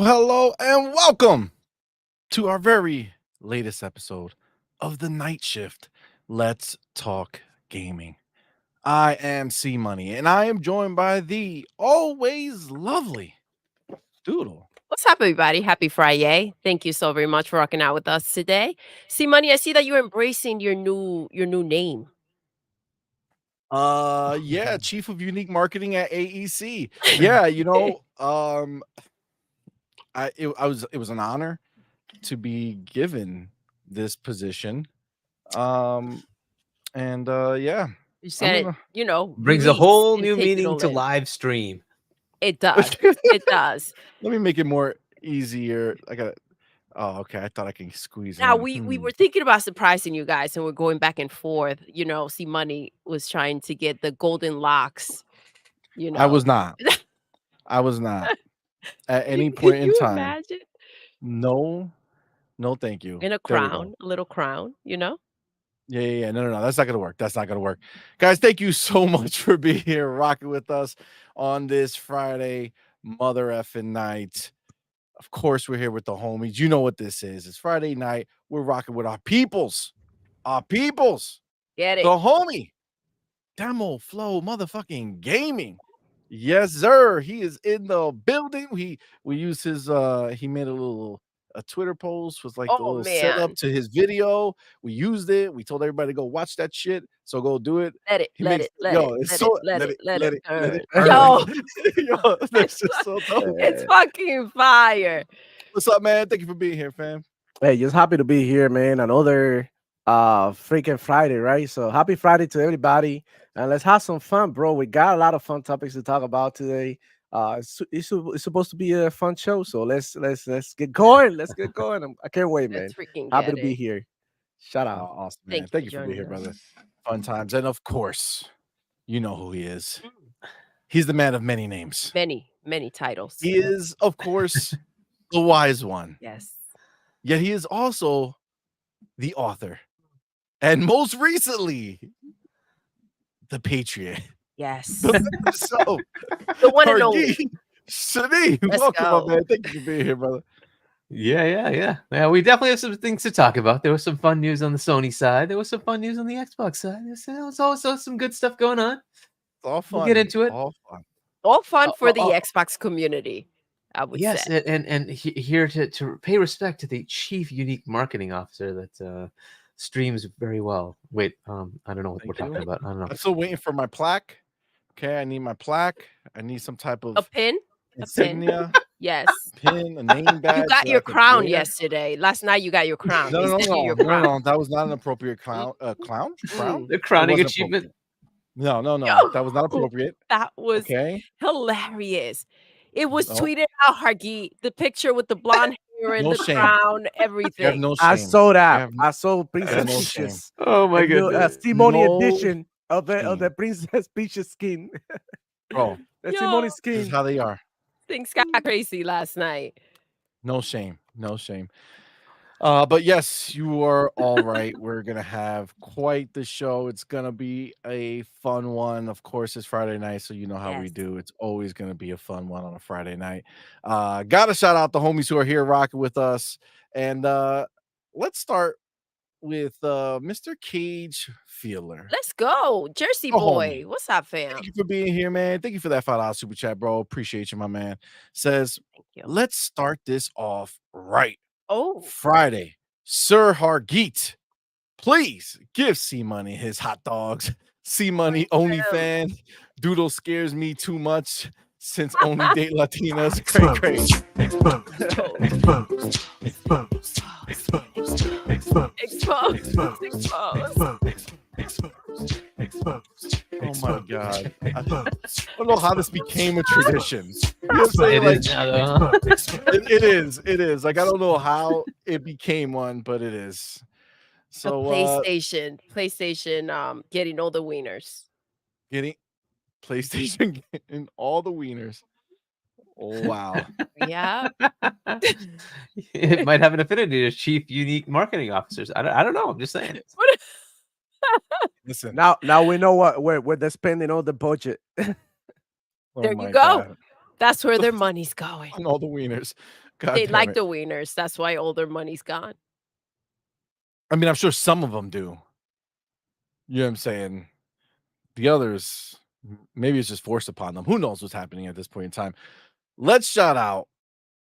Hello, and welcome to our very latest episode of the Night Shift. Let's talk gaming. I am CMoney, and I am joined by the always lovely Doodle. What's up, everybody? Happy Friday. Thank you so very much for rocking out with us today. CMoney, I see that you're embracing your new name. Yeah, Chief of Unique Marketing at AEC. Yeah, you know, it was an honor to be given this position. Yeah. You said it, brings a whole new meaning to live stream. It does. It does. Let me make it more easier. Oh, okay. I thought I can squeeze Now in. we were thinking about surprising you guys, and we're going back and forth. CMoney was trying to get the golden locks. I was not. I was not at any point in time. Imagine? No, thank you. In a crown, a little crown, Yeah. No. That's not gonna work. Guys, thank you so much for being here, rocking with us on this Friday mother effing night. Of course, we're here with the homies. You know what this is. It's Friday night. We're rocking with our peoples. Get it. The homie. Demo Flow motherfucking gaming. Yes, sir. He is in the building. We use his he made a Twitter post was like the little setup to his video. We used it. We told everybody to go watch that shit. So go do it. Let it burn. Yo, that's just so dope. It's fucking fire. What's up, man? Thank you for being here, fam. Hey, just happy to be here, man. Another freaking Friday, right? So happy Friday to everybody, and let's have some fun, bro. We got a lot of fun topics to talk about today. It's supposed to be a fun show, so let's get going. Let's get going. I can't wait, man. Happy to be here. Shout out. Awesome, man. Thank you for being here, brother. Fun times. And of course, you know who he is. He's the man of many names. Many titles. He is, of course, the wise one. Yes. Yet he is also the author. And most recently, the Patriot. Yes. So, the one and only. Shani, welcome, my man. Thank you for being here, brother. Yeah. We definitely have some things to talk about. There was some fun news on the Sony side. There was some fun news on the Xbox side. There was also some good stuff going on. All fun. We'll get into it. All fun for the Xbox community, I would say. Yes, and here to pay respect to the Chief Unique Marketing Officer that streams very well. Wait, I don't know what we're talking about. I don't know. I'm still waiting for my plaque. Okay, I need my plaque. I need some type of a pin. Insignia. Yes. Pin, a name badge. You got your crown yesterday. Last night you got your crown. No. That was not an appropriate crown. Crown? The crowning achievement. No. That was not appropriate. That was hilarious. It was tweeted out, Hargeet. The picture with the blonde hair and crown, everything. No shame. I saw that. I saw Princess Peach's. Oh my goodness. CMoney edition of the Princess Peach's skin. Bro, that's CMoney skin. This is how they are. Things got crazy last night. No shame. But yes, you are all right. We're gonna have quite the show. It's gonna be a fun one. Of course, it's Friday night, so you know how we Yes. do. It's always gonna be a fun one on a Friday night. Gotta shout out the homies who are here rocking with us. And let's start with Mr. Cage Feeler. Let's go. Jersey Oh, boy. homie. What's up, Thank fam? you for being here, man. Thank you for that $5 super chat, bro. Appreciate you, my man. Says, Thank you. let's start this off right. Oh, Friday, Sir Hargeet, please give CMoney his hot dogs. CMoney only fan. Doodle scares me too much since only date Latinas. Cray cray. Oh my god. I don't know how this became a tradition. You know what I'm saying? Like, it is. Like, I don't know how it became one, but it is. So PlayStation, getting all the wieners. getting PlayStation getting all the wieners. Wow. Yeah. It might have an affinity to chief unique marketing officers. I don't know. I'm just saying. Listen. Now we know where they're spending all the budget. Oh There my you go. God. That's where their money's going. On all the wieners. God They damn like it. the wieners. That's why all their money's gone. I mean, I'm sure some of them do. You know what I'm saying? The others, maybe it's just forced upon them. Who knows what's happening at this point in time? Let's shout out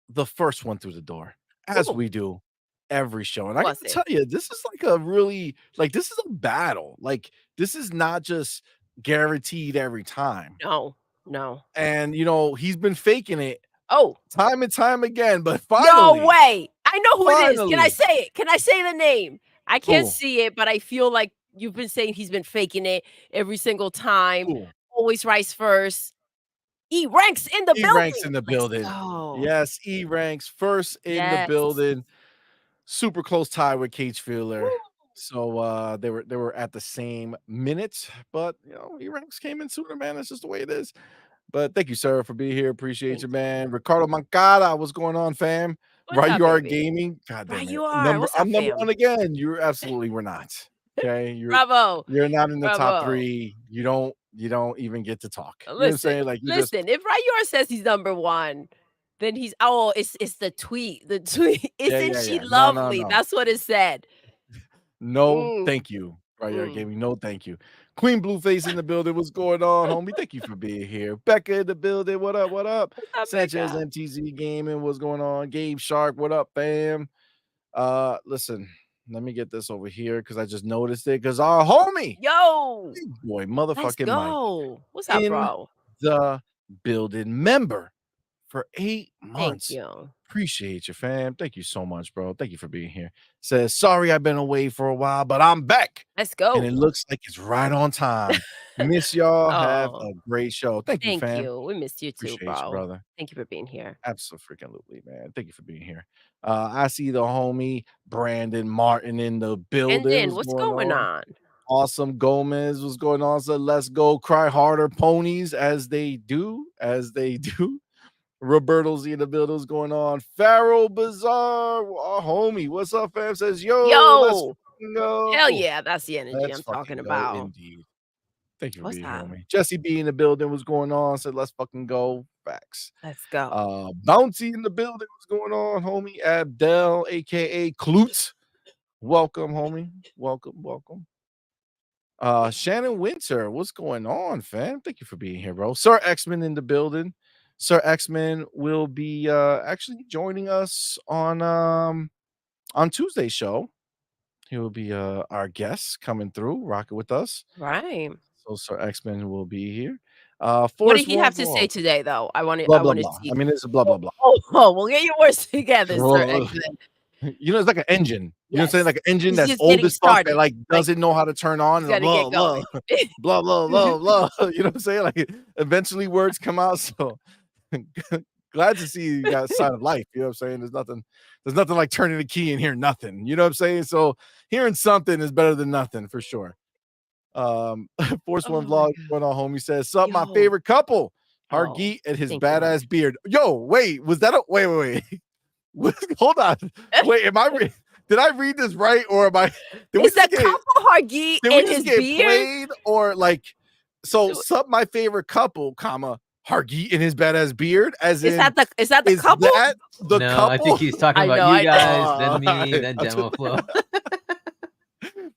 the first one through the door, as Ooh. we do every show. And I Was gotta it? tell you, this is like a really, like, this is a battle. Like, this is not just guaranteed every time. No. And, you know, he's been faking it Oh, time and time again, but finally. no way. I know who it is. Can I Finally. say it? Can I say the name? I can't Who? see it, but I feel like you've been saying he's been faking it every single time. Who? Always rise first. E ranks in the E building. ranks in the building. Go. Yes, E ranks first in the Yes. building. Super close tie with Cage Feeler. Woo. So they were at the same minute, but you know, E ranks came in sooner, man. That's just the way it is. But thank you, sir, for being here. Appreciate Thank you, you. man. Ricardo Mancada, what's going on, fam? What's Right, up, you are baby? gaming. God damn Right, it. you are. What's up, I'm number fam? one again. You're absolutely we're not. Okay. Bravo. You're not in the top Bravo. 3. You don't even get to talk. You know what I'm Listen, saying? Like you just listen. If Rayur says he's number one, then he's it's the tweet. The tweet. Isn't she No, lovely? no. That's what it said. No, thank you. Right, Mm. gaming. No, thank you. Queen Blueface in the building. What's going on, homie? Thank you for being here. Becca in the building. What up? What up? What's up, Sanchez Becca? MTZ Gaming. What's going on? Gabe Shark. What up, fam? Listen, let me get this over here because I just noticed it. Because our homie, Yo, big boy, let's motherfucking Mike, go. What's up, in bro? the building, member for 8 Thank months. you. Appreciate you, fam. Thank you so much, bro. Thank you for being here. Says, sorry I've been away for a while, but I'm back. Let's go. And it looks like it's right on time. Miss y'all. Have Oh, a great show. Thank you, thank fam. you. We missed you too, Appreciate bro. you, brother. Thank you for being here. Absolutely, man. Thank you for being here. I see the homie Brandon Martin in the And building. then what's going on? Awesome Gomez was going on. So let's go cry harder, ponies, as they do. Roberto's in the building's going on. Pharaoh Bazaar, our homie. What's up, fam? Says, let's Yo, fucking go. hell yeah, that's the energy Let's I'm fucking talking go, about. indeed. Thank you for What's being here, up? homie. Jesse B in the building was going on. Said, let's fucking go. Facts. Let's go. Bounty in the building was going on, homie. Abdel, aka Klutz. Welcome, homie. Welcome. Shannon Winter, what's going on, fam? Thank you for being here, bro. Sir X-Men in the building. Sir X-Men will be actually joining us on Tuesday's show. He will be our guest coming through, rocking with us. Right. So Sir X-Men will be here. What did he have to say today, though? I want blah, to blah. see. I mean, it's a blah, blah, blah. Oh, we'll get your words together, sir. Bro, X-Men. you know, it's like an engine. You know what I'm saying? Yes. Like an engine He's that's just old getting as fuck that started. like doesn't know how to turn on. He's And gotta get going. blah, blah, blah, blah. You know what I'm saying? Like eventually words come out. So glad to see you got a sign of life. You know what I'm saying? There's nothing like turning the key and hearing nothing. You know what I'm saying? So hearing something is better than nothing for sure. Force One Vlog going on home. He says, sup, my favorite couple, Hargeet and his badass beard. Yo, wait, was that a wait? Hold on. Wait, Did I read this right, or am I? Did we Is the just get? couple Hargi Did we in just his get beard? played, or like? So, So- my favorite couple, comma Hargi in his badass beard, as Is in that the is couple? that the No, couple? I think he's talking I about know, you I know. guys, Oh, then me, alright. then Demo Flow.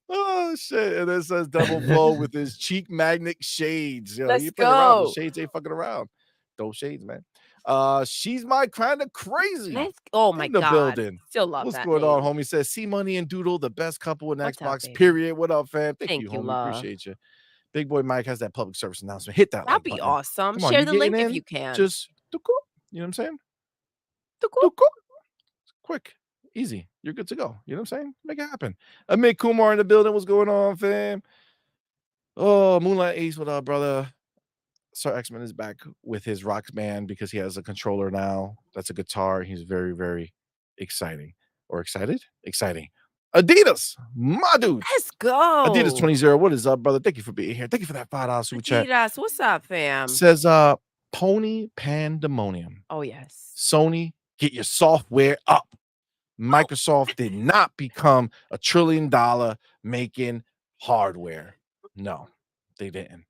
Oh shit! And it says Devil Flow with his cheek magnet shades. Yo, Let's you fucking around. The go. shades ain't fucking around. Those shades, man. She's my kind of crazy. Oh my in the God. building. Still love What's that going name. on, homie? Says CMoney and Doodle, the best couple in What's up, Xbox. baby? Period. What up, fam? Thank you, Thank you, homie. love. Appreciate you. Big boy Mike has that public service announcement. Hit that That'd like be button. awesome. Come on, Share you the link getting if in? you can. Just you know what I'm saying? Tuku. Quick, easy. You're good to go. You know what I'm saying? Make it happen. Amit Kumar in the building. What's going on, fam? Oh, Moonlight Ace, what up, brother? Sir X-Men is back with his rock band because he has a controller now. That's a guitar. He's very, very exciting. Or excited? Exciting. Adidas, my dude. Let's go. Adidas 20. What is up, brother? Thank you for being here. Thank you for that $5 super chat. Adidas, what's up, fam? Says Pony Pandemonium. Oh yes. Sony, get your software up. Microsoft did not become $1 trillion making hardware. No, they didn't.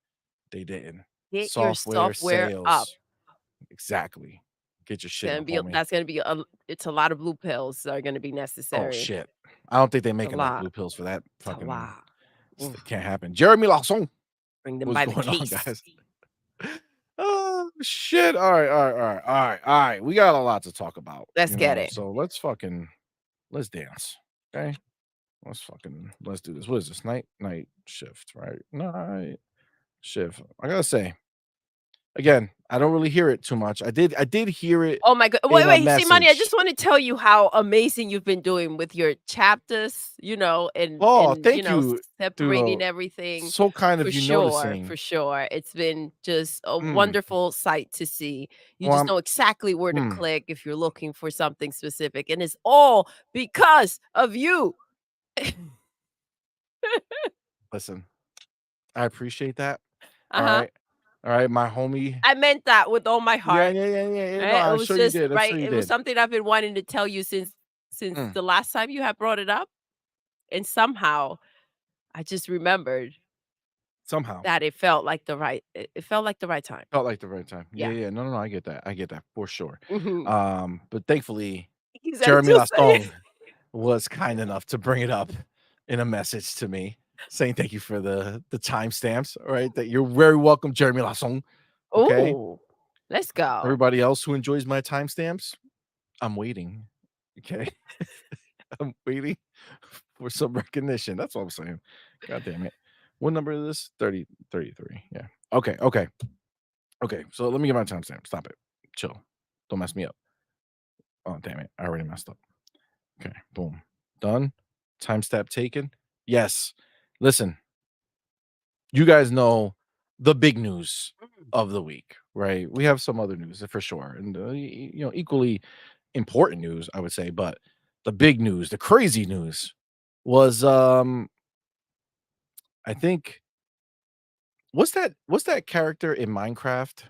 They didn't. Get your software sales. up. Exactly. Get your shit up, homie. That's gonna be it's a lot of blue pills that are gonna be necessary. Oh shit. I don't think they make enough lot. blue pills for that. It's a Fucking lot. it can't happen. Jeremy Lawson. Bring them What's by the going on, case. guys? Oh shit. All right. We got a lot to talk about. Let's get it. So let's dance. Okay. Let's do this. What is this? Night shift, right? Night shift. I gotta say, again, I don't really hear it too much. I did hear it. Oh my God. in Wait, a CMoney, I message. just want to tell you how amazing you've been doing with your chapters, and Thank you, separating Doodle. everything. So kind of For you sure, noticing. for sure. It's been just a wonderful sight to see. You Well, just know exactly where to click if you're looking for something specific. And it's all because of you. Listen, I appreciate that. Uh-huh. All right, my homie. I meant that with all my heart. Yeah. Right? No, I'm it was sure just you did. I'm right. sure you It did. was something I've been wanting to tell you since the last time you had brought it up. And somehow I just remembered Somehow that it felt like the right time. felt like the right time. Yeah. Yeah. No, I get that for sure. Mhm. But thankfully, He said, Jeremy "Just say it." Lastong was kind enough to bring it up in a message to me, saying thank you for the timestamps. All right, that you're very welcome, Jeremy Lastong. Okay, Ooh, let's go. everybody else who enjoys my timestamps, I'm waiting. Okay, I'm waiting for some recognition. That's all I'm saying. God damn it. What number is this? 33. Yeah. Okay. So let me get my timestamp. Stop it. Chill. Don't mess me up. Oh, damn it. I already messed up. Okay. Boom. Done. Timestamp taken. Yes. Listen, you guys know the big news of the week, right? We have some other news for sure. And, equally important news, I would say. But the big news, the crazy news was, I think, what's that character in Minecraft?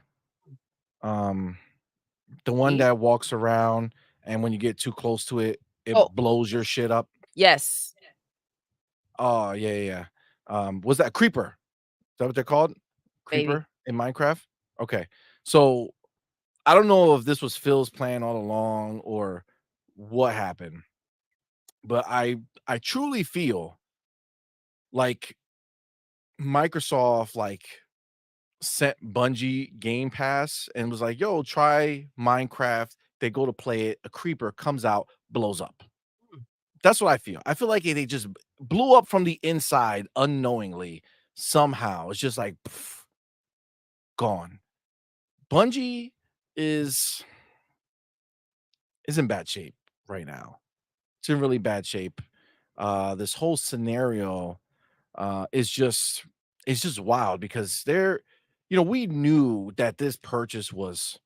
The one that walks around and when you get too close to it, it blows your shit up. Yes. Oh, yeah. Was that Creeper? Is that what they're called? Creeper in Minecraft? Okay. So I don't know if this was Phil's plan all along or what happened, but I truly feel like Microsoft sent Bungie Game Pass and was like, yo, try Minecraft. They go to play it. A creeper comes out, blows up. That's what I feel. I feel like they just blew up from the inside unknowingly somehow. It's just like gone. Bungie is in bad shape right now. It's in really bad shape. This whole scenario is just wild because we knew that this purchase was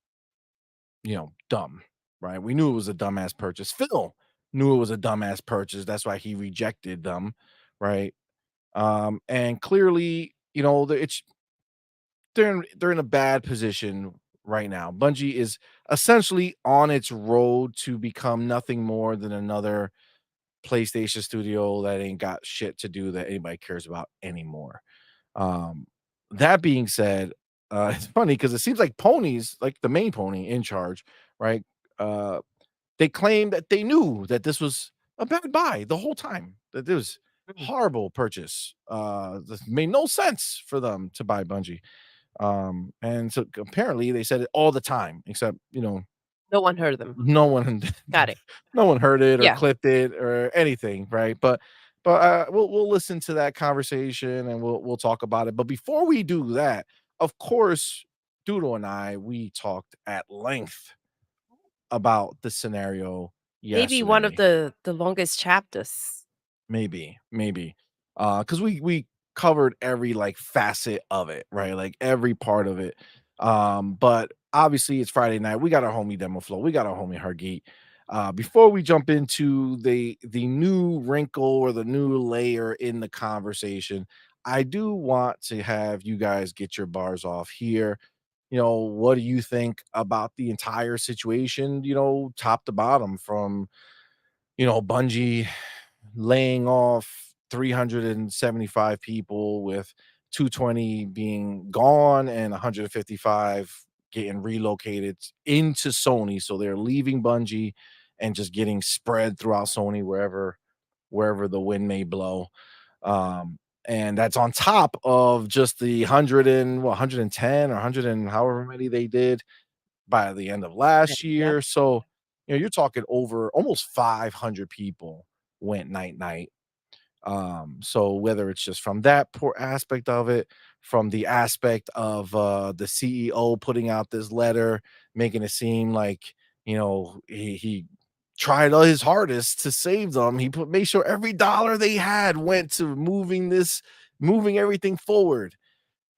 dumb, right? We knew it was a dumbass purchase. Phil knew it was a dumbass purchase. That's why he rejected them, right? And clearly, they're in a bad position right now. Bungie is essentially on its road to become nothing more than another PlayStation studio that ain't got shit to do that anybody cares about anymore. Um, that being said, it's funny because it seems like Ponies, like the main pony in charge, right? Uh, they claim that they knew that this was a bad buy the whole time. That it was Mhm. horrible purchase. This made no sense for them to buy Bungie. And so apparently they said it all the time, except No one heard them. no one Got it. no one heard it or Yeah. clipped it or anything, right? But we'll listen to that conversation and we'll talk about it. But before we do that, of course, Doodle and we talked at length about the scenario Maybe one of yesterday. the longest chapters. Maybe. Because we covered every, like, facet of it, right? Like, every part of it. But obviously, it's Friday night. We got our homie Demo Flow. We got our homie Hargeet. Before we jump into the new wrinkle or the new layer in the conversation, I do want to have you guys get your bars off here. What do you think about the entire situation, top to bottom, from Bungie laying off 375 people, with 220 being gone and 155 getting relocated into Sony. So they're leaving Bungie and just getting spread throughout Sony wherever the wind may blow. And that's on top of just the 110 or 100 and however many they did by the end of last Yep. year. So, you're talking over almost 500 people went night night. So whether it's just from that poor aspect of it, from the aspect of the CEO putting out this letter, making it seem like, he tried all his hardest to save them. He made sure every dollar they had went to moving everything forward.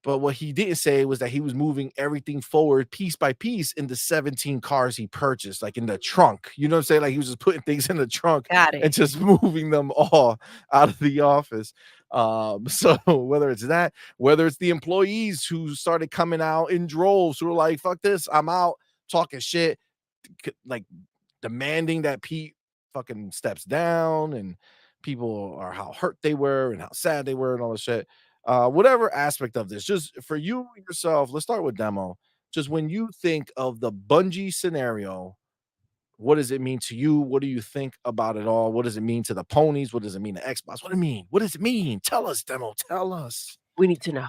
But what he didn't say was that he was moving everything forward piece by piece in the 17 cars he purchased, like in the trunk. You know what I'm saying? Like he was just putting things in the trunk Got and it. just moving them all out of the office. So whether it's that, whether it's the employees who started coming out in droves, who were like, fuck this, I'm out, talking shit, like demanding that Pete fucking steps down, and people are how hurt they were and how sad they were and all this shit. Whatever aspect of this, just for you yourself, let's start with Demo. Just when you think of the Bungie scenario, what does it mean to you? What do you think about it all? What does it mean to the Ponies? What does it mean to Xbox? What does it mean? What does it mean? Tell us, Demo. Tell us. We need to know.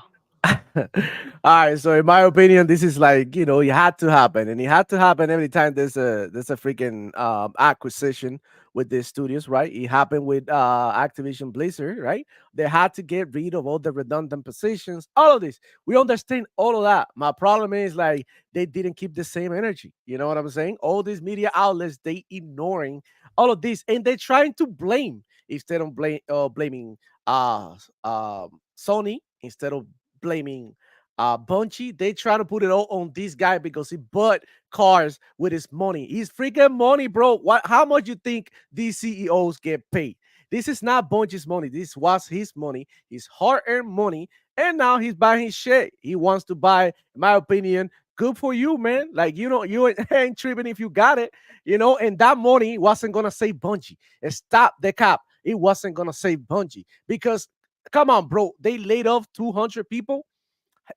All right, so in my opinion, this is like, it had to happen, and it had to happen every time there's a freaking acquisition with these studios, right? It happened with Activision Blizzard, right? They had to get rid of all the redundant positions, all of this. We understand all of that. My problem is, like, they didn't keep the same energy. You know what I'm saying? All these media outlets, they ignoring all of this, and they're trying to blame instead of blaming Sony, instead of blaming Bungie. They try to put it all on this guy because he bought cars with his money. He's freaking money, bro. How much you think these CEOs get paid? This is not Bungie's money. This was his money, his hard-earned money, and now he's buying his shit. He wants to buy, in my opinion. Good for you, man. Like, you ain't tripping if you got it, and that money wasn't gonna save Bungie. And stop the cap. It wasn't gonna save Bungie because, come on, bro. They laid off 200 people.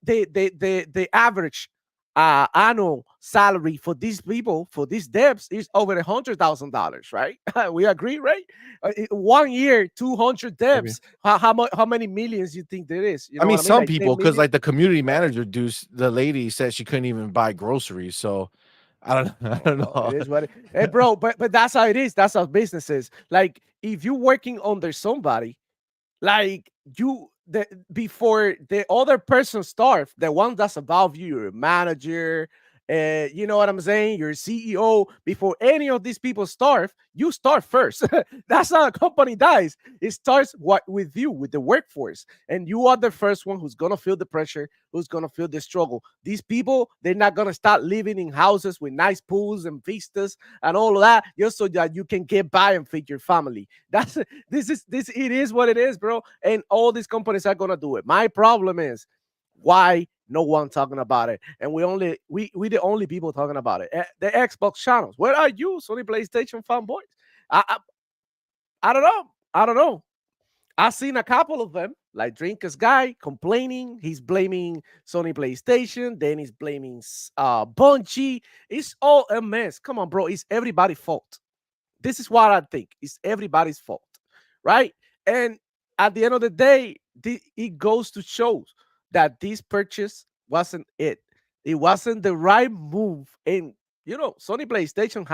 The average annual salary for these people, for these devs, is over $100,000, right? We agree, right? 1 year, 200 Maybe. devs. How many millions you think there is? You I know mean, what I mean? some Like 10 people, because million. like the community manager, the lady said she couldn't even buy groceries. So I don't I don't Well, know. it is what it. Hey, bro, but that's how it is. That's how business is. Like, if you're working under somebody, like, before the other person starve, the one that's above you, your manager, you know what I'm saying, your CEO, before any of these people starve, you start first. That's how a company dies. It starts with you, with the workforce, and you are the first one who's gonna feel the pressure, who's gonna feel the struggle. These people, they're not gonna start living in houses with nice pools and vistas and all of that just so that you can get by and feed your family. This it is what it is, bro. And all these companies are gonna do it. My problem is, why no one talking about it? And we the only people talking about it. The Xbox channels. Where are you, Sony PlayStation fanboys? I I don't know. I don't know. I've seen a couple of them, like Drinker's guy complaining. He's blaming Sony PlayStation. Then he's blaming Bungie. It's all a mess. Come on, bro. It's everybody's fault. This is what I think. It's everybody's fault, right? And at the end of the day, it goes to show that this purchase wasn't it. It wasn't the right move. And Sony PlayStation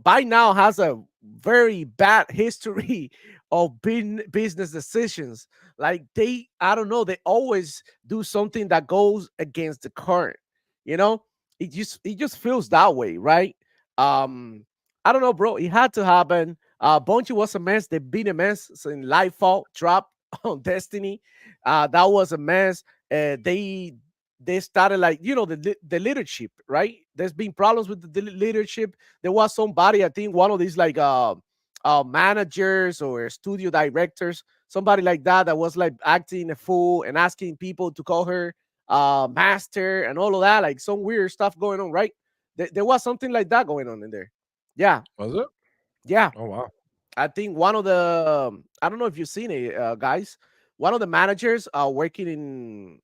by now has a very bad history of business decisions. Like I don't know, they always do something that goes against the current. You know, it just feels that way, right? Um, I don't know, bro. It had to happen. Bungie was a mess. They've been a mess since Lightfall dropped on Destiny. That was a mess. They started like the leadership, right? There's been problems with the leadership. There was somebody, I think one of these like managers or studio directors, somebody like that was like acting a fool and asking people to call her master and all of that, like some weird stuff going on, right? There was something like that going on in there. Yeah, Was it? yeah. Oh wow. I think one of the I don't know if you've seen it, guys. One of the managers working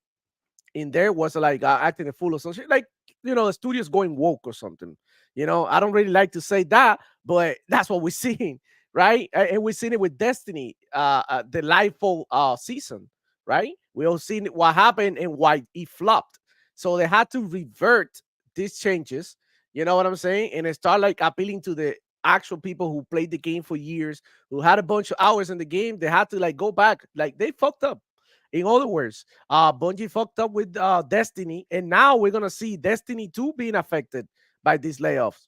in there was like acting a fool or something. Like the studio's going woke or something. I don't really like to say that, but that's what we're seeing, right? And we've seen it with Destiny, the Lightfall season, right? We all seen what happened and why it flopped. So they had to revert these changes. You know what I'm saying? And start like appealing to the actual people who played the game for years, who had a bunch of hours in the game. They had to like go back. Like they fucked up. In other words, Bungie fucked up with Destiny, and now we're gonna see Destiny 2 being affected by these layoffs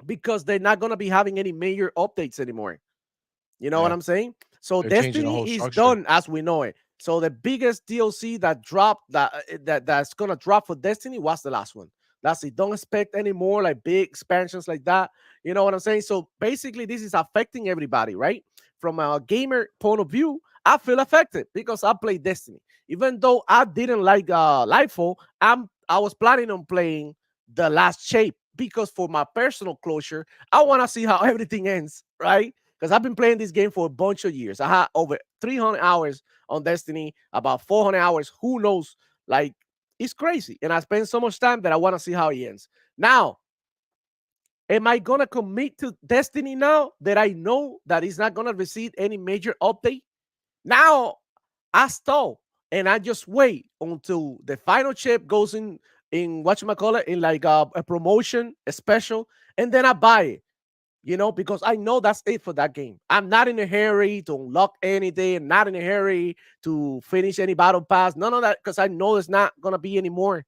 because they're not gonna be having any major updates anymore. You know what Yeah, I'm saying? So they're changing the whole Destiny is structure. done as we know it. So the biggest DLC that dropped that's gonna drop for Destiny was the last one. That's it. Don't expect any more like big expansions like that. You know what I'm saying? So basically, this is affecting everybody, right? From a gamer point of view, I feel affected because I play Destiny. Even though I didn't like Lightfall, I was planning on playing the last shape because for my personal closure, I want to see how everything ends, right? Because I've been playing this game for a bunch of years. I had over 300 hours on Destiny, about 400 hours. Who knows? Like, it's crazy. And I spend so much time that I want to see how it ends. Now, am I going to commit to Destiny now that I know that it's not going to receive any major update? Now, I stall and I just wait until the final chip goes in whatchamacallit, in like a promotion, a special, and then I buy it, because I know that's it for that game. I'm not in a hurry to unlock anything. I'm not in a hurry to finish any battle pass. None of that, because I know there's not going to be any more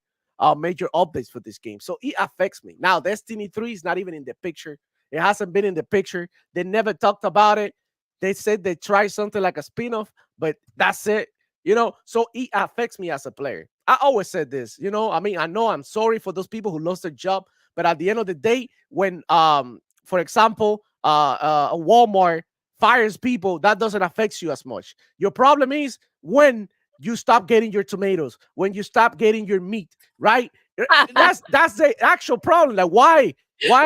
major updates for this game. So it affects me. Now, Destiny 3 is not even in the picture. It hasn't been in the picture. They never talked about it. They said they tried something like a spin-off, but that's it. So it affects me as a player. I always said this, I mean, I know I'm sorry for those people who lost their job, but at the end of the day, when for example, a Walmart fires people, that doesn't affect you as much. Your problem is when you stop getting your tomatoes, when you stop getting your meat, right? That's the actual problem. Like why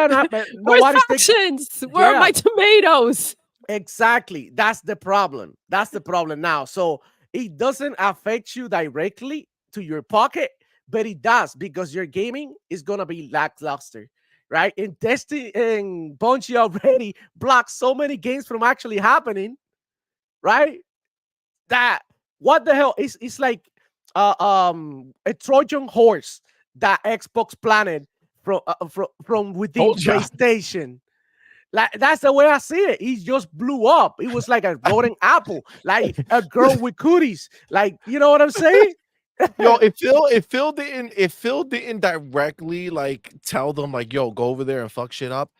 are not Where's nobody's taking? fractions? Where are Yeah, my tomatoes? exactly. That's the problem. That's the problem now. So it doesn't affect you directly to your pocket, but it does because your gaming is gonna be lackluster, right? And Destiny and Bungie already blocked so many games from actually happening, right? That what the hell? It's like a Trojan horse that Xbox planted from within Told ya. PlayStation. Like that's the way I see it. He just blew up. It was like a rotten apple, like a girl with cooties. Like, you know what I'm saying? Yo, if Phil didn't directly like tell them like, yo, go over there and fuck shit up.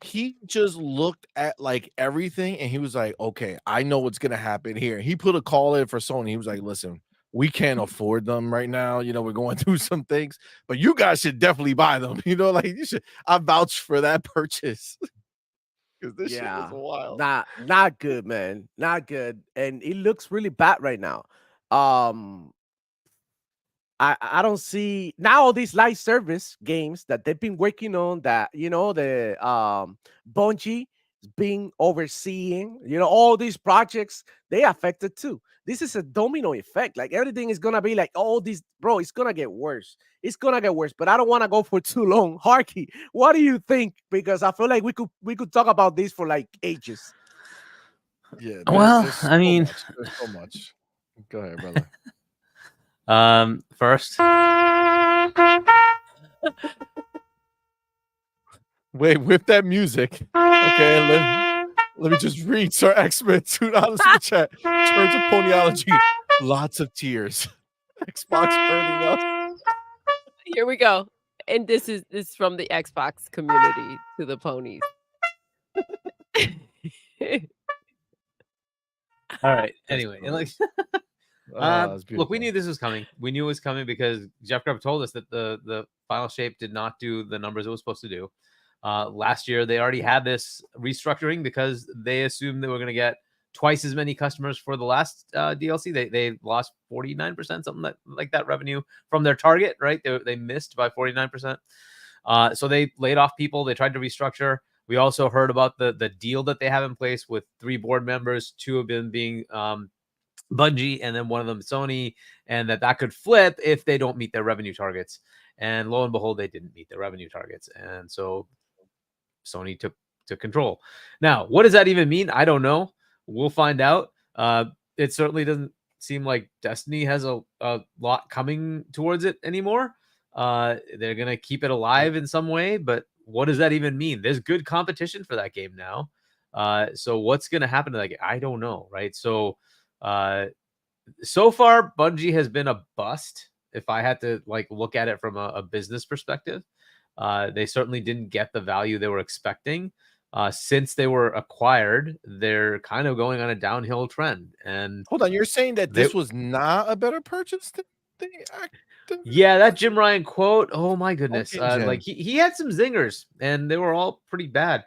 He just looked at like everything and he was like, okay, I know what's gonna happen here. He put a call in for Sony. He was like, listen, we can't afford them right now. We're going through some things, but you guys should definitely buy them. Like you should. I vouch for that purchase because this shit was Yeah, wild. not good, man. Not good. And it looks really bad right now. Um, I don't see now all these live service games that they've been working on that the Bungie being overseeing, all these projects, they affected too. This is a domino effect. Like everything is gonna be like, oh, this, bro, it's gonna get worse. It's gonna get worse. But I don't want to go for too long. Harky, what do you think? Because I feel like we could talk about this for like ages. Yeah. Well, there's I mean, much. There's so much. Go ahead, brother. First, Wait, with that music. Okay, let me just read Sir X-Men $2 in the chat. Church of Ponyology. Lots of tears. Xbox burning up. Here we go. And this is from the Xbox community to the ponies. all right. Anyway, funny. like, It's look, we beautiful. knew this was coming. We knew it was coming because Jeff Grubb told us that the final shape did not do the numbers it was supposed to do. Last year, they already had this restructuring because they assumed they were going to get twice as many customers for the last DLC. They lost 49%, something like that revenue from their target, right? They missed by 49%. So they laid off people. They tried to restructure. We also heard about the deal that they have in place with 3 board members, 2 of them being Bungie, and then one of them Sony, and that could flip if they don't meet their revenue targets. And lo and behold, they didn't meet their revenue targets. And so Sony took control. Now, what does that even mean? I don't know. We'll find out. It certainly doesn't seem like Destiny has a lot coming towards it anymore. They're going to keep it alive in some way, but what does that even mean? There's good competition for that game now. So what's going to happen to that game? I don't know, right? So so far, Bungie has been a bust. If I had to like look at it from a business perspective, they certainly didn't get the value they were expecting. Since they were acquired, they're kind of going on a downhill trend. And Hold on, you're saying that this was not a better purchase than the Activision? yeah, that Jim Ryan quote. Oh my goodness! Okay, Jim. Like he had some zingers, and they were all pretty bad.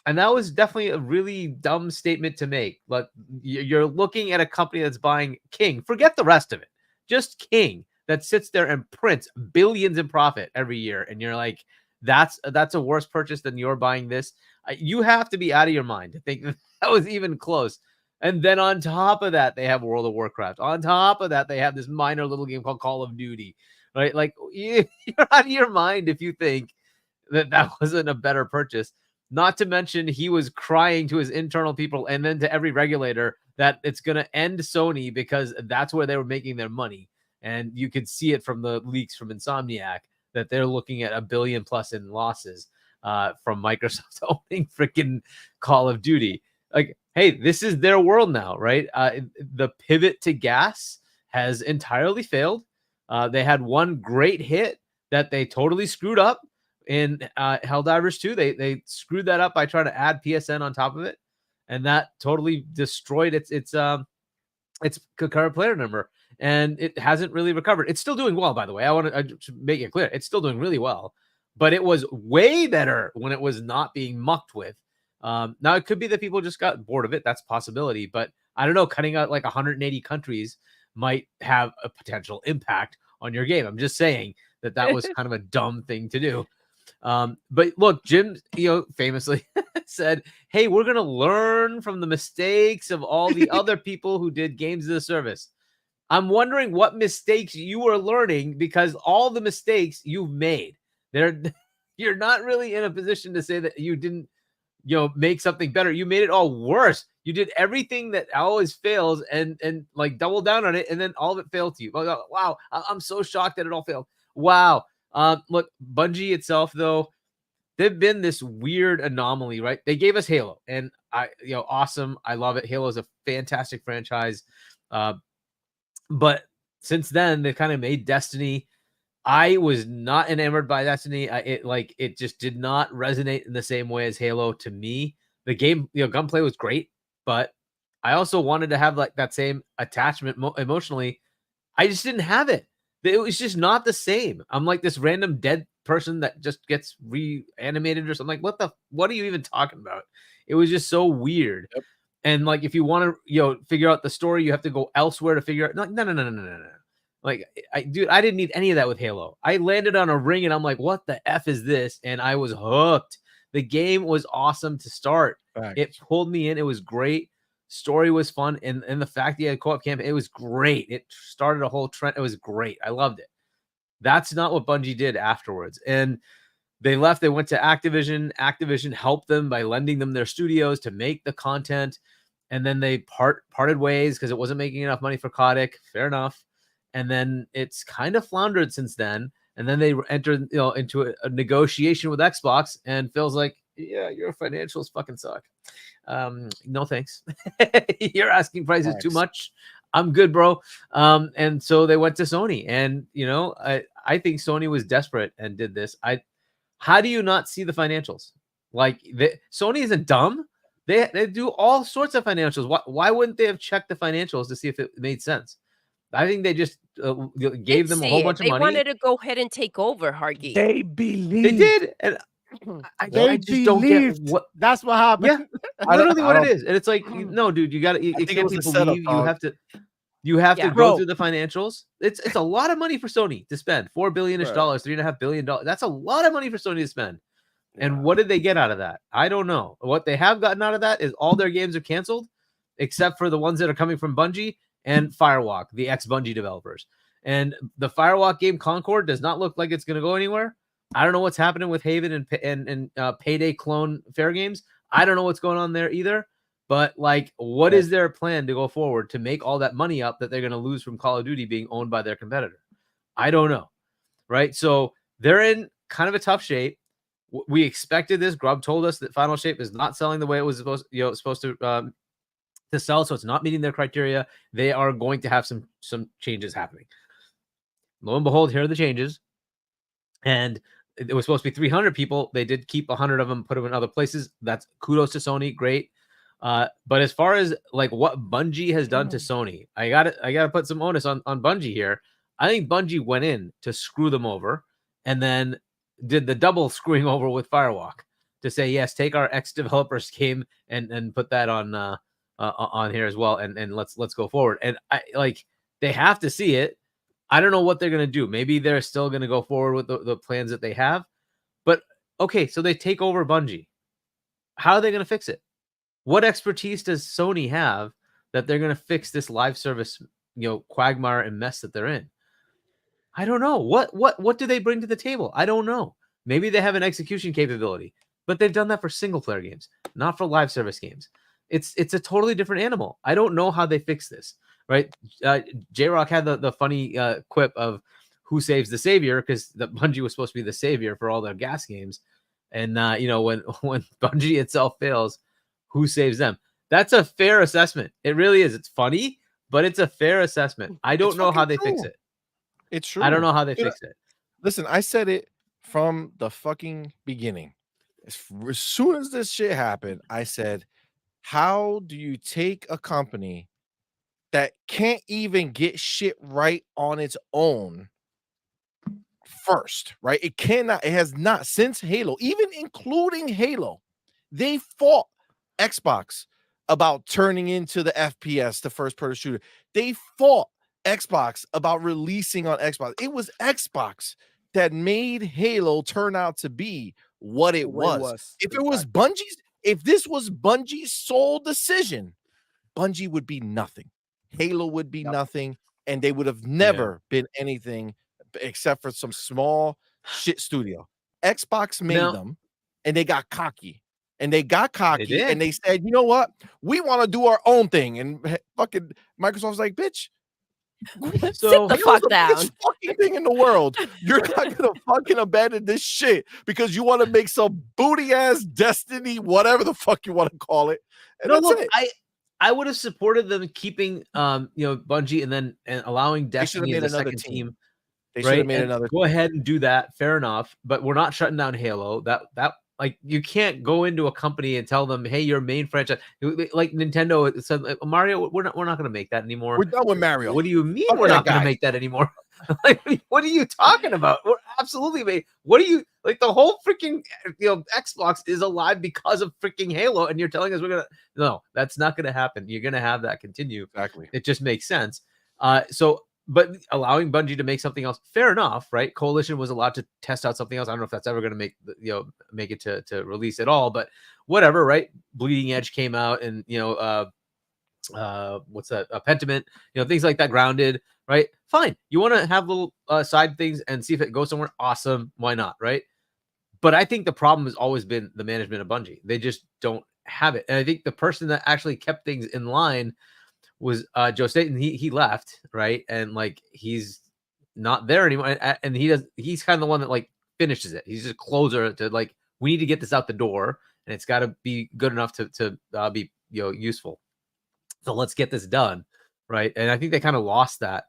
And that was definitely a really dumb statement to make. Like you're looking at a company that's buying King. Forget the rest of it. Just King that sits there and prints billions in profit every year, and you're like, that's a worse purchase than you're buying this. You have to be out of your mind to think that was even close. And then on top of that, they have World of Warcraft. On top of that, they have this minor little game called Call of Duty, right? Like you're out of your mind if you think that wasn't a better purchase. Not to mention he was crying to his internal people and then to every regulator that it's going to end Sony because that's where they were making their money. And you could see it from the leaks from Insomniac that they're looking at $1 billion plus in losses from Microsoft owning freaking Call of Duty. Like, hey, this is their world now, right? The pivot to gas has entirely failed. They had one great hit that they totally screwed up in Helldivers 2. They screwed that up by trying to add PSN on top of it, and that totally destroyed its concurrent player number, and it hasn't really recovered. It's still doing well, by the way. I want to make it clear. It's still doing really well, but it was way better when it was not being mucked with. Now, it could be that people just got bored of it. That's a possibility. But I don't know, cutting out like 180 countries might have a potential impact on your game. I'm just saying that was kind of a dumb thing to do. But look, Jim, famously said, hey, we're going to learn from the mistakes of all the other people who did games as a service. I'm wondering what mistakes you are learning, because all the mistakes you've made, you're not really in a position to say that you didn't make something better. You made it all worse. You did everything that always fails and like double down on it, and then all of it failed to you. Wow, I'm so shocked that it all failed. Wow. Look, Bungie itself, though, they've been this weird anomaly, right? They gave us Halo, and awesome. I love it. Halo is a fantastic franchise. But since then, they've kind of made Destiny. I was not enamored by Destiny. It just did not resonate in the same way as Halo to me. The game, gunplay was great, but I also wanted to have like that same attachment emotionally. I just didn't have it. It was just not the same. I'm like this random dead person that just gets reanimated or something. Like, what are you even talking about? It was just so weird. Yep. And like, if you want to, figure out the story, you have to go elsewhere to figure out. Like, no. Like, I didn't need any of that with Halo. I landed on a ring and I'm like, what the F is this? And I was hooked. The game was awesome to start. It pulled me in. It was great. Story was fun. And the fact that you had a co-op campaign, it was great. It started a whole trend. It was great. I loved it. That's not what Bungie did afterwards. And they left. They went to Activision. Activision helped them by lending them their studios to make the content. And then they parted ways because it wasn't making enough money for Kotick. Fair enough. And then it's kind of floundered since then. And then they entered, into a negotiation with Xbox, and Phil's like, yeah, your financials fucking suck. No thanks. Your asking price is too much. I'm good, bro. And so they went to Sony, and I think Sony was desperate and did this. How do you not see the financials? Like, Sony isn't dumb. They do all sorts of financials. Why wouldn't they have checked the financials to see if it made sense? I think they just gave them a whole bunch of money. They wanted to go ahead and take over, Hargy. They believed. They did. And I just don't get what. That's what happened. Yeah, literally what it is. And it's like, no, dude, you got to. It can't be believe. You have to go through the financials. It's a lot of money for Sony to spend. $4 billion-ish, $3.5 billion. That's a lot of money for Sony to spend. And what did they get out of that? I don't know. What they have gotten out of that is all their games are canceled, except for the ones that are coming from Bungie and Firewalk, the ex-Bungie developers. And the Firewalk game Concord does not look like it's going to go anywhere. I don't know what's happening with Haven and Payday clone Fair Games. I don't know what's going on there either. But like, what is their plan to go forward to make all that money up that they're going to lose from Call of Duty being owned by their competitor? I don't know. Right? So they're in kind of a tough shape. We expected this. Grubb told us that Final Shape is not selling the way it was supposed to sell, so it's not meeting their criteria. They are going to have some changes happening. Lo and behold, here are the changes. And it was supposed to be 300 people. They did keep 100 of them, put them in other places. That's kudos to Sony. Great. But as far as like what Bungie has done to Sony, I gotta put some onus on Bungie here. I think Bungie went in to screw them over, and then did the double screwing over with Firewalk to say, yes, take our ex-developers game and put that on here as well, and let's go forward. And they have to see it. I don't know what they're gonna do. Maybe they're still gonna go forward with the plans that they have. But okay, so they take over Bungie. How are they gonna fix it? What expertise does Sony have that they're gonna fix this live service, quagmire and mess that they're in? I don't know. What do they bring to the table? I don't know. Maybe they have an execution capability, but they've done that for single player games, not for live service games. It's a totally different animal. I don't know how they fix this, right? J-Rock had the funny quip of who saves the savior, because the Bungie was supposed to be the savior for all their gas games. And when Bungie itself fails, who saves them? That's a fair assessment. It really is. It's funny, but it's a fair assessment. I don't know how they fix it. It's true. I don't know how they fix it. Listen, I said it from the fucking beginning. As soon as this shit happened, I said, how do you take a company that can't even get shit right on its own first, right? It has not, since Halo, even including Halo, they fought Xbox about turning into the FPS, the first person shooter. They fought Xbox about releasing on Xbox. It was Xbox that made Halo turn out to be what it was. If this was Bungie's sole decision, Bungie would be nothing. Halo would be nothing, and they would have never been anything except for some small shit studio. Xbox made them, and they got cocky. And they said, you know what? We want to do our own thing. And fucking Microsoft's like, bitch, so sit the fuck down. Fucking thing in the world. You're not gonna fucking abandon this shit because you want to make some booty ass Destiny, whatever the fuck you want to call it. And I would have supported them keeping Bungie and allowing Destiny as a second team. They should have made another. Go ahead and do that. Fair enough. But we're not shutting down Halo. That like, you can't go into a company and tell them, hey, your main franchise, like Nintendo said, Mario, we're not going to make that anymore. We're done with Mario. What do you mean we're not going to make that anymore? Like, what are you talking about? We're absolutely what are you like? The whole freaking Xbox is alive because of freaking Halo, and you're telling us no, that's not going to happen. You're going to have that continue. Exactly. It just makes sense. So but allowing Bungie to make something else, fair enough, right? Coalition was allowed to test out something else. I don't know if that's ever going to make it to release at all, but whatever, right? Bleeding Edge came out, and what's that? Pentiment, things like that. Grounded, right? Fine. You want to have little side things and see if it goes somewhere? Awesome. Why not, right? But I think the problem has always been the management of Bungie. They just don't have it, and I think the person that actually kept things in line was Joe Staten. He left, right? And like he's not there anymore. And he's kind of the one that like finishes it. He's just a closer to like, we need to get this out the door, and it's got to be good enough to be useful. So let's get this done, right? And I think they kind of lost that.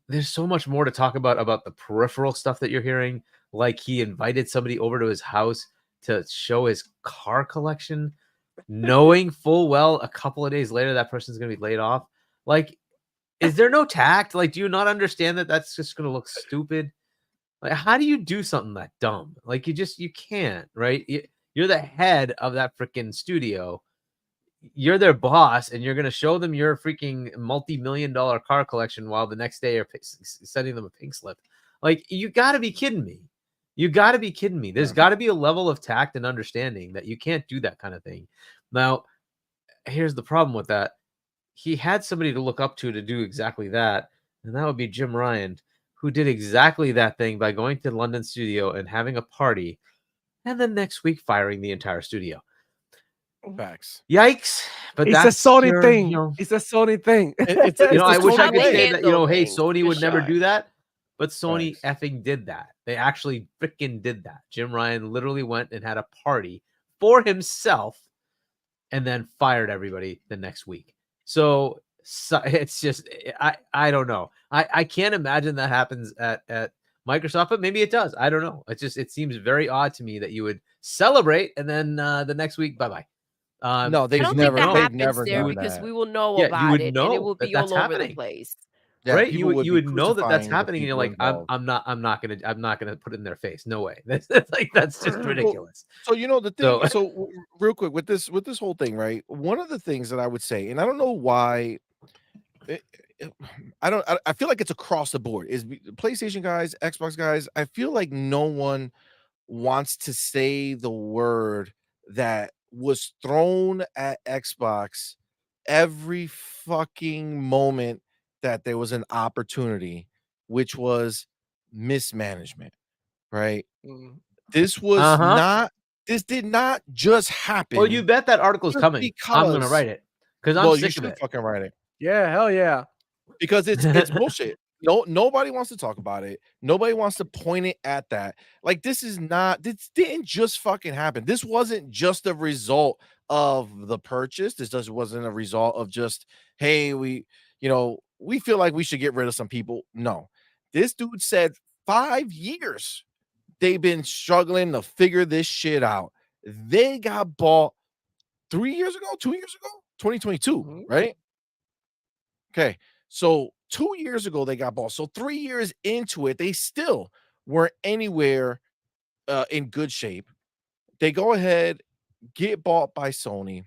There's so much more to talk about the peripheral stuff that you're hearing. Like he invited somebody over to his house to show his car collection, knowing full well a couple of days later that person's going to be laid off. Like, is there no tact? Like, do you not understand that that's just going to look stupid? Like, how do you do something that dumb? Like, you can't, right? You're the head of that freaking studio. You're their boss, and you're going to show them your freaking multi-million-dollar car collection while the next day you're sending them a pink slip. Like, you got to be kidding me. You got to be kidding me. There's got to be a level of tact and understanding that you can't do that kind of thing. Now, here's the problem with that. He had somebody to look up to do exactly that, and that would be Jim Ryan, who did exactly that thing by going to the London studio and having a party, and then next week firing the entire studio. Facts. Yikes! But it's that's a Sony thing. It's a Sony thing. It's I wish I could Sony say that, hey, thing, Sony would never sure. do that. But Sony Facts. effing did that. They actually freaking did that. Jim Ryan literally went and had a party for himself and then fired everybody the next week. So it's just, I don't know. I can't imagine that happens at Microsoft, but maybe it does. I don't know. It seems very odd to me that you would celebrate and then the next week, bye-bye. No, I they've don't never, think that they've happens never there done because that. we will know Yeah, you about would it, and it know will that be that's all over the happening. place. Yeah, Right? people You would know that that's crucifying the happening, and you're people like, involved. I'm not gonna put it in their face. No way. That's just ridiculous. So the thing. So real quick with this whole thing, right? One of the things that I would say, and I don't know why, I feel like it's across the board. Is PlayStation guys, Xbox guys. I feel like no one wants to say the word that was thrown at Xbox every fucking moment that there was an opportunity, which was mismanagement, right? This was not, this did not just happen. Well, you bet that article's just coming. I'm gonna write it because I'm you sick of should it. fucking write it Yeah, hell yeah. because it's bullshit. Nobody wants to talk about it. Nobody wants to point it at that. Like this didn't just fucking happen. This wasn't just a result of the purchase. This just wasn't a result of just, hey, we feel like we should get rid of some people. No. This dude said 5 years they've been struggling to figure this shit out. They got bought 3 years ago, 2 years ago, 2022, right? Okay. So 2 years ago they got bought. So 3 years into it, they still weren't anywhere in good shape. They go ahead, get bought by Sony.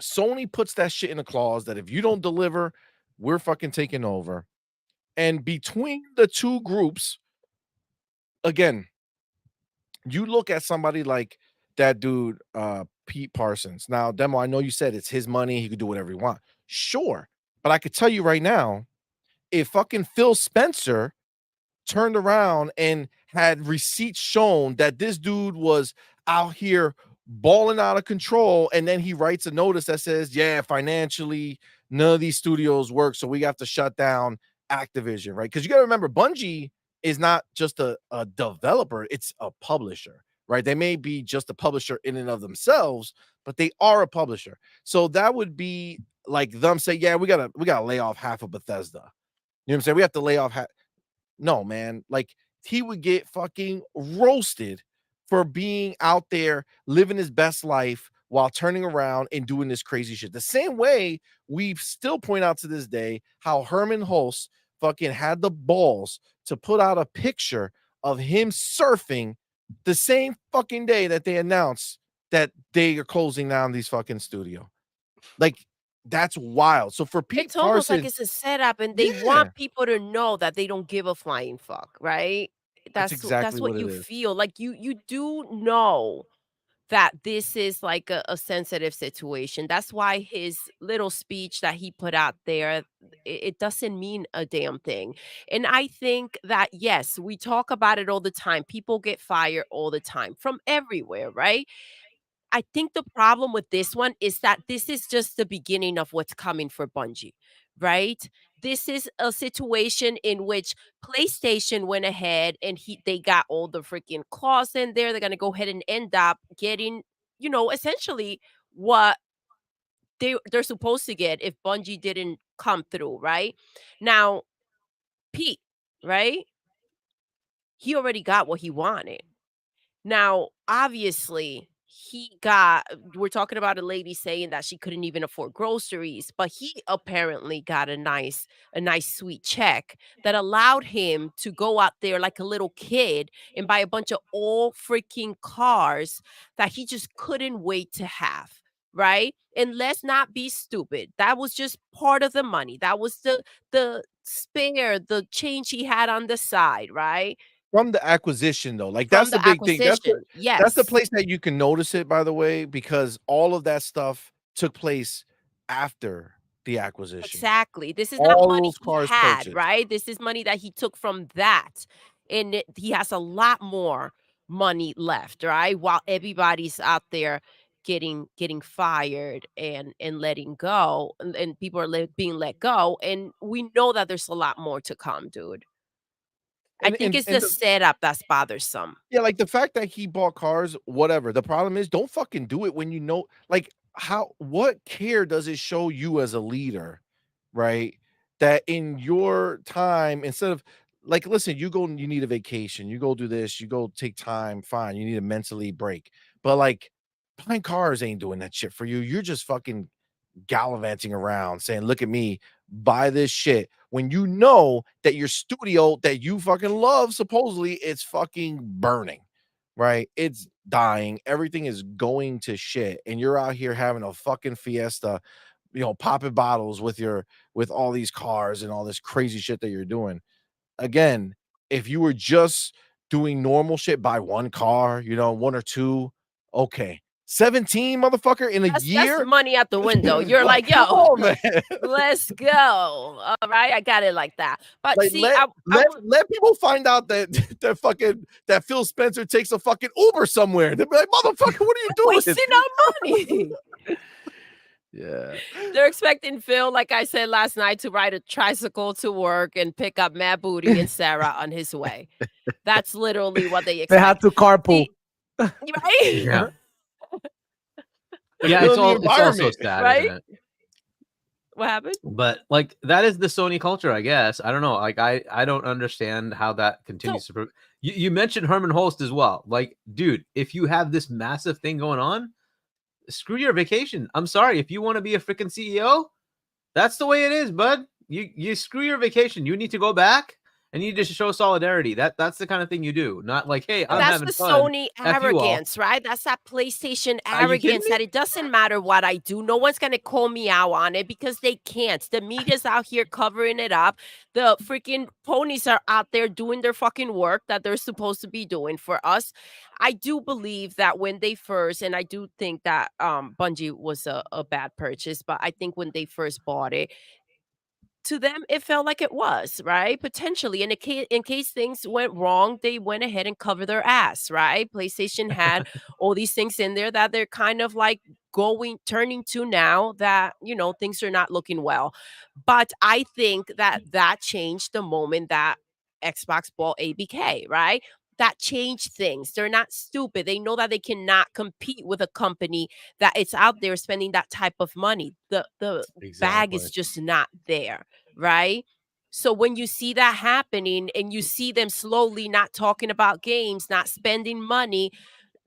Sony puts that shit in a clause that if you don't deliver, we're fucking taking over. And between the two groups, again, you look at somebody like that dude, Pete Parsons. Now, Demo, I know you said it's his money, he could do whatever he wants. Sure. But I could tell you right now, if fucking Phil Spencer turned around and had receipts shown that this dude was out here balling out of control, and then he writes a notice that says, yeah, financially, none of these studios work, so we have to shut down Activision, right? Because you got to remember, Bungie is not just a developer, it's a publisher, right? They may be just a publisher in and of themselves, but they are a publisher. So that would be like them say, yeah, we gotta lay off half of Bethesda. You know what I'm saying? We have to lay off half. No, man. Like he would get fucking roasted for being out there living his best life while turning around and doing this crazy shit. The same way we still point out to this day how Herman Hulse fucking had the balls to put out a picture of him surfing the same fucking day that they announced that they are closing down these fucking studio. Like That's wild. So for Pete It's almost like Parsons, it's a setup, and they yeah, want people to know that they don't give a flying fuck, right? that's That's exactly what what it you is. feel. Like, you do know that this is like a sensitive situation. That's why his little speech that he put out there, it doesn't mean a damn thing. And I think that, yes, we talk about it all the time. People get fired all the time from everywhere, right? I think the problem with this one is that this is just the beginning of what's coming for Bungie, right? This is a situation in which PlayStation went ahead and they got all the freaking clause in there. They're gonna go ahead and end up getting, essentially what they're supposed to get if Bungie didn't come through, right? Now, Pete, right? He already got what he wanted. Now, obviously, we're talking about a lady saying that she couldn't even afford groceries, but he apparently got a nice sweet check that allowed him to go out there like a little kid and buy a bunch of all freaking cars that he just couldn't wait to have, right? And let's not be stupid. That was just part of the money. That was the spare, the change he had on the side, right? From the acquisition, though, like, that's From the the big thing. acquisition. That's the Yes. place that you can notice it, by the way, because all of that stuff took place after the acquisition. Exactly. This is not All money those he cars had, purchased. right? This is money that he took from that. And he has a lot more money left, right? While everybody's out there getting fired and letting go, and people are being let go, and we know that there's a lot more to come, dude. I And think and it's and the the setup that's bothersome. Yeah, like, the fact that he bought cars, whatever. The problem is, don't fucking do it when you know, like, what care does it show you as a leader, right? That in your time, instead of, like, listen, you go and you need a vacation, you go do this, you go take time, fine, you need a mentally break. But, like, buying cars ain't doing that shit for you. You're just fucking gallivanting around saying, "Look at me, buy this shit," when you know that your studio that you fucking love, supposedly, it's fucking burning, right? It's dying. Everything is going to shit, and you're out here having a fucking fiesta, popping bottles with all these cars and all this crazy shit that you're doing. Again, if you were just doing normal shit, buy one car, one or two, okay. 17, motherfucker, in a That's year? money out the window. You're Like, like, come "Yo, on, man. let's go." All right, I got it like that. But Like, see, let I let let people find out that that Phil Spencer takes a fucking Uber somewhere. They'll be like, "Motherfucker, what are you doing?" wasting our money. Yeah. They're expecting Phil, like I said last night, to ride a tricycle to work and pick up Mad Booty and Sarah on his way. That's literally what they They had expect. to carpool. See, right? Yeah. They're Yeah, killing the it's all so environment. sad, isn't Right? it? What happened? But like that is the Sony culture, I guess. I don't know. Like I don't understand how that continues So to. You mentioned Herman Holst as well. Like, dude, if you have this massive thing going on, screw your vacation. I'm sorry. If you want to be a freaking CEO, that's the way it is, bud. You screw your vacation. You need to go back and you just show solidarity. That's the kind of thing you do. Not like, hey, But I'm that's having the fun. Sony F you all. arrogance, right? That's that PlayStation Are you kidding arrogance me? that it doesn't matter what I do. No one's going to call me out on it because they can't. The media's out here covering it up. The freaking ponies are out there doing their fucking work that they're supposed to be doing for us. I do believe that when they first, and I do think that Bungie was a bad purchase, but I think when they first bought it, to them, it felt like it was, right? Potentially. In case things went wrong, they went ahead and covered their ass, right? PlayStation had all these things in there that they're kind of like turning to now that, things are not looking well. But I think that changed the moment that Xbox bought ABK, right? That changed things. They're not stupid. They know that they cannot compete with a company that it's out there spending that type of money. The bag Exactly. is just not there, right? So when you see that happening and you see them slowly not talking about games, not spending money,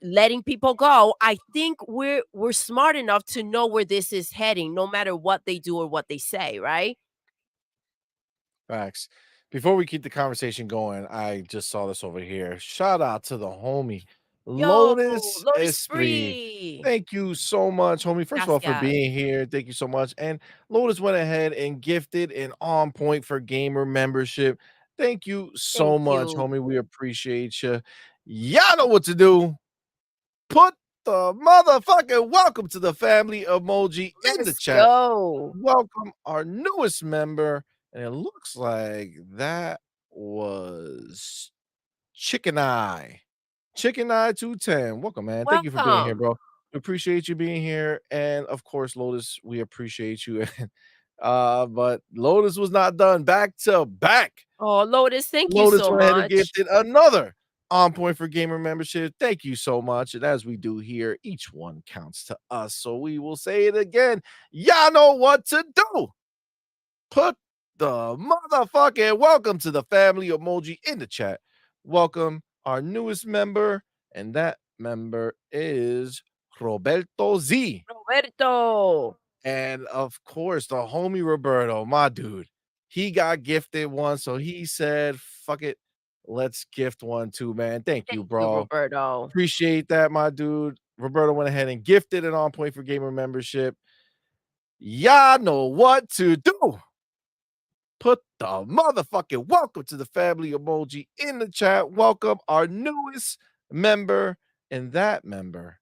letting people go, I think we're smart enough to know where this is heading, no matter what they do or what they say, right? Facts. Before we keep the conversation going, I just saw this over here. Shout out to the homie Yo, Lotus Lotus Esprit. free. Thank you so much, homie. First of all, for Gracias. being here. Thank you so much. And Lotus went ahead and gifted an On Point for Gamer membership. Thank you so Thank much, you. homie. We appreciate you. Y'all know what to do. Put the motherfucking welcome to the family emoji in the Let's chat. go. Welcome our newest member. And it looks like that was Chicken Eye. Chicken Eye 210. Welcome, man. Thank you for being here, Welcome. bro. We appreciate you being here. And of course, Lotus, we appreciate you. But Lotus was not done. Back to back. Oh, Lotus, thank you Lotus so went ahead and much. gifted another On Point for Gamer membership. Thank you so much. And as we do here, each one counts to us. So we will say it again. Y'all know what to do. Put the motherfucking welcome to the family emoji in the chat. Welcome our newest member, and that member is Roberto Z. Roberto. And of course, the homie Roberto, my dude, he got gifted one, so he said, "Fuck it, let's gift one too, man." Thank you, Thank you, bro. Roberto. Appreciate that, my dude. Roberto went ahead and gifted an On Point for Gamer membership. Y'all know what to do. Put the motherfucking welcome to the family emoji in the chat. Welcome our newest member, and that member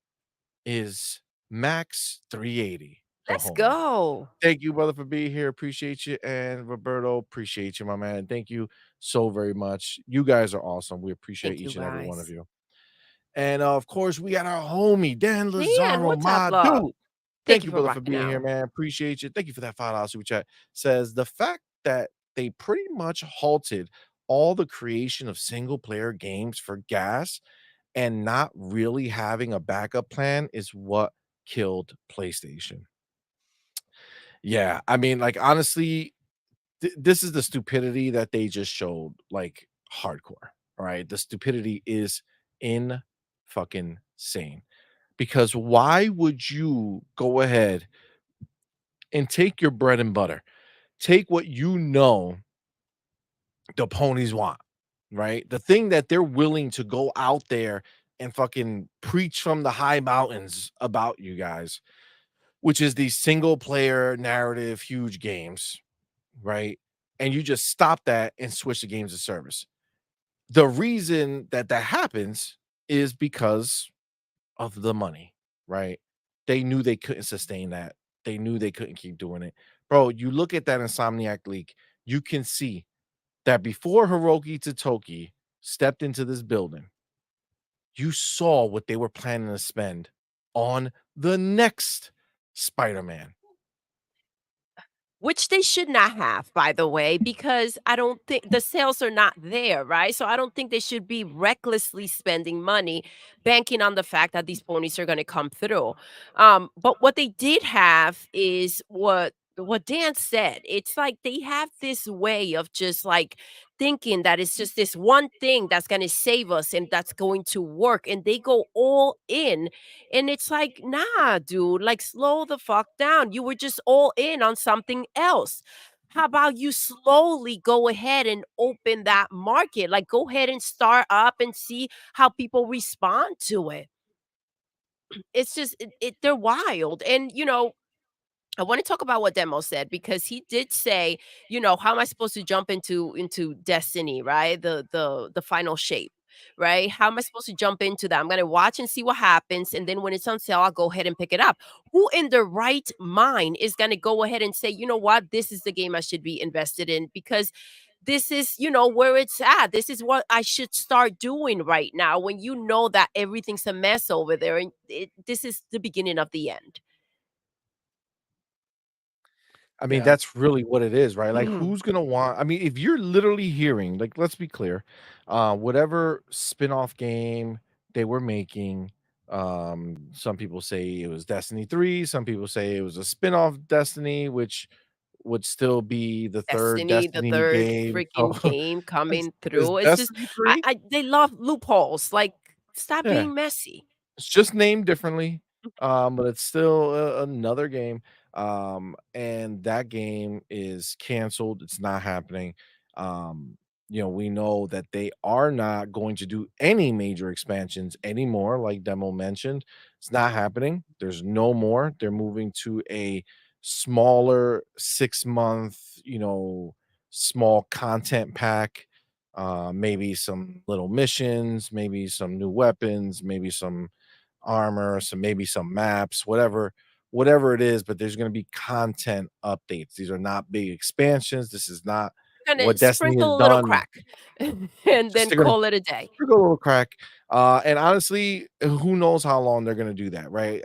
is Max380, the Let's homie. go. Thank you, brother, for being here. Appreciate you. And Roberto, appreciate you, my man. Thank you so very much. You guys are awesome. We appreciate Thank you, each and every one of guys. you. And of course, we got our homie Dan Dan, Lazaro, what's up, my love? dude. Thank Thank you you, for brother, for rocking being here, out. man. Appreciate you. Thank you for that $5 super chat. Says the fact that they pretty much halted all the creation of single player games for gas and not really having a backup plan is what killed PlayStation. Yeah, I mean, like honestly, this is the stupidity that they just showed, like hardcore. All right, the stupidity is in fucking sane. Because why would you go ahead and take your bread and butter, take what you know the ponies want, right? The thing that they're willing to go out there and fucking preach from the high mountains about you guys, which is these single player narrative huge games, right? And you just stop that and switch the games of service. The reason that that happens is because of the money, right? They knew they couldn't sustain that. They knew they couldn't keep doing it. Bro, you look at that Insomniac leak, you can see that before Hiroki Totoki stepped into this building, you saw what they were planning to spend on the next Spider-Man. Which they should not have, by the way, because I don't think the sales are not there, right? So I don't think they should be recklessly spending money, banking on the fact that these ponies are going to come through. But what they did have is what Dan said. It's like they have this way of just like thinking that it's just this one thing that's going to save us and that's going to work, and they go all in, and it's like, nah, dude, like slow the fuck down. You were just all in on something else. How about you slowly go ahead and open that market? Like, go ahead and start up and see how people respond to it. It's just, they're wild. And, I want to talk about what Demo said because he did say, how am I supposed to jump into Destiny, right? The final shape, right? How am I supposed to jump into that? I'm gonna watch and see what happens, and then when it's on sale, I'll go ahead and pick it up. Who in their right mind is gonna go ahead and say, you know what, this is the game I should be invested in because this is, where it's at. This is what I should start doing right now when you know that everything's a mess over there, and this is the beginning of the end. I mean, Yeah. that's really what it is, right? Like, who's gonna want I mean, if you're literally hearing, like, let's be clear, whatever spin-off game they were making, some people say it was Destiny 3, some people say it was a spin-off Destiny, which would still be the 3rd Destiny, the Destiny 3rd game. So, freaking game is coming is through. It's just Destiny 3? I they love loopholes. Like, stop Yeah. being messy. It's just named differently, but it's still another game. And that game is canceled. It's not happening. Um, we know that they are not going to do any major expansions anymore, like Demo mentioned. It's not happening. There's no more. They're moving to a smaller 6-month, small content pack, maybe some little missions, maybe some new weapons, maybe some armor, maybe some maps, whatever it is, but there's going to be content updates. These are not big expansions. This is not Gonna what Destiny has sprinkle a little done. crack and Just then they're gonna call it a day. sprinkle a little crack. And honestly, who knows how long they're gonna do that, right?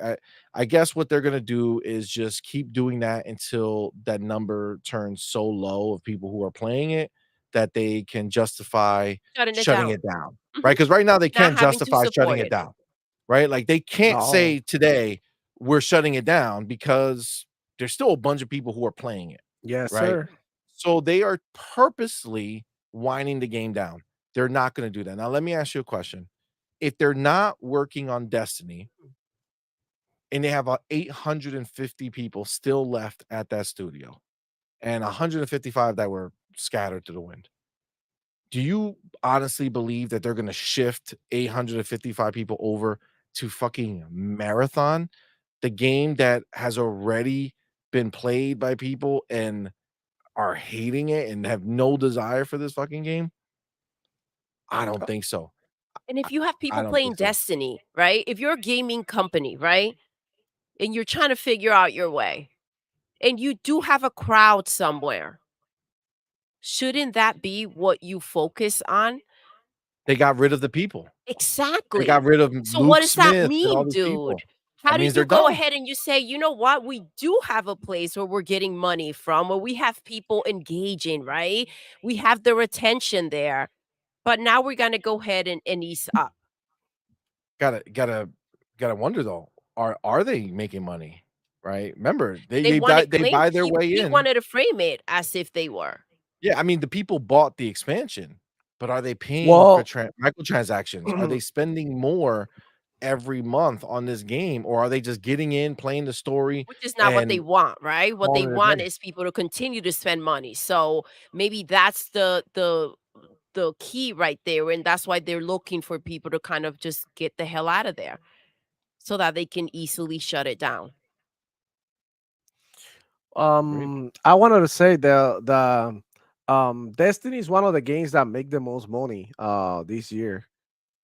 I guess what they're gonna do is just keep doing that until that number turns so low of people who are playing it that they can justify Shutting it shutting down. it down, right? Mhm. Because right now they Not can't having to justify shutting support it it. down, right? Like they can't No. say today we're shutting it down because there's still a bunch of people who are playing it, Yes, right? sir. So they are purposely winding the game down. They're not going to do that. Now, let me ask you a question. If they're not working on Destiny and they have 850 people still left at that studio and 155 that were scattered to the wind, do you honestly believe that they're going to shift 855 people over to fucking Marathon, the game that has already been played by people and are hating it and have no desire for this fucking game? I don't think so. And if you have I people don't playing think so. Destiny, right? If you're a gaming company, right? And you're trying to figure out your way, and you do have a crowd somewhere, shouldn't that be what you focus on? They got rid of the people. They got Exactly. rid of So what Luke does that Smith and all mean, these dude? people. How That do means they're you go done. ahead and you say, "You know what? We do have a place where we're getting money from, where we have people engaging, right? We have their attention there, but now we're gonna go ahead and ease up." Gotta wonder though, are they making money? Right? Remember, they They they wanna buy they claim buy their way he in. wanted to frame it as if they were. Yeah, I mean, the people bought the expansion, but are they paying for Well, microtransactions? Are they spending more every month on this game, or are they just getting in, playing the story, Which is not what they and want, right? What they calling it a want day? is people to continue to spend money. So maybe that's the key right there, and that's why they're looking for people to kind of just get the hell out of there so that they can easily shut it down. Right? I wanted to say the Destiny is one of the games that make the most money this year.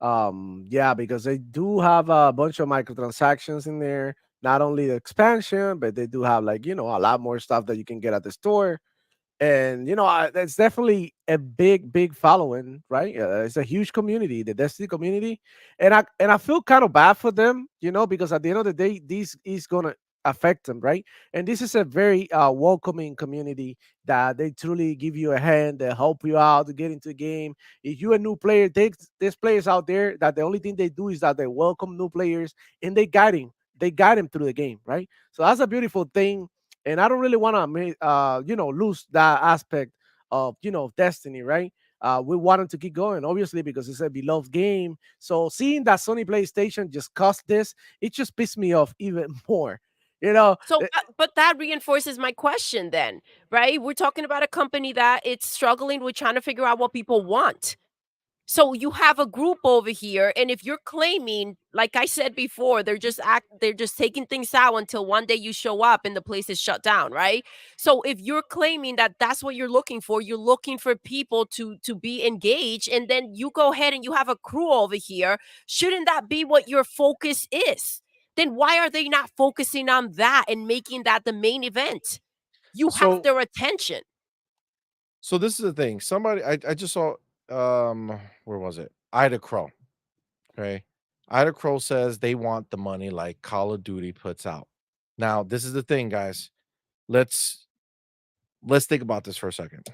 Yeah, because they do have a bunch of microtransactions in there. Not only the expansion, but they do have, like, a lot more stuff that you can get at the store. And that's definitely a big following, right? It's a huge community, the Destiny community. And I feel kind of bad for them, because at the end of the day, this is gonna affect them, right? And this is a very welcoming community that they truly give you a hand, they help you out to get into the game. If you're a new player, there's players out there that the only thing they do is that they welcome new players and they guide him through the game, right? So that's a beautiful thing. And I don't really want to lose that aspect of Destiny, right? We want them to keep going, obviously, because it's a beloved game. So seeing that Sony PlayStation just cost this, it just pissed me off even more. You know, So, but that reinforces my question then, right? We're talking about a company that it's struggling with trying to figure out what people want. So you have a group over here, and if you're claiming, like I said before, they're just taking things out until one day you show up and the place is shut down, right? So if you're claiming that that's what you're looking for people to be engaged, and then you go ahead and you have a crew over here, shouldn't that be what your focus is? Then why are they not focusing on that and making that the main event? You have So their attention. so this is the thing. Somebody I just saw where was it? Ida Crow. Okay. Ida Crow says they want the money like Call of Duty puts out. Now, this is the thing, guys. Let's let's think about this for a second.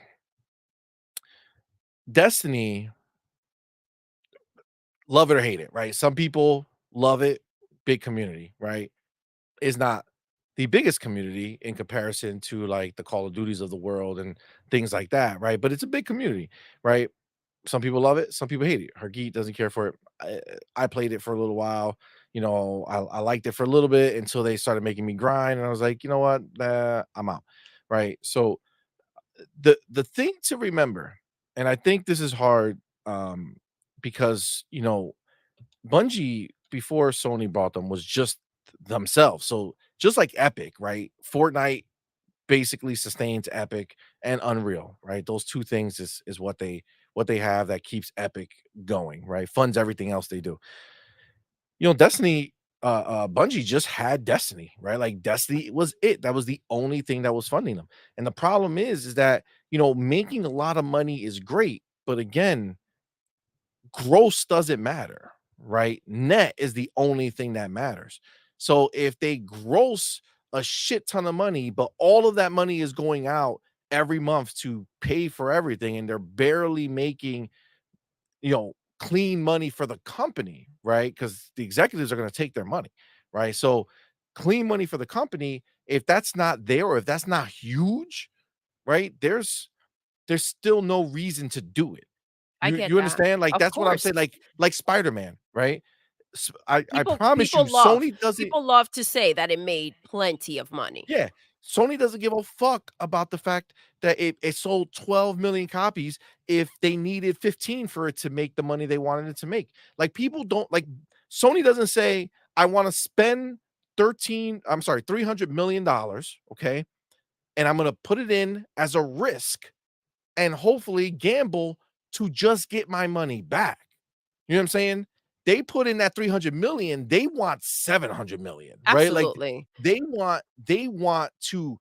Destiny, love it or hate it, right? Some people love it, big community, right? Is not the biggest community in comparison to like the Call of Duties of the world and things like that, right? But it's a big community, right? Some people love it, some people hate it. Hergeet doesn't care for it. I played it for a little while. I liked it for a little bit until they started making me grind, and I was like, you know what, I'm out, right? So the thing to remember, and I think this is hard, because, Bungie, before Sony bought them, was just themselves. So, just like Epic, right? Fortnite basically sustains Epic and Unreal, right? Those 2 things is what they have that keeps Epic going, right? Funds everything else they do. Destiny, Bungie just had Destiny, right? Like Destiny was it. That was the only thing that was funding them. And the problem is that, making a lot of money is great, but again, gross doesn't matter, right? Net is the only thing that matters. So if they gross a shit ton of money, but all of that money is going out every month to pay for everything, and they're barely making, clean money for the company, right? Because the executives are going to take their money, right? So clean money for the company, if that's not there or if that's not huge, right? There's still no reason to do it. I You get you that. understand? Like, Of that's what I'm course. saying, like Spider-Man, right? I People promise you, people love Sony doesn't. people love to say that it made plenty of money. Yeah, Sony doesn't give a fuck about the fact that it sold 12 million copies if they needed 15 for it to make the money they wanted it to make. Like, people don't like Sony doesn't say, "I wanna spend 300 million dollars, okay, and I'm gonna put it in as a risk and hopefully gamble to just get my money back." You know what I'm saying? They put in that 300 million, they want 700 million, right? Like, Absolutely. they want to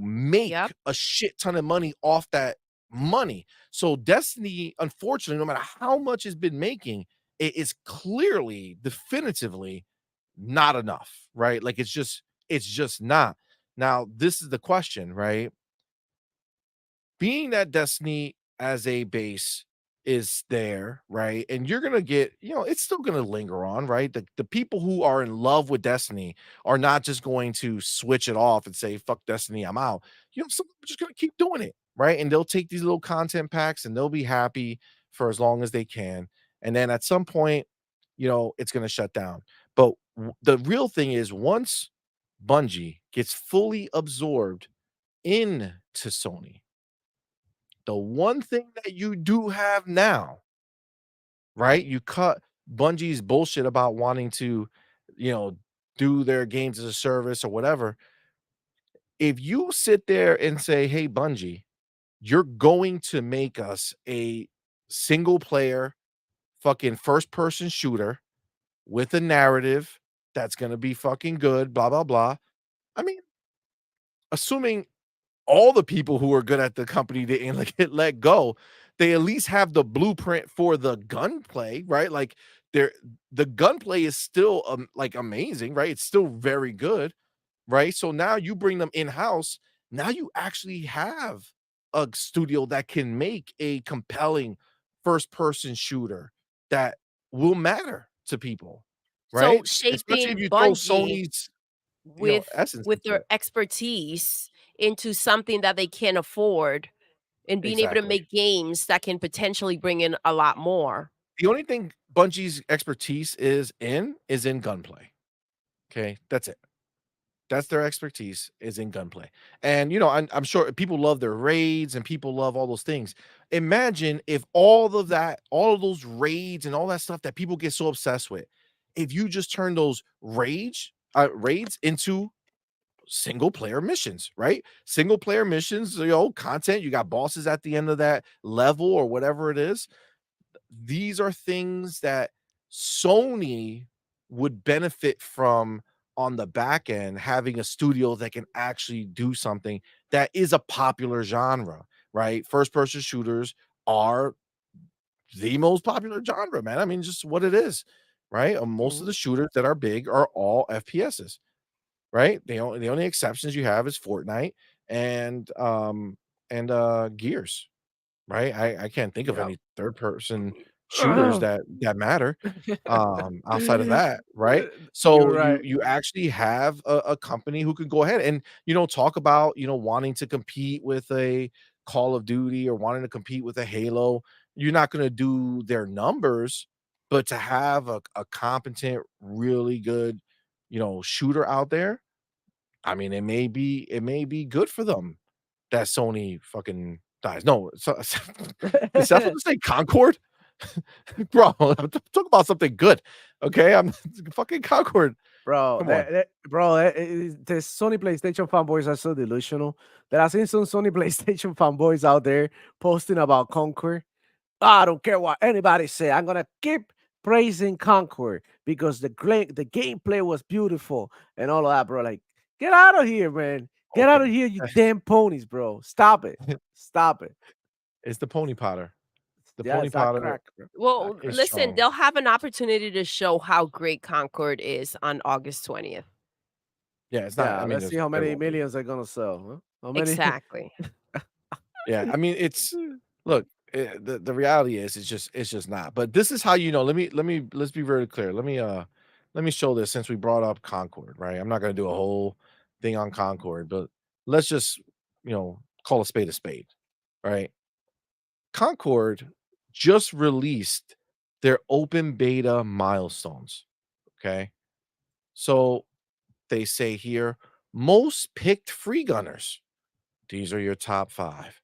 make Yep. a shit ton of money off that money. So Destiny, unfortunately, no matter how much it's been making, it is clearly, definitively not enough, right? Like, it's just not. Now, this is the question, right? Being that Destiny as a base is there, right? And you're gonna get, it's still gonna linger on, right? The people who are in love with Destiny are not just going to switch it off and say, fuck Destiny, I'm out. Some people are just gonna keep doing it, right? And they'll take these little content packs and they'll be happy for as long as they can. And then at some point, it's gonna shut down. But the real thing is, once Bungie gets fully absorbed into Sony, the one thing that you do have now, right? You cut Bungie's bullshit about wanting to, you know, do their games as a service or whatever. If you sit there and say, "Hey, Bungie, you're going to make us a single player fucking first person shooter with a narrative that's going to be fucking good, blah, blah, blah." I mean, assuming all the people who are good at the company didn't like get let go, they at least have the blueprint for the gunplay, right? Like, they're the gunplay is still like amazing, right? It's still very good, right? So now you bring them in-house. Now you actually have a studio that can make a compelling first-person shooter that will matter to people, So right? Especially if shaping you throw Bungie Sony's, with essence with into their it. expertise into something that they can't afford and being able to Exactly. make games that can potentially bring in a lot more. The only thing Bungie's expertise is in gunplay. Okay, that's it. That's their expertise, is in gunplay. And I'm sure people love their raids and people love all those things. Imagine if all of those raids and all that stuff that people get so obsessed with, if you just turn those raids into single player missions, right? Single player missions, content. You got bosses at the end of that level or whatever it is. These are things that Sony would benefit from on the back end, having a studio that can actually do something that is a popular genre, right? First person shooters are the most popular genre, man. I mean, just what it is, right? Most of Mhm. the shooters that are big are all FPSs, right? The only exceptions you have is Fortnite and Gears, right? I can't think of Yeah. any third person shooters that matter, outside of that, right? You're So you right. you actually have a company who can go ahead and, talk about, wanting to compete with a Call of Duty or wanting to compete with a Halo. You're not gonna do their numbers, but to have a competent, really good, shooter out there, I mean, it may be good for them that Sony fucking Dies. No, so, is that what to say? Concord, bro. Talk about something good. Okay, I'm fucking Concord. Bro, Come on. the Sony PlayStation fanboys are so delusional that I've seen some Sony PlayStation fanboys out there posting about Concord. I don't care what anybody say. I'm gonna keep praising Concord because the gameplay was beautiful and all of that, bro. Like, get out of here, man. Get out of Okay, here, you damn ponies, bro. Stop it. Stop it. it's the Pony Potter. The Yeah, Pony it's that Potter crack, bro. That Well, crack. is listen, strong. they'll have an opportunity to show how great Concord is on August 20th. Yeah, it's not. Yeah, I mean, let's see how there many won't be. millions they're gonna sell. Huh? How many? Exactly. Yeah, I mean, it's look. The reality is, it's just not. But this is how you know. Let's be very clear. Let me show this since we brought up Concord, right? I'm not gonna do a whole thing on Concord, but let's just call a spade, right? Concord just released their open beta milestones. Okay, so they say here most picked free gunners. These are your top 5.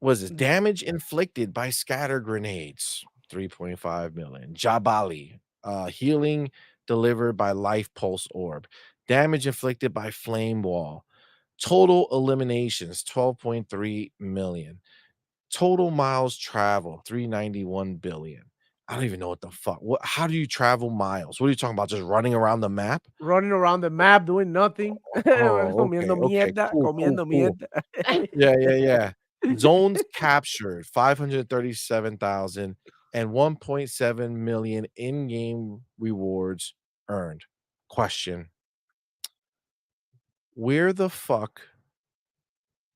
Was this damage inflicted by scatter grenades? 3.5 million. Jabali, healing delivered by life pulse orb. Damage inflicted by flame wall. Total eliminations 12.3 million. Total miles traveled 391 billion. I don't even know what the fuck. How do you travel miles? What are you talking about? Just running around the map? Running around the map doing nothing. Oh, okay, Comiendo okay, mierda, cool, cool, comiendo cool. mierda. Yeah, yeah, yeah. Zones captured 537,000 and 1.7 million in-game rewards earned. Question: where the fuck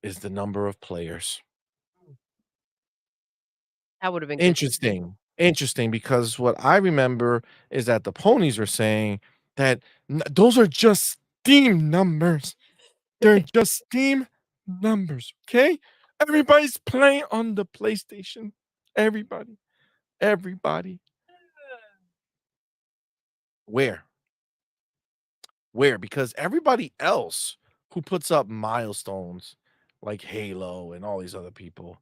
is the number of players? That would have been good to see. Interesting. Interesting, because what I remember is that the ponies were saying that those are just Steam numbers. They're just Steam numbers. Okay. Everybody's playing on the PlayStation. Everybody. Everybody. Where? Where? Because everybody else who puts up milestones like Halo and all these other people,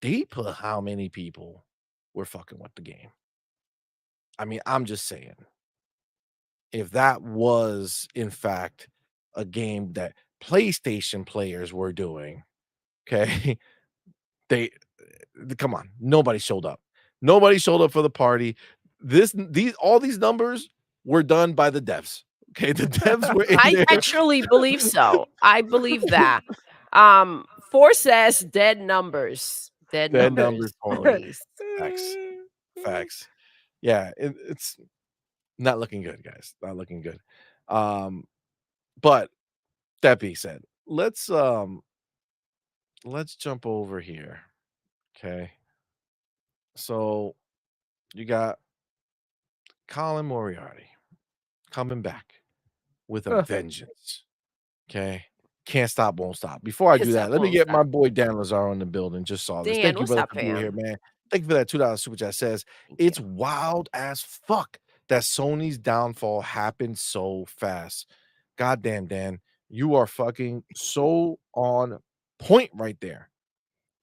they put how many people were fucking with the game. I mean, I'm just saying, if that was in fact a game that PlayStation players were doing, okay, they come on, nobody showed up. Nobody showed up for the party. These all these numbers were done by the devs. Okay, the devs were in I there. actually believe so. I believe that. Force says dead numbers. Dead Dead numbers numbers, only. ponies. Facts. Facts. Yeah, it's not looking good, guys. Not looking good. But that being said, let's jump over here. Okay. So you got Colin Moriarty coming back with a vengeance. Okay. Can't stop, won't stop. Before I do Yes, that, that let me won't get my stop. boy Dan Lazaro in the building. Just saw this. Dan, Thank you, what's brother, up, for being here, fam? man. Thank you for that $2 super chat. Says Thank it's you. wild as fuck that Sony's downfall happened so fast. Goddamn, Dan, you are fucking so on point right there.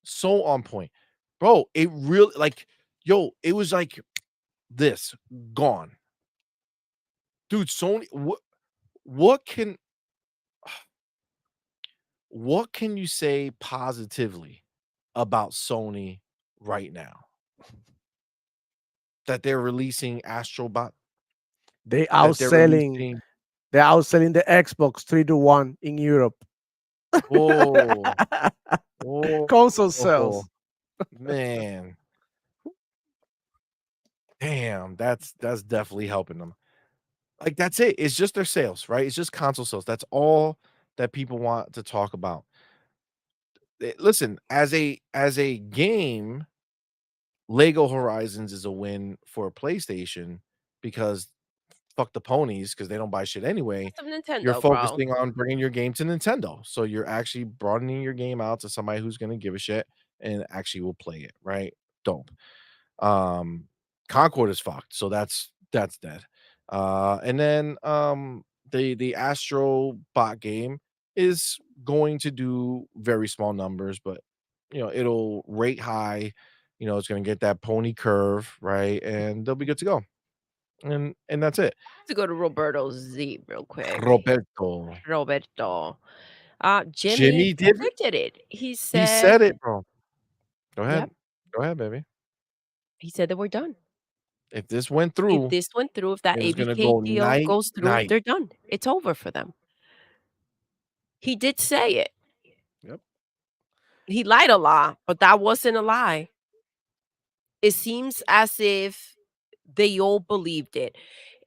So on point, bro. It really it was like this gone, dude. Sony, what can what can you say positively about Sony right now? That they're releasing Astrobot, they that they're outselling releasing they're outselling the Xbox 3-1 in Europe. oh, oh, Console sales. man. Damn, that's definitely helping them. Like, that's it. It's just their sales, right? It's just console sales. That's all that people want to talk about. Listen, as a game, Lego Horizons is a win for PlayStation because fuck the ponies because they don't buy shit anyway. That's of You're Nintendo, bro. focusing on bringing your game to Nintendo. So you're actually broadening your game out to somebody who's going to give a shit and actually will play it, right? Dope. Um Concord is fucked. So that's dead. And then the Astro bot game is going to do very small numbers, but it'll rate high. It's going to get that pony curve, right? And they'll be good to go. And that's it. To go to Roberto Z real quick. Roberto. Roberto. Jimmy Jimmy did it. predicted it. He He said, said it, bro. Go ahead. yep, Go ahead, baby. he said that we're done. If this went If through, this went through, if that it was gonna ABK go deal night goes through, night. they're done. It's over for them. He did say it. Yep. He lied a lot, but that wasn't a lie. It seems as if they all believed it.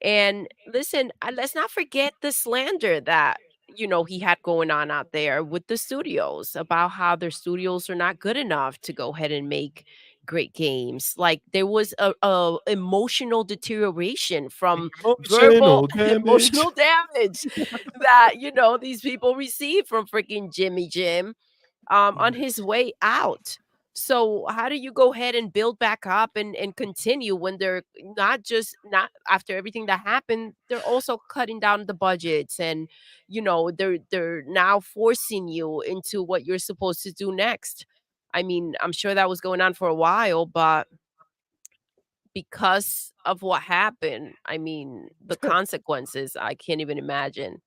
And listen, let's not forget the slander that he had going on out there with the studios about how their studios are not good enough to go ahead and make great games. Like there was a emotional deterioration from verbal Emotional damage. emotional damage that these people received from freaking Jimmy Jim on his way out. So how do you go ahead and build back up and continue when they're not after everything that happened, they're also cutting down the budgets and they're now forcing you into what you're supposed to do next. I mean, I'm sure that was going on for a while, but because of what happened, I mean, the consequences, I can't even imagine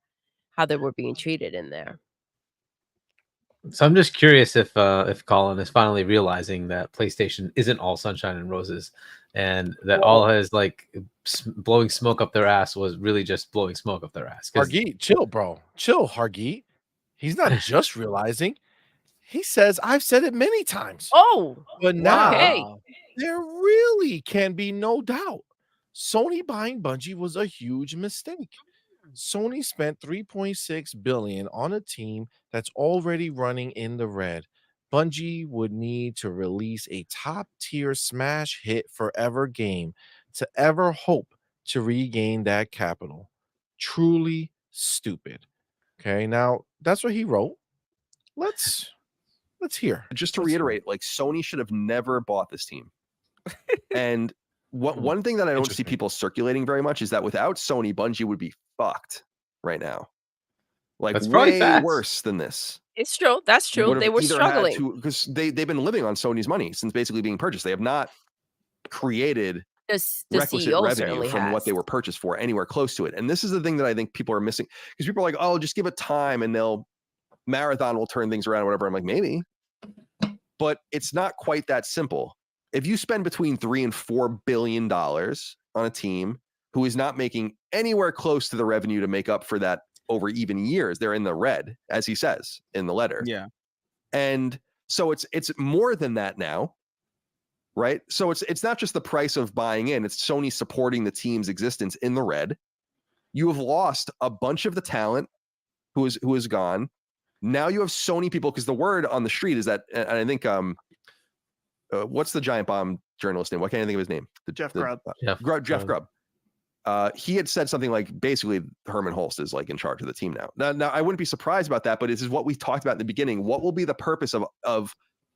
how they were being treated in there. So I'm just curious if Colin is finally realizing that PlayStation isn't all sunshine and roses, and that all his blowing smoke up their ass was really just blowing smoke up their ass. Hargeet, chill, bro. Chill, Hargeet. He's not just realizing. He says, I've said it many times. Oh, But now okay. there really can be no doubt. Sony buying Bungie was a huge mistake. Sony spent 3.6 billion on a team that's already running in the red. Bungie would need to release a top-tier smash hit forever game to ever hope to regain that capital. Truly stupid. Okay, now that's what he wrote. Let's hear. Just to reiterate, like Sony should have never bought this team. And one thing that I don't see Interesting. people circulating very much is that without Sony, Bungie would be fucked right now. Like That's probably way facts. worse than this. It's true. That's true. They were struggling. Because they've been living on Sony's money since basically being purchased. They have not created The requisite CEO revenue certainly from what has. they were purchased for anywhere close to it. And this is the thing that I think people are missing, because people are like, oh, just give it time and Marathon will turn things around, whatever. I'm like, maybe, but it's not quite that simple. If you spend between $3 and $4 billion on a team who is not making anywhere close to the revenue to make up for that over even years, they're in the red, as he says in the letter. Yeah. And so it's more than that now, right? So it's not just the price of buying in, it's Sony supporting the team's existence in the red. You have lost a bunch of the talent who is gone. Now you have Sony people, because the word on the street is that, and I think what's the Giant Bomb journalist name? Why can't I think of his name? Jeff Grubb. Jeff Grubb. He had said something like, basically, Herman Holst is like in charge of the team now. Now I wouldn't be surprised about that, but this is what we talked about in the beginning. What will be the purpose of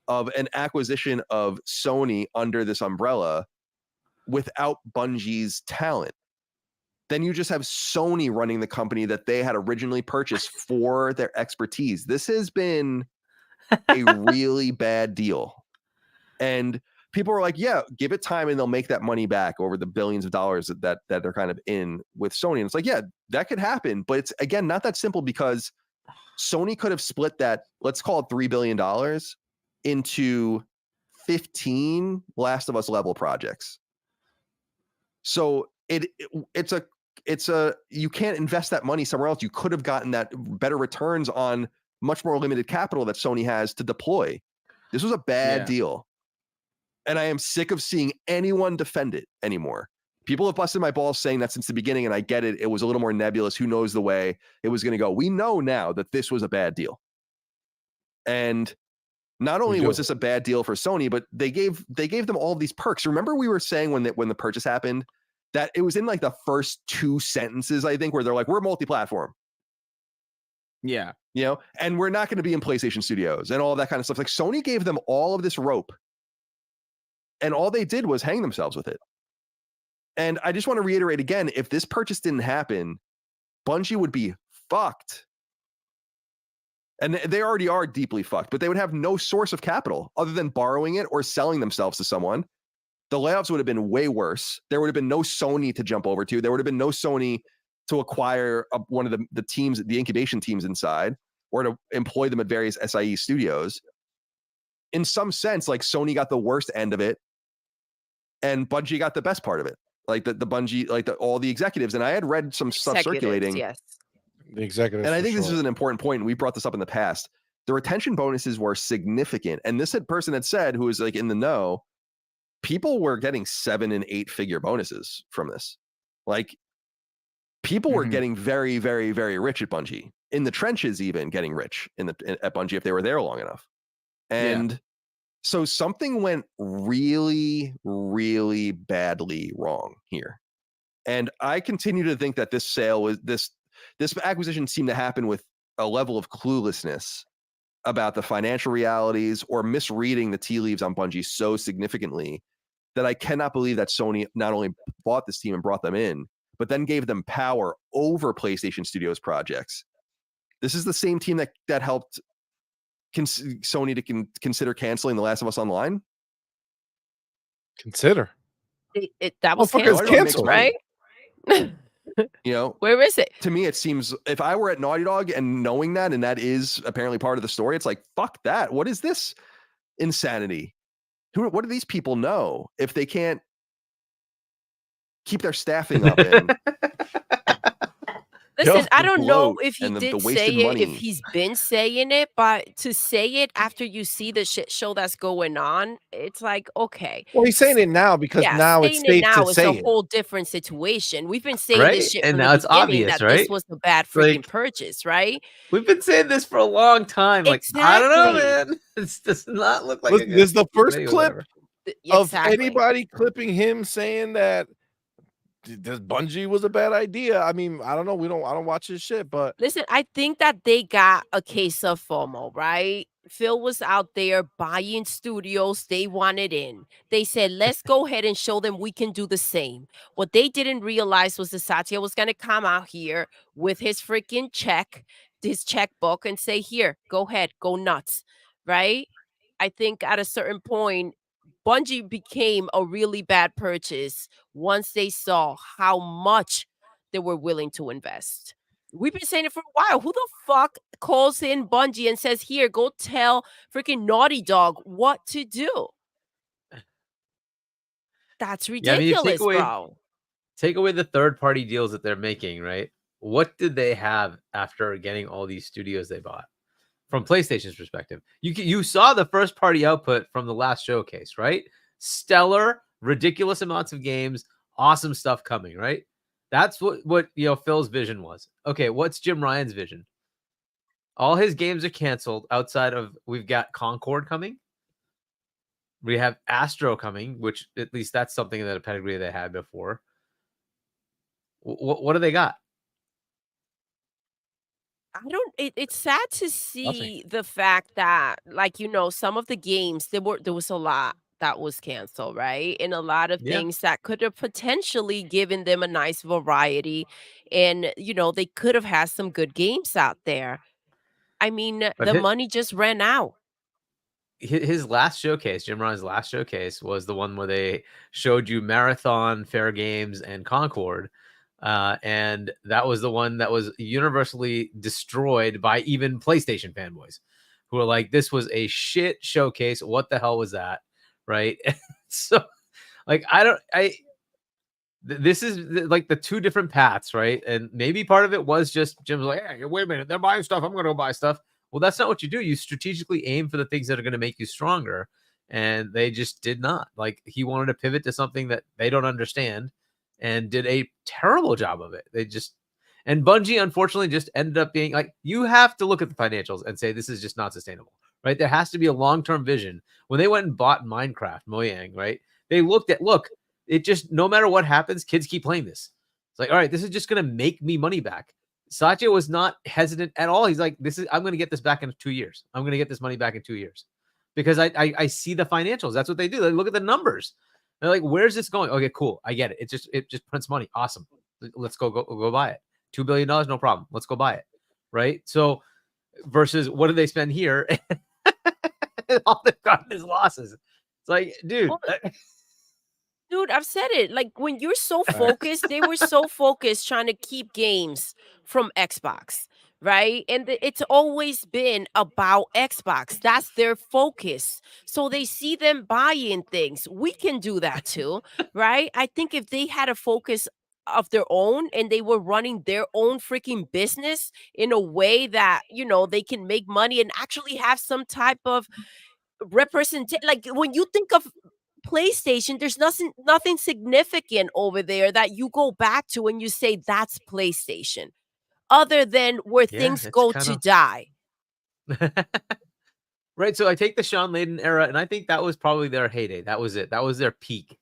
an acquisition of Sony under this umbrella without Bungie's talent? Then you just have Sony running the company that they had originally purchased for their expertise. This has been a really bad deal. And people are like, yeah, give it time and they'll make that money back over the billions of dollars that they're kind of in with Sony. And it's like, yeah, that could happen. But it's, again, not that simple, because Sony could have split that, let's call it $3 billion, into 15 Last of Us level projects. So it's a you can't invest that money somewhere else. You could have gotten that better returns on much more limited capital that Sony has to deploy. This was a bad deal. And I am sick of seeing anyone defend it anymore. People have busted my balls saying that since the beginning, and I get it. It was a little more nebulous. Who knows the way it was going to go? We know now that this was a bad deal. And not only was this a bad deal for Sony, but they gave them all of these perks. Remember, we were saying when the purchase happened that it was in like the first 2 sentences, I think, where they're like, we're multi-platform. Yeah. You know, and we're not going to be in PlayStation Studios and all that kind of stuff. Like, Sony gave them all of this rope, and all they did was hang themselves with it. And I just want to reiterate again, if this purchase didn't happen, Bungie would be fucked. And they already are deeply fucked, but they would have no source of capital other than borrowing it or selling themselves to someone. The layoffs would have been way worse. There would have been no Sony to jump over to. There would have been no Sony to acquire one of the teams, the incubation teams inside, or to employ them at various SIE studios. In some sense, like Sony got the worst end of it, and Bungie got the best part of it. Like the Bungie, like all the executives. And I had read some stuff circulating. Yes. The executives. And I think this sure. is an important point. And we brought this up in the past. The retention bonuses were significant. And this person had said, who was like in the know, people were getting 7 and 8 figure bonuses from this. Like people were getting very, very, very rich at Bungie, in the trenches, even getting rich at Bungie if they were there long enough. And so something went really, really badly wrong here. And I continue to think that this sale was this acquisition seemed to happen with a level of cluelessness about the financial realities or misreading the tea leaves on Bungie so significantly that I cannot believe that Sony not only bought this team and brought them in, but then gave them power over PlayStation Studios projects. This is the same team that helped Sony to consider canceling The Last of Us Online. Consider. That was Motherfucker's canceled, right? You know, where is it? To me, it seems if I were at Naughty Dog and knowing that, and that is apparently part of the story, it's like, fuck that. What is this insanity? What do these people know if they can't keep their staffing up? And Listen, I don't know if he and the did wasted say it, money. if he's been saying it, but to say it after you see the shit show that's going on, it's like, okay. Well, he's saying it now because now it's saying safe it now to is say a it. whole different situation. We've been saying Right? this shit And from now the it's beginning obvious, that right? this was a bad freaking Like- purchase, right? We've been saying this for a long time. Like, I don't know, Exactly. man. This does not look like Listen, a good this is the first anyway, clip whatever. of Exactly. anybody clipping him saying that this Bungie was a bad idea. I mean, I don't know. I don't watch his shit, but Listen, I think that they got a case of FOMO, right? Phil was out there buying studios they wanted in. They said, let's go ahead and show them we can do the same. What they didn't realize was that Satya was going to come out here with his freaking his checkbook, and say, here, go ahead, go nuts, right? I think at a certain point, Bungie became a really bad purchase once they saw how much they were willing to invest. We've been saying it for a while. Who the fuck calls in Bungie and says, here, go tell freaking Naughty Dog what to do? That's Yeah, I mean, you ridiculous, bro. take away the third-party deals that they're making, right? What did they have after getting all these studios they bought? From PlayStation's perspective, you saw the first-party output from the last showcase, right? Stellar, ridiculous amounts of games, awesome stuff coming, right? That's what Phil's vision was. Okay, what's Jim Ryan's vision? All his games are canceled outside of, we've got Concord coming. We have Astro coming, which at least that's something that a pedigree they had before. What do they got? It's sad to see the fact that, like, some of the games, there was a lot that was canceled, right? And a lot of things that could have potentially given them a nice variety. And, they could have had some good games out there. I mean, the money just ran out. His last showcase, Jim Ryan's last showcase, was the one where they showed you Marathon, Fair Games, and Concord. And that was the one that was universally destroyed by even PlayStation fanboys, who are like, this was a shit showcase. What the hell was that? Right? So, like, this is like the two different paths, right? And maybe part of it was just Jim's like, hey, wait a minute, they're buying stuff, I'm going to go buy stuff. Well, that's not what you do. You strategically aim for the things that are going to make you stronger. And they just did not. Like, he wanted to pivot to something that they don't understand and did a terrible job of it. And Bungie, unfortunately, just ended up being like, you have to look at the financials and say, this is just not sustainable, right? There has to be a long-term vision. When they went and bought Minecraft, Mojang, right? They look, it just, no matter what happens, kids keep playing this. It's like, all right, this is just going to make me money back. Satya was not hesitant at all. He's like, I'm going to get this back in 2 years. I'm going to get this money back in 2 years because I see the financials. That's what they do. They look at the numbers. They're like, where's this going? Okay, cool. I get it. It just prints money. Awesome. Let's go buy it. $2 billion, no problem. Let's go buy it. Right. So versus what do they spend here? All they've gotten is losses. It's like, dude. Well, dude, I've said it. Like when you're so focused, they were so focused trying to keep games from Xbox, right? And it's always been about Xbox. That's their focus. So they see them buying things. We can do that too, right? I think if they had a focus of their own and they were running their own freaking business in a way that, they can make money and actually have some type of like when you think of PlayStation, there's nothing significant over there that you go back to and you say that's PlayStation, other than where Yeah, things it's go kind to of die. right. So I take the Sean Layden era, and I think that was probably their heyday. That was it. That was their peak.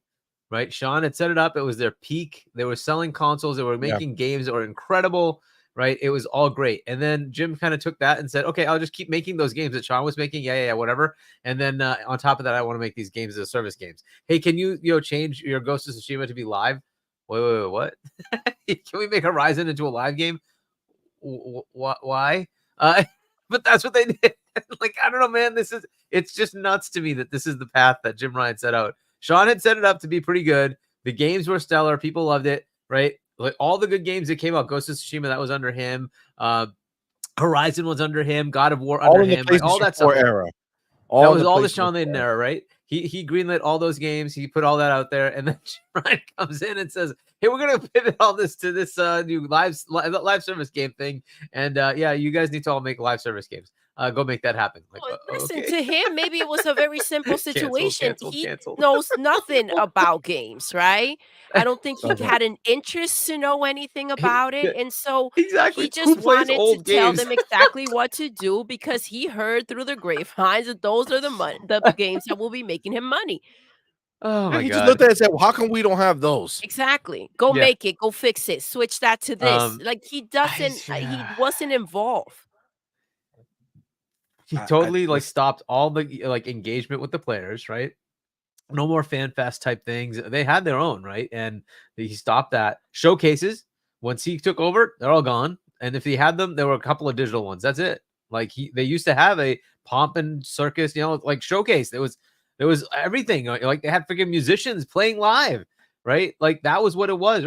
Right. Sean had set it up. It was their peak. They were selling consoles. They were Yeah. making games that were incredible. Right. It was all great. And then Jim kind of took that and said, okay, I'll just keep making those games that Sean was making. Yeah, whatever. And then on top of that, I want to make these games as a service games. Hey, can you change your Ghost of Tsushima to be live? Wait, what? Can we make Horizon into a live game? Why? But that's what they did. Like, I don't know, man. It's just nuts to me that this is the path that Jim Ryan set out. Sean had set it up to be pretty good. The games were stellar. People loved it, right? Like all the good games that came out, Ghost of Tsushima, that was under him. Horizon was under him. God of War All under in the him. Right? All PlayStation that 4 stuff. era. That in was the all the PlayStation Sean Layden 4 era, right? He greenlit all those games. He put all that out there, and then Ryan comes in and says, "Hey, we're gonna pivot all this to this new live service game thing, and yeah, you guys need to all make live service games. Go make that happen." Like, Well, listen, okay. to him, maybe it was a very simple situation. Canceled. He knows nothing about games, right? I don't think he Doesn't. had an interest to know anything about it. And so Exactly. he Who just plays wanted to old tell games? them exactly what to do because he heard through the grapevines that those are the games that will be making him money. Oh Yeah, my he just god. looked at it and said, well, how come we don't have those? Exactly. Go Yeah. make it. Go fix it. Switch that to this. Like he yeah. wasn't involved. He I- totally like listen. stopped all the like engagement with the players, right? No more fan fest type things. They had their own, right? And he stopped that. Showcases, once he took over, they're all gone. And if he had them, there were a couple of digital ones. That's it. Like they used to have a pomp and circus, like showcase. There was everything. Like they had freaking musicians playing live, right? Like that was what it was.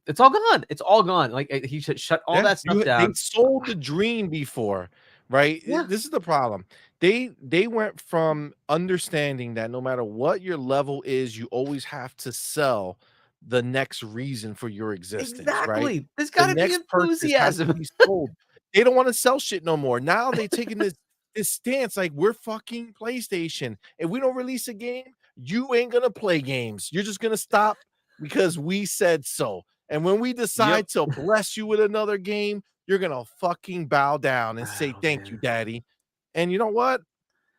It's all gone. It's all gone. Like he should shut all Yeah, that stuff they down. sold the dream before, right? Yeah. This is the problem. They went from understanding that no matter what your level is, you always have to sell the next reason for your existence, right? Exactly. There's The got to be next purchase has to enthusiasm. be sold. They don't want to sell shit no more. Now they taking this stance like we're fucking PlayStation. If we don't release a game, you ain't gonna play games. You're just gonna stop because we said so. And when we decide to bless you with another game, you're gonna fucking bow down and say thank you, daddy. And you know what?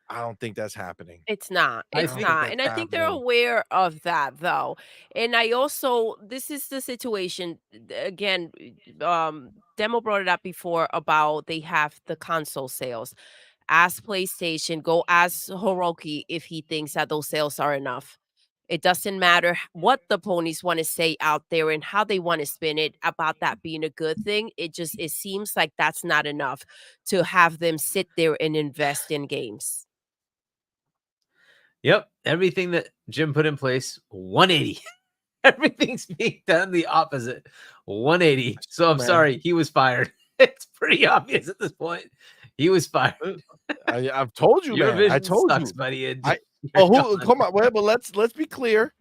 I don't think that's happening. It's not. I It's think not. that's And I think they're happening. aware of that though. And this is the situation again. Demo brought it up before about they have the console sales. Ask PlayStation, go ask Hiroki if he thinks that those sales are enough. It doesn't matter what the ponies want to say out there and how they want to spin it about that being a good thing. It seems like that's not enough to have them sit there and invest in games. Yep. Everything that Jim put in place, 180. Everything's being done the opposite. 180. So I'm Man. sorry, he was fired. It's pretty obvious at this point. He was fired. I've told you, Your man. vision I told sucks, you. buddy. and I- you're Oh, gone. come on, wait, but let's be clear.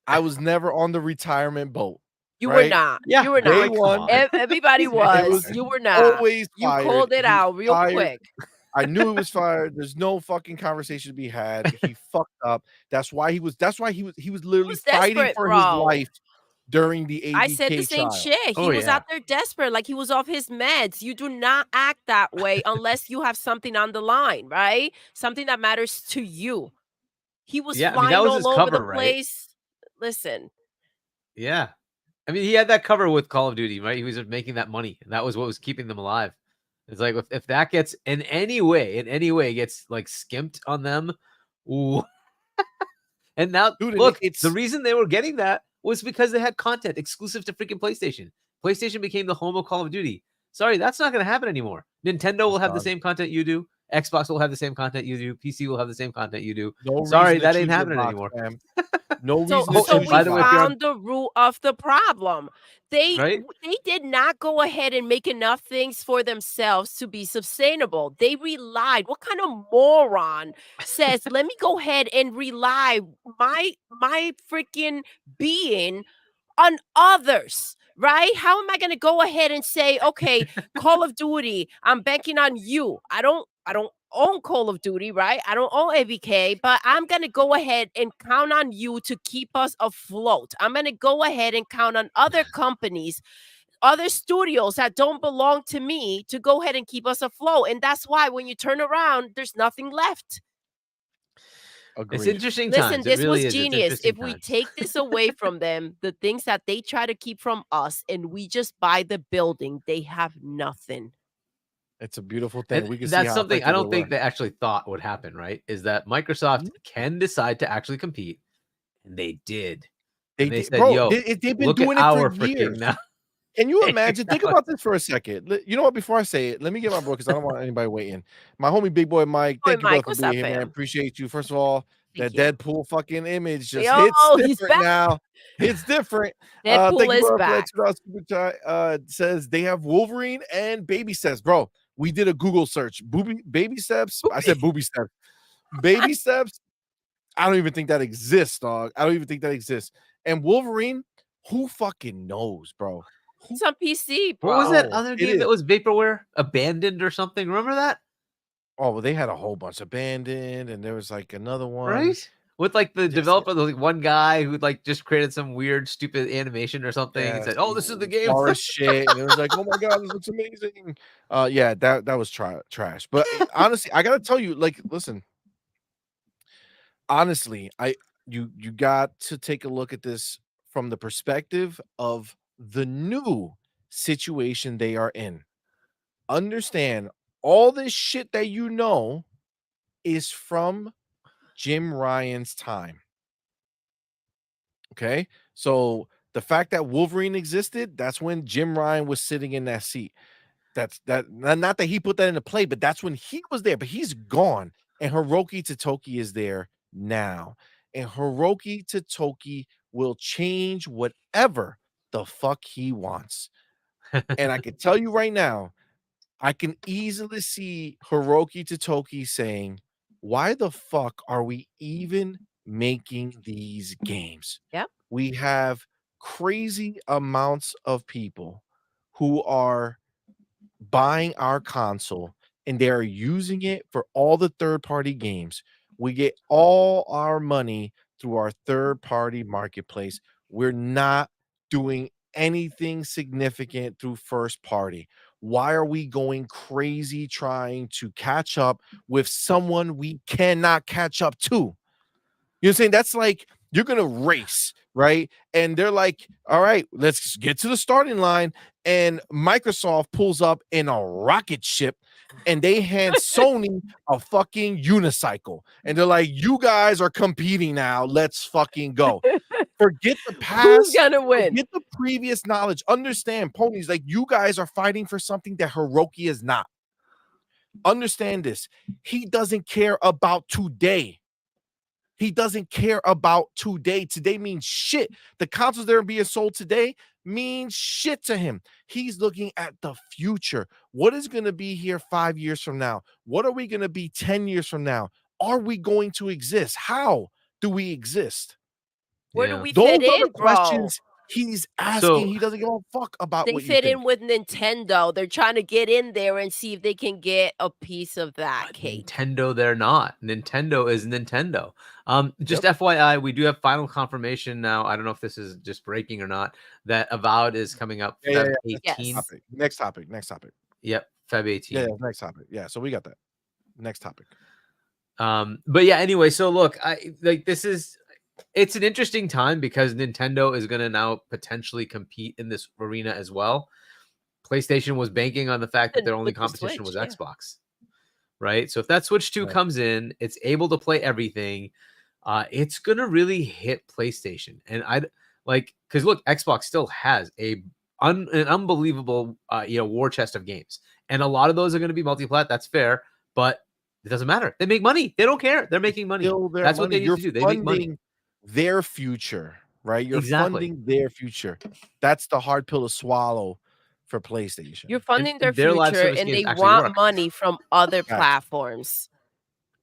I was never on the retirement boat. You were right? not. Yeah, You were Day not. come one, on. Everybody it was. was You were not. always You fired. called it He's out real fired. quick. I knew it was fired. There's no fucking conversation to be had. He fucked up. That's why he was literally was fighting desperate, for his bro. life during the ADK I said the same trial. shit. He Oh, was yeah. out there desperate, like he was off his meds. You do not act that way unless you have something on the line, right? Something that matters to you. He was Yeah, I mean, flying that was all his over cover, the right? place. Listen, Yeah. I mean, he had that cover with Call of Duty, right? He was making that money, and that was what was keeping them alive. It's like if that gets in any way gets like skimped on them, ooh. And now Dude, look, it's the reason they were getting that was because they had content exclusive to freaking PlayStation. PlayStation became the home of Call of Duty. Sorry, that's not going to happen anymore. Nintendo will have the done. same content you do. Xbox will have the same content you do. PC will have the same content you do. No Sorry, reason to that ain't choose your happening box, anymore. fam. No So, reason to Oh, so and choose we by your the way, box. if you're on, found the root of the problem. right? They did not go ahead and make enough things for themselves to be sustainable. They relied. What kind of moron says, "Let me go ahead and rely my freaking being on others?" Right? How am I going to go ahead and say, "Okay, Call of Duty, I'm banking on you." I don't own Call of Duty, right? I don't own ABK, but I'm going to go ahead and count on you to keep us afloat. I'm going to go ahead and count on other companies, other studios that don't belong to me to go ahead and keep us afloat. And that's why when you turn around, there's nothing left. It's Agreed. interesting Listen, times. It this really was is. It's genius. interesting If we times. take this away from them, the things that they try to keep from us, and we just buy the building, they have nothing. It's a beautiful thing. And We can see that's how something I effective don't they think were. they actually thought would happen, right? Is that Microsoft can decide to actually compete, and they did. They And they did, said, bro. "Yo, They've been look at doing it for our freaking years. now." Can you imagine? Think about this for a second. You know what? Before I say it, let me get my bro because I don't want anybody waiting. My homie, Big Boy Mike. Boy, Thank you, brother, Mike, for what's being up, here, man. fam? Appreciate you. First of all, Thank that you. Deadpool fucking image just Yo, hits he's different back. now. Hits different. Deadpool Thank you, is bro, for back. that super chat. Says they have Wolverine and baby steps, bro. We did a Google search. Baby steps. I said booby steps. Baby steps. I don't even think that exists, dog. I don't even think that exists. And Wolverine, who fucking knows, bro? It's on PC, bro. What was that Oh, other it game is. that was vaporware abandoned or something? Remember that? Oh, well, they had a whole bunch abandoned, and there was like another one. Right? With like the Yes, developer, like one guy who like just created some weird, stupid animation or something and said, "Oh, this is the game." Forest shit, and it was like, oh my god, this looks amazing. Yeah, that was trash. But honestly, I gotta tell you, like, listen, honestly, you got to take a look at this from the perspective of the new situation they are in. Understand all this shit that you know is from Jim Ryan's time. Okay. So the fact that Wolverine existed, that's when Jim Ryan was sitting in that seat. That's not that he put that into play, but that's when he was there, but he's gone. And Hiroki Totoki is there now. And Hiroki Totoki will change whatever the fuck he wants. And I can tell you right now, I can easily see Hiroki Totoki saying, why the fuck are we even making these games? Yep. We have crazy amounts of people who are buying our console and they are using it for all the third-party games. We get all our money through our third-party marketplace. We're not doing anything significant through first party. Why are we going crazy trying to catch up with someone we cannot catch up to? You know what I'm saying? That's like you're gonna race, right? And they're like, all right, let's get to the starting line. And Microsoft pulls up in a rocket ship and they hand Sony a fucking unicycle. And they're like, you guys are competing now. Let's fucking go. Forget the Who's past. gonna win? Forget the previous knowledge. Understand, Ponies, like you guys are fighting for something that Hiroki is not. Understand this. He doesn't care about today. He doesn't care about today. Today means shit. The consoles that are being sold today mean shit to him. He's looking at the future. What is going to be here 5 years from now? What are we going to be 10 years from now? Are we going to exist? How do we exist? Where do Yeah. we Those fit are the in, bro? questions he's asking. So He doesn't give a fuck about They what you fit think. in with Nintendo. They're trying to get in there and see if they can get a piece of that but cake. Nintendo, they're not. Nintendo is Nintendo. Just Yep. FYI, we do have final confirmation now. I don't know if this is just breaking or not. That Avowed is coming up Yeah, Feb yeah, Yes. 18th. Topic. Next topic. Next topic. Yep, Feb 18th. Yeah, next topic. Yeah, so we got that. Next topic. But yeah, anyway, so look, it's an interesting time because Nintendo is going to now potentially compete in this arena as well. PlayStation was banking on the fact that their only With the competition was Switch, yeah. Xbox, right? So if that Switch 2 Right. comes in, it's able to play everything. It's going to really hit PlayStation. And because look, Xbox still has an unbelievable war chest of games. And a lot of those are going to be multi-plat. That's fair, but it doesn't matter. They make money. They don't care. They're making money. Still their That's what money. they need You're to do. They make money. funding their future, right? You're Exactly. funding their future. That's the hard pill to swallow for PlayStation. You're funding their their live future, service and games they actually want work. money from other Facts. platforms.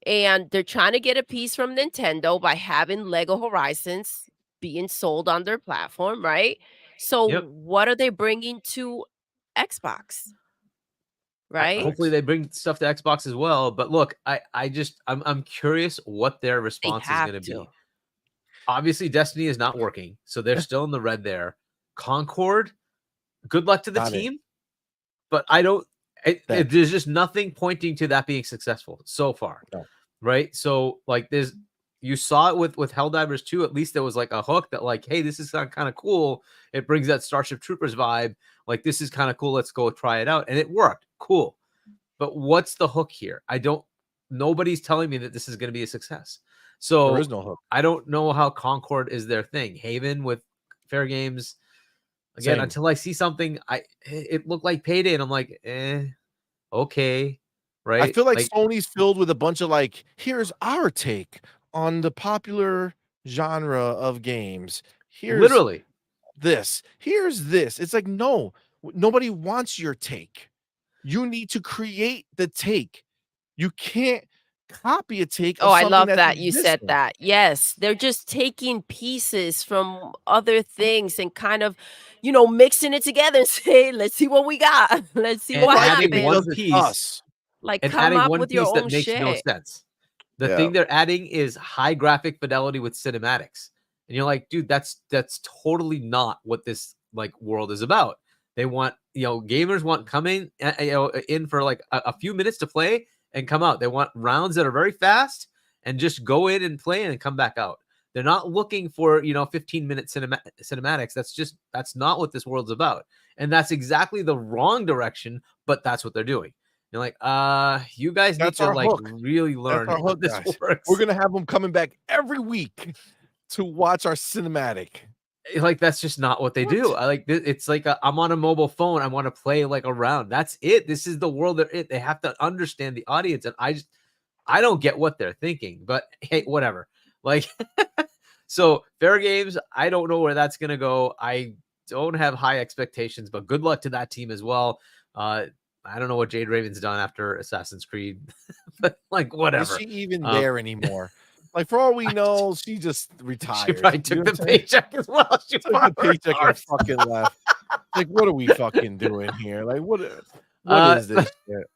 And they're trying to get a piece from Nintendo by having Lego Horizons being sold on their platform, right? So Yep. what are they bringing to Xbox? Right? Hopefully they bring stuff to Xbox as well. But look, I'm curious what their They response is have going to to. be. Obviously, Destiny is not working, so they're still in the red there. Concord, good luck to the Got it. team, but I don't. That- There's just nothing pointing to that being successful so far, No. right? So like, you saw it with Helldivers 2. At least there was like a hook that like, hey, this is kind of cool. It brings that Starship Troopers vibe. Like, this is kind of cool. Let's go try it out, and it worked. Cool, but what's the hook here? Nobody's telling me that this is going to be a success. So there is no hook. I don't know how Concord is their thing. Haven with Fair Games. Again, Same. until I see something, it looked like Payday, and I'm like, okay, right? I feel like Sony's filled with a bunch of like, here's our take on the popular genre of games. Here's literally this. Here's this. It's like, no, nobody wants your take. You need to create the take. You can't copy a take. Of Oh, I something love that's that you said existing. that. Yes, they're just taking pieces from other things and kind of, mixing it together and say, let's see what we got. Let's see And what adding happens. one Does it piece. us. Like, and come adding up one with your piece that own makes no shit. sense. The Yeah. thing they're adding is high graphic fidelity with cinematics, and you're like, dude, that's totally not what this like world is about. They want, gamers want coming in for like a few minutes to play and come out. They want rounds that are very fast and just go in and play and come back out. They're not looking for 15-minute cinematics. That's not what this world's about, and that's exactly the wrong direction. But that's what they're doing. You're like, you guys need That's to our like hook. really learn our how hook, this guys. works. We're gonna have them coming back every week to watch our cinematic. Like, that's just not what they do. I like it's like I'm on a mobile phone. I want to play like a round. That's it. This is the world they're in. They have to understand the audience, and I don't get what they're thinking. But hey, whatever. Like, so Fair Games, I don't know where that's gonna go. I don't have high expectations, but good luck to that team as well. I don't know what Jade Raven's done after Assassin's Creed, but like, whatever. Is she even there anymore? Like, for all we know, she just retired. She probably You took know the what I'm saying? paycheck as well. She Took the paycheck and cars. fucking left. Like, what are we fucking doing here? Like, what is this shit?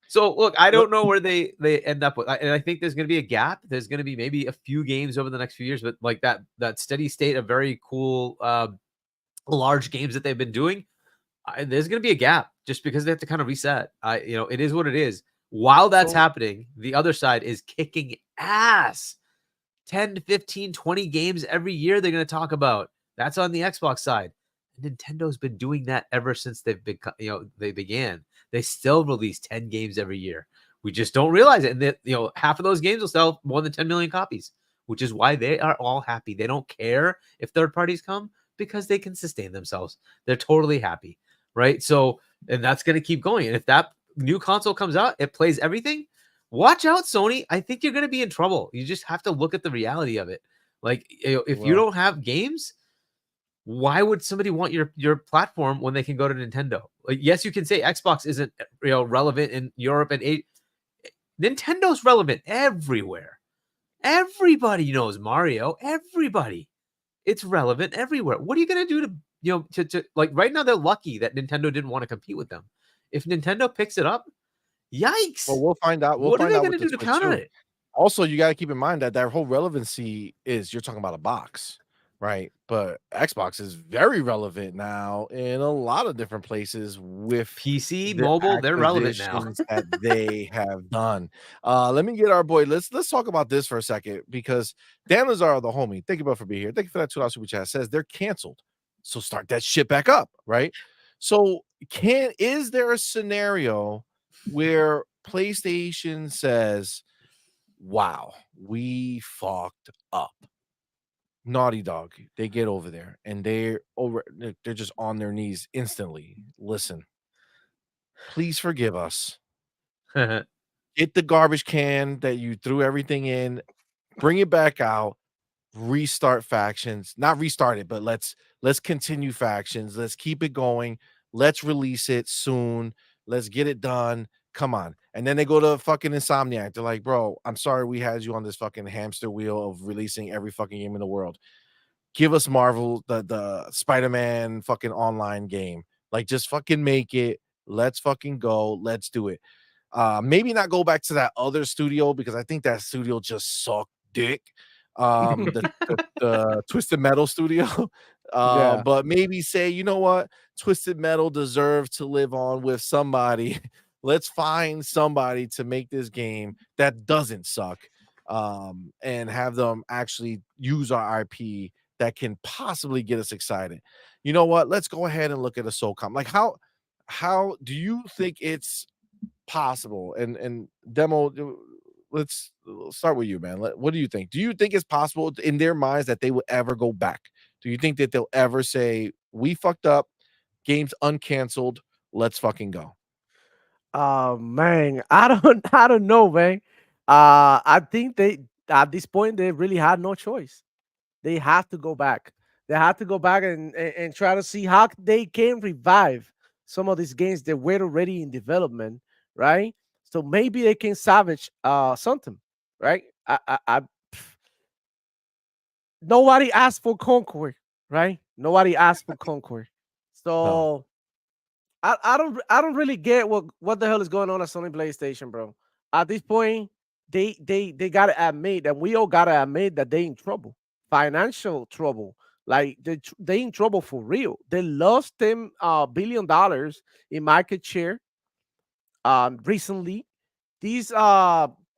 So look, I don't know where they end up with, and I think there's going to be a gap. There's going to be maybe a few games over the next few years, but like that steady state of very cool, large games that they've been doing, there's going to be a gap just because they have to kind of reset. It is what it is. While that's happening, the other side is kicking ass. 10 to 15, 20 games every year they're going to talk about. That's on the Xbox side. Nintendo's been doing that ever since they began. They still release 10 games every year. We just don't realize it. And half of those games will sell more than 10 million copies, which is why they are all happy. They don't care if third parties come because they can sustain themselves. They're totally happy, right? So, and that's going to keep going. And if that new console comes out, it plays everything. Watch out, Sony. I think you're going to be in trouble. You just have to look at the reality of it. Like, if you don't have games, why would somebody want your platform when they can go to Nintendo? Like, yes, you can say Xbox isn't relevant in Europe and Nintendo's relevant everywhere. Everybody knows Mario. Everybody. It's relevant everywhere. What are you going to do to like right now? They're lucky that Nintendo didn't want to compete with them. If Nintendo picks it up, yikes. Well, we'll find out. What are they going to do to counter it? Also, you got to keep in mind that whole relevancy is you're talking about a box, right? But Xbox is very relevant now in a lot of different places with PC, mobile. They're relevant now. acquisitions that they have done. Let me get our boy. Let's talk about this for a second because Dan Lazaro, the homie, thank you for being here. Thank you for that $2 super chat. Says they're canceled, so start that shit back up, right? So, is there a scenario where PlayStation says, wow, we fucked up? Naughty Dog, they get over there and they're just on their knees instantly. Listen. please forgive us. Get the garbage can that you threw everything in, bring it back out, restart factions. Not restart it, but let's continue factions. Let's keep it going. Let's release it soon. Let's get it done. Come on. And then they go to fucking Insomniac. They're like, bro, I'm sorry we had you on this fucking hamster wheel of releasing every fucking game in the world. Give us Marvel, the Spider-Man fucking online game. Like, just fucking make it. Let's fucking go. Let's do it. Maybe not go back to that other studio because I think that studio just sucked dick. The Twisted Metal studio. Yeah. But maybe say, you know what, Twisted Metal deserves to live on with somebody. Let's find somebody to make this game that doesn't suck. And have them actually use our IP that can possibly get us excited. You know what? Let's go ahead and look at a SOCOM. Like, how do you think it's possible? And Demo, let's start with you, man. What do you think? Do you think it's possible in their minds that they will ever go back? Do you think that they'll ever say, we fucked up, game's uncanceled, let's fucking go? Man, I don't know, man. I think they at this point they really had no choice. They have to go back. They have to go back and try to see how they can revive some of these games that were already in development, right? So maybe they can salvage something, right? Nobody asked for Concord, right? Nobody asked for Concord. No. So I don't really get what the hell is going on at Sony PlayStation, bro. At this point, they gotta admit, and we all gotta admit that they in trouble, financial trouble. Like they in trouble for real. They lost $10 billion in market share recently. These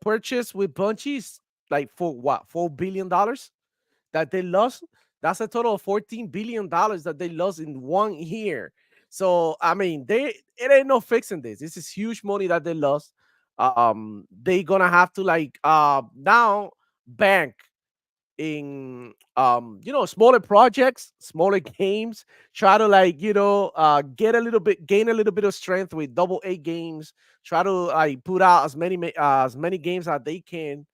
purchase with Bungies like for what $4 billion that they lost. That's a total of $14 billion that they lost in 1 year. So I mean, it ain't no fixing this. This is huge money that they lost. They gonna have to like now bank in smaller projects, smaller games, try to like get a little bit, gain a little bit of strength with double A games, try to like put out as many games as they can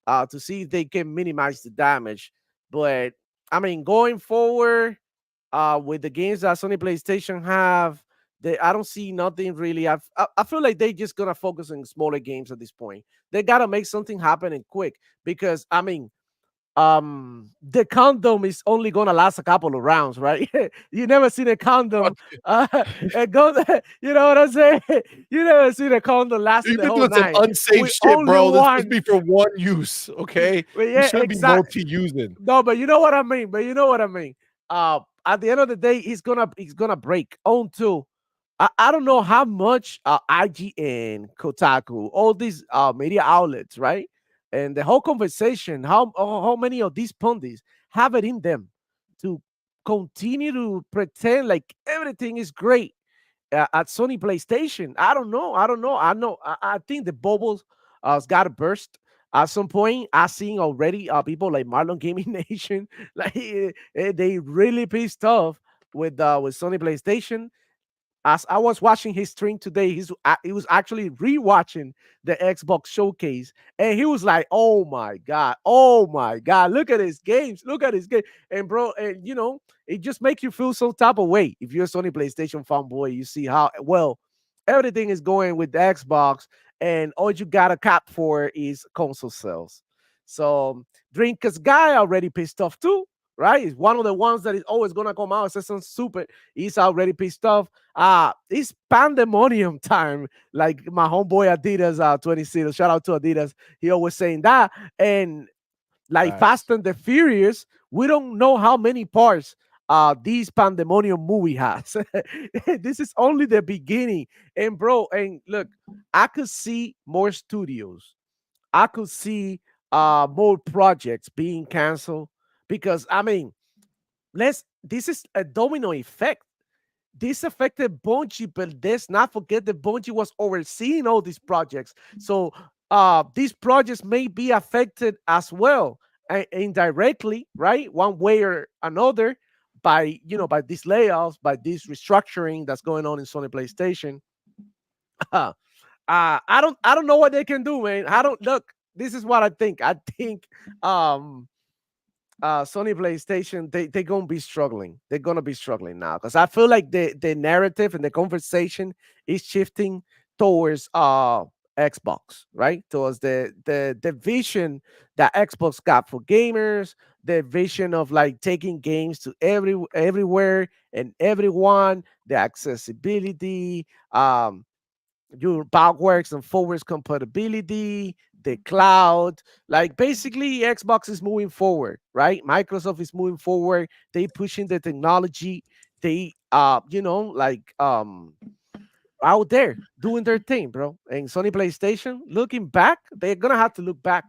to see if they can minimize the damage. But I mean, going forward, with the games that Sony PlayStation have, I don't see nothing really. I feel like they just gonna focus on smaller games at this point. They gotta make something happen and quick because I mean, the condom is only gonna last a couple of rounds, right? You never seen a condom go. You know what I'm saying? You never seen a condom lasting You've the been whole doing some night. unsafe We shit, only bro. This supposed to one. be for one use, okay? But You yeah, shouldn't be exactly. multi-using. No, but you know what I mean. At the end of the day, he's gonna break. On to I don't know how much IGN, Kotaku, all these media outlets, right? And the whole conversation, how many of these pundits have it in them to continue to pretend like everything is great at Sony PlayStation? I don't know. I don't know. I think the bubbles has got to burst at some point. I seen already people like Marlon Gaming Nation, like they really pissed off with Sony PlayStation. As I was watching his stream today, he was actually rewatching the Xbox showcase, and he was like, oh my god, look at his games, look at his game." And bro, and it just makes you feel some type of way if you're a Sony PlayStation fanboy. You see how well everything is going with the Xbox, and all you got to cap for is console sales. So Dreamcast guy already pissed off too, right? He's one of the ones that is always gonna come out and say something stupid. He's already pissed off. It's pandemonium time. Like my homeboy Adidas, 26. Shout out to Adidas. He always saying that. And like Facts. Fast and the Furious, we don't know how many parts this pandemonium movie has. This is only the beginning. And bro, and look, I could see more studios. I could see more projects being canceled because I mean, this is a domino effect. This affected Bungie, but let's not forget that Bungie was overseeing all these projects. So these projects may be affected as well, indirectly, right? One way or another, by by these layoffs, by this restructuring that's going on in Sony PlayStation. I don't know what they can do, man. I don't look. This is what I think. I think um Sony PlayStation, they gonna be struggling. They're gonna be struggling now because I feel like the narrative and the conversation is shifting towards Xbox, right? Towards the vision that Xbox got for gamers, the vision of like taking games to everywhere and everyone, the accessibility, your backwards and forwards compatibility, the cloud. Like basically, Xbox is moving forward, right? Microsoft is moving forward. They pushing the technology. They out there doing their thing, bro. And Sony PlayStation, looking back, they're gonna have to look back.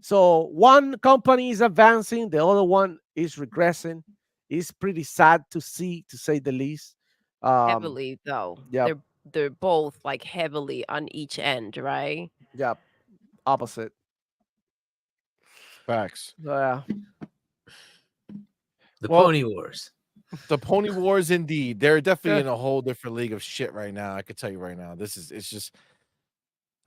So one company is advancing, the other one is regressing. It's pretty sad to see, to say the least. Um, Heavily though. yeah, They're both like heavily on each end, right? yeah, opposite. Facts. Yeah. The Well, Pony Wars. the Pony Wars, indeed. They're definitely Yeah. in a whole different league of shit right now. I could tell you right now. It's just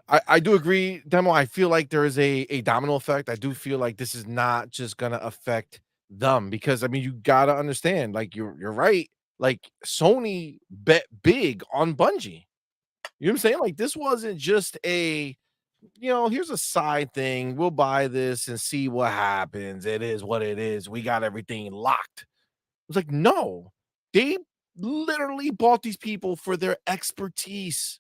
I do agree, Demo. I feel like there is a domino effect. I do feel like this is not just gonna affect them because I mean you gotta understand, like you're right. Like Sony bet big on Bungie. You know what I'm saying? Like this wasn't just a here's a side thing. We'll buy this and see what happens. It is what it is. We got everything locked. It was like, no, they literally bought these people for their expertise.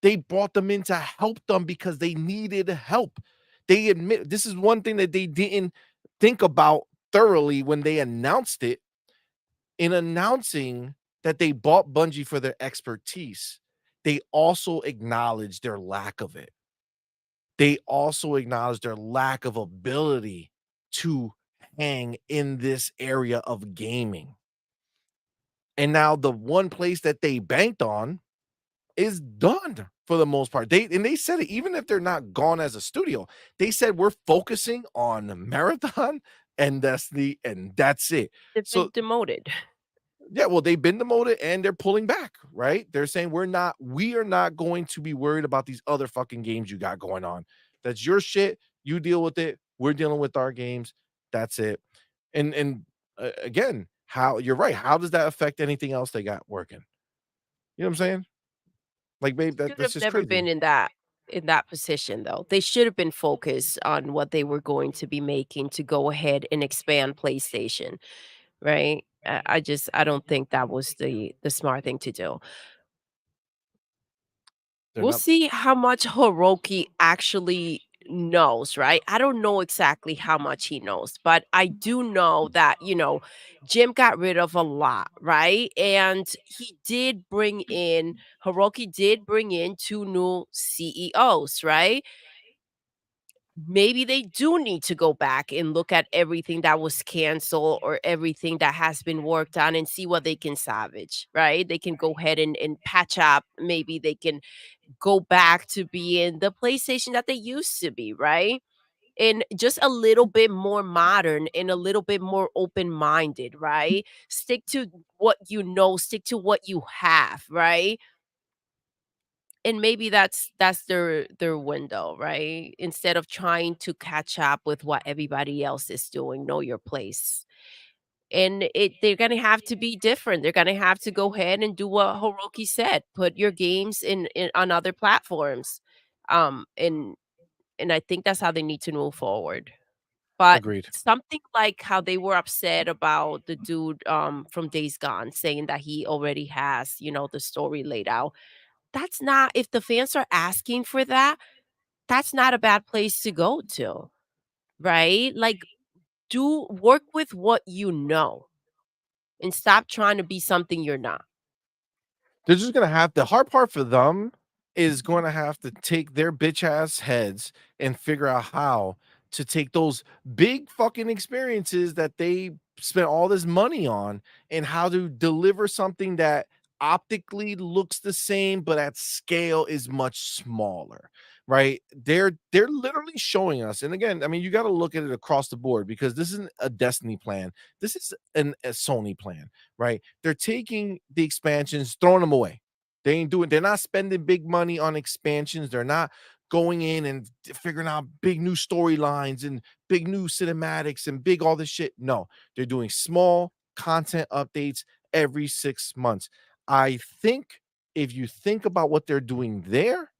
They brought them in to help them because they needed help. They admit this is one thing that they didn't think about thoroughly when they announced it. In announcing that they bought Bungie for their expertise, they also acknowledged their lack of it. They also acknowledged their lack of ability to hang in this area of gaming. And now the one place that they banked on is done for the most part. They said it, even if they're not gone as a studio, they said we're focusing on Marathon and Destiny, and that's it. They've been So demoted. yeah, well, they've been demoted and they're pulling back, right? They're saying we are not going to be worried about these other fucking games you got going on. That's your shit. You deal with it. We're dealing with our games. That's it. And again, how you're right. How does that affect anything else they got working? You know what I'm saying? Like, babe, Should that's have just never crazy. been in that position though. They should have been focused on what they were going to be making to go ahead and expand PlayStation, right? I don't think that was the smart thing to do. They're We'll not. see how much Hiroki actually knows, right? I don't know exactly how much he knows, but I do know that, Jim got rid of a lot, right? And Hiroki did bring in two new CEOs, right? Maybe they do need to go back and look at everything that was canceled or everything that has been worked on and see what they can salvage, right? They can go ahead and patch up. Maybe they can go back to being the PlayStation that they used to be, right? And just a little bit more modern and a little bit more open-minded, right? Stick to what you know, stick to what you have, right? And maybe that's their window, right? Instead of trying to catch up with what everybody else is doing, know your place. And they're gonna have to be different. They're gonna have to go ahead and do what Hiroki said, put your games in on other platforms. Um, and and I think that's how they need to move forward. But Agreed. something like how they were upset about the dude from Days Gone saying that he already has, the story laid out. That's not, if the fans are asking for that, that's not a bad place to go to, right? Like, do work with what you know and stop trying to be something you're not. They're just gonna have the hard part for them is going to have to take their bitch ass heads and figure out how to take those big fucking experiences that they spent all this money on and how to deliver something that optically looks the same but at scale is much smaller, right? They're literally showing us, and again, I mean, you got to look at it across the board because this isn't a Destiny plan. This is a Sony plan, right? They're taking the expansions, throwing them away. They ain't doing. They're not spending big money on expansions. They're not going in and figuring out big new storylines and big new cinematics and big all this shit. No, they're doing small content updates every 6 months. I think if you think about what they're doing there,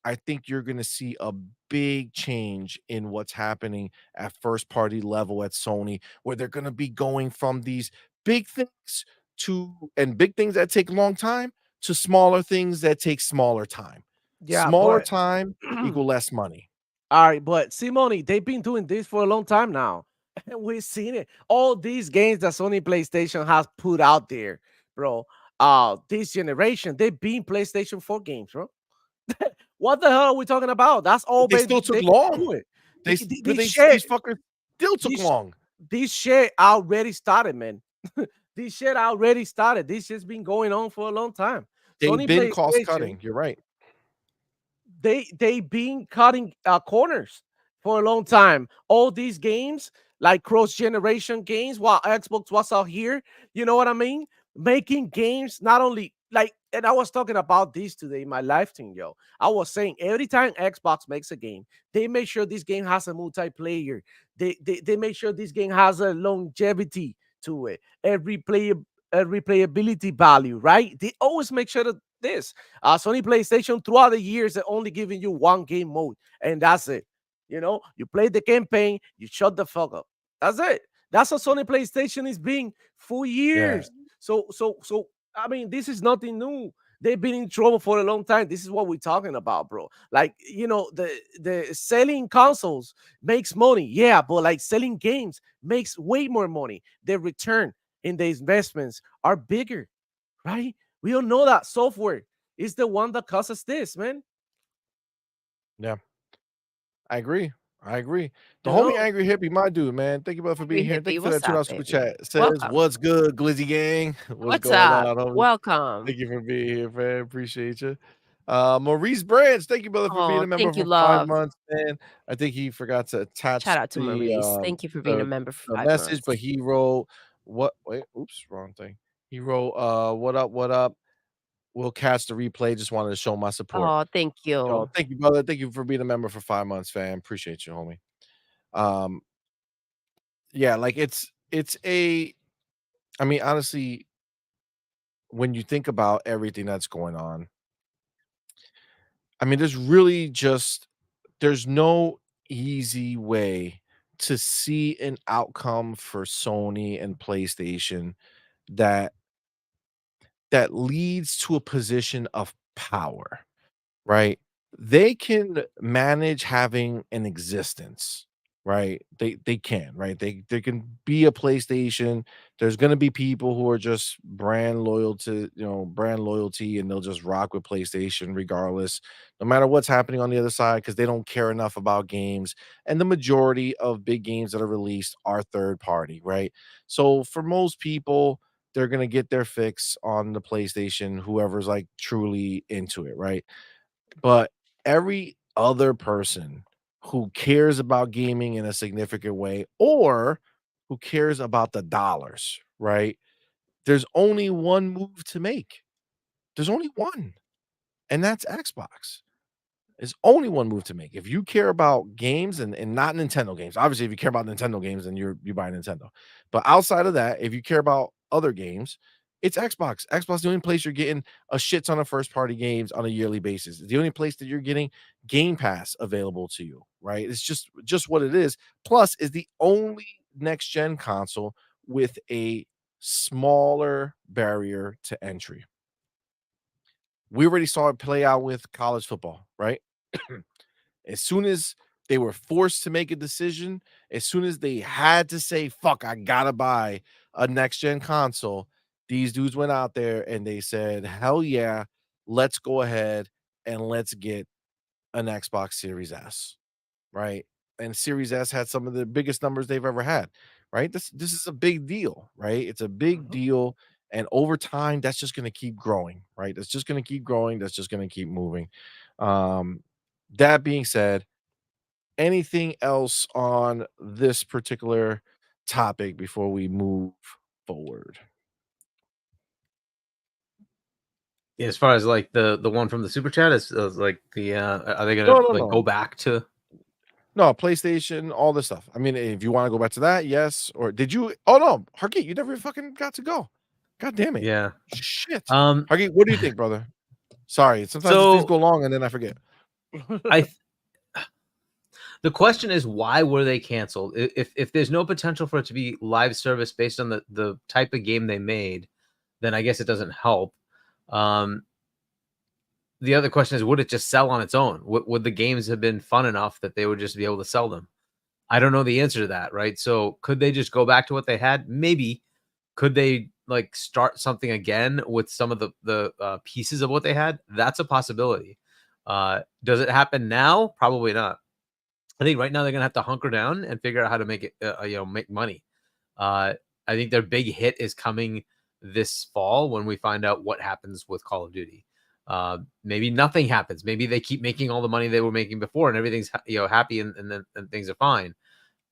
I think you're going to see a big change in what's happening at first party level at Sony, where they're going to be going from these big things to and big things that take a long time to smaller things that take smaller time. Yeah, Smaller but time equal less money. all right, but CMoney, they've been doing this for a long time now. And we've seen it. All these games that Sony PlayStation has put out there, bro. This generation, they've been PlayStation 4 games, bro. What the hell are we talking about? That's all They still they took long. do it. They The- the- but This these shit, fuckers still took this long. this shit already started, man. This shit already started. This shit's been going on for a long time. They've Sony been cost PlayStation, cutting. You're right. they been cutting corners for a long time. All these games, like cross generation games, while Xbox was out here, you know what I mean? Making games not only like, and I was talking about this today in my live thing, yo. I was saying every time Xbox makes a game, they make sure this game has a multiplayer. They make sure this game has a longevity to it, a replayability value, right? They always make sure that this Sony PlayStation throughout the years are only giving you one game mode, and that's it. You know, you play the campaign, you shut the fuck up. That's it. That's what Sony PlayStation is being for Yeah. years. So I mean, this is nothing new. They've been in trouble for a long time. This is what we're talking about, bro. Like, you know, the selling consoles makes money, yeah, but like selling games makes way more money. The return in the investments are bigger, right? We all know that software is the one that causes this, man. Yeah. I agree. I agree. The You homie know, Angry Hippie, my dude, man. Thank you brother for being Angry here. Thank hippie, you for what's that up, $2 super baby? chat. Says, Welcome. what's good, Glizzy Gang? What's What's going up? on, homie? Welcome. Thank you for being here, man. Appreciate you. Maurice Branch, thank you, brother, for being Oh, a member thank you, for 5 love. months, man. I think he forgot to attach Shout out to Maurice. Thank you for being a member for the 5 message, but months. he wrote what wait, oops, wrong thing. He wrote what up, what up? We'll catch the replay. Just wanted to show my support. Oh, thank Yo, you. thank you, brother. Thank you for being a member for 5 months, fam. Appreciate you, homie. Um, yeah, like it's a I mean, honestly, when you think about everything that's going on, I mean, there's no easy way to see an outcome for Sony and PlayStation that leads to a position of power. Right? They can manage having an existence, right? They can, right? They can be a PlayStation. There's gonna be people who are just brand loyal to, brand loyalty, and they'll just rock with PlayStation regardless, no matter what's happening on the other side, because they don't care enough about games. And the majority of big games that are released are third party, right? So for most people, they're gonna get their fix on the PlayStation, whoever's like truly into it, right? But every other person who cares about gaming in a significant way or who cares about the dollars, right? There's only one move to make. There's only one, and that's Xbox. There's only one move to make. If you care about games and not Nintendo games, obviously, if you care about Nintendo games, then you buy Nintendo. But outside of that, if you care about other games, it's Xbox. Xbox is the only place you're getting a shit ton of first party games on a yearly basis. It's the only place that you're getting Game Pass available to you, right? It's just what it is. Plus, is the only next gen console with a smaller barrier to entry. We already saw it play out with college football, right? As soon as they were forced to make a decision, as soon as they had to say, fuck, I gotta buy a next gen console, these dudes went out there and they said, hell yeah, let's go ahead and let's get an Xbox Series S, right? And Series S had some of the biggest numbers they've ever had, right? This is a big deal, right? It's a big Mhm. deal. And over time, that's just gonna keep growing, right? That's just gonna keep growing, that's just gonna keep moving. Um, that being said, anything else on this particular topic before we move forward? As far as like the one from the super chat is like the are they gonna go back to No, PlayStation, all this stuff. I mean, if you want to go back to that, yes. Or did you? Oh no, Harkeet, you never fucking got to go. God damn it. yeah. Shit. Harkeet, what do you think, brother? Sorry, sometimes So- things go long and then I forget. The question is, why were they canceled? If there's no potential for it to be live service based on the type of game they made, then I guess it doesn't help. The other question is, would it just sell on its own? Would the games have been fun enough that they would just be able to sell them? I don't know the answer to that, right? So could they just go back to what they had? Maybe. Could they like start something again with some of the pieces of what they had? That's a possibility. Does it happen now? Probably not. I think right now they're gonna have to hunker down and figure out how to make it, make money. I think their big hit is coming this fall when we find out what happens with Call of Duty. Maybe nothing happens. Maybe they keep making all the money they were making before, and everything's happy, and things are fine.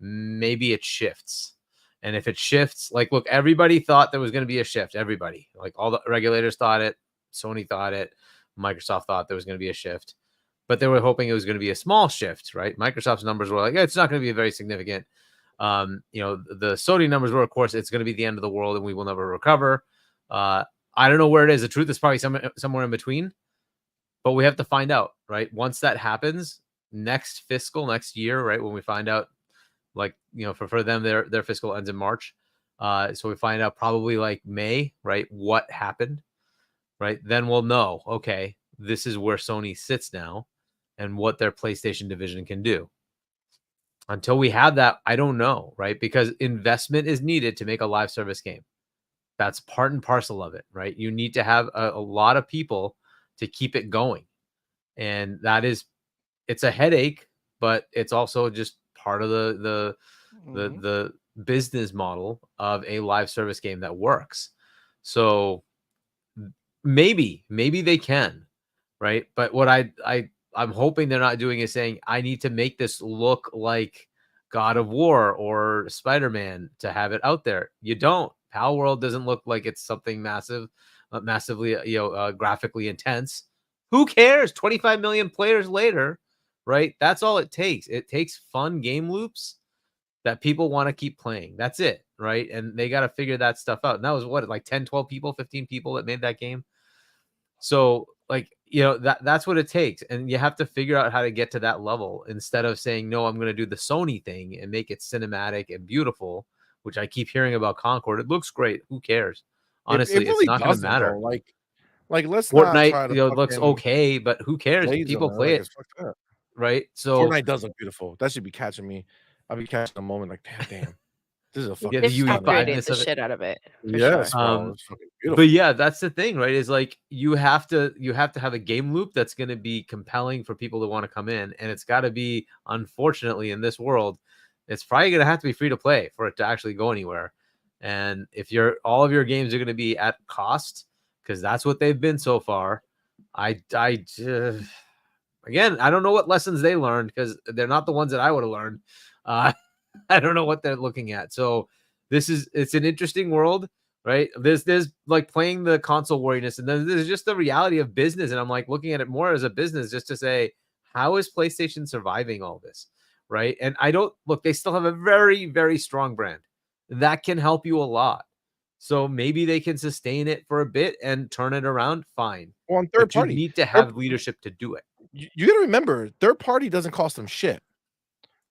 Maybe it shifts, and if it shifts, like look, everybody thought there was going to be a shift. Everybody, like all the regulators thought it, Sony thought it, Microsoft thought there was going to be a shift. But they were hoping it was going to be a small shift, right? Microsoft's numbers were like, it's not going to be very significant. The Sony numbers were, of course, it's going to be the end of the world and we will never recover. I don't know where it is. The truth is probably somewhere in between, but we have to find out, right? Once that happens, next year, right? When we find out, like, for them, their fiscal ends in March. So we find out probably like May, right? What happened, right? Then we'll know, okay, this is where Sony sits now and what their PlayStation division can do. Until we have that, I don't know, right? Because investment is needed to make a live service game. That's part and parcel of it, right? You need to have a lot of people to keep it going. And it's a headache, but it's also just part of the business model of a live service game that works. So maybe they can, right? But what I'm hoping they're not doing is saying, I need to make this look like God of War or Spider-Man to have it out there. You don't. Pal World doesn't look like it's something massively, graphically intense. Who cares? 25 million players later, right? That's all it takes. It takes fun game loops that people want to keep playing. That's it, right? And they got to figure that stuff out. And that was what, like 10, 12 people, 15 people that made that game. So like, that's what it takes. And you have to figure out how to get to that level instead of saying, no, I'm going to do the Sony thing and make it cinematic and beautiful, which I keep hearing about Concord. It looks great. Who cares? Honestly, it really it's not going to matter. Though. Like let's not try Fortnite, to looks okay, but who cares? People play it, right? So Fortnite does look beautiful. That should be catching me. I'll be catching a moment like, damn. This is a fucking They've UE5 upgraded the shit out of it. Yes, Sure. bro. It's fucking beautiful. But yeah, that's the thing, right? Is like you have to have a game loop that's going to be compelling for people to want to come in, and it's got to be, unfortunately, in this world, it's probably going to have to be free to play for it to actually go anywhere. And if all of your games are going to be at cost, because that's what they've been so far, again, I don't know what lessons they learned because they're not the ones that I would have learned. I don't know what they're looking at. So it's an interesting world, right? There's like playing the console wariness, and then there's just the reality of business. And I'm like looking at it more as a business, just to say, how is PlayStation surviving all this, right? And they still have a very, very strong brand that can help you a lot. So maybe they can sustain it for a bit and turn it around. Fine. Well, on third party, you need to have leadership to do it. You got to remember, third party doesn't cost them shit,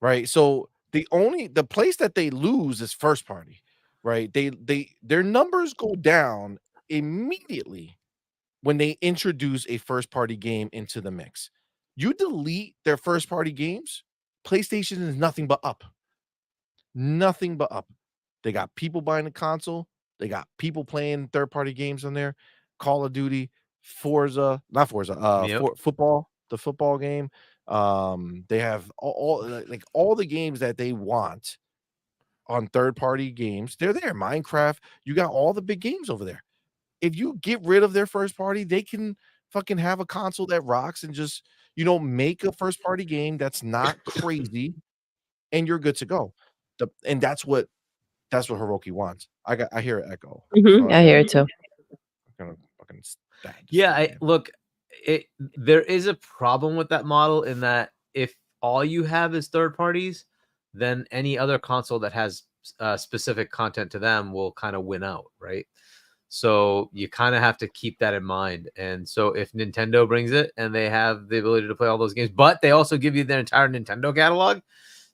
right? So the place that they lose is first party, right? Their numbers go down immediately when they introduce a first party game into the mix. You delete their first party games, PlayStation is nothing but up. Nothing but up. They got people buying the console. They got people playing third party games on there. Call of Duty, Forza, not Forza, football, the football game. They have all the games that they want on third party games. They're there. Minecraft, you got all the big games over there. If you get rid of their first party, they can fucking have a console that rocks and just, make a first party game that's not crazy and you're good to go. And that's what Hiroki wants. I hear an echo. I hear it too. I'm gonna fucking Yeah, look, there is a problem with that model in that if all you have is third parties, then any other console that has specific content to them will kind of win out, right? So you kind of have to keep that in mind. And so if Nintendo brings it and they have the ability to play all those games, but they also give you their entire Nintendo catalog,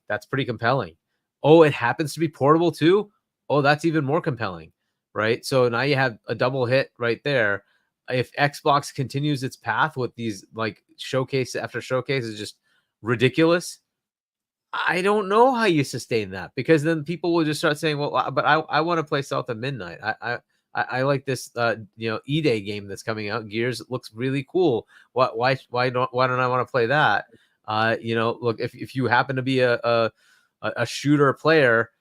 that's pretty compelling. Oh, it happens to be portable too. Oh, that's even more compelling, right? So now you have a double hit right there. If Xbox continues its path with these like showcase after showcase is just ridiculous, I don't know how you sustain that, because then people will just start saying, well, but I want to play South of Midnight. I like this E-Day game that's coming out. Gears looks really cool. Why don't I want to play that? Look, if you happen to be a shooter player,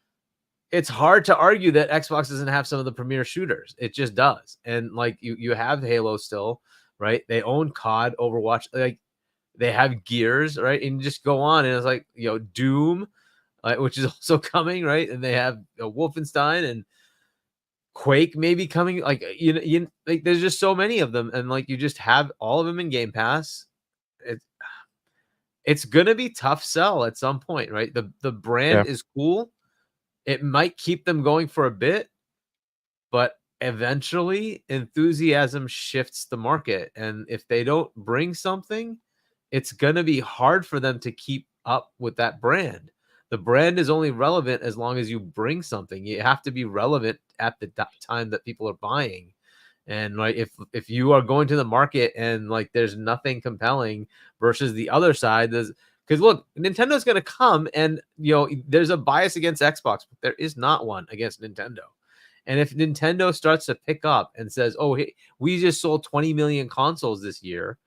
it's hard to argue that Xbox doesn't have some of the premier shooters. It just does. And like you have Halo still, right? They own COD, Overwatch, like they have Gears, right? And just go on, and it's like, Doom, which is also coming, right? And they have Wolfenstein and Quake maybe coming. Like like there's just so many of them, and like you just have all of them in Game Pass. It's gonna be tough sell at some point, right? The brand is cool. It might keep them going for a bit, but eventually enthusiasm shifts the market. And if they don't bring something, it's going to be hard for them to keep up with that brand. The brand is only relevant as long as you bring something. You have to be relevant at the time that people are buying. And like if you are going to the market and like there's nothing compelling versus the other side, because look, Nintendo's going to come and there's a bias against Xbox, but there is not one against Nintendo. And if Nintendo starts to pick up and says, "Oh, hey, we just sold 20 million consoles this year,"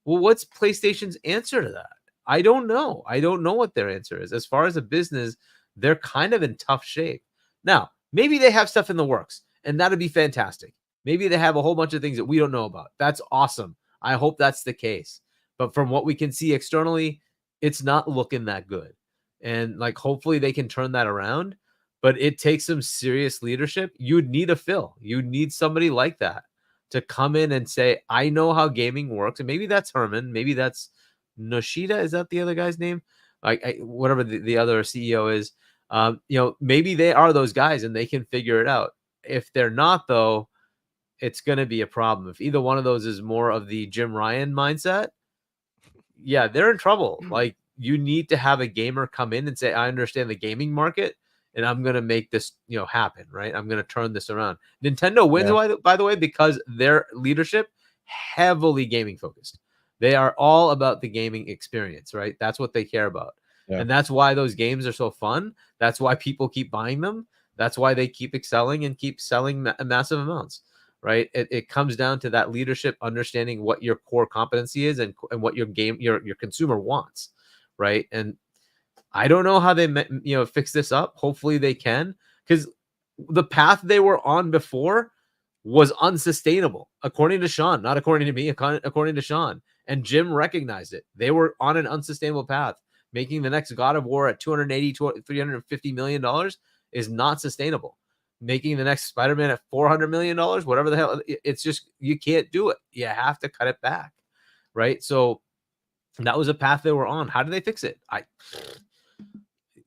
well, what's PlayStation's answer to that? I don't know. I don't know what their answer is. As far as a business, they're kind of in tough shape. Now, maybe they have stuff in the works, and that'd be fantastic. Maybe they have a whole bunch of things that we don't know about. That's awesome. I hope that's the case. But from what we can see externally, it's not looking that good. And like, hopefully they can turn that around. But it takes some serious leadership. You'd need a Phil. You need somebody like that to come in and say, I know how gaming works. And maybe that's Herman. Maybe that's Noshida. Is that the other guy's name? Whatever the other CEO is. Maybe they are those guys and they can figure it out. If they're not, though, it's going to be a problem. If either one of those is more of the Jim Ryan mindset, yeah, they're in trouble. Like, you need to have a gamer come in and say, I understand the gaming market, and I'm going to make this, happen, right? I'm going to turn this around. Nintendo wins, by the way, because their leadership heavily gaming focused. They are all about the gaming experience, right? That's what they care about. Yeah. And that's why those games are so fun. That's why people keep buying them. That's why they keep excelling and keep selling massive amounts, right? It comes down to that leadership, understanding what your core competency is and what your consumer wants, right? And I don't know how they fix this up. Hopefully they can, because the path they were on before was unsustainable, according to Sean, not according to me, according to Sean. And Jim recognized it. They were on an unsustainable path. Making the next God of War at $350 million is not sustainable. Making the next Spider-Man at $400 million, whatever the hell, it's just, you can't do it. You have to cut it back, right? So that was a path they were on. How do they fix it?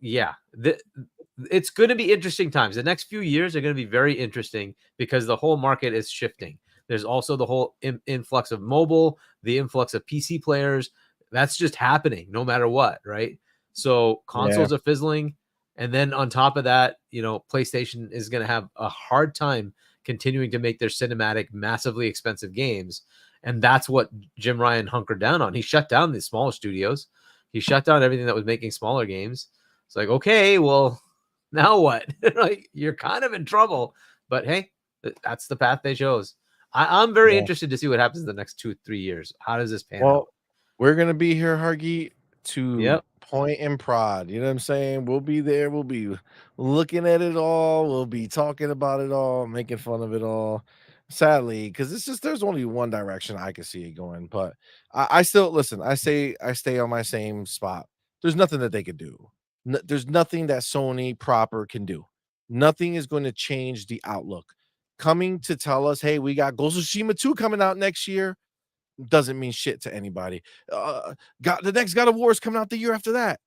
It's going to be interesting times. The next few years are going to be very interesting because the whole market is shifting. There's also the whole influx of mobile, the influx of PC players. That's just happening no matter what, right? So consoles are fizzling. And then on top of that, PlayStation is going to have a hard time continuing to make their cinematic, massively expensive games. And that's what Jim Ryan hunkered down on. He shut down the smaller studios. He shut down everything that was making smaller games. It's like, okay, well, now what? Like, you're kind of in trouble. But hey, that's the path they chose. I'm very interested to see what happens in the next 2-3 years. How does this pan out? We're gonna be here, Hargi, to point and prod. You know what I'm saying? We'll be there. We'll be looking at it all. We'll be talking about it all, making fun of it all. Sadly, because it's just there's only one direction I can see it going. But I still listen. I stay on my same spot. There's nothing that they could do. There's nothing that Sony proper can do. Nothing is going to change the outlook. coming to tell us, hey, we got Ghost of Tsushima 2 coming out next year, doesn't mean shit to anybody. Got the next God of War is coming out the year after that,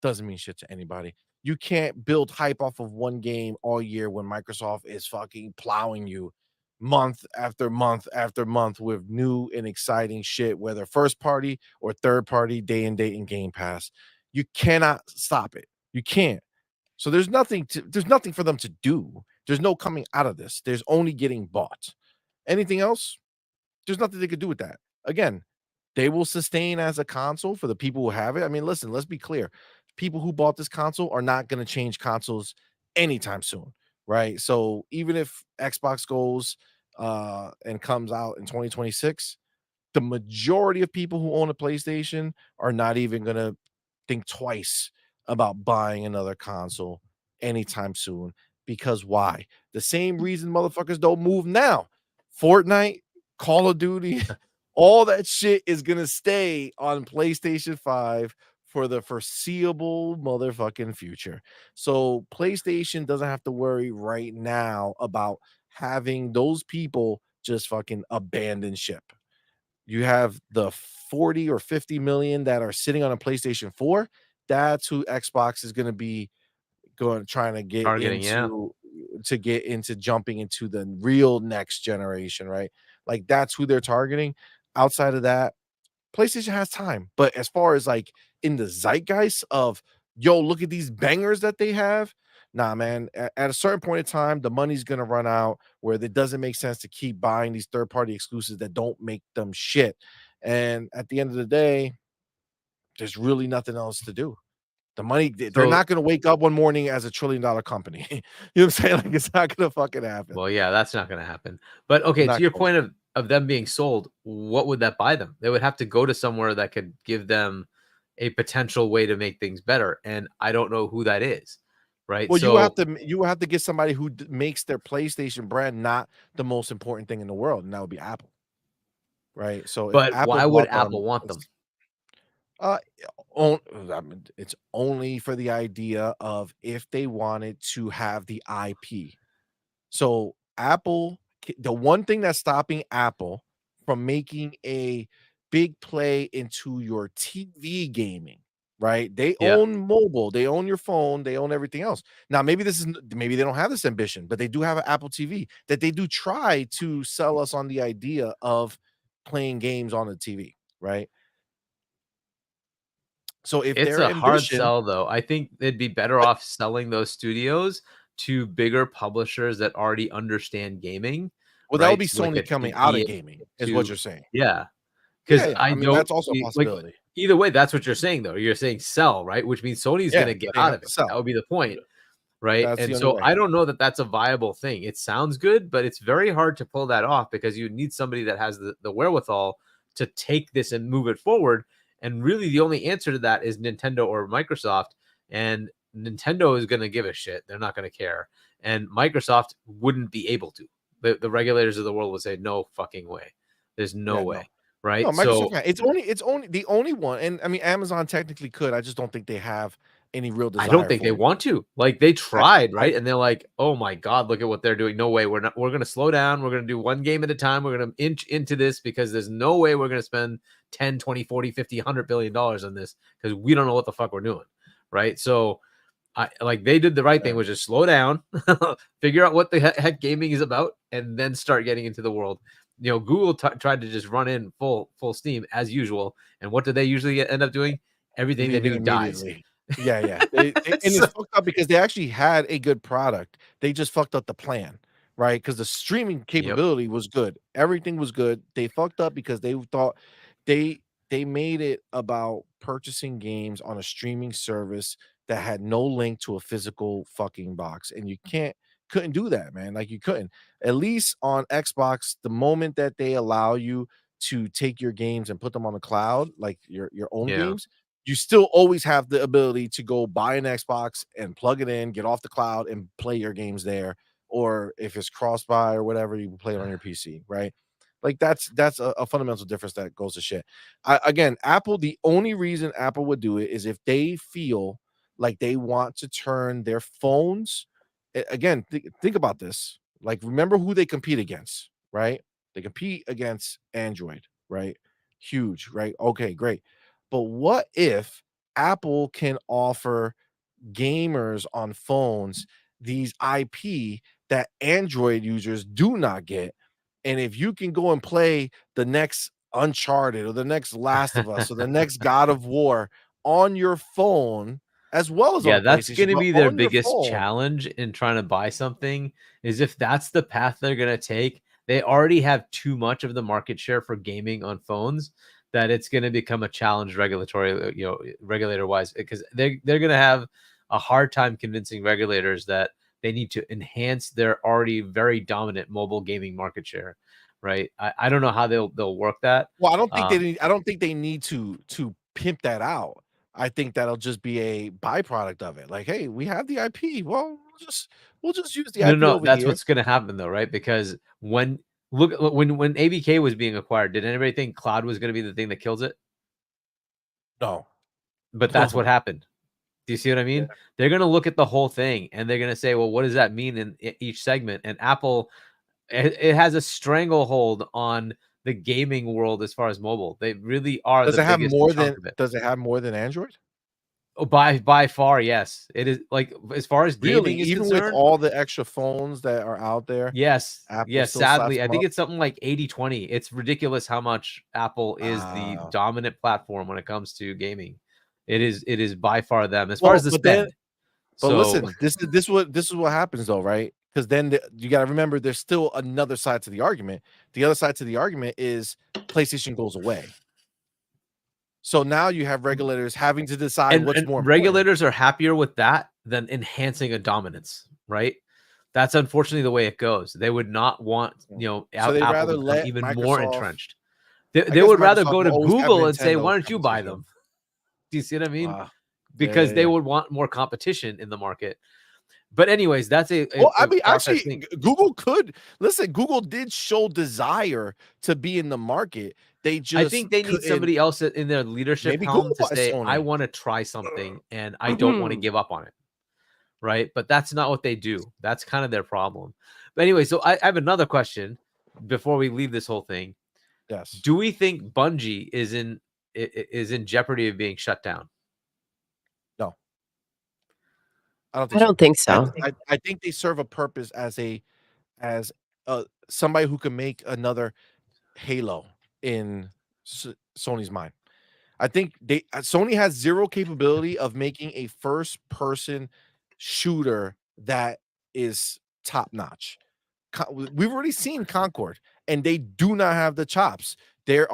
doesn't mean shit to anybody. You can't build hype off of one game all year when Microsoft is fucking plowing you month after month after month with new and exciting shit, whether first party or third party, day and date and Game Pass. You cannot stop it. You can't. So there's nothing for them to do. There's no coming out of this. There's only getting bought. Anything else? There's nothing they could do with that. Again, they will sustain as a console for the people who have it. I mean, listen, let's be clear. People who bought this console are not going to change consoles anytime soon, right? So even if Xbox goes and comes out in 2026, the majority of people who own a PlayStation are not even going to think twice about buying another console anytime soon. Because why? The same reason motherfuckers don't move now. Fortnite, Call of Duty, all that shit is going to stay on PlayStation 5 for the foreseeable motherfucking future. So PlayStation doesn't have to worry right now about having those people just fucking abandon ship. You have the 40 or 50 million that are sitting on a PlayStation 4. That's who Xbox is going to be trying to get Targeting, yeah. into jumping into the real next generation, right? Like that's who they're targeting. Outside of that, PlayStation has time. But as far as like in the zeitgeist of yo, look at these bangers that they have. Nah, man. At a certain point in time, the money's gonna run out where it doesn't make sense to keep buying these third-party exclusives that don't make them shit. And at the end of the day, there's really nothing else to do. The money, they're So- not going to wake up one morning as $1 trillion company. You know what I'm saying? Like, it's not going to fucking happen. Well, yeah, that's not going to happen. But okay, Not to your close. point of them being sold, what would that buy them? They would have to go to somewhere that could give them a potential way to make things better, and I don't know who that is, right? Well, So you have to get somebody who makes their PlayStation brand not the most important thing in the world, and that would be Apple, right? So, if but Apple why would bought Apple want them? I mean, it's only for the idea of if they wanted to have the IP. So Apple, the one thing that's stopping Apple from making a big play into your TV gaming, right? They Yeah. own mobile, they own your phone, they own everything else. Now, maybe maybe they don't have this ambition, but they do have an Apple TV that they do try to sell us on the idea of playing games on the TV, right? So if It's their a hard ambition, sell, though. I think they'd be better But- off selling those studios to bigger publishers that already understand gaming. well, that would be right? So like Sony a coming out of EA gaming, is what you're saying. Yeah. Because Yeah, I I mean, don't that's also a like possibility. either way, that's what you're saying, though. You're saying sell, right? Which means Sony's Yeah, going to get they out have of to it. sell. That would be the point, right? That's the And only so way. I don't know that that's a viable thing. It sounds good, but it's very hard to pull that off because you need somebody that has the wherewithal to take this and move it forward. And really, the only answer to that is Nintendo or Microsoft. And Nintendo is going to give a shit. They're not going to care. And Microsoft wouldn't be able to. The regulators of the world would say, no fucking way. There's no Yeah, way. Right. No, So Microsoft can't. It's only the only one. And I mean, Amazon technically could. I just don't think they have any real desire. I don't think for they it. want to. Like they tried, I- right? And they're like, "Oh my god, look at what they're doing. No way. We're going to slow down. We're going to do one game at a time. We're going to inch into this because there's no way we're going to spend 10, 20, 40, 50, 100 billion dollars on this because we don't know what the fuck we're doing." Right? So I like they did the right thing, which is slow down, figure out what the heck gaming is about, and then start getting into the world. You know, Google tried to just run in full steam as usual, and what do they usually end up doing? Everything they do leaving dies. immediately. Yeah. And it's fucked up because they actually had a good product. They just fucked up the plan, right? Because the streaming capability was good. Everything was good. They fucked up because they thought they made it about purchasing games on a streaming service that had no link to a physical fucking box. And you couldn't do that, man. Like you couldn't. At least on Xbox, the moment that they allow you to take your games and put them on the cloud, like your own Yeah. games, you still always have the ability to go buy an Xbox and plug it in, get off the cloud and play your games there. Or if it's cross-buy or whatever, you can play it on your PC, right? Like that's a fundamental difference that goes to shit. Again, Apple, the only reason Apple would do it is if they feel like they want to turn their phones. Again, think about this. Like, remember who they compete against, right? They compete against Android, right? Huge, right? Okay, great. But what if Apple can offer gamers on phones these IP that Android users do not get? And if you can go and play the next Uncharted or the next Last of Us or the next God of War on your phone, as well as on Yeah, a that's PlayStation, gonna but be their on your biggest phone. challenge in trying to buy something, is if that's the path they're gonna take, they already have too much of the market share for gaming on phones that it's gonna become a challenge regulatory, regulator-wise, because they're gonna have a hard time convincing regulators that they need to enhance their already very dominant mobile gaming market share, right? I don't know how they'll work that. Well, I don't think they need to pimp that out. I think that'll just be a byproduct of it. Like, hey, we have the IP. Well, we'll just use the No, IP no, over that's here. what's gonna happen though, right? Because when ABK was being acquired, did anybody think cloud was gonna be the thing that kills it? No. But that's what happened. Do you see what I mean? Yeah. They're gonna look at the whole thing and they're gonna say, well, what does that mean in each segment? And Apple, it has a stranglehold on the gaming world as far as mobile. They really are Does the it have biggest more chunk than of it. Android? Oh, by far, yes. It is, like, as far as Really? gaming is Even with concerned. all the extra phones that are out there, Yes. Apple Yes, still slaps sadly, I them think up? it's something like 80-20. It's ridiculous how much Apple is the Wow. dominant platform when it comes to gaming. It is by far them as far as Well, the but then spend. but So listen, this is what happens though, right? Because then you got to remember there's still another side to the argument. The other side to the argument is PlayStation goes away. So now you have regulators having to decide what's and more important. regulators are happier with that than enhancing a dominance, right? That's unfortunately the way it goes. They would not want, So they Apple rather to become let even more Microsoft. entrenched. They, I they guess would rather Microsoft go to will always have Google and say, Nintendo why don't you buy competition. them? Do you see what I mean? Wow. Because Yeah. they would want more competition in the market. But anyways, that's a Well, I mean, far-fetched actually, thing. Google could listen. Google did show desire to be in the market. They I just think they need couldn't. somebody else in their leadership Maybe Google helm to buys say, I Sony. want to try something and I don't want to Mhm. give up on it. Right. But that's not what they do. That's kind of their problem. But anyway, so I have another question before we leave this whole thing. Yes. Do we think Bungie is in jeopardy of being shut down? No, I don't I think so. don't think so. I think they serve a purpose as as somebody who can make another Halo in Sony's mind. I think Sony has zero capability of making a first person shooter that is top notch. We've already seen Concord, and they do not have the chops. They're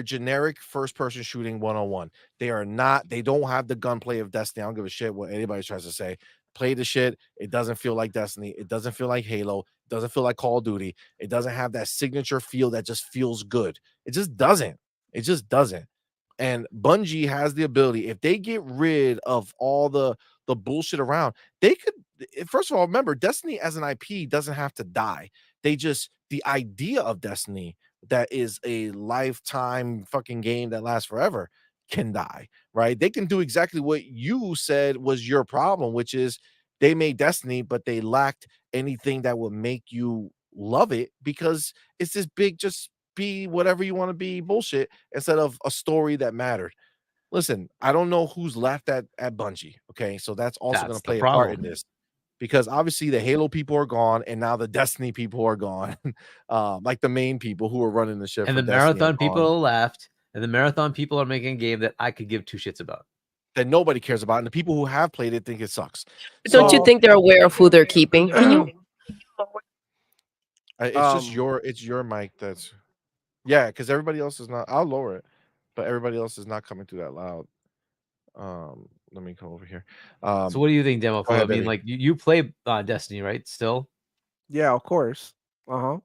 generic first person shooting 101. They are not, they don't have the gunplay of Destiny. I don't give a shit what anybody tries to say. Play the shit. It doesn't feel like Destiny. It doesn't feel like Halo. It doesn't feel like Call of Duty. It doesn't have that signature feel that just feels good. It just doesn't. It just doesn't. And Bungie has the ability, if they get rid of all the bullshit around, they could. First of all, remember, Destiny as an IP doesn't have to die. The idea of Destiny that is a lifetime fucking game that lasts forever can die, right? They can do exactly what you said was your problem, which is they made Destiny, but they lacked anything that would make you love it because it's this big, just be whatever you want to be bullshit instead of a story that mattered. Listen, I don't know who's left at Bungie. Okay, so that's also going That's to the play a part in problem. this because obviously the Halo people are gone and now the Destiny people are gone. Like the main people who are running the ship And for the Destiny are marathon gone. people left, and the marathon people are making a game that I could give two shits about. That nobody cares about, and the people who have played it think it sucks. Don't you So think they're aware of who they're keeping? Can you it's just your mic that's because everybody else is not. I'll lower it, but everybody else is not coming through that loud. Let me come over here. So what do you think, Demo Go Flu? I ahead, mean, baby. like you play Destiny, right? Still? Yeah, of course. Uh-huh.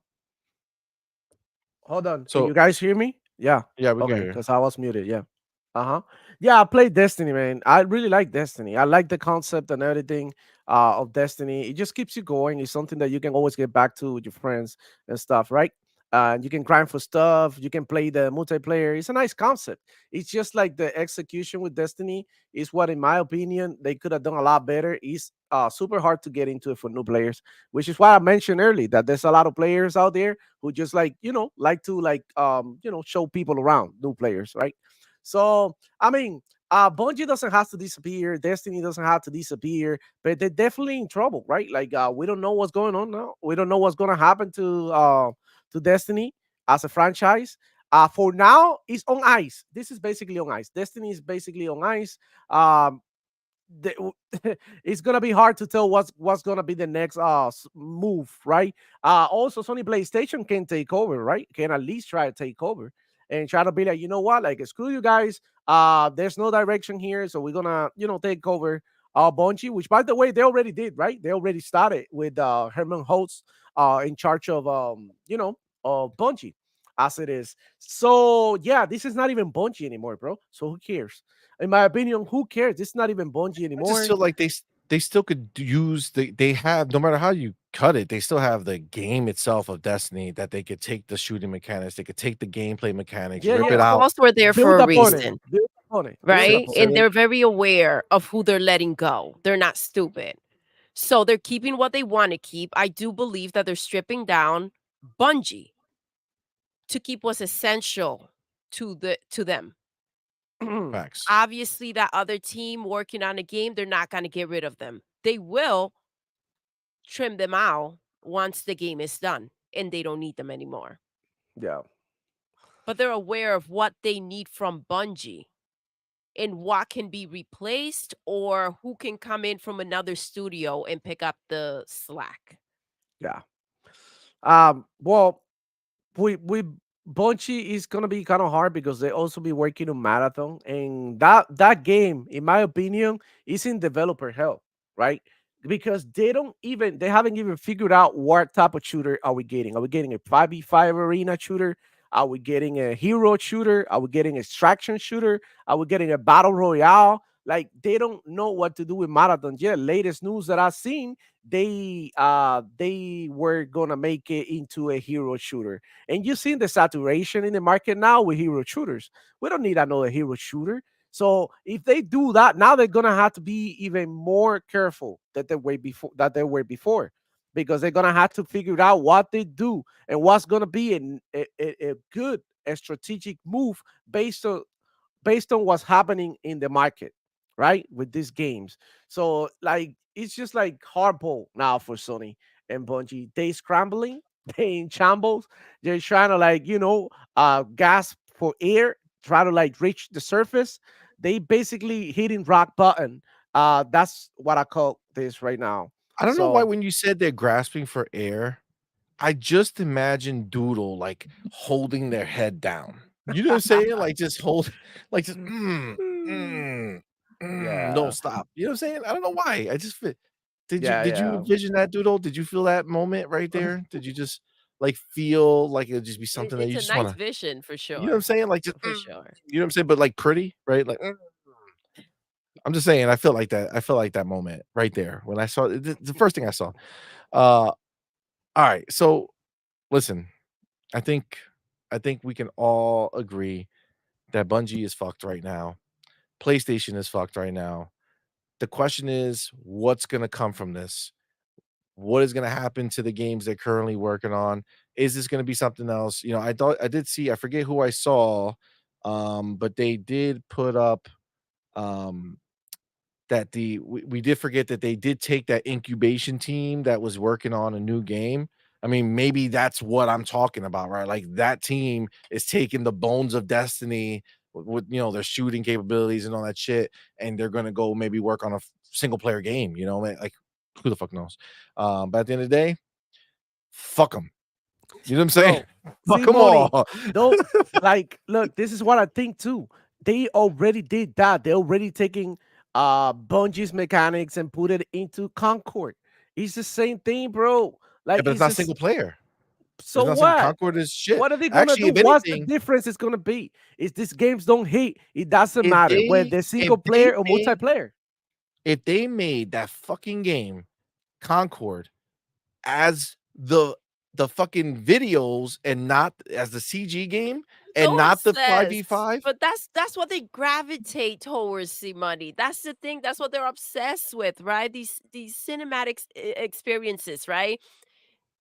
Hold on. Can So you guys hear me? Yeah. yeah, we can Okay, hear you. because I was muted. Yeah. Uh-huh. Yeah, I played Destiny, man. I really like Destiny. I like the concept and everything of Destiny. It just keeps you going. It's something that you can always get back to with your friends and stuff, right? You can grind for stuff. You can play the multiplayer. It's a nice concept. It's just like the execution with Destiny is what, in my opinion, they could have done a lot better. It's super hard to get into it for new players, which is why I mentioned early that there's a lot of players out there who just like like to show people around new players, right? So I mean, Bungie doesn't have to disappear. Destiny doesn't have to disappear, but they're definitely in trouble, right? Like we don't know what's going on now. We don't know what's going to happen to Destiny as a franchise. For now, it's on ice. This is basically on ice. Destiny is basically on ice. Um, it's gonna be hard to tell what's gonna be the next move, right? Also, Sony PlayStation can take over, right? Can at least try to take over and try to be like, you know what, like screw you guys. There's no direction here, so we're gonna take over Bungie, which by the way they already did, right? They already started with Herman Holtz in charge of Bungie as it is. So yeah, this is not even Bungie anymore, bro. So who cares? In my opinion, who cares? This is not even Bungie I just anymore. feel like they still could use they have, no matter how you cut it, they still have the game itself of Destiny that they could take the shooting mechanics, they could take the gameplay mechanics, Yeah, rip it yeah. out. Walls were there for Build a upon it. reason, Build upon it. Build right? upon And it. they're very aware of who they're letting go. They're not stupid. So they're keeping what they want to keep. I do believe that they're stripping down Bungie to keep what's essential to them. Facts. Obviously, that other team working on a game, they're not going to get rid of them. They will trim them out once the game is done and they don't need them anymore. Yeah. But they're aware of what they need from Bungie and what can be replaced or who can come in from another studio and pick up the slack. Yeah. Well, we Bungie is gonna be kind of hard because they also be working on Marathon, and that game, in my opinion, is in developer hell, right? Because they haven't even figured out what type of shooter are we getting. Are we getting a 5v5 arena shooter? Are we getting a hero shooter? Are we getting extraction shooter? Are we getting a battle royale? Like they don't know what to do with Marathon yet. Latest news that I've seen, they were gonna make it into a hero shooter. And you've seen the saturation in the market now with hero shooters. We don't need another hero shooter. So if they do that, now they're gonna have to be even more careful that they were before, because they're gonna have to figure out what they do and what's gonna be a good a strategic move based on what's happening in the market, right? With these games. So like it's just like hardball now for Sony and Bungie. They scrambling, they in shambles. They're trying to gasp for air, try to like reach the surface. They basically hitting rock button. That's what I call this right now. I don't know why So when you said they're grasping for air, I just imagine Doodle like holding their head down. You know what I'm saying? Like just hold, like just yeah, don't stop. You know what I'm saying? I don't know why. I just feel. Did you yeah, envision that, Doodle? Did you feel that moment right yeah. there? Did you just like feel like it would just be something that It's you a just nice want to, vision for you know what I'm sure. saying? Like just For sure. you know what I'm saying, but like pretty, right? Like I'm just saying, I feel like that. I feel like that moment right there when I saw the first thing I saw. All right, so listen, I think I think we can all agree that Bungie is fucked right now. PlayStation is fucked right now. The question is, what's gonna come from this? What is gonna happen to the games they're currently working on? Is this gonna be something else? You know, I did see, I forget who I saw, but they did put up um that we did forget that they did take that incubation team that was working on a new game. I mean, maybe that's what I'm talking about, right? Like that team is taking the bones of Destiny with their shooting capabilities and all that shit, and they're gonna go maybe work on a single player game. Like who the fuck knows? But at the end of the day, fuck them. You know what I'm saying? Bro, Fuck see them money. all. Don't like look, this is what I think too. They already did that. They're already taking Bungie's mechanics and put it into Concord. It's the same thing, bro. Yeah, Like but it's it's not just single player. so It's not single. what? Concord is shit. What are they gonna Actually, do? if What's the anything, difference is gonna be? Is these games don't hit, it doesn't if matter whether they they're if single they player or made multiplayer. if they made that fucking game Concord as the fucking videos and not as the CG game and So not the obsessed. 5v5. But that's what they gravitate towards, CMoney. That's the thing. That's what they're obsessed with, right? These cinematic experiences, right?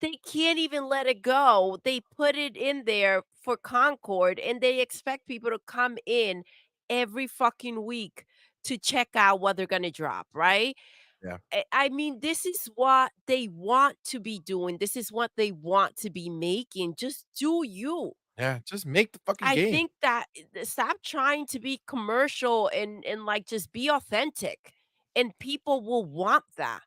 They can't even let it go. They put it in there for Concord, and they expect people to come in every fucking week to check out what they're gonna drop, right? Yeah. I mean, this is what they want to be doing. This is what they want to be making. Just do you. Yeah, just make the fucking I game. think that stop trying to be commercial and like just be authentic, and people will want that.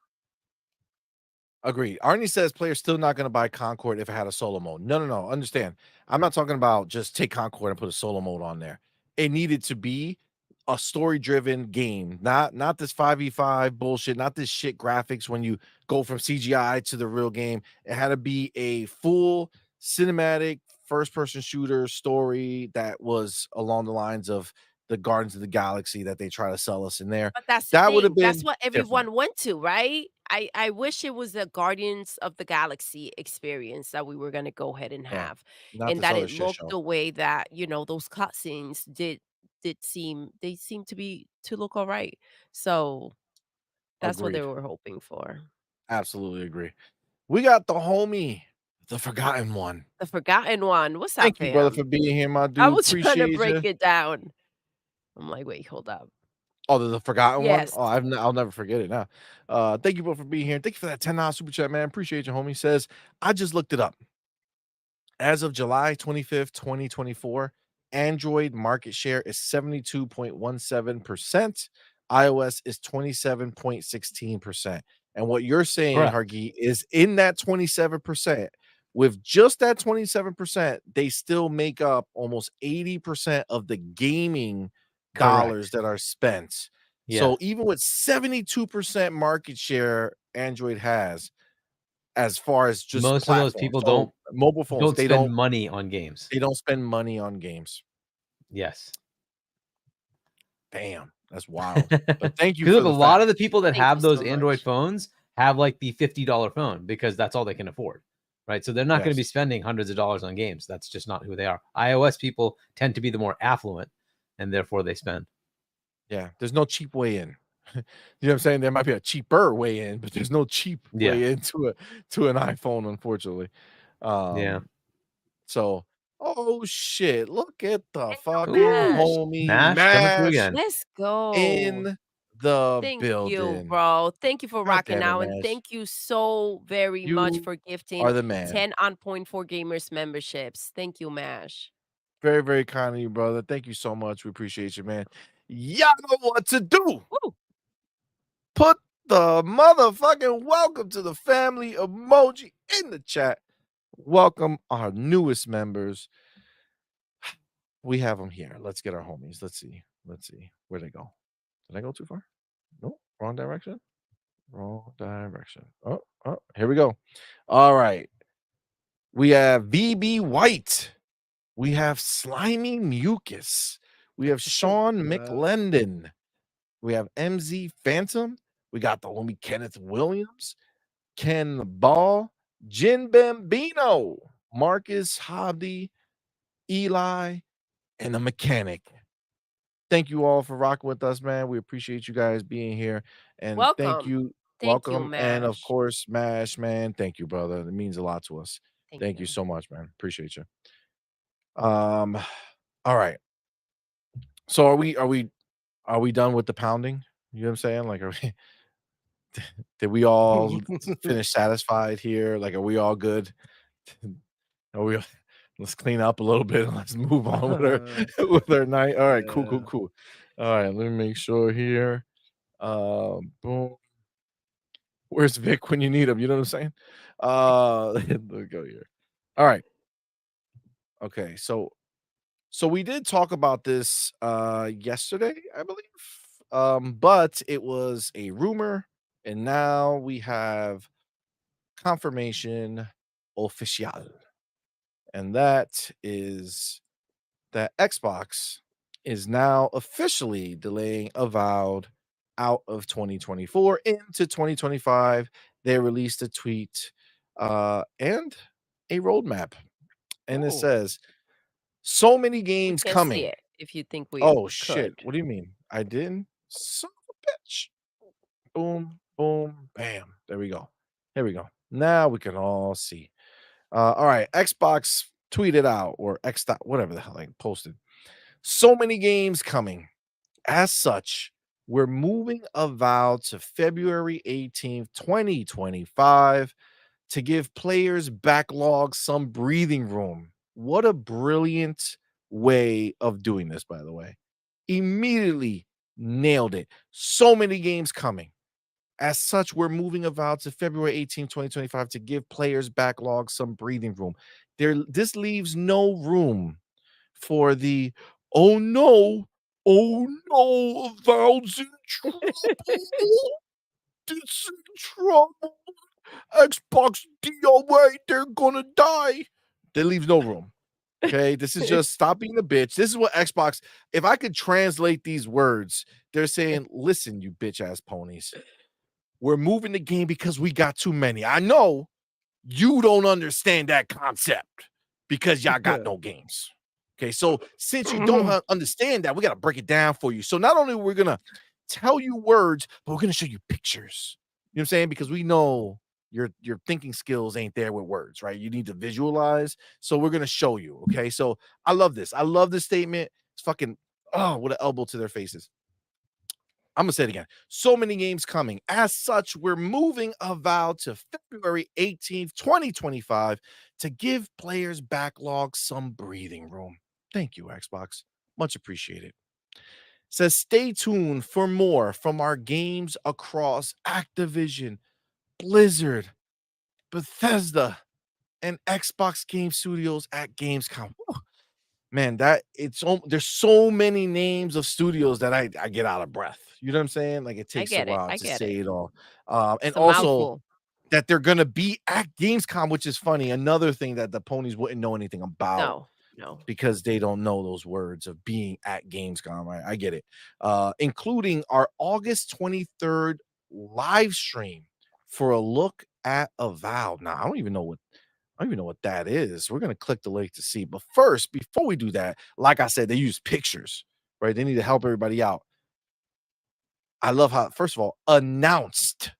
Agreed. Arnie says players still not going to buy Concord if it had a solo mode. No, no, no. Understand. I'm not talking about just take Concord and put a solo mode on there. It needed to be a story-driven game, not this 5v5 bullshit, not this shit graphics when you go from CGI to the real game. It had to be a full cinematic first-person shooter story that was along the lines of the Guardians of the Galaxy that they try to sell us in there. But that's the That would have thing. That's been what different. everyone went to, right? I wish it was a Guardians of the Galaxy experience that we were gonna go ahead and Yeah. have, Not and this that other it shit looked show. the way that, those cutscenes did seem they seem to look alright. So, that's what they Agreed. were hoping for. Absolutely agree. We got the homie, the forgotten one. The forgotten one. What's up, Thank you, brother, fam? for being here, my I dude. was trying to Appreciate break you. it down. I'm like, "Wait, hold up." Oh, the forgotten one. Yes. Oh, I'll never forget it now. Thank you both for being here. Thank you for that $10 super chat, man. Appreciate you, homie. Says I just looked it up. As of July 25th, 2024, Android market share is 72.17%. iOS is 27.16%. And what you're saying, Correct. Hargi, is in that 27%, with just that 27%, they still make up almost 80% of the gaming dollars Correct. that are spent. Yeah. So even with 72% market share Android has, as far as just Most of those platforms, people so mobile phones, don't spend money on games. they don't spend money on games. Yes. Damn, that's wild. But thank you 'Cause for look, a the lot fact. of the people that Thank have you those so Android much. phones have like the $50 phone because that's all they can afford. Right. So they're not going to be Yes. spending hundreds of dollars on games. That's just not who they are. iOS people tend to be the more affluent and therefore they spend. Yeah, there's no cheap way in. You know what I'm saying? There might be a cheaper way in, but there's no cheap Yeah. way into an iPhone, unfortunately. Yeah. So, oh shit! Look at the fucking Mash. homie Mash coming through Mash again. Let's go. in the Thank you, building. bro. Thank you for God rocking damn it, out, and Mash! thank you so very much You for gifting are the man. 10 on Point for Gamers memberships. Thank you, Mash. Very, very kind of you, brother. Thank you so much. We appreciate you, man. Y'all know what to do. Woo. Put the motherfucking welcome to the family emoji in the chat. Welcome our newest members. We have them here. Let's get our homies. Let's see. Where'd they go? Did I go too far? No, wrong direction. Wrong direction. Oh, here we go. All right. We have VB White. We have Slimy Mucus. We have Sean McLendon. We have MZ Phantom. We got the homie Kenneth Williams, Ken Ball, Jin Bambino, Marcus Hobby, Eli, and the mechanic. Thank you all for rocking with us, man. We appreciate you guys being here. And thank Welcome. you. Thank you, Welcome. And of Mash. course, Mash, man. Thank you, brother. It means a lot to us. Thank Thank you you. so much, man. Appreciate you. All right. So are we done with the pounding? You know what I'm saying? Like, are we did we all finish satisfied here? Like, are we all good? Are we let's clean up a little bit and let's move on with our night. All right, cool. Yeah. All right, let me make sure here. Boom. Where's Vic when you need him? You know what I'm saying? Let's go here. All right. Okay, so we did talk about this yesterday, I believe. But it was a rumor, and now we have confirmation official. And that is that Xbox is now officially delaying Avowed out of 2024 into 2025. They released a tweet and a roadmap, and it Oh. says so many We games can't see coming. it if you think we Oh shit! could. What do you mean? I didn't. Son of a bitch. Boom, boom, bam. There we go. Here we go. Now we can all see. All right. Xbox tweeted out or X dot whatever the hell I posted. So many games coming. As such, we're moving Avowed to February 18th, 2025 to give players backlog some breathing room. What a brilliant way of doing this, by the way. Immediately nailed it. So many games coming. As such, we're moving Avowed to February 18th, 2025 to give players backlog some breathing room. This leaves no room for the oh no, Avowed's in trouble. It's in trouble. Xbox DOA, they're gonna die. That leaves no room. Okay, this is just stop being a bitch. This is what Xbox, if I could translate these words, they're saying, listen, you bitch ass ponies. We're moving the game because we got too many. I know you don't understand that concept because y'all got no games. Okay, so since you don't understand that, we got to break it down for you. So not only we're gonna tell you words, but we're gonna show you pictures. You know what I'm saying? Because we know your thinking skills ain't there with words, right? You need to visualize. So we're gonna show you. Okay, so I love this. I love this statement. It's fucking what an elbow to their faces. I'm gonna say it again. So many games coming. As such, we're moving Avowed to February 18th, 2025 to give players backlog some breathing room. Thank you, Xbox. Much appreciated. Says stay tuned for more from our games across Activision, Blizzard, Bethesda, and Xbox Game Studios at Gamescom. Whew. Man, there's so many names of studios that I get out of breath. You know what I'm saying? Like it takes a get it. while I to get say it. it all. And It's a also mouthful. that they're gonna be at Gamescom, which is funny. Another thing that the ponies wouldn't know anything about No. because they don't know those words of being at Gamescom. I get it. Including our August 23rd live stream for a look at Avowed. Now, I don't even know what that is. We're gonna click the link to see. But first, before we do that, like I said, they use pictures, right? They need to help everybody out. I love how, first of all, announced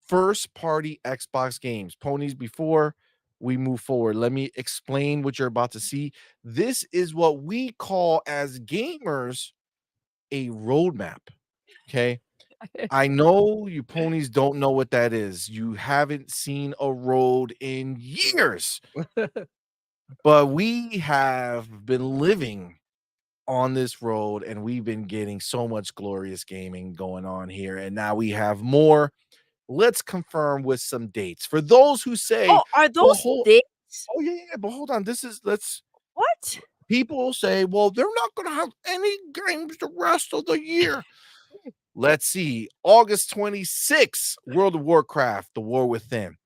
first party Xbox games. Ponies, before we move forward, let me explain what you're about to see. This is what we call as gamers a roadmap. Okay. I know you ponies don't know what that is. You haven't seen a road in years, but we have been living on this road and we've been getting so much glorious gaming going on here. And now we have more. Let's confirm with some dates. For those who say, Oh, are well, those dates? oh, yeah, but hold on. What? People say, well, they're not going to have any games the rest of the year. Let's see. August 26th, World of Warcraft, The War Within.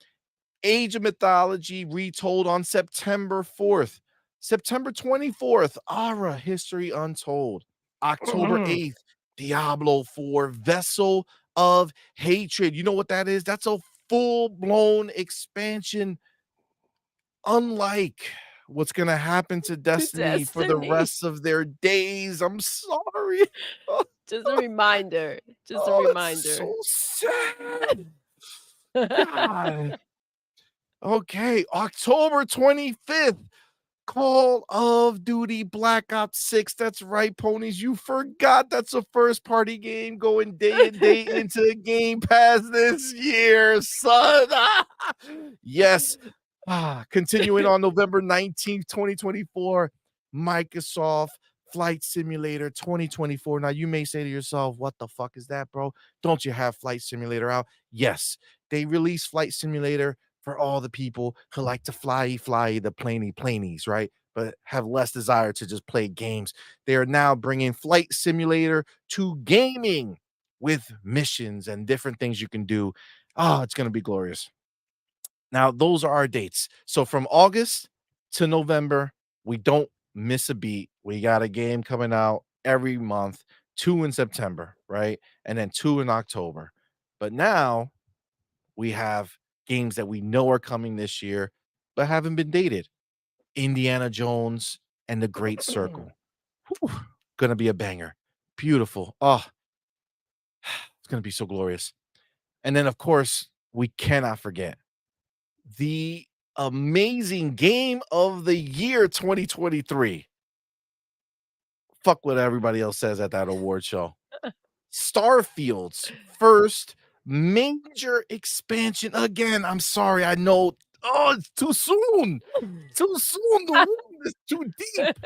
Age of Mythology retold on September 4th. September 24th, Ara History Untold. October 8th, Diablo 4 Vessel of Hatred. You know what that is? That's a full-blown expansion, unlike what's going to happen to Destiny for the rest of their days. I'm sorry. Just a reminder. Just a Oh, reminder. it's so sad. God. Okay, October 25th, Call of Duty Black Ops 6. That's right, ponies. You forgot that's a first party game going day and day into Game Pass this year, son. Yes. Continuing on November 19th, 2024, Microsoft Flight Simulator 2024. Now, you may say to yourself, what the fuck is that, bro? Don't you have Flight Simulator out? Yes, they released Flight Simulator for all the people who like to fly the planies, right? But have less desire to just play games. They are now bringing Flight Simulator to gaming with missions and different things you can do. Oh, it's going to be glorious. Now, those are our dates. So from August to November, we don't miss a beat. We got a game coming out every month, 2 in September, right? And then 2 in October. But now we have games that we know are coming this year, but haven't been dated. Indiana Jones and the Great Circle. Whew, gonna be a banger. Beautiful. Oh, it's gonna be so glorious. And then, of course, we cannot forget the amazing game of the year 2023. Fuck what everybody else says at that award show. Starfield's first major expansion. Again, I'm sorry. I know. Oh, it's too soon. Too soon. The wound is too deep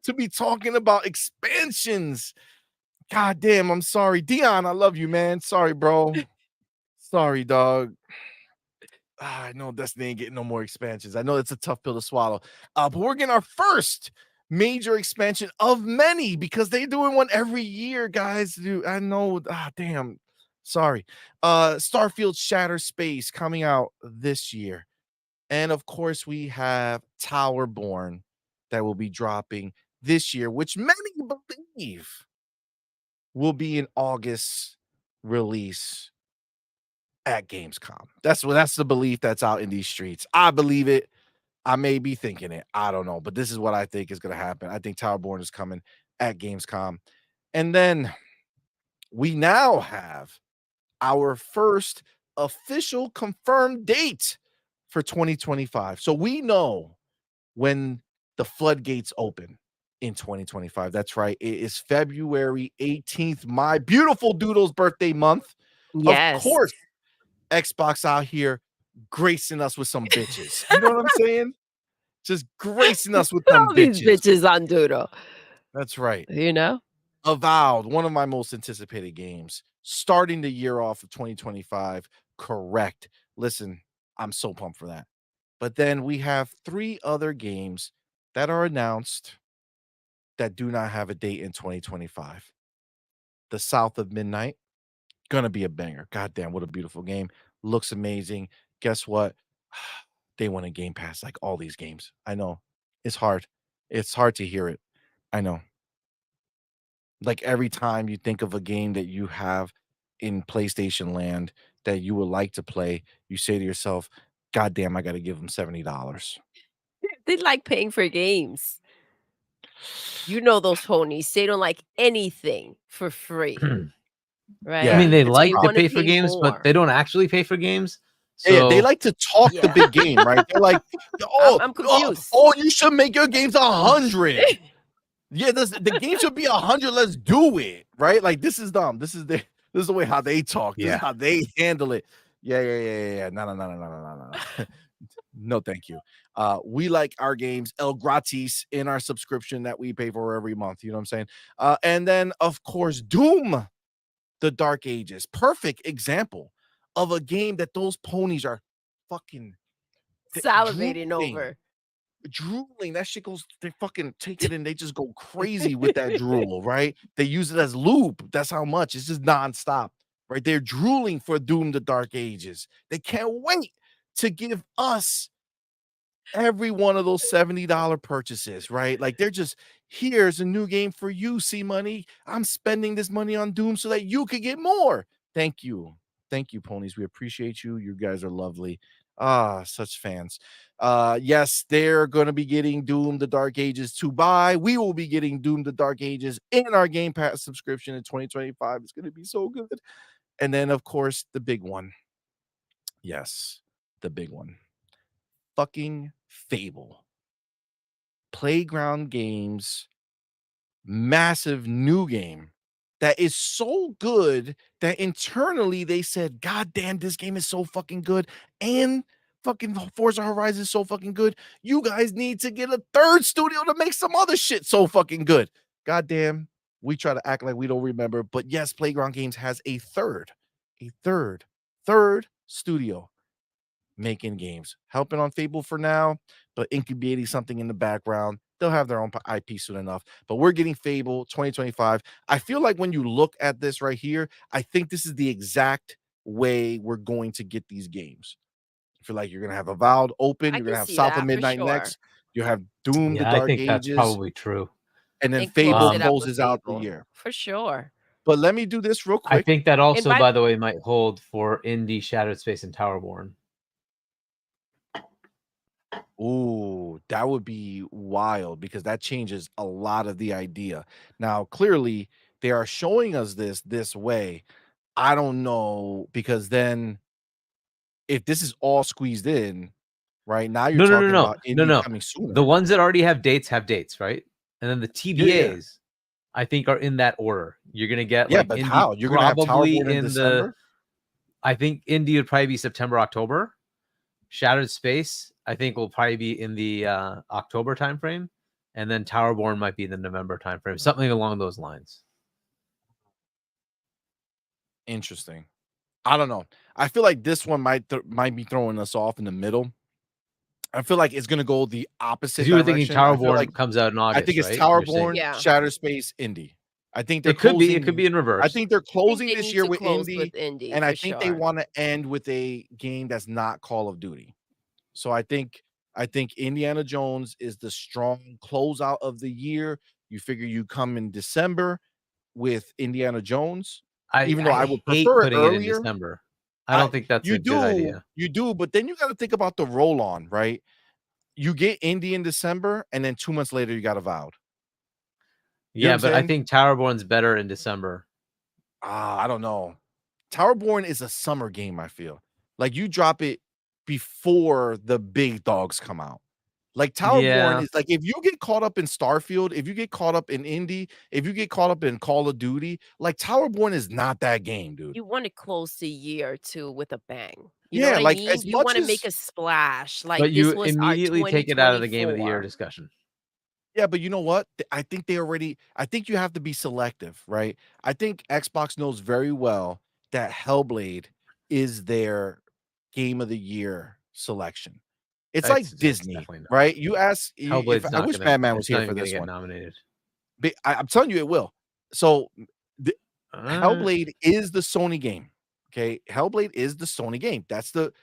to be talking about expansions. God damn, I'm sorry. Dion, I love you, man. Sorry, bro. Sorry, dog. I know Destiny ain't getting no more expansions. I know it's a tough pill to swallow. But we're getting our first major expansion of many because they're doing one every year, guys. Dude, I know. Damn. Sorry. Starfield Shatter Space coming out this year. And of course, we have Towerborn that will be dropping this year, which many believe will be an August release at Gamescom. That's the belief that's out in these streets. I believe it. I may be thinking it. I don't know, but this is what I think is going to happen. I think Towerborn is coming at Gamescom. And then we now have our first official confirmed date for 2025. So we know when the floodgates open in 2025. That's right. It is February 18th, my beautiful Doodle's birthday month. Yes. Of course, Xbox out here gracing us with some bitches. You know what I'm saying? Just gracing us with some All these bitches. bitches on Doodle. That's right. You know? Avowed, one of my most anticipated games, starting the year off of 2025. Correct. Listen, I'm so pumped for that. But then we have 3 other games that are announced that do not have a date in 2025. The South of Midnight, gonna be a banger. God damn, what a beautiful game. Looks amazing. Guess what? They won a Game Pass like all these games. I know. It's hard. It's hard to hear it. I know. Like every time you think of a game that you have in PlayStation land that you would like to play, you say to yourself, God damn, I gotta give them $70. They like paying for games. You know those ponies. They don't like anything for free. Right? Yeah, I mean, they it's a like to wanna pay for pay games, but more. they don't actually pay for games. Yeah, they So like to talk the Yeah. big game, right? They're like, oh, I'm oh, confused. oh, you should make your games 100. Yeah, the game should be 100. Let's do it, right? Like this is dumb. This is the way how they talk. This Yeah. is how they handle it. Yeah. No. No, thank you. We like our games El Gratis in our subscription that we pay for every month. You know what I'm saying? And then of course, Doom, the Dark Ages, perfect example of a game that those ponies are fucking Salivating drooling. over. Drooling. That shit goes, they fucking take it and they just go crazy with that drool, right? They use it as lube. That's how much. It's just nonstop, right? They're drooling for Doom the Dark Ages. They can't wait to give us every one of those $70 purchases, right? Like they're just, here's a new game for you, CMoney. I'm spending this money on Doom so that you could get more. Thank you. Thank you, ponies. We appreciate you. You guys are lovely. Such fans. Yes, they're gonna be getting Doom the Dark Ages to buy. We will be getting Doom the Dark Ages in our Game Pass subscription in 2025. It's gonna be so good. And then, of course, the big one. Yes, the big one. Fucking Fable. Playground Games, massive new game that is so good that internally they said, God damn, this game is so fucking good. And fucking Forza Horizon is so fucking good. You guys need to get a third studio to make some other shit so fucking good. God damn, we try to act like we don't remember. But yes, Playground Games has a third studio making games, helping on Fable for now, but incubating something in the background. They'll have their own IP soon enough, but we're getting Fable 2025. I feel like when you look at this right here, I think this is the exact way we're going to get these games. I feel like you're going to have Avowed open, I you're going can to have see South that of for Midnight sure. next, you have Doom the yeah, I Dark think that's Ages, probably true. and then And close Fable it up with closes out the Fable. year. For sure. But let me do this real I quick. think that also, by- by the way, might hold for Indie, Shattered Space, and Towerborn. Ooh, that would be wild because that changes a lot of the idea. Now, clearly, they are showing us this way. I don't know because then if this is all squeezed in, right? Now you're No, no, no, talking no, about no, indie no. coming sooner. The ones that already have dates, right? And then the Yeah. TBAs, I think, are in that order. You're gonna get Yeah, like but indie how? You're gonna have probably Towerborn in in the. December? I think indie would probably be September, October. Shattered Space, I think, will probably be in the October timeframe, and then Towerborn might be in the November timeframe, something along those lines. Interesting. I don't know. I feel like this one might be throwing us off in the middle. I feel like it's gonna go the opposite Because you were thinking direction. I feel like Towerborn comes out in I think August, it's right? You're saying Towerborn, Yeah. Shattered Space, Indie. I think they're it could be. It closing. could be in I reverse. think they're I think closing they this need year to with close Indie, with Indie and I for think they sure. want to end with a game that's not Call of Duty. So I think Indiana Jones is the strong closeout of the year. You figure you come in December with Indiana Jones, even though I would hate prefer it putting it in earlier. December. I don't think that's a good idea. You do, but then you got to think about the roll on, right? You get Indie in December, and then 2 months later you got Avowed. You know Yeah, what I'm but I saying? think Towerborn's better in December. I don't know. Towerborn is a summer game, I feel. Like you drop it before the big dogs come out. Like Towerborn Yeah. is like if you get caught up in Starfield, if you get caught up in Indie, if you get caught up in Call of Duty, like Towerborn is not that game, dude. You want to close the year too with a bang. You know Yeah, what I like mean? as You much want to make as a splash. Like But this you was our immediately take it out of the game of the year 2024. discussion. yeah, but you know what? I think I think you have to be selective, right? I think Xbox knows very well that Hellblade is their game of the year selection. It's like It's Disney, definitely not. right? You ask if Hellblade's I not wish gonna. Madman was It's here not for even gonna this get one. nominated. But I'm telling you it will. So the Alright. Hellblade is the Sony game. Okay. Hellblade is the Sony game. That's the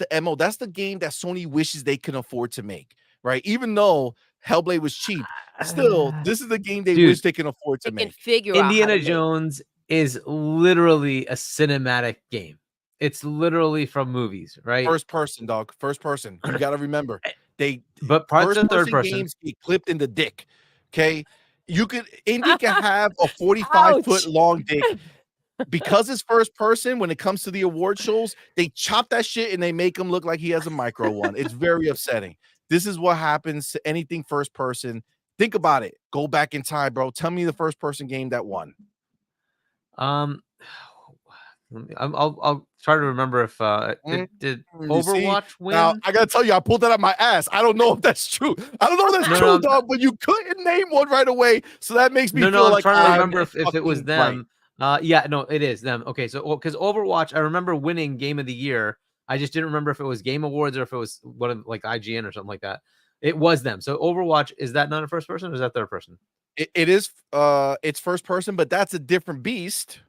MO. That's the game that Sony wishes they could afford to make, right? Even though Hellblade was cheap, still, this is the game they Dude, wish they can afford to They can make. figure out how to Indiana make it. Jones is literally a cinematic game. It's literally from movies, right? First person, dog. First person. You got to remember, But parts first are third person person. games get clipped in the dick. Okay. Indie can have a 45-foot Ouch. long dick. Because it's first person, when it comes to the award shows, they chop that shit and they make him look like he has a micro one. It's very upsetting. This is what happens to anything first person. Think about it. Go back in time, bro. Tell me the first person game that won. I'll try to remember if did You see? Overwatch win? Now I gotta tell you, I pulled that out my ass. I don't know if that's true. I don't know if that's No, true, no, dog. But you couldn't name one right away, so that makes me No, feel I'm like trying to I'm remember if it was fucking them. Yeah, no, it is them. Okay, so because Overwatch, I remember winning Game of the Year. I just didn't remember if it was Game Awards or if it was one of like IGN or something like that. It was them. So Overwatch, is that not a first person or is that third person? It is it's first person, but that's a different beast.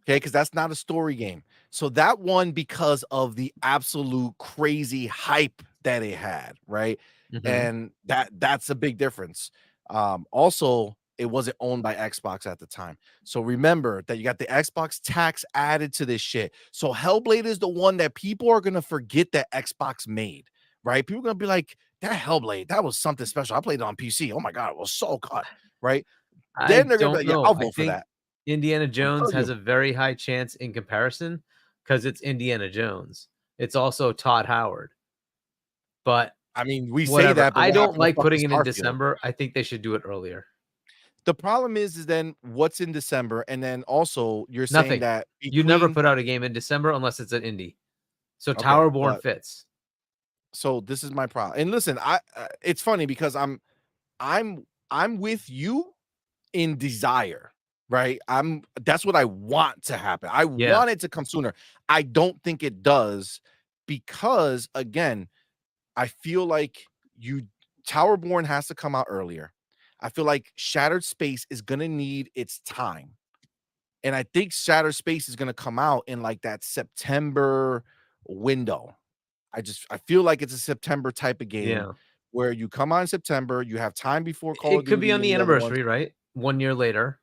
Okay, because that's not a story game. So that one because of the absolute crazy hype that it had, right? Mhm. And that's a big difference. Also, it wasn't owned by Xbox at the time. So remember that you got the Xbox tax added to this shit. So Hellblade is the one that people are gonna forget that Xbox made, right? People are gonna be like, that Hellblade, that was something special. I played it on PC. Oh my god, it was so good, right? I Then they're gonna be don't like, yeah, know. I'll I vote for think that. Indiana Jones telling has you. a very high chance in comparison because it's Indiana Jones. It's also Todd Howard. But I mean, we say whatever. that, but I what don't happened to like fucking putting it in Starfield? December. I think they should do it earlier. The problem is then what's in December, and then also you're Nothing. saying that You never between put out a game in December unless it's an indie. So Okay, Towerborn but fits. so this is my problem. And listen, it's funny because I'm with you in desire, right? That's what I want to happen. I Yeah. want it to come sooner. I don't think it does because again, I feel like Towerborn has to come out earlier. I feel like Shattered Space is gonna need its time. And I think Shattered Space is gonna come out in like that September window. I feel like it's a September type of game Yeah. where you come out in September, you have time before Call of It could be Duty on and the the other ones. anniversary, right? 1 year later.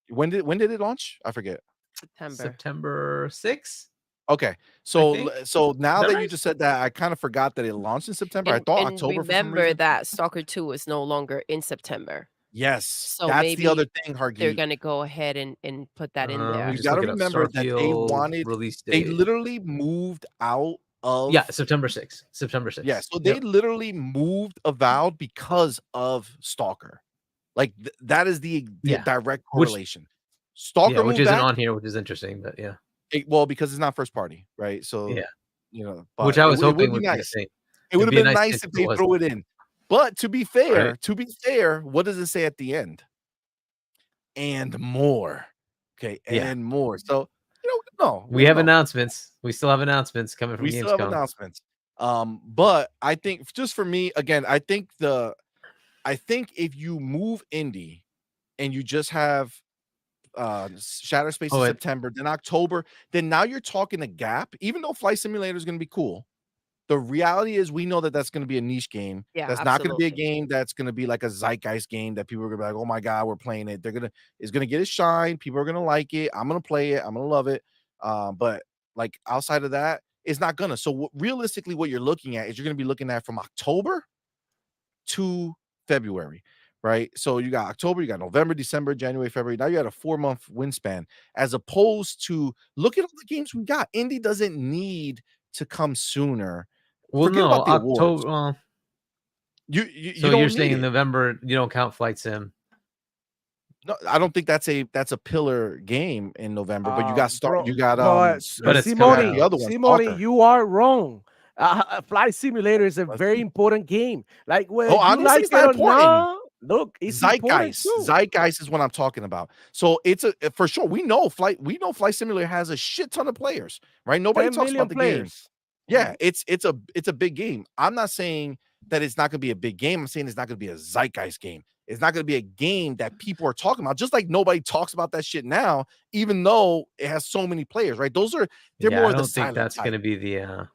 When did it launch? I forget. September. September 6th. Okay. So think. so now that that right? you just said that, I kind of forgot that it launched in September. I thought And October for some remember reason. that Stalker 2 is no longer in September. Yes, So that's the other maybe thing, they're Hargeet. gonna go ahead and put that in Let me there. You just got to look it up. remember that they Starfield wanted. release They date. literally moved out of. Yeah, September 6th. September 6th. Yeah, so they literally moved Avowed because of Stalker. Like that is the Yeah. direct Which- correlation. Stalker which moved isn't back. on here, which is interesting, but yeah. Well, because it's not first party, right? So Yeah. you know, Which but I was it would hoping be would be the nice. thing. It would have It'd be a been nice nice hint if if they it was, throw it in. But to be fair, Right. what does it say at the end? And more. Okay, Yeah. and more. So no, We have announcements. We still have announcements coming from we still have Gamescom. announcements. But I think just for me, again, I think if you move indie and you just have Shatter Space in September, then October, then now you're talking a gap. Even though Flight Simulator is going to be cool, the reality is we know that that's going to be a niche game. Yeah, That's not going to be a absolutely. game that's going to be like a zeitgeist game that people are going to be like, oh my god, we're playing it. It's going to get its shine. People are going to like it. I'm going to play it. I'm going to love it. But like outside of that, it's not gonna. So realistically, what you're looking at is you're going to be looking at from October to February, right? So you got October, you got November, December, January, February. Now you got a 4-month wingspan, as opposed to look at all the games we got. Indie doesn't need to come sooner. Well, Forget no, about the awards. October. You So don't you're need saying in it. November you don't count Flight Sim? No, I don't think that's a pillar game in November. But you got Bro, you got but But it's you got coming CMoney, the other one, CMoney, Stalker. you are wrong. Flight Simulator is a Let's very see. important game. Like whether Oh, you honestly, like it's it not or important. not, look, it's important Zeitgeist. too. Zeitgeist is what I'm talking about. So it's for sure. We know Flight Simulator has a shit ton of players, right? Nobody 10 talks million about the game. players. Yeah, it's a big game. I'm not saying that it's not going to be a big game. I'm saying it's not going to be a zeitgeist game. It's not going to be a game that people are talking about. Just like nobody talks about that shit now, even though it has so many players, right? They're more I of the don't think silent that's type. going to be the.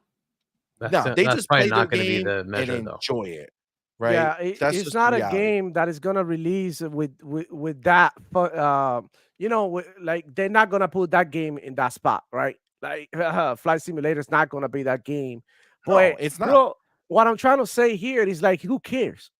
No, they that's just probably play their not going to be game the and measure, though. enjoy it, right? Yeah, That's it's just the not a reality. game that is gonna release with that. Like they're not gonna put that game in that spot, right? Like Flight Simulator is not gonna be that game. No, But it's not. bro, what I'm trying to say here is like, who cares?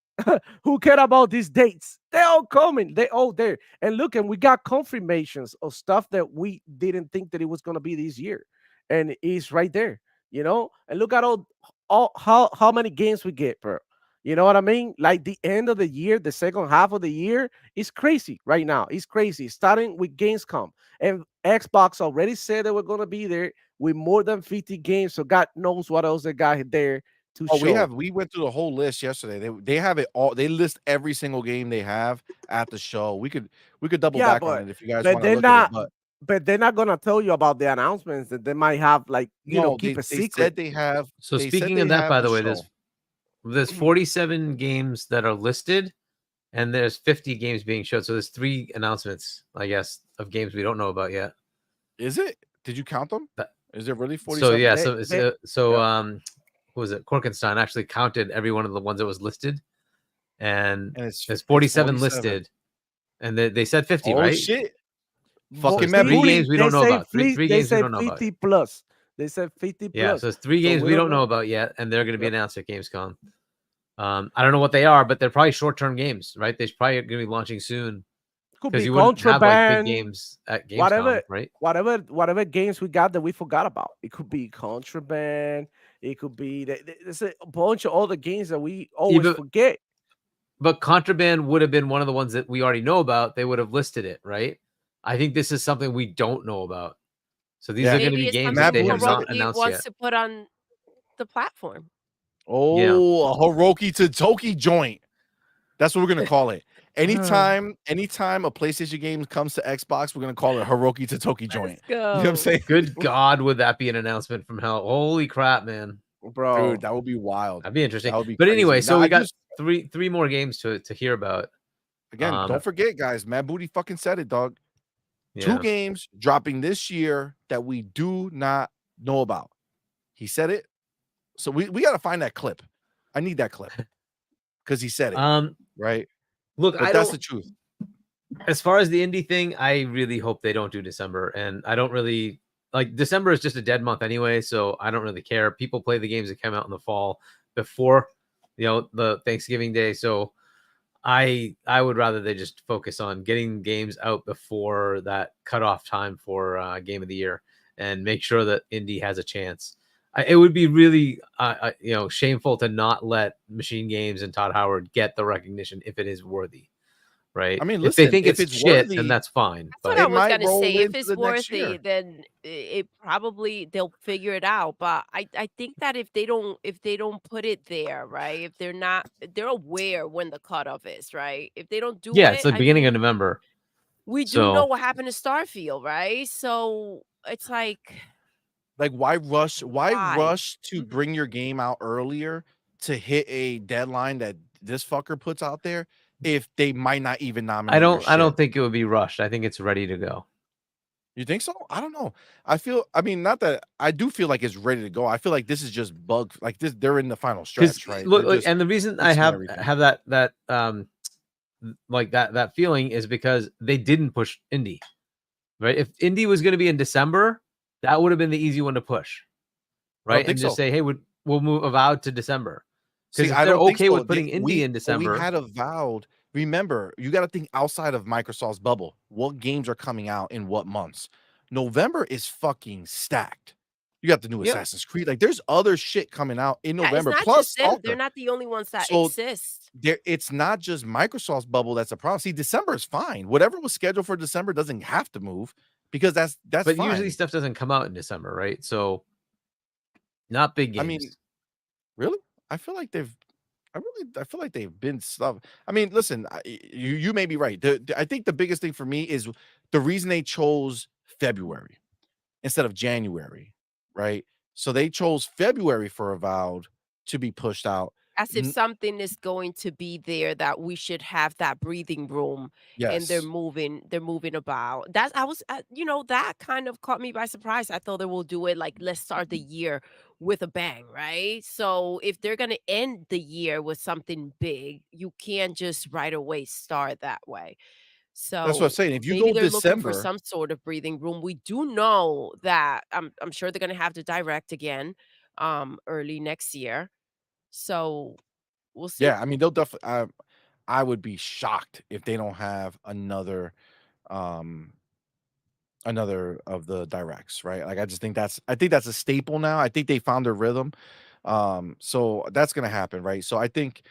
Who care about these dates? They're all coming. They all there. And look, and we got confirmations of stuff that we didn't think that it was gonna be this year, and it's right there. And look at all how many games we get, bro. You know what I mean? Like the end of the year, the second half of the year is crazy right now. It's crazy. Starting with Gamescom, and Xbox already said they were gonna be there with more than 50 games. So God knows what else they got there to Oh, show. we went through the whole list yesterday. They have it all. They list every single game they have at the show. We could double Yeah, back on it if you guys but want to they're look at it. not. But they're not gonna tell you about the announcements that they might have, like No, keep a they secret. said they have. So They said speaking they of that, have by the way, show. there's 47 games that are listed, and there's 50 games being showed. So there's 3 announcements, I guess, of games we don't know about yet. Is it? Did you count them? That- Is there really 47? So yeah, They- who was it? Korkenstein actually counted every one of the ones that was listed, and it's there's 47 listed, and they said 50, Oh right? shit! Well, Fucking So Matt 3 Booty. games we don't know about. Three They games we say don't know about. 50 plus. They said 50 Yeah, plus. so it's 3 So games we we don't don't know know. about yet, and they're going to be Yep. announced at Gamescom. I don't know what they are, but they're probably short-term games, right? They're probably going to be launching soon, Could because be you wouldn't have like big contraband, games at Gamescom, whatever, right? whatever games we got that we forgot about. It could be contraband. It could be there's a bunch of other games that we always but- forget. But Contraband would have been one of the ones that we already know about. They would have listed it, right? I think this is something we don't know about. So these Yeah. are going to Maybe be it's games Matt that they something have Booty said not it. Hiroki announced wants yet. to put on the platform. Oh, a Hiroki to Toki joint. That's what we're gonna call it. Anytime a PlayStation game comes to Xbox, we're gonna call it Hiroki to Toki joint. Let's You know what I'm go. saying? Good God, would that be an announcement from hell? Holy crap, man. Bro. Dude, that would be wild. That'd be interesting. That would be But crazy. anyway, so Now, we I got just- three more games to hear about. Again, don't forget, guys. Matt Booty fucking said it, dog. Yeah. 2 games dropping this year that we do not know about. He said it. So we got to find that clip. I need that clip because he said it, right? Look, But that's the truth. As far as the indie thing, I really hope they don't do December, and I don't really like December is just a dead month anyway, so I don't really care. People play the games that come out in the fall before, the Thanksgiving day. So I would rather they just focus on getting games out before that cutoff time for game of the year and make sure that indie has a chance. It would be really shameful to not let Machine Games and Todd Howard get the recognition if it is worthy, right? I mean, if they listen, think if it's it's shit, then worthy, that's fine. That's But what I it was might gonna roll say. If into it's the next worthy, year. then it probably they'll figure it out. But I think that if they don't put it there, right? If they're aware when the cutoff is, right? If they don't do yeah, it's it, the I beginning of think November. we do know So what happened to Starfield, right? So it's like, Like, why rush? Why why? rush to bring your game out earlier to hit a deadline that this fucker puts out there if they might not even nominate your I don't shit? think it would be rushed. I think it's ready to go. You think so? I don't know. I mean, not that I do feel like it's ready to go. I feel like this is just bug. Like this, they're in the final Because stretch, right? look, They're just and the reason I fixing have everything. that like that feeling is because they didn't push indie, right? If indie was going to be in December, that would have been the easy one to push, I don't right? think And just so. say, hey, we'll move Avowed to December. See, Because if I they're don't think okay so. with putting indie in We December, had Avowed. Remember, you got to think outside of Microsoft's bubble. What games are coming out in what months? November is fucking stacked. You got the new yeah, Assassin's Creed. Like, there's other shit coming out in Yeah, it's November, not plus just them. They're Stalker. not the only ones that So exist. it's not just Microsoft's bubble that's a problem. See, December is fine. Whatever was scheduled for December doesn't have to move because that's but fine. usually stuff doesn't come out in December, right? So not big games. I mean, really? I feel like I feel like they've been stuff. I mean, listen, you may be right. I think the biggest thing for me is the reason they chose February instead of January, right? So they chose February for Avowed to be pushed out. As if something is going to be there that we should have that breathing room, and they're Yes, moving about. That's I was that kind of caught me by surprise. I thought they will do it like, let's start the year with a bang, right? So if they're going to end the year with something big, you can't just right away start that way. that's what I'm So saying. If you maybe go they're looking for December, some sort of breathing room. We do know that I'm sure they're going to have to direct again early next year. So we'll see. yeah, I mean they'll definitely. I would be shocked if they don't have um another of the directs, right? Like I think that's a staple now. I think they found their rhythm. So that's gonna happen, right? So I think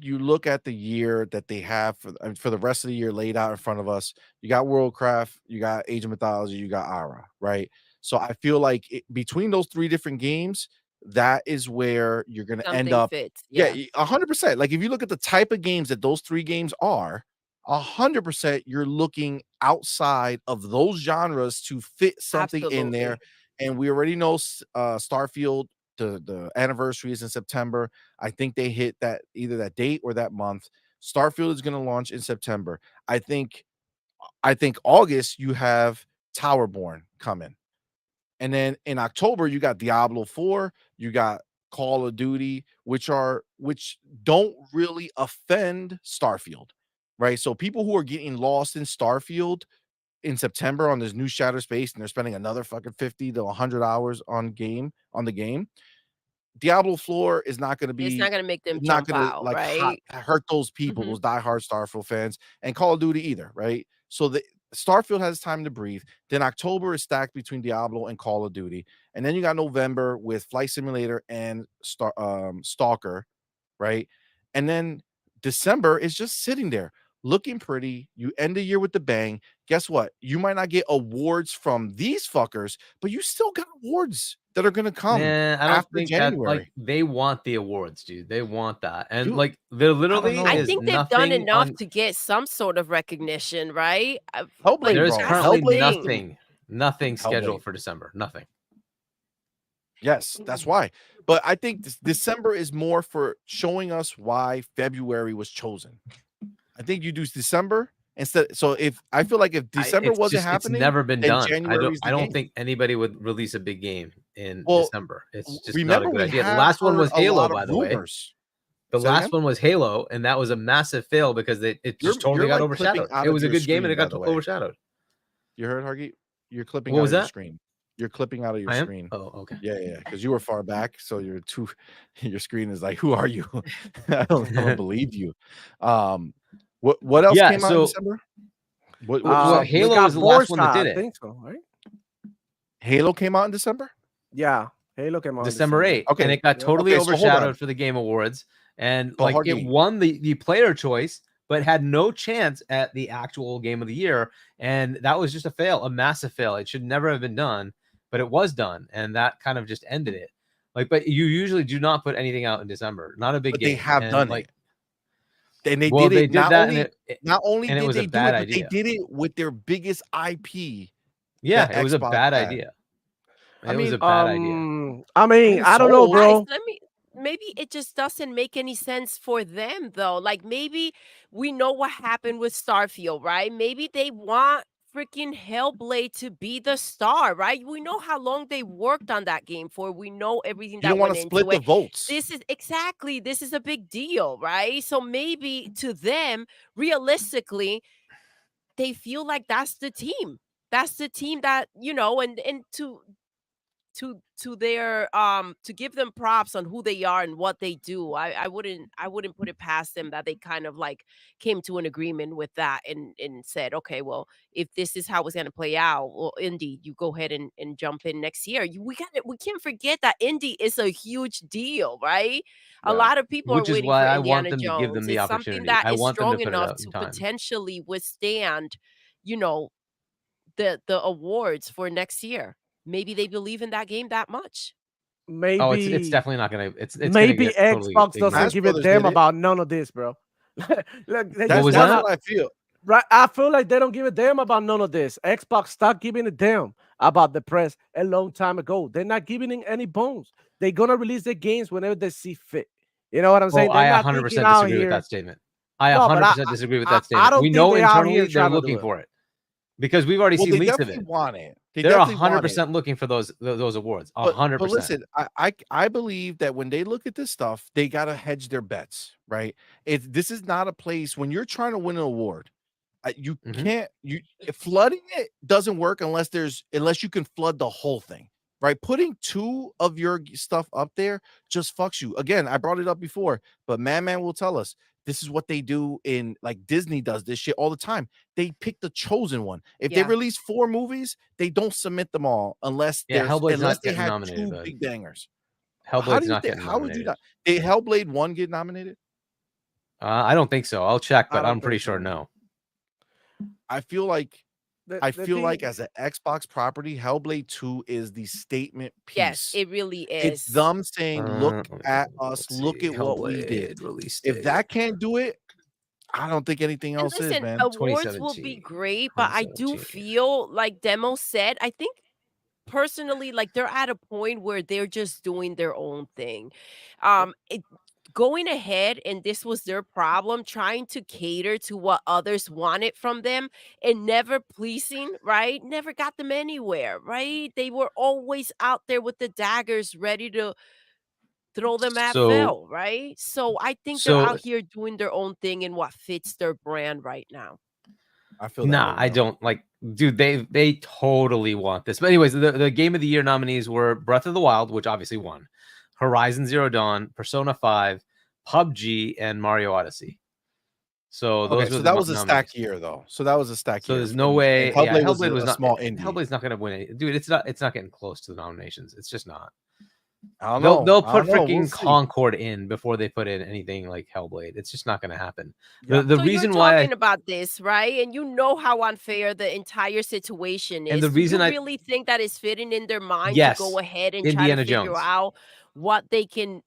you look at the year that they have for the rest of the year laid out in front of us. You got Worldcraft, you got Age of Mythology, you got Ara, right? So I feel like between those three different games, that is where you're gonna end Something up. fits. Yeah, Yeah, 100%. Like if you look at the type of games that those three games are, 100% you're looking outside of those genres to fit something in there. absolutely. And we already know Starfield, the anniversary is in September. I think they hit that either that date or that month. Starfield is going to launch in September. I think August you have Towerborn coming. And then in October, you got Diablo 4, you got Call of Duty, which don't really offend Starfield, right? So people who are getting lost in Starfield in September on this new Shatter Space and they're spending another fucking 50 to 100 hours on the game. Diablo 4 is not going to It's not be gonna make them not jump going to out, like right? hurt those people, Mhm. those diehard Starfield fans, and Call of Duty either, right? So the Starfield has time to breathe. Then October is stacked between Diablo and Call of Duty, and then you got November with Flight Simulator and Stalker, right? And then December is just sitting there looking pretty. You end the year with the bang. Guess what? You might not get awards from these fuckers, but you still got awards that are going to come I don't after think that January. they want the awards, dude. They want that. And You, there I don't literally I is know. think they've done nothing enough on to get some sort of recognition, right? Like, Hellblade, there's bro. that's the currently Hellblade, thing. nothing scheduled Hellblade. for December. Nothing. Yes, that's why. But I think December is more for showing us why February was chosen. I think you do December instead. So if I feel like if December wasn't It's happening, never been then done. January is I the don't game. think anybody would release a big game in Well, December. It's just not a remember good we idea. The have last one heard was a Halo, lot of by the way. rumors. The Say that last again? one was Halo, and that was a massive fail because it just totally You're got like clipping overshadowed. out It of was a your good game and screen, it by got the way. overshadowed. You heard, Hargeet? You're clipping What out was of your that? screen. You're clipping out of your I am? screen. Oh, okay. Yeah, because you were far back, so your screen is like, who are you? I don't believe you. What else Yeah, came out in so December? What you well, said? We Halo got was the last one that Forza, did I it. think so, right? Halo came out in December? Yeah, Halo came out in December 8th, and Okay, it got Yep. totally okay, so hold on. overshadowed for the Game Awards, and So like hard it game. won the player choice, but had no chance at the actual Game of the Year, and that was just a fail, a massive fail. It should never have been done, but it was done, and that kind of just ended it. Like, but you usually do not put anything out in December, not a big But game. they have and done like, it. And they well, did they it did that, and not only and it did was they a do bad it, but they idea. did it with their biggest IP. Yeah, that it was a Xbox bad had. idea. I It was mean, a bad idea. I mean, And I don't know, sold. Guys, bro. maybe it just doesn't make any sense for them though. Like maybe we know what happened with Starfield, right? Maybe they want freaking Hellblade to be the star, right? We know how long they worked on that game for. We know everything You that don't want went to into split the it. votes. This is a big deal, right? So maybe to them, realistically, they feel like that's the team. That's the team that, and to their to give them props on who they are and what they do. I wouldn't put it past them that they kind of like came to an agreement with that and said, okay, well, if this is how it's going to play out, well, Indy, you go ahead and jump in next year. We can't forget that Indy is a huge deal, right? A Yeah. lot of people are Which is waiting why for I want Indiana them to give them Jones. the It's something opportunity. that I is want them to strong put it enough out in to time. potentially withstand, you know, the awards for next year. Maybe they believe in that game that much. Maybe Oh, it's definitely not gonna. It's gonna maybe get totally Xbox doesn't ignored. Smash give a Brothers damn did it. about none of this, bro. Look, they That's was just that? what I feel. right. I feel like they don't give a damn about none of this. Xbox stopped giving a damn about the press a long time ago. They're not giving it any bones. They're gonna release their games whenever they see fit. You know what I'm Oh, saying? They're I not thinking 100% out disagree with here. that statement. I No, but 100% disagree with that I statement. don't We think know they're out internally here they're trying to do looking it. for it because we've already Well, seen they leaks of definitely it. want it. They They're definitely want it. 100% looking for those awards. But 100%. listen, I believe that when they look at this stuff, they gotta hedge their bets, right? This is not a place when you're trying to win an award. You Mhm. can't flooding it doesn't work unless you can flood the whole thing, right? Putting two of your stuff up there just fucks you. Again, I brought it up before, but Man will tell us this is what they do in like Disney does this shit all the time. They pick the chosen one. If they Yeah. release 4 movies, they don't submit them all unless Yeah, Hellblade's not they getting had nominated, 2 bud. big bangers. Hellblade's not think getting how would you nominated. not? Did Hellblade 1 get nominated? I don't think so. I'll check, I but don't I'm pretty think so. sure no. I feel like The thing- as an Xbox property, Hellblade 2 is the statement piece. Yes, it really is. It's them saying, "Look at us, let's look see. at what we did." Hellblade release If date. that can't do it, I don't think anything And else is, listen, man. awards will be 2017. great, but I do 2017. feel like Demo said, I think personally, like they're at a point where they're just doing their own thing. Going ahead, and this was their problem, trying to cater to what others wanted from them and never pleasing, right? Never got them anywhere, right? They were always out there with the daggers ready to throw them at So Phil, right? So I think they're so out here doing their own thing and what fits their brand right now. I feel that nah, way, I though. don't like, dude. They totally want this. But anyways, the Game of the Year nominees were Breath of the Wild, which obviously won, Horizon Zero Dawn, Persona 5, PUBG, and Mario Odyssey. So those Okay, were so the that was a nominees. stacked year, though. So that was a stacked So year. there's no way. And Yeah, Hellblade, Hellblade was was a not. small indie. Hellblade's not going to win it, dude. It's not getting close to the nominations. It's just not. I don't know. They'll I put don't know. freaking We'll see. Concord in before they put in anything like Hellblade. It's just not going to happen. Yeah. The So reason you're why talking about this, right? And you know how unfair the entire situation is. And the Do reason you I- really think that is fitting in their mind Yes, to go ahead and try Indiana to figure Jones. out what they can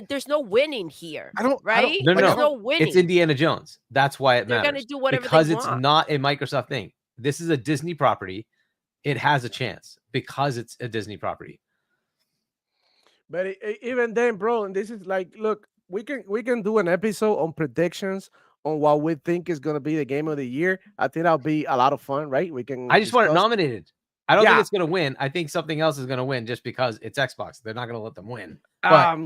there's no winning here. I don't- right? No, There's no. no winning. It's Indiana Jones. That's why it They're matters. gonna do whatever because they it's want. not a Microsoft thing. This is a Disney property. It has a chance because it's a Disney property. But even then, bro, and this is like, look, we can do an episode on predictions on what we think is gonna be the game of the year. I think that'll be a lot of fun, right? We can. I just want it discuss- nominated. I don't think Yeah. it's going to win. I think something else is going to win just because it's Xbox. They're not going to let them win. But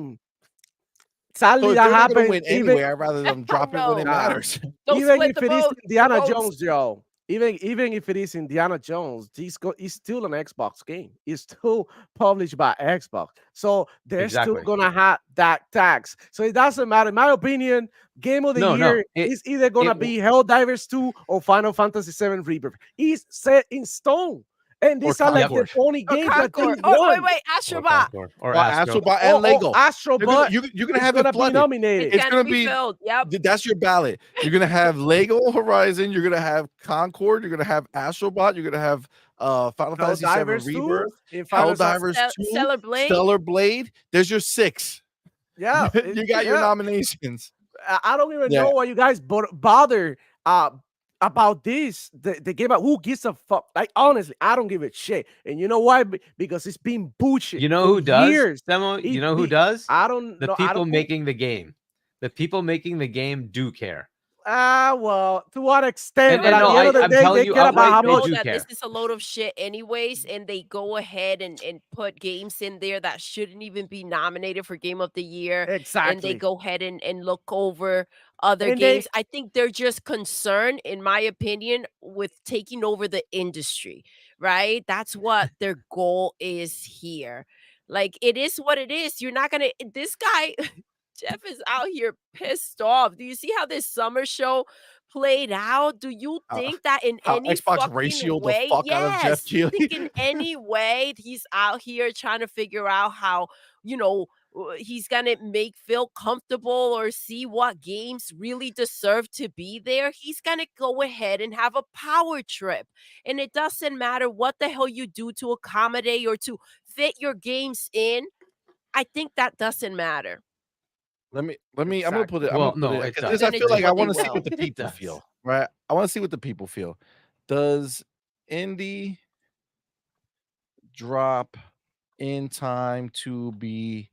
Sadly, So if that they're not gonna happens. win anyway, I'd rather them drop it when it No. matters. Don't Even split if the it is vote. Indiana votes. Jones, yo, even if it is Indiana Jones, it's still an Xbox game. It's still published by Xbox, so they're still Exactly. gonna have that tax. So it doesn't matter. In my opinion, game of the No, year it is either gonna it be Helldivers 2 or Final Fantasy 7 Rebirth. It's set in stone, and Or these are like the Concord. only Or games that they Concord. Oh, wait, won. wait, or Astrobot. Concord or Or Astro. Astrobot and Lego. Astro, You're gonna, but you're gonna it's have gonna it be flooded. nominated. It's It's gonna gonna be be filled. Yep. that's your ballot. You're gonna have Lego Horizon. You're gonna have Concord. You're gonna have Astrobot. You're gonna have Final Fantasy 7 Helldivers 2 Rebirth, in Final Fantasy. Helldivers 2, Stellar Blade. Stellar Blade. There's your 6. Yeah, You got your yeah. nominations. I don't even Yeah. know why you guys bother about this. The game. Who gives a fuck? Like honestly, I don't give a shit. And you know why? Because it's been bullshit. You know for who does? years. Demo, you It know who be- does? I don't The know. I people don't, making the game. The people making the game do care. well, to what extent? And- but and at no, the end of the I'm day, telling they you care about outright, how they know much. do that care. this is a load of shit anyways, and they go ahead and put games in there that shouldn't even be nominated for Game of the Year. And they Exactly. go ahead and look over other And they- games. I think they're just concerned, in my opinion, with taking over the industry, right? That's what their goal is here. Like, it is what it is. You're not gonna this guy Jeff is out here pissed off. Do you see how this summer show played out? Do you think that in How any Xbox fucking ratioed the way? fuck out of Jeff Yes. You think Keighley? in any way he's out here trying to figure out how, he's gonna make Phil comfortable or see what games really deserve to be there? He's gonna go ahead and have a power trip. And it doesn't matter what the hell you do to accommodate or to fit your games in. I think that doesn't matter. Let me I'm gonna put it. I'm Well, gonna put no, it it because does. I Then feel it's like I what they want to see will. what the It people does. feel. Right. I want to see what the people feel. Does Indy drop in time to be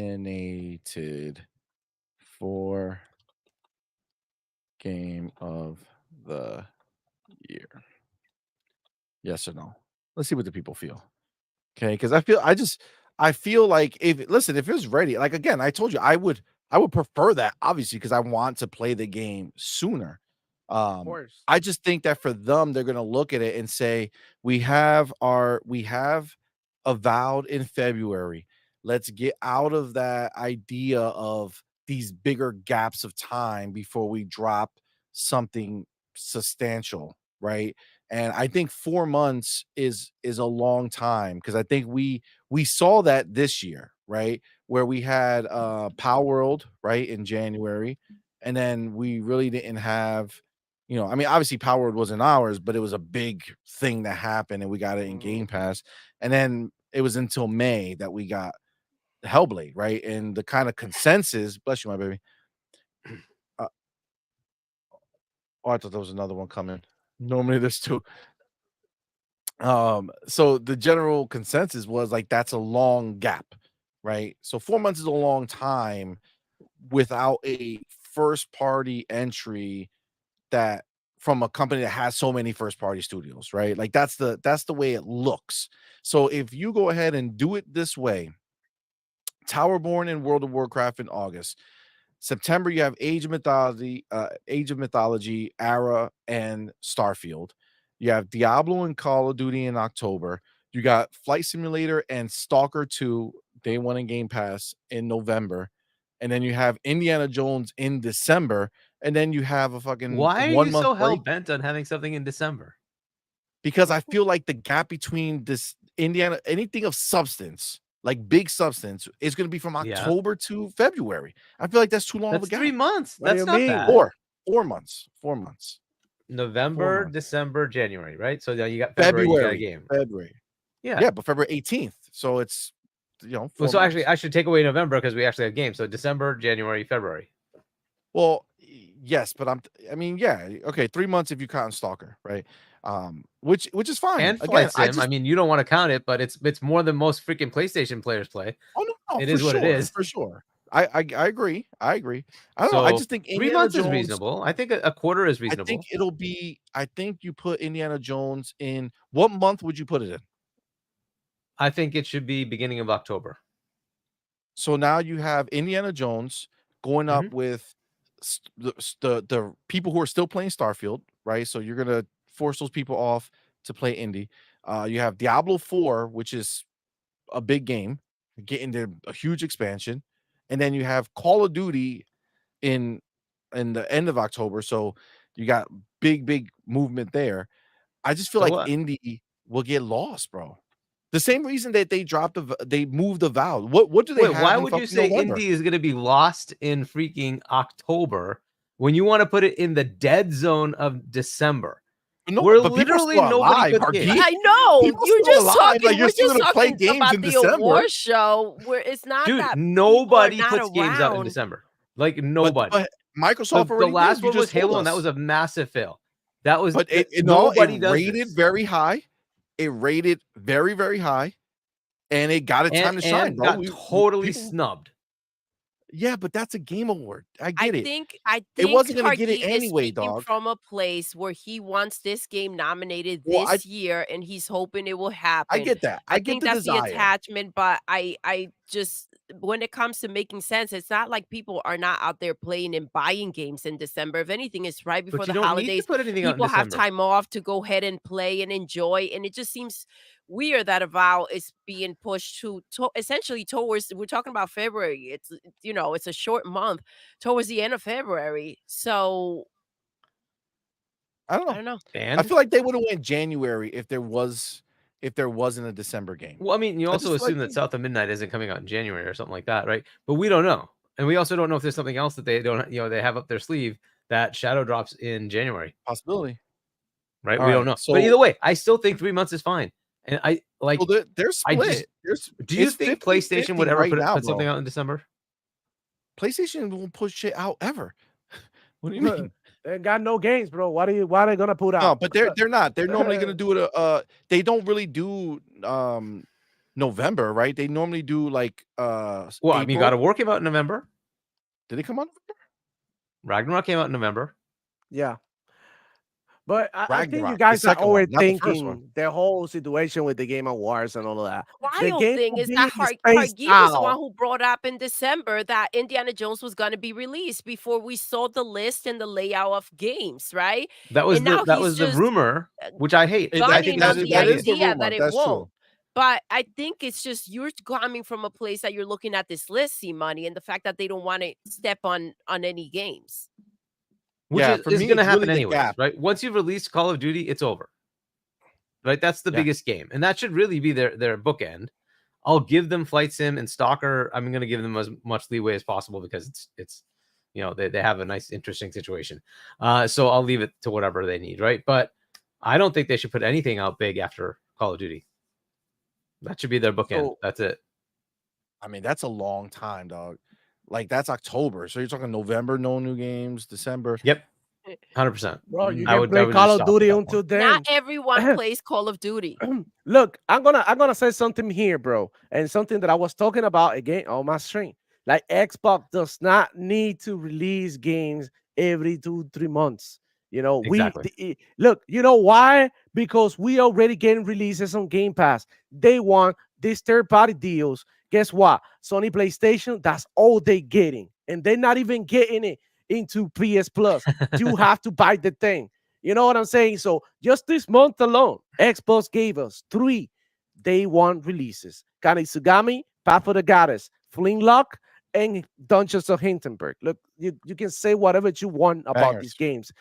nominated for Game of the Year? Yes or no? Let's see what the people feel. Okay, because I feel like if it was ready, like again, I told you I would prefer that obviously because I want to play the game sooner. Of course. I just think that for them, they're gonna look at it and say, we have Avowed in February. Let's get out of that idea of these bigger gaps of time before we drop something substantial, right? And I think 4 months is a long time because I think we saw that this year, right? Where we had Power World, right, in January, and then we really didn't have, I mean, obviously Power World wasn't ours, but it was a big thing that happened and we got it in Game Pass. And then it was until May that we got Hellblade, right? And the kind of consensus, bless you, my baby. Oh, I thought there was another one coming. Normally there's 2. So the general consensus was like that's a long gap, right? So 4 months is a long time without a first party entry that from a company that has so many first party studios, right? Like that's the way it looks. So if you go ahead and do it this way, Towerborn and World of Warcraft in August. September, you have Age of Mythology, Era, and Starfield. You have Diablo and Call of Duty in October. You got Flight Simulator and Stalker 2, Day 1 in Game Pass in November. And then you have Indiana Jones in December. And then you have a fucking Why are 1 you month so hell break. bent on having something in December? Because I feel like the gap between this anything of substance, like big substance, is going to be from Yeah. October to February. I feel like that's too long of a That's gap. 3 months. What do That's you not mean? bad. 4 months. 4 months. November, months. December, January, right? So now you got February, you got a game. February. Yeah. Yeah, but February 18th. So it's 4 Well, so months. actually, I should take away November because we actually have games. So December, January, February. Well, yes, but I mean, yeah, okay, 3 months if you count Stalker, right? Which is fine. And Again, Flight Sim. I mean, you don't want to count it, but it's more than most freaking PlayStation players play. oh no, it for is what it sure, is. for sure. I agree. I agree. I don't know. I So just think 3 Indiana months is Jones, reasonable. I think a quarter is I reasonable. think it'll be. I think you put Indiana Jones in. What month would you put it in? I think it should be beginning of October. So now you have Indiana Jones going up with the people who are still playing Starfield, right? So you're gonna force those people off to play indie. You have Diablo 4, which is a big game, getting a huge expansion, and then you have Call of Duty in the end of October. So you got big movement there. I just feel So like what? indie will get lost, bro. The same reason that they moved Avowed. What do they Wait, have why in would you fucking say November? indie is going to be lost in freaking October when you want to put it in the dead zone of December? No, Where but people literally still nobody alive, puts Hargeet. games. I know People you're still just alive, talking. like, you're We're still just gonna play talking games about in the December. award show, where it's not Dude, that people are nobody not puts games out in around. December. Like But nobody. Microsoft The already last did. You one was just told Halo, and that us. was a massive fail. That was But it nobody does rated this. very high. It rated very, very high, and it got its time to shine, And bro. got totally People, snubbed. yeah, but that's a game award. I get it. I It think wasn't gonna get it Hargeet is anyway, speaking dog. from a place where he wants this game nominated Well, this year, and he's hoping it will I happen. get that. I I get think the that's the desire. attachment, but I just, when it comes to making sense, it's not like people are not out there playing and buying games in December. If anything, it's right before But you the don't need to holidays. put anything out in People have December. time off to go ahead and play and enjoy, and it just seems weird that Avowed is being pushed to essentially towards, we're talking about February. It's a short month towards the end of February. So I don't I know. don't know. I And feel like they would have went January if there wasn't a December game. well, I mean, you I also just feel like assume that South of Midnight isn't coming out in January or something like that, right? But we don't know. And we also don't know if there's something else that they don't, they have up their sleeve that shadow drops in January, possibility. right? All We don't right, know. so But either way, I still think 3 months is fine. And I like, well, they're I split. just, There's do you it's think 50, PlayStation would 50 ever right now, put something bro. out in December? PlayStation won't push shit out ever. What do you Look, mean? they got no games, bro. Why are they gonna put No, out? but they're not. They're normally gonna do it. They don't really do November, right? They normally do like Well, I mean, April. God of War came out in November. Did it come out? Ragnarok came out in November. Yeah. But I think you Ragnarok, the guys are second one, not the first one. overthinking the whole situation with the Game Awards and all of that. The Wild game thing will is be that spaced Hargeet was the one out. who brought up in December that Indiana Jones was going to be released before we saw the list and the layout of games, right? That was And now that he's was the just rumor, which I hate. I think gunning that's on a the good idea. is the idea rumor. that it That's won't. true. But I think it's just you're coming from a place that you're looking at this list, CMoney, and the fact that they don't want to step on any games. Which Yeah, is for me, going to it's happen really the anyways, gap. right? Once you've released Call of Duty, it's over. Right? That's the Yeah. biggest game. And that should really be their bookend. I'll give them Flight Sim and Stalker. I'm going to give them as much leeway as possible because it's they have a nice, interesting situation. So I'll leave it to whatever they need, right? But I don't think they should put anything out big after Call of Duty. That should be their bookend. So- That's it. I mean, that's a long time, dog. Like that's October. So you're talking November, no new games, December. Yep. 100%. Bro, you I can would- I play would Call just of stop at Duty that until point. then. Not everyone plays Call of Duty. Look, I'm gonna say something here, bro, and something that I was talking about again on my stream. Like Xbox does not need to release games every 2-3 months. Exactly. Look, you know why? Because we already getting releases on Game Pass. They want these third-party deals. Guess what? Sony PlayStation, that's all they getting, and they're not even getting it into PS Plus. You have to buy the thing. You know what I'm saying? So just this month alone, Xbox gave us 3 day one releases: Kanitsugami, Path of the Goddess, Flintlock, and Dungeons of Hindenburg. Look, you can say whatever you want about these Bangers. games.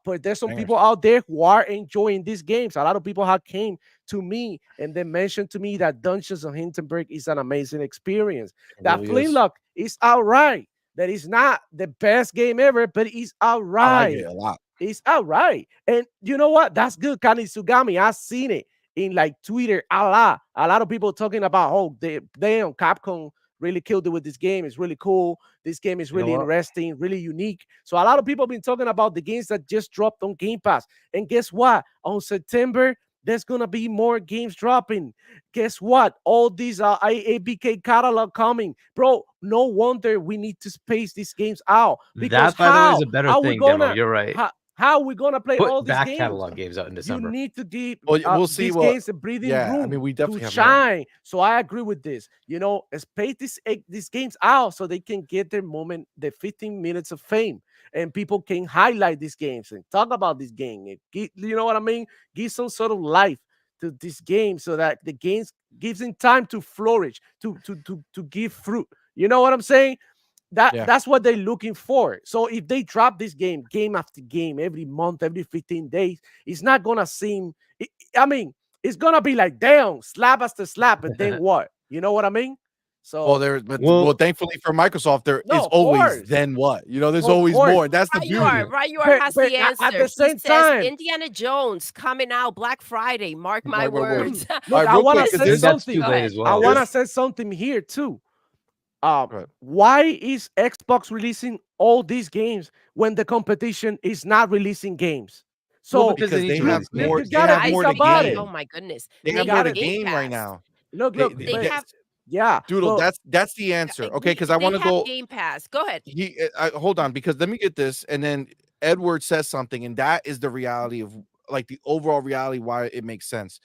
But there's some Bangers. people out there who are enjoying these games. A lot of people have came to me and they mentioned to me that Dungeons of Hindenburg is an amazing experience. It That really is. Flintlock is outright. That is not the best game ever, but it's I like outright. it a lot. It's outright. And you know what? That's good. Kanitsugami. I've seen it in like Twitter a lot. A lot of people talking about, oh, they on Capcom really killed it with this game. It's really cool. This game is You know really what? interesting, really unique. So a lot of people have been talking about the games that just dropped on Game Pass. And guess what? On September, there's gonna be more games dropping. Guess what? All these ABK catalog coming, bro. No wonder we need to space these games out. Because That, by the way, is how a better are we thing, Demo. gonna You're right. how are we gonna play all Put these back games? catalog games out in You December. need to give Well, we'll see these what- games a breathing Yeah, I room mean, we definitely to have more. shine. So I agree with this. Space these games out so they can get their moment, the 15 minutes of fame. and people can highlight these games and talk about this game. You know what I mean? Give some sort of life to this game so that the games gives them time to flourish, to give fruit. You know what I'm saying? Yeah. That's what they're looking for. So if they drop this game after game, every month, every 15 days, it's not gonna seem. I mean, it's gonna be like damn, slap after slap, and then what? You know what I mean? Well, So Well, thankfully for Microsoft, there no, is of always course, then what? You know, there's of always course. more. That's the Right you are, beauty. right you are has But the at answer. the He same says time, Indiana Jones coming out Black Friday. Mark my Mark my words. words. All look, right, I real wanna quick, I because say think that's something. too Go late ahead. as I well. wanna say something here too. Right. Why is Xbox releasing all these games when the competition is not releasing games? Well, So because they because need they to have release more. you games. They gotta have I think more to about see. it. Oh gain. my goodness. They They have You more have to gotta Game gain right Pass. now. look, They, look, they, They but they- have yeah, Doodle. but That's the answer. Okay, because I they want to have go. Game Pass. Go ahead. Hold on, because let me get this, and then Edward says something, and that is the reality of like the overall reality why it makes sense.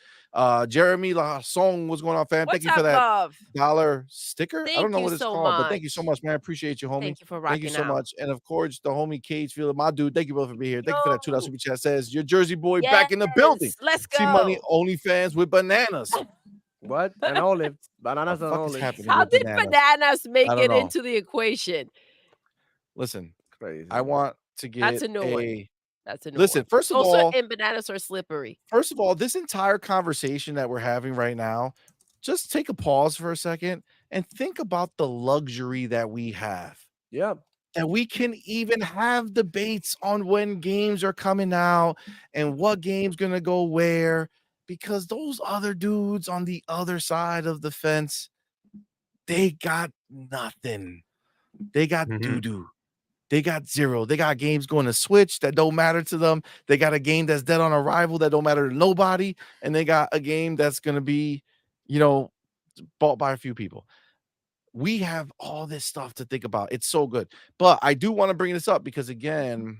Jeremy Lasong, what's going on, fam? Thank What's you for up, that love? dollar sticker. I don't Thank know you what it's so called, but thank you so much. much, man. I appreciate you, homie. Thank you for Thank you rocking so out. much. And of course, the homie Cage Field, my dude. Thank you both for being here. Thank you for that $2 Yo, super chat. Says your Jersey boy back in the building. yes, let's CMoney go. OnlyFans with bananas. what? An olive, The bananas and fuck is olives. happening How with did bananas? bananas make I don't it know. into the equation? Listen, Crazy. I want to That's get a new one. a That's a new listen. one. First of Those all, and bananas are slippery. this entire conversation that we're having right now, just take a pause for a second and think about the luxury that we have. Yeah. That we can even have debates on when games are coming out and what game's gonna go where, because those other dudes on the other side of the fence, they got nothing. They got Mhm. doo-doo. They got zero. They got games going to Switch that don't matter to them. They got a game that's dead on arrival that don't matter to nobody, and they got a game that's gonna be, you know, bought by a few people. We have all this stuff to think about. It's so good. But I do want to bring this up because again,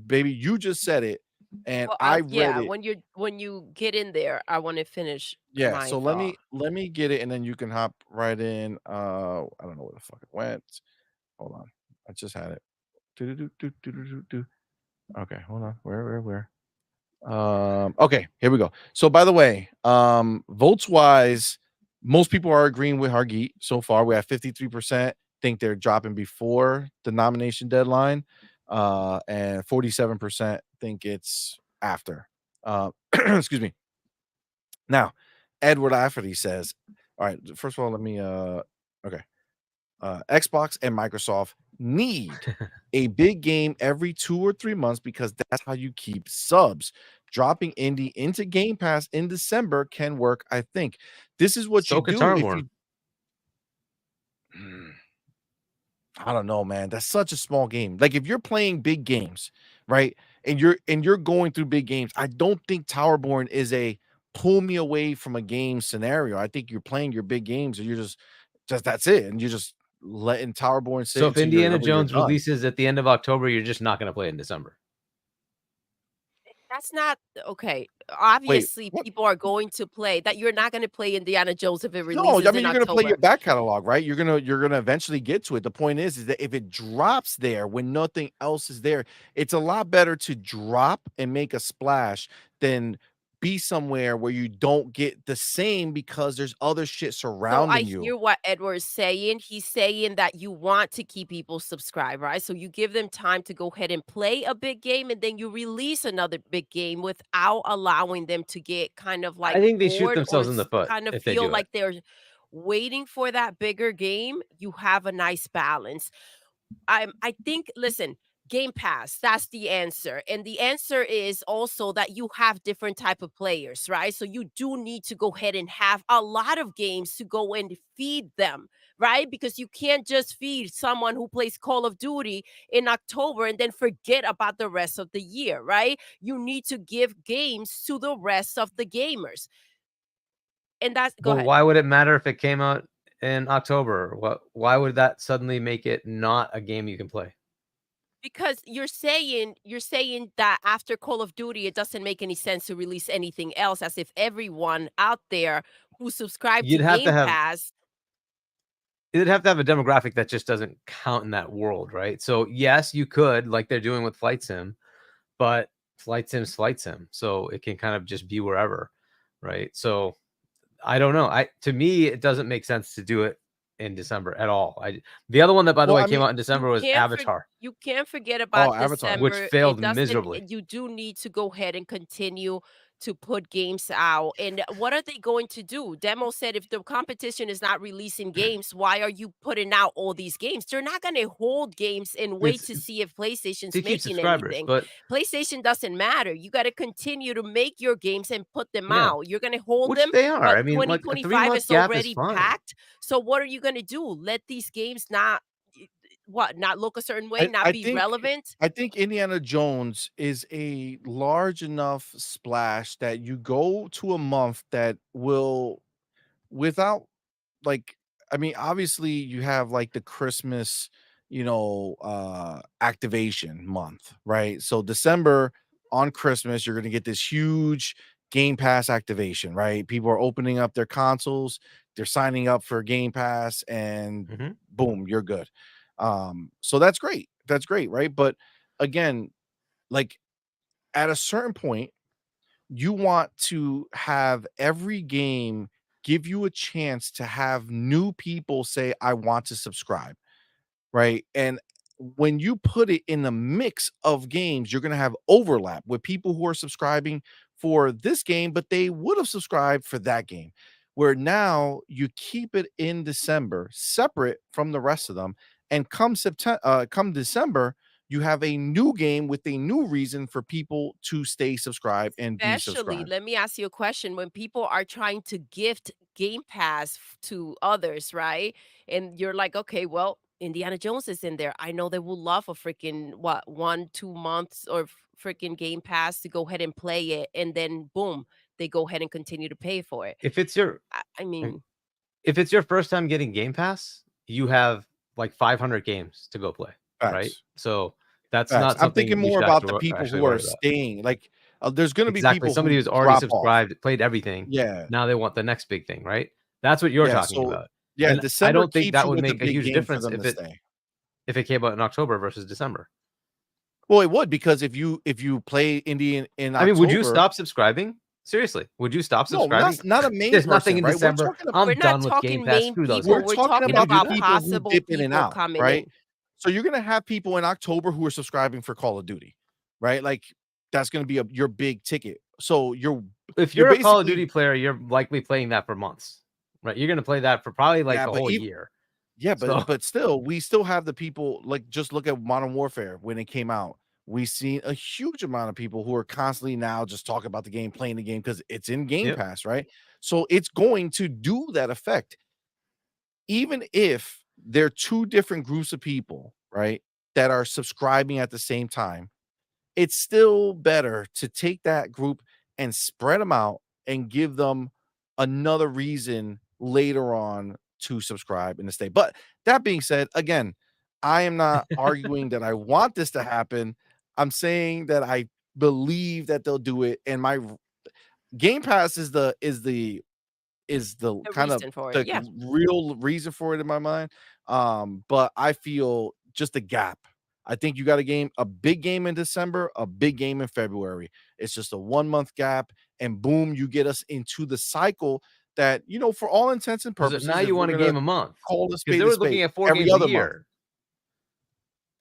baby, you just said it, and Well, I read yeah, it. when you get in there, I want to finish Yeah. my So thought. let me get it, and then you can hop right in. I don't know where the fuck it went. Hold on. I just had it. Do. Okay, hold on. Where? Okay, here we go. So by the way, votes wise, most people are agreeing with Hargeet so far. We have 53% think they're dropping before the nomination deadline, and 47% think it's after. Excuse me. Now, Edward Lafferty says, all right, first of all, let me okay. Xbox and Microsoft need a big game every 2 or 3 months because that's how you keep subs. Dropping indie into Game Pass in December can work, I think. This is what So you could do if Tarmor. you I don't know, man. That's such a small game. Like if you're playing big games, right? And you're going through big games, I don't think Towerborn is a pull me away from a game scenario. I think you're playing your big games and you're just that's it. And you're just letting Towerborn sit So if until Indiana you're Jones done. releases at the end of October, you're just not going to play it in December. That's not okay. Wait, Obviously, what? people are going to play that. You're not going to play Indiana Jones if it No, releases I mean in you're gonna play your October. back catalog, right? You're gonna eventually get to it. The point is that if it drops there when nothing else is there, it's a lot better to drop and make a splash than be somewhere where you don't get the same because there's other shit So I surrounding you. hear what Edward's saying. He's saying that you want to keep people subscribed, right? So you give them time to go ahead and play a big game, and then you release another big game without allowing them to get kind of I like think they shoot bored or themselves in the foot kind of if they feel do it. like they're waiting for that bigger game. You have a nice balance. I think listen, Game Pass, that's the answer. And the answer is also that you have different type of players, right? So you do need to go ahead and have a lot of games to go and feed them, right? Because you can't just feed someone who plays Call of Duty in October and then forget about the rest of the year, right? You need to give games to the rest of the gamers. And that's go But ahead. why would it matter if it came out in October? Why would that suddenly make it not a game you can play? Because you're saying that after Call of Duty, it doesn't make any sense to release anything else, as if everyone out there who subscribed to You'd have to Game have Pass it'd have to have a demographic that just doesn't count in that world, right? So yes, you could, like they're doing with Flight Sim, but Flight Sim, so it can kind of just be wherever, right? So I don't know. To me, it doesn't make sense to do it in December at all. The other one that, by the Well, way, I came mean, out in December was Avatar, You can't forget oh, about Avatar. which December. It failed doesn't. miserably. You do need to go ahead and continue to put games out. And what are they going to do? Demo said if the competition is not releasing games, why are you putting out all these games? They're not going to hold games and wait It's to see if PlayStation's to keep making subscribers, anything. but PlayStation doesn't matter. You got to continue to make your games and put them yeah, out. You're going to hold which them, they are. but I mean, like a 2025 3-month is gap is already fine. packed. So what are you going to do? Let these games not not look a certain way, not I be think relevant? I think Indiana Jones is a large enough splash that you go to a month that will, without, like, I mean, obviously you have like the Christmas, activation month, right? So December on Christmas, you're gonna get this huge Game Pass activation, right? People are opening up their consoles, they're signing up for Game Pass, and Mhm. boom, you're good. So that's great. That's great, right? But again, like, at a certain point, you want to have every game give you a chance to have new people say, I want to subscribe, right? And when you put it in the mix of games, you're going to have overlap with people who are subscribing for this game, but they would have subscribed for that game. Where now you keep it in December, separate from the rest of them, and come December, you have a new game with a new reason for people to stay subscribed and be Especially, subscribed. let me ask you a question. When people are trying to gift Game Pass to others, right? And you're like, okay, well, Indiana Jones is in there. I know they will love a freaking what 1-2 months or freaking Game Pass to go ahead and play it, and then boom, they go ahead and continue to pay for it. If it's your I mean, if it's your first time getting Game Pass, you have like 500 games to go play, right? Facts. So that's Facts. not I'm something thinking you more should have about to the people actually who are worry about. staying. Like, there's going to be Exactly. people Somebody who who's already drop off. subscribed, played everything. Yeah. Now they want the next big thing, right? That's what you're Yeah. talking So, about. yeah, And I December don't think keeps that you would with a make a big huge game for difference them to stay. if it came out in October versus December. Well, it would, because if you play Indian in I mean, would you October, stop subscribing? Seriously, would you stop no, subscribing? not a main There's nothing person, in right? We're December. talking I'm we're not done with Game talking Pass. main Screw those people. we're guys. We're talking Then talking would about you do the about that? people who possible dip in and people out, coming right? in. So you're gonna have people in October who are subscribing for Call of Duty, right? Like, that's gonna be your big ticket. So If you're you're a Call of basically, Duty player, you're likely playing that for months, right? You're going to play that for probably like yeah, a but whole year. yeah, So but still, we still have the people, like, just look at Modern Warfare when it came out. We seen a huge amount of people who are constantly now just talking about the game, playing the game because it's in Game yep. Pass, right? So it's going to do that effect. Even if they're two different groups of people, right, that are subscribing at the same time, it's still better to take that group and spread them out and give them another reason later on to subscribe and to stay. But that being said, again, I am not arguing that I want this to happen. I'm saying that I believe that they'll do it. And my Game Pass is the The kind of reason for it, the yeah. real reason for it in my mind. But I feel just a gap. I think you got a big game in December, a big game in February. It's just a 1 month gap, and boom, you get us into the cycle that, for all intents and So now purposes, if you we're want a gonna game a month call a because they spade a were spade, looking at 4 every games a other month. year.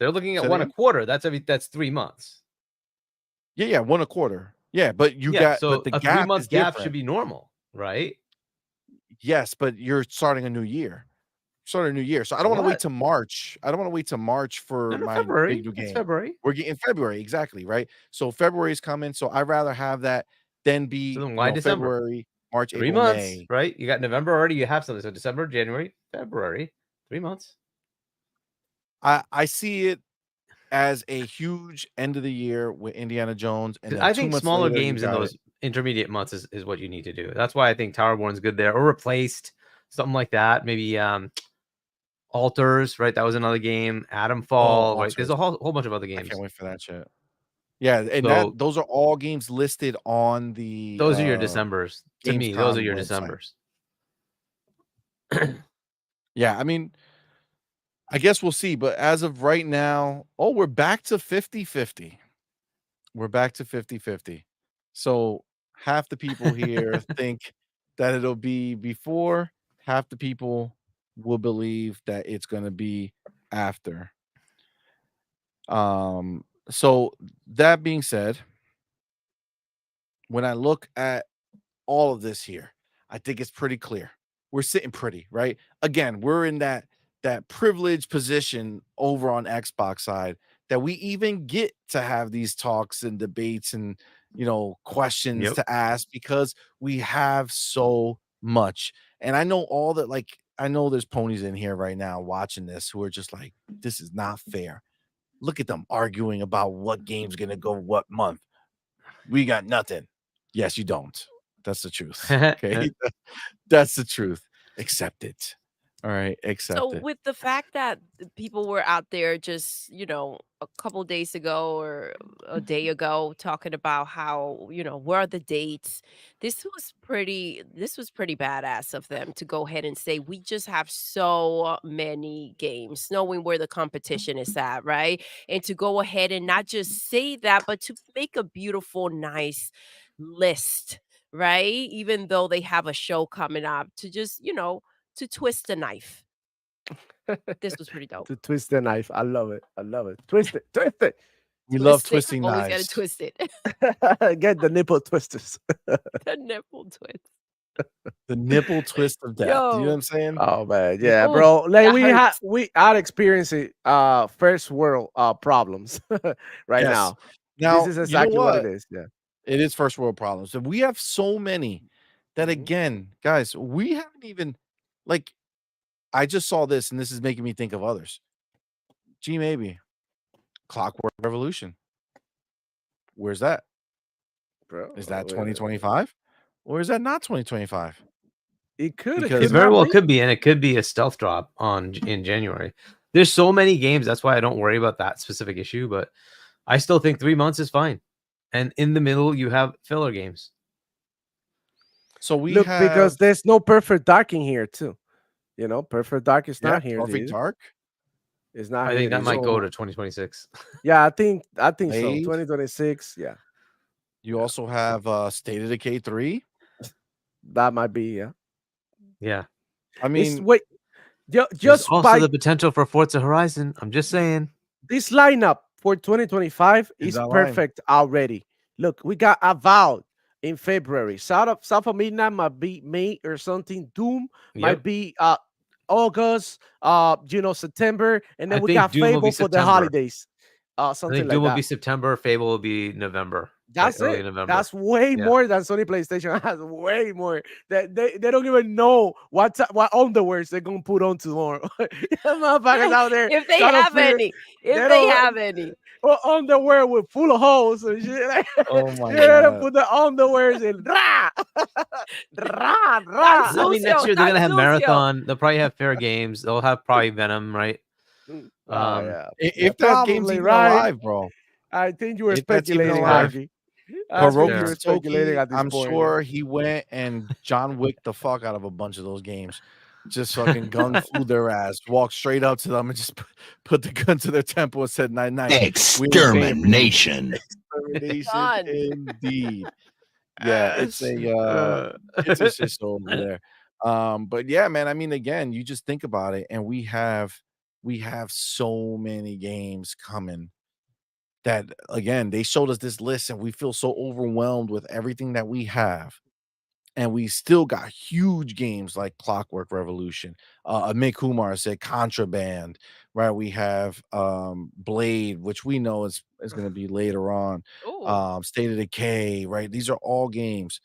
They're looking at Say that one a again? quarter. That's 3 months. Yeah, one a quarter. Yeah, but Yeah. but So the a gap is 3-month gap should different. be normal, right? Yes, but you're starting a new year. Start a new year. So I don't For want to wait what? till March. I don't want to wait till March for No, my big February. new It's game. February. We're getting February, exactly, right? So February is coming. So I'd rather have that than So be, then why December? February, March, 3 April, months, May. right? You got November already. You have something. So December, January, February, 3 months. I see it as a huge end of the year with Indiana Jones, and 'Cause then I 2 think months smaller later you games in got it. those intermediate months is what you need to do. That's why I think Towerborn's good there, or replaced, something like that. Maybe Alters, right? That was another game. Oh, Adamfall, right? There's Altars. a whole bunch of other I can't games. wait for that shit. Yeah, and So those are all games listed on the those are your Decembers. To me, those are Gamescom your website. Decembers. Yeah, I mean, I guess we'll see, but as of right now, oh, we're back to 50-50. We're back to 50-50. So half the people here think that it'll be before, half the people will believe that it's gonna be after. So that being said, when I look at all of this here, I think it's pretty clear. We're sitting pretty, right? Again, we're in that privileged position over on Xbox side that we even get to have these talks and debates and questions Yep. to ask because we have so much. And I know all that I know there's ponies in here right now watching this who are just like, this is not fair. Look at them arguing about what game's gonna go what month. We got nothing. Yes, you don't. That's the truth. Okay. That's the truth. Accept it. All right. So Accept it. with the fact that people were out there just, a couple days ago or a day ago talking about how, where are the dates? This was pretty badass of them to go ahead and say we just have so many games, knowing where the competition is at, right? And to go ahead and not just say that, but to make a beautiful, nice list, right? Even though they have a show coming up to just, to twist the knife. This was pretty dope. To twist the knife. I love it. I love it. Twist it. Twist it. We love Twist it. twisting Always gotta knives. twist it. Get the nipple twisters. The nipple twist. The nipple twist of death. You know what Yo. I'm saying? Oh man, yeah, Ooh, bro. Like that hurts. we are experiencing first world problems right Yes. now. This Now, is you know exactly what it what? is. Yeah. It is first world problems. And we have so many that Mhm. again, guys, we haven't even like I just saw this and this is making me think of others. Gee, maybe Clockwork Revolution. Where's that? Bro, Is that 2025 or is that not 2025? it could, it It Because could very not well be. could be, and it could be a stealth drop in January. There's so many games. That's why I don't worry about that specific issue. But I still think 3 months is fine. And in the middle, you have filler games. so we Look, have because there's no Perfect Dark in here too. Perfect Dark is not here. Perfect Either. Dark, It's not I here. think that might Either. go So- to 2026. Yeah, I think so. Blade. 2026. Yeah, you also have State of Decay 3. that might be. Yeah. Yeah. I It's mean, wait. There's Just also by the potential for Forza Horizon. I'm just saying. this lineup for 2025 is is that line? perfect already. Look, we got Avowed in February. South of Midnight might be May or something. Doom might Yep. be August, September, and I then we think got Doom will be Fable for the September. holidays. I Something think like Doom will that. be September. Fable will be November. That's early it. November. That's way Yeah. more than Sony PlayStation has. Way more. They don't even know what underwears they're gonna put on tomorrow. Motherfuckers out there If they trying to have figure. any. They If they don't have any. or underwear with full of holes and shit. Like, Oh my you're gonna God. put the underwears in rah, rah, rah. I mean, next Sucio, year they're gonna tan have sucio. Marathon. They'll probably have fair games. They'll have probably Venom, right? Oh Um, yeah, If that game's probably even right. alive, bro. I think you were If that's even speculating, alive. Haji. I think you Hiroki were speculating Toki, at this I'm point. sure he went and John Wick the fuck out of a bunch of those games. Just fucking gun flew their ass, walked straight up to them and just put the gun to their temple and said, night, night. Extermination. Extermination Done. indeed. Yeah, it's a shit show over there. But yeah, man, I mean, again, you just think about it, and we have so many games coming that again, they showed us this list, and we feel so overwhelmed with everything that we have. And we still got huge games like Clockwork Revolution. Mick Kumar said Contraband, right? We have Blade, which we know is going to be later on. Ooh. State of Decay, right? These are all games.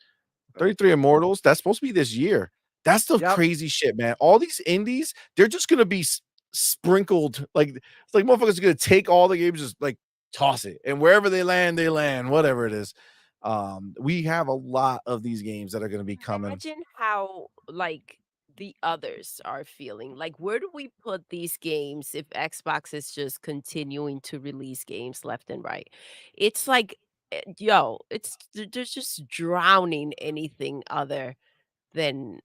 33 Immortals, that's supposed to be this year. That's the Yep. crazy shit, man. All these indies, they're just gonna be sprinkled. Like it's like motherfuckers are gonna take all the games, just like toss it, and wherever they land, whatever it is. We have a lot of these games that are gonna be coming. Imagine how the others are feeling. Like, where do we put these games if Xbox is just continuing to release games left and right? It's like, they're just drowning anything other than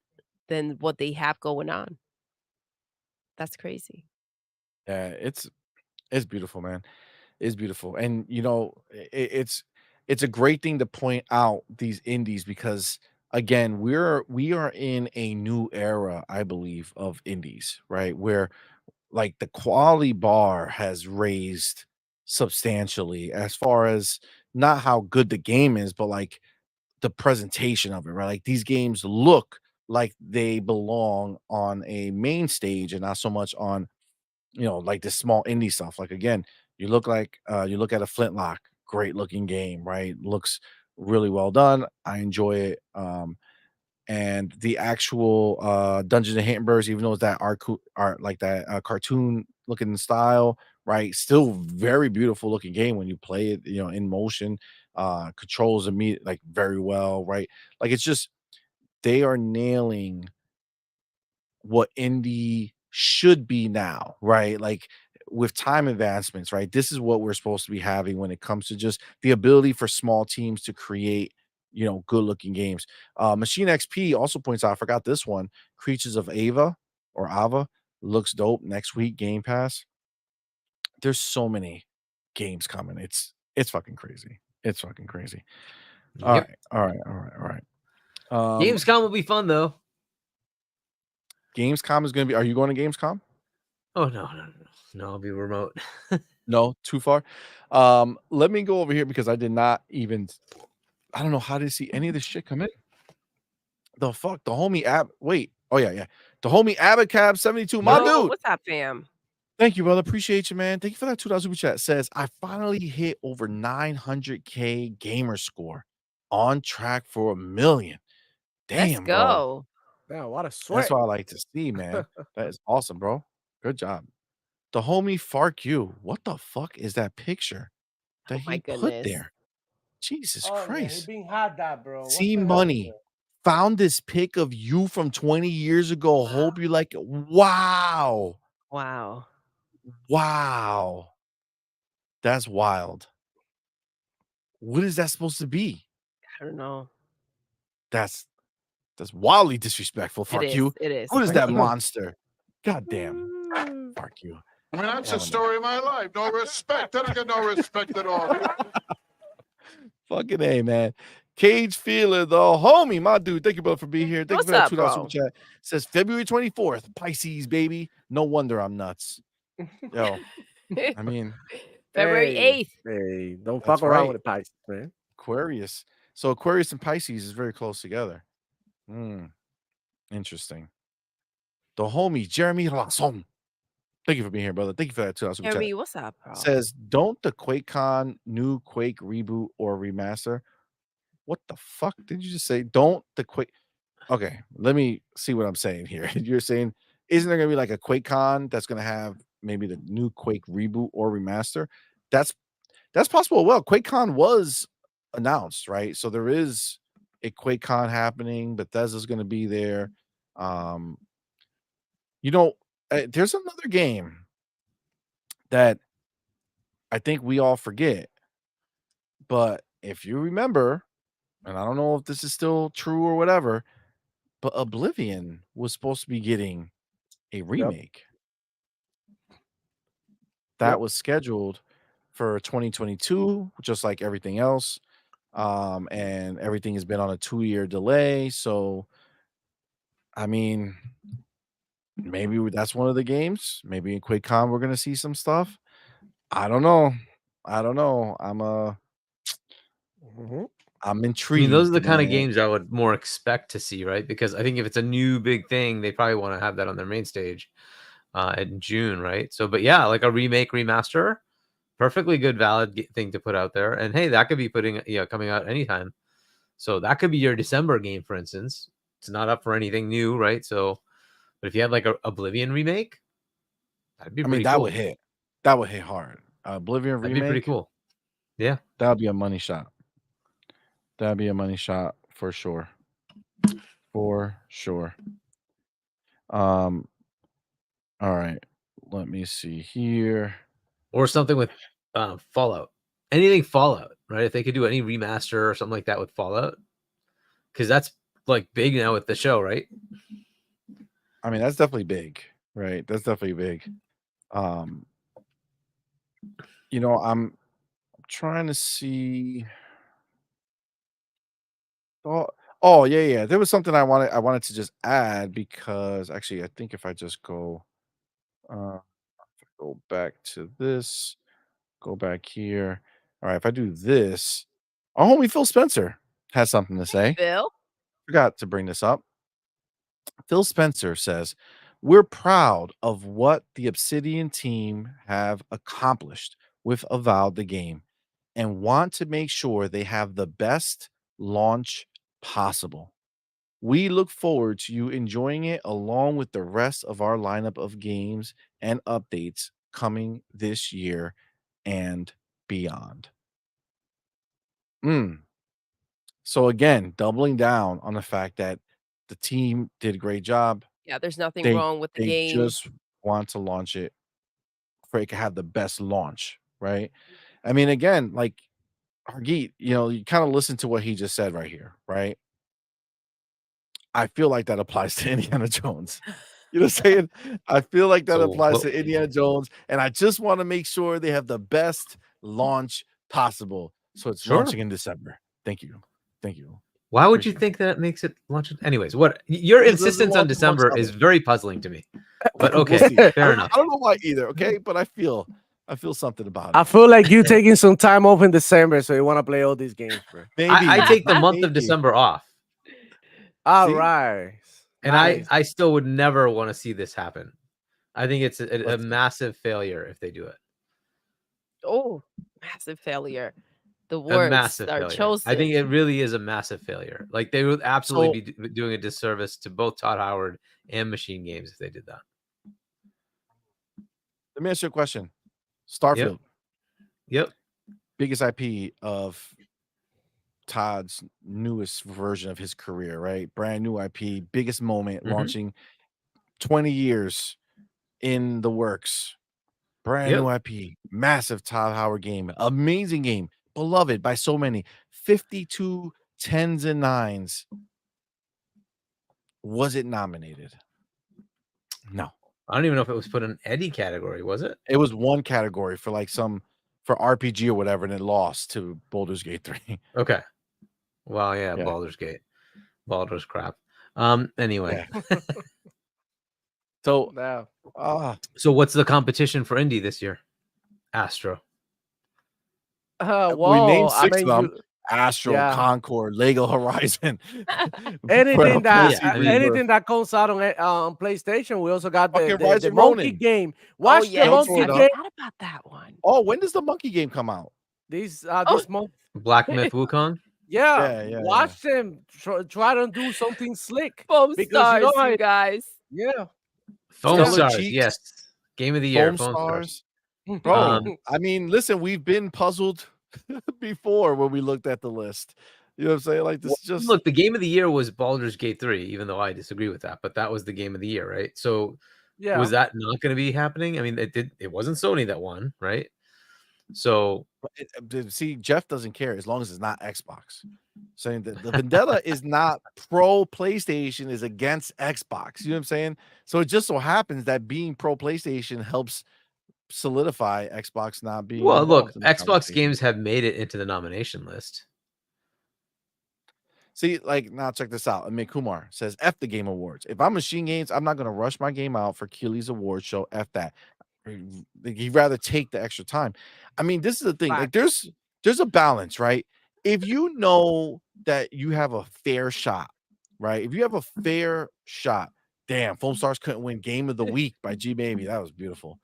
what they have going on. That's crazy. Yeah, it's beautiful, man. It's beautiful, and you know, it's a great thing to point out these indies because again, we are in a new era, I believe, of indies, right? Where like the quality bar has raised substantially as far as not how good the game is, but like the presentation of it, right? Like these games look like they belong on a main stage and not so much on, you know, like this small indie stuff. Like again, you look at a Flintlock, great looking game, right? Looks really well done. I enjoy it. And the actual Dungeons and Hindenburgs, even though it's that art like that cartoon looking style, right? Still very beautiful looking game when you play it, you know, in motion. Controls immediate like very well, right? Like it's just they are nailing what indie should be now, right? Like with time advancements, right? This is what we're supposed to be having when it comes to just the ability for small teams to create, you know, good looking games. Machine XP also points out, I forgot this one, Creatures of Ava looks dope next week, Game Pass. There's so many games coming. It's fucking crazy. It's fucking crazy. All Yep. right, all right. Gamescom will be fun though. Gamescom is gonna be. Are you going to Gamescom? Oh no, I'll be remote. No, too far. Let me go over here because I did not even. I don't know how to see any of this shit come in. The fuck, the homie Ab. Wait, oh yeah, the homie Abacab 72. My Yo, dude. what's up, fam? Thank you, brother. Appreciate you, man. Thank you for that $2 super chat. Says I finally hit over 900K gamer score, on track for 1 million. Let's Damn, bro. go. Yeah, what a That's sweat. what I like to see, man. That is awesome, bro. Good job. The homie Fark you. What the fuck is that picture that Oh my he put goodness. there? Jesus Oh, man, he Christ. being hot, that bro. What the hell is CMoney that? found this pic of you from 20 years ago. Wow. Hope you like it. Wow. Wow. Wow. That's wild. What is that supposed to be? I don't know. That's wildly disrespectful. It Fuck is. you. It is. What is Fuck that you. monster? God damn. Fuck you. I mean, that's Hell the no. story of my life. No respect. I don't get no respect at all. Fucking A, man. Cage Feeler, the homie, my dude. Thank you, brother, for being here. Thank What's you for that up, $2 super bro? chat. Says February 24th, Pisces, baby. No wonder I'm nuts. Yo, I mean, February Hey, 8th. hey, don't That's fuck around right. with the Pisces, man. Aquarius. So Aquarius and Pisces is very close together. Interesting. The homie, Jeremy Lasson. Thank you for being here, brother. Thank you for that $2 super chat. Jeremy, what's up, bro? Says, don't the QuakeCon new Quake reboot or remaster? What the fuck did you just say? Don't the Quake. Okay, let me see what I'm saying here. You're saying, isn't there gonna be like a QuakeCon that's gonna have maybe the new Quake reboot or remaster? That's possible. Well, QuakeCon was announced, right? So there is a QuakeCon happening. Bethesda's gonna be there. You know, there's another game that I think we all forget. But if you remember, and I don't know if this is still true or whatever, but Oblivion was supposed to be getting a remake. That was scheduled for 2022, just like everything else. And everything has been on a 2-year delay. So, I mean, maybe that's one of the games. Maybe in QuakeCon we're gonna see some stuff. I don't know. Mhm. I'm I mean, intrigued. those are the kind of man. games I would more expect to see, right? Because I think if it's a new big thing, they probably want to have that on their main stage in June, right? So, but yeah, like a remake, remaster, perfectly good, valid thing to put out there. And hey, that could be coming out anytime. So that could be your December game, for instance. It's not up for anything new, right? So, but if you had like a Oblivion remake, that'd be I mean, pretty that cool. would hit. That would hit hard. Oblivion That'd be pretty remake. cool. Yeah. That would be a money shot. That'd be a money shot for sure. For sure. All right. Let me see here. Or something with Fallout. Anything Fallout, right? If they could do any remaster or something like that with Fallout, because that's like big now with the show, right? I mean, that's definitely big. right? That's definitely big. Um, I'm trying to see. Oh, oh yeah. There was something I wanted to just add because actually I think if I just go back to this, go back here. All right, if I do this, our homie Phil Spencer has something to say. Bill? Forgot to bring this up. Phil Spencer says, "We're proud of what the Obsidian team have accomplished with Avowed the game and want to make sure they have the best launch possible. We look forward to you enjoying it along with the rest of our lineup of games and updates coming this year and beyond." Mm. So again, doubling down on the fact that the team did a great job. Yeah, there's nothing They wrong with the they game. just want to launch it for it to have the best launch, right? I mean, again, like Hargeet, you kind of listen to what he just said right here, right? I feel like that applies to Indiana Jones. You know what I'm saying? I feel like that So applies to Indiana Jones, and I just want to make sure they have the best launch possible. So it's Sure. launching in December. Thank you. Thank you. Why would you Appreciate think that makes it launch? Anyways, what your Because it insistence on launches on December is summer. very puzzling to me. But We'll okay, see. fair enough. I don't know why either, okay? But I feel something about I it. feel like you taking some time off in December, so you want to play all these games, bro. Maybe. I take the month of Maybe. December off, All See? right. and Nice. I still would never want to see this happen. I think it's a Let's see. massive failure if they do it. Oh, massive failure. The A words massive are failure. chosen. I think it really is a massive failure. Like they would absolutely So be doing a disservice to both Todd Howard and Machine Games if they did that. let me ask you a question. Starfield, Yep. biggest IP of Todd's newest version of his career, right? Brand new IP, biggest moment, Mhm. launching 20 years in the works. Brand Yep. new IP, massive Todd Howard game, amazing game, beloved by so many. 52 10s and 9s. Was it nominated? No. I don't even know if it was put in Eddie category, was it? It was one category for for RPG or whatever, and it lost to Baldur's Gate 3. Okay. Well, yeah, Yeah. Baldur's crap. Anyway. Yeah. So No. So what's the competition for indie this year? Astro. we Well, named I 6 mean, of them. Astro, yeah. Concord, Lego Horizon. anything that Yeah, I mean- anything that comes out on PlayStation. We also got Fucking the Rise the of monkey Ronin. game. Oh, Watch yes. the Don't throw monkey it up. game. I forgot about that one. Oh, when does the monkey game come out? This Oh. month. Black Myth Wukong. Yeah, watch them try to do something slick. Foam Because stars, you know how you it- guys. Yeah. Foam Scarlet Stars. Cheeks, Yes. Game of the year. Foam Foam Stars. Stars. Bro, Um, I mean, listen, we've been puzzled before when we looked at the list. You know what I'm saying? Like this Well, is just look, the game of the year was Baldur's Gate 3, even though I disagree with that, but that was the game of the year, right? So Yeah. was that not going to be happening? I mean, it wasn't Sony that won, right? So see, Jeff doesn't care as long as it's not Xbox. Saying that the vendetta is not pro PlayStation, is against Xbox. You know what I'm saying? So it just so happens that being pro PlayStation helps solidify Xbox not being well, look, involved in the Xbox conversation. games have made it into the nomination list. See, like now check this out. Amit Kumar says F the Game Awards. If I'm Machine Games, I'm not gonna rush my game out for Keely's award show. F that. He'd rather take the extra time. I mean, this is the thing. Like there's a balance, right? If you know that you have a fair shot, right? If you have a fair shot, damn, Foam Stars couldn't win Game of the Week by G Baby. That was beautiful.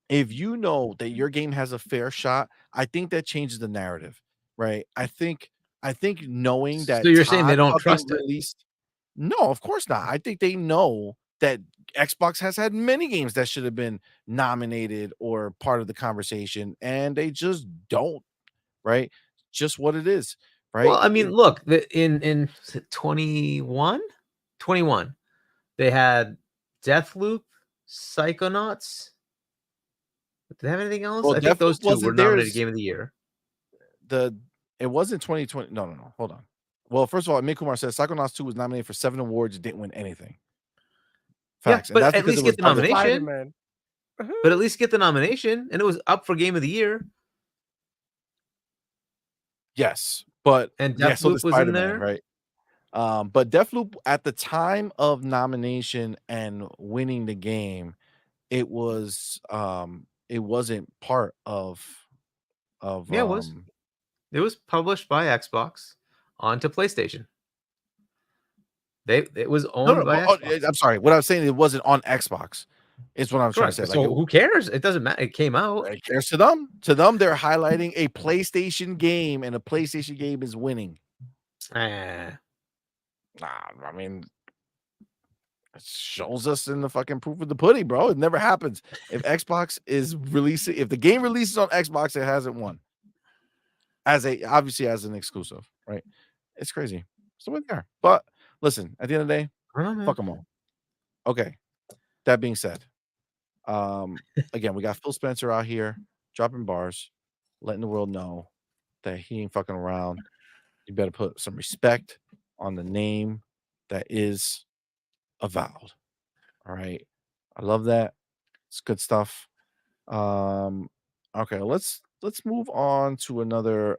If you know that your game has a fair shot, I think that changes the narrative, right? I think knowing that. So you're saying they Todd don't fucking trust it? released. No, of course not. I think they know that Xbox has had many games that should have been nominated or part of the conversation, and they just don't, right? Just what it is, right? Well, I mean, look, in 21, they had Deathloop, Psychonauts. Did they have anything else? Well, I think those Deathloop two were wasn't nominated theirs. Game of the Year. It wasn't 2020. No. Hold on. Well, first of all, Amit Kumar says Psychonauts 2 was nominated for 7 awards, it didn't win anything. Facts. And but that's at because least it was get the double. nomination. Spider-Man. But at least get the nomination, and it was up for Game of the Year. Yes, but And yeah, so the Deathloop was in Spider-Man, there. right? But Deathloop at the time of nomination and winning the game, it wasn't part of Yeah, it was published by Xbox onto PlayStation. It was no, owned no, by but, Xbox. I'm sorry. What I was saying, it wasn't on Xbox. Is what I'm trying to Correct. say. Like, So who cares? It doesn't matter. It came out. it cares to them. To them, they're highlighting a PlayStation game, and a PlayStation game is winning. Eh. Nah, I mean, it shows us in the fucking proof of the pudding, bro. It never happens. If Xbox is releasing, if the game releases on Xbox, it hasn't won. Obviously as an exclusive, right? It's crazy. So what they are. But listen, at the end of the day, I don't know, man. fuck them all. Okay. That being said, again, we got Phil Spencer out here dropping bars, letting the world know that he ain't fucking around. You better put some respect on the name that is Avowed. All right. I love that. It's good stuff. Okay, let's move on to another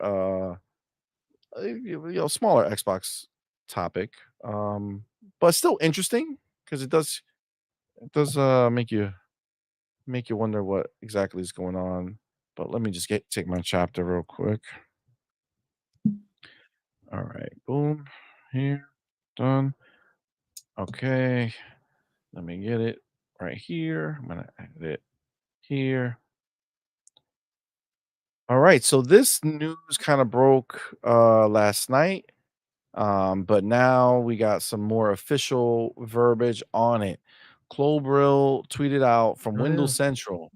smaller Xbox topic. But still interesting because it does make you wonder what exactly is going on. But let me just take my chapter real quick. All right, boom, here, done. Okay, let me get it right here. I'm gonna add it here. All right, so this news kind of broke last night. But now we got some more official verbiage on it. Clobrill tweeted out from Oh, Windows yeah. Central.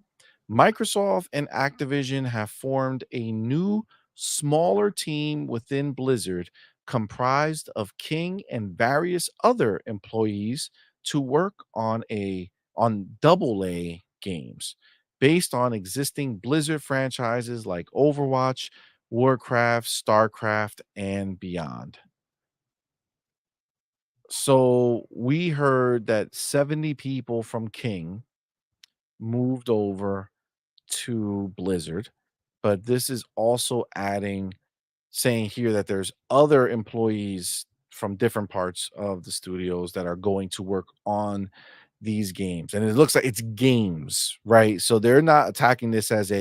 Microsoft and Activision have formed a new, smaller team within Blizzard comprised of King and various other employees to work on AA games based on existing Blizzard franchises like Overwatch, Warcraft, StarCraft, and beyond. So we heard that 70 people from King moved over to Blizzard, but this is also saying here that there's other employees from different parts of the studios that are going to work on these games. And it looks like it's games, right? So they're not attacking this as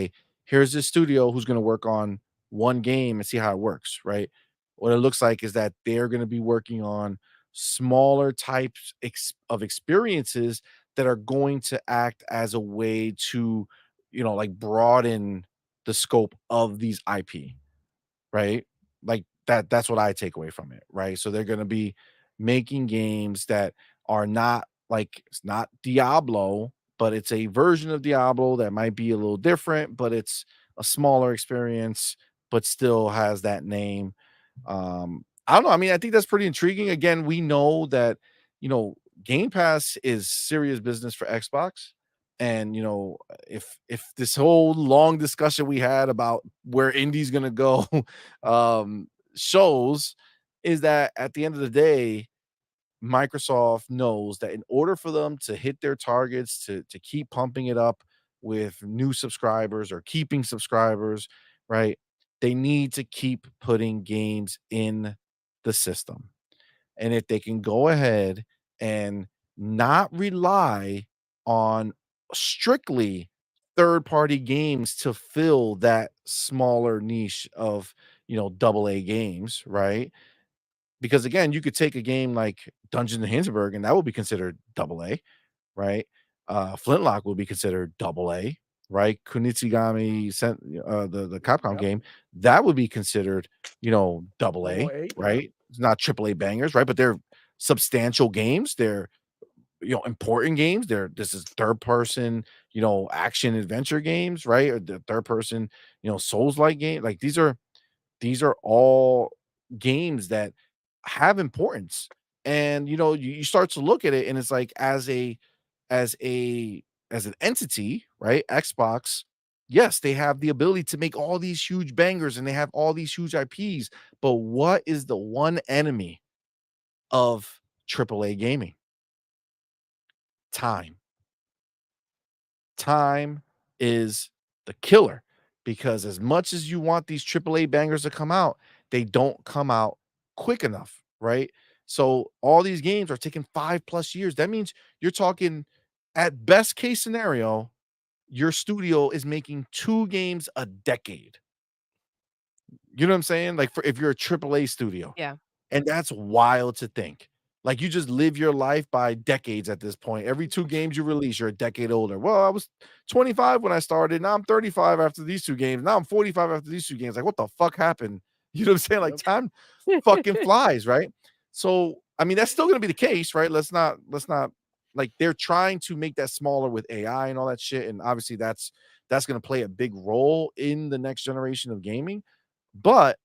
here's this studio who's going to work on one game and see how it works, right? What it looks like is that they're going to be working on smaller types of experiences that are going to act as a way to, like broaden the scope of these IP, right? Like that's what I take away from it, right? So they're going to be making games that are not like it's not Diablo, but it's a version of Diablo that might be a little different, but it's a smaller experience, but still has that name. I don't know. I mean, I think that's pretty intriguing. Again, we know that, Game Pass is serious business for Xbox. And if this whole long discussion we had about where indie's gonna go shows, is that at the end of the day, Microsoft knows that in order for them to hit their targets, to keep pumping it up with new subscribers or keeping subscribers, right? They need to keep putting games in the system. And if they can go ahead and not rely on strictly third-party games to fill that smaller niche of, AA games, right? Because again, you could take a game like Dungeons and Hinterberg, and that would be considered AA, right? Flintlock would be considered AA, right? Kunitsigami sent the Capcom Yep. game, that would be considered, AA, Double A, yeah. right? It's not AAA bangers, right? But they're substantial games. They're important games. This is third person, action adventure games, right? Or the third person, Souls like game. Like these are all games that have importance. And you start to look at it and it's like as a as an entity, right? Xbox, yes, they have the ability to make all these huge bangers and they have all these huge IPs, but what is the one enemy of AAA gaming? time. Time is the killer because as much as you want these AAA bangers to come out, they don't come out quick enough, right? So all these games are taking 5+ years. That means you're talking at best case scenario, your studio is making 2 games a decade. You know what I'm saying? Like for if you're a AAA studio. Yeah. And that's wild to think. Like you just live your life by decades at this point. Every 2 games you release, you're a decade older. Well, I was 25 when I started. Now I'm 35 after these 2 games. Now I'm 45 after these 2 games. Like, what the fuck happened? You know what I'm saying? Like time fucking flies, right? So, I mean, that's still gonna be the case, right? Let's not like they're trying to make that smaller with AI and all that shit. And obviously that's gonna play a big role in the next generation of gaming. But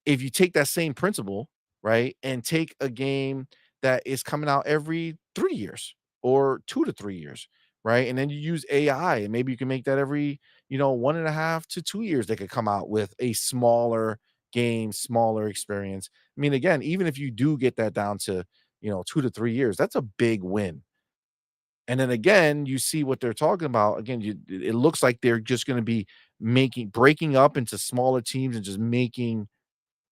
if you take that same principle, right, and take a game that is coming out every 3 years or 2 to 3 years, right, and then you use AI, and maybe you can make that every, 1.5 to 2 years, they could come out with a smaller game, smaller experience. I mean, again, even if you do get that down to, 2 to 3 years, that's a big win. And then again, you see what they're talking about. Again, it looks like they're just gonna be breaking up into smaller teams and just making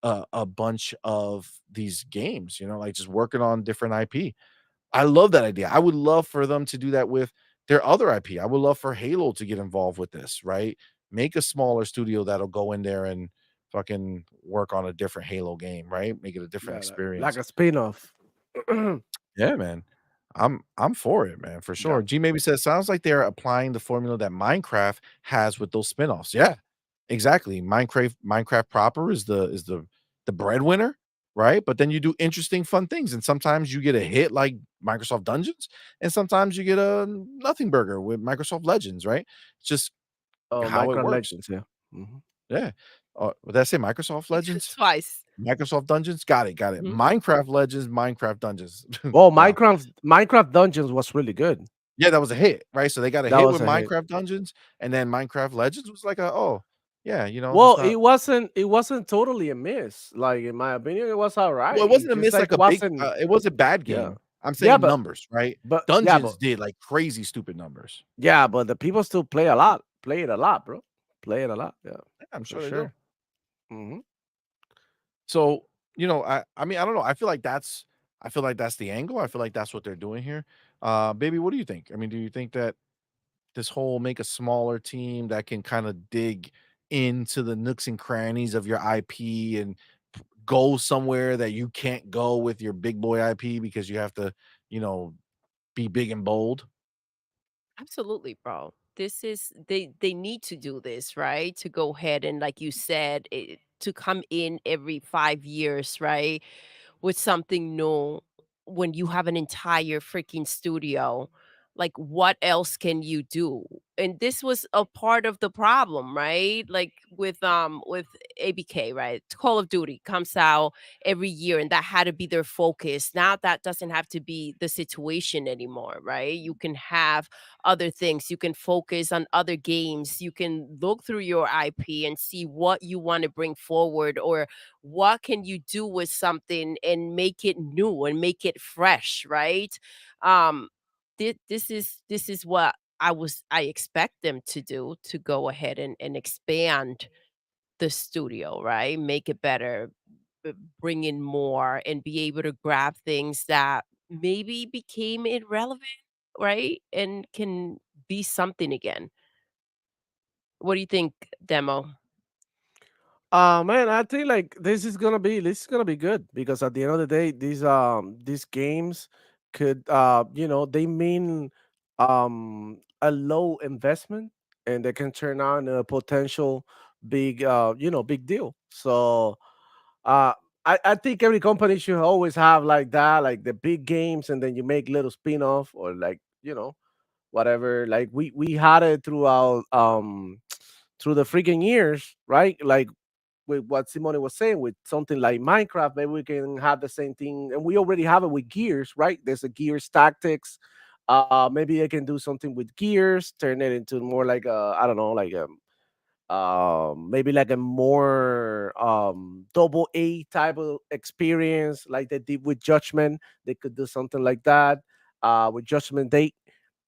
a bunch of these games, like just working on different IP. I love that idea. I would love for them to do that with their other IP. I would love for Halo to get involved with this, right? Make a smaller studio that'll go in there and fucking work on a different Halo game, right? Make it a different Yeah, like experience. a spin-off. Yeah, man. I'm for it, man, for Yeah. sure. G maybe says sounds like they're applying the formula that Minecraft has with those spinoffs. Yeah, exactly. Minecraft proper is the breadwinner, right? But then you do interesting, fun things, and sometimes you get a hit like Microsoft Dungeons, and sometimes you get a nothing burger with Microsoft Legends, right? It's just Oh, how it Minecraft works. Legends, yeah. Mhm. Yeah. Did I say Microsoft Legends? Twice. Microsoft Dungeons? Got it, got it. Mhm. Minecraft Legends, Minecraft Dungeons. Oh, Wow. Minecraft Dungeons was really good. Yeah, that was a hit, right? So they got a That hit was with a hit. Minecraft Dungeons, and then Minecraft Legends was like oh, yeah, it's Well, not it wasn't totally a miss. Like in my opinion, it was all well, it right. It wasn't a just miss like like a big wasn't. it was a bad Yeah. game. I'm Yeah, saying numbers, right? but yeah, Dungeons did like crazy stupid numbers. but the people still play a lot. Play it a lot, bro. Play it a lot. Yeah, Yeah, I'm for sure they do. sure. Hmm. So, I mean, I don't know. I feel like that's the angle. I feel like that's what they're doing here. Baby, what do you think? I mean, do you think that this whole make a smaller team that can kind of dig into the nooks and crannies of your IP and go somewhere that you can't go with your big boy IP because you have to, you know, be big and bold? Absolutely, bro. This is they need to do this, right? To go ahead and like you said, to come in every 5 years, right? With something new when you have an entire freaking studio. Like, what else can you do? And this was a part of the problem, right? Like with ABK, right? Call of Duty comes out every year, and that had to be their focus. Now that doesn't have to be the situation anymore, right? You can have other things. You can focus on other games. You can look through your IP and see what you want to bring forward, or what can you do with something and make it new and make it fresh, right? um this is what I expect them to do, to go ahead and expand the studio, right? Make it better, bring in more, and be able to grab things that maybe became irrelevant, right? And can be something again. What do you think, Demo? Man, I think like this is gonna be good because at the end of the day, these games could they mean a low investment and they can turn on a potential big deal. So uh I think every company should always have like that, like the big games, and then you make little spin-off or like whatever. Like we had it throughout through the freaking years, right? Like with what CMoney was saying, with something like Minecraft, maybe we can have the same thing, and we already have it with Gears, right? There's a Gears Tactics. Maybe they can do something with Gears, turn it into more like a, I don't know, like maybe like a more double A type of experience, like they did with Judgment. They could do something like that. with Judgment Day.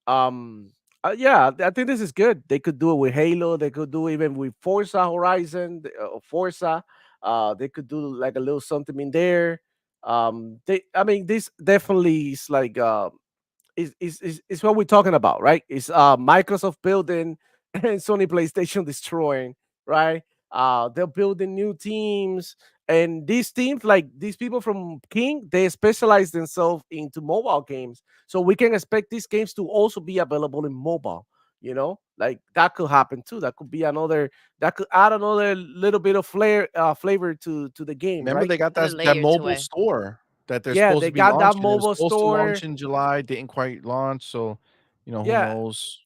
Yeah, I think this is good. They could do it with Halo. They could do it even with Forza Horizon, Forza. They could do like a little something in there. I mean, this definitely is like is what we're talking about, right? It's Microsoft building and Sony PlayStation destroying, right? They're building new teams, and these teams, like these people from King, they specialize themselves into mobile games, so we can expect these games to also be available in mobile. You know, like that could happen too. That could be another. That could add another little bit of flavor to the game, Remember right? they got Put a that layer to mobile it. store that they're Yeah, supposed they to be got that launching. It was mobile supposed to launch store. in July, didn't quite launch, so who Yeah, knows?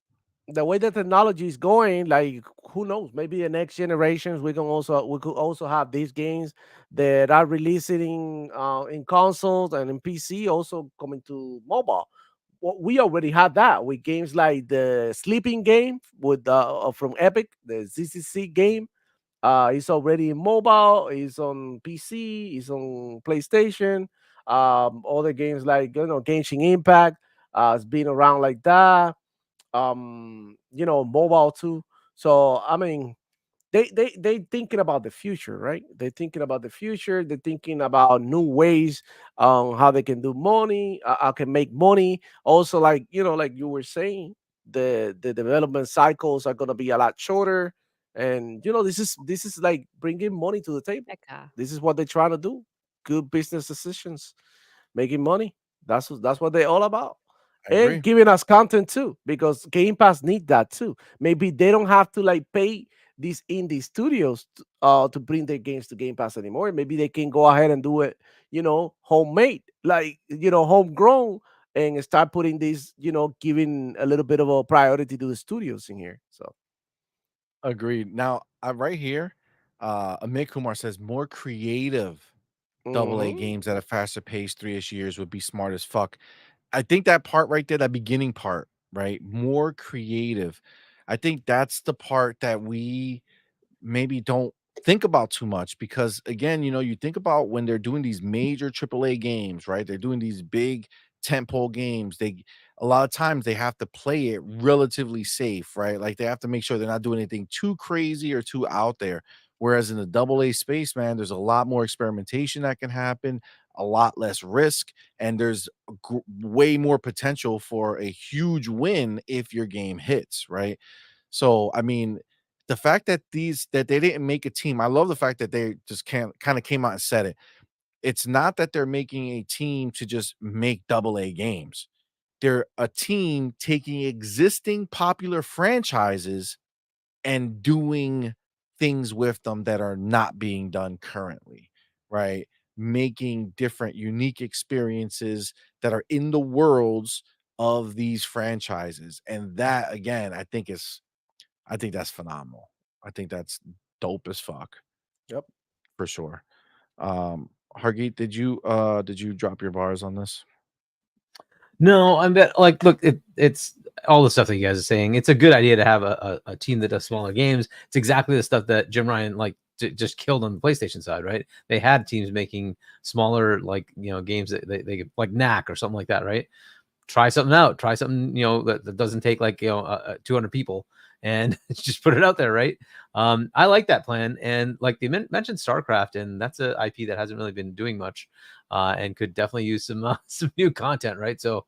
the way the technology is going, like who knows? Maybe the next generations we could also have these games that are releasing in consoles and in PC also coming to mobile. Well, we already had that with games like the sleeping game with from Epic, the ZCC game. It's already in mobile. It's on PC. It's on PlayStation. Other games like Genshin Impact. It's been around like that, mobile too. So I mean, they thinking about the future, right? They're thinking about the future. They're thinking about new ways on how they can do money, can make money. Also, like like you were saying, the development cycles are gonna be a lot shorter, and this is like bringing money to the table. Becca. This is what they're trying to do. Good business decisions, making money. That's what they're all about, I and agree. giving us content too, because Game Pass need that too. Maybe they don't have to like pay these indie studios to bring their games to Game Pass anymore. Maybe they can go ahead and do it, homemade, like homegrown, and start putting these, giving a little bit of a priority to the studios in here. So Agreed. Now, right here, Amit Kumar says more creative AA mhm. games at a faster pace 3ish years would be smart as fuck. I think that part right there, that beginning part, right? More creative. I think that's the part that we maybe don't think about too much because again, you think about when they're doing these major AAA games, right? They're doing these big tentpole games. They a lot of times they have to play it relatively safe, right? Like they have to make sure they're not doing anything too crazy or too out there. Whereas in the AA space, man, there's a lot more experimentation that can happen, a lot less risk, and there's way more potential for a huge win if your game hits, right? So, I mean, the fact that they didn't make a team, I love the fact that they just can't kind of came out and said it. It's not that they're making a team to just make AA games. They're a team taking existing popular franchises and doing things with them that are not being done currently, right? Making different unique experiences that are in the worlds of these franchises. And that again, I think that's phenomenal. I think that's dope as fuck Yep. for sure. Hargeet, did you drop your bars on this? No, I'm bet like look, it's all the stuff that you guys are saying. It's a good idea to have a team that does smaller games. It's exactly the stuff that Jim Ryan just killed on the PlayStation side, right? They had teams making smaller games that they could, like Knack or something like that, right? Try something out, try something that doesn't take 200 people and just put it out there, right? I like that plan, and like they mentioned StarCraft, and that's a IP that hasn't really been doing much, and could definitely use some some new content, right? So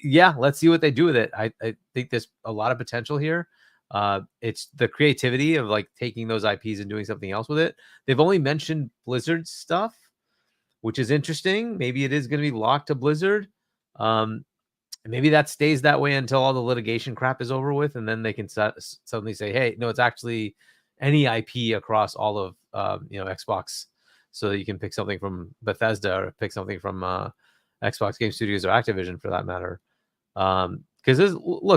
yeah, let's see what they do with it. I think there's a lot of potential here. It's the creativity of like taking those IPs and doing something else with it. They've only mentioned Blizzard stuff, which is interesting. Maybe it is going to be locked to Blizzard. Maybe that stays that way until all the litigation crap is over with, and then they can suddenly say, "Hey, no, it's actually any IP across all of Xbox." So you can pick something from Bethesda or pick something from Xbox Game Studios or Activision for that matter. Because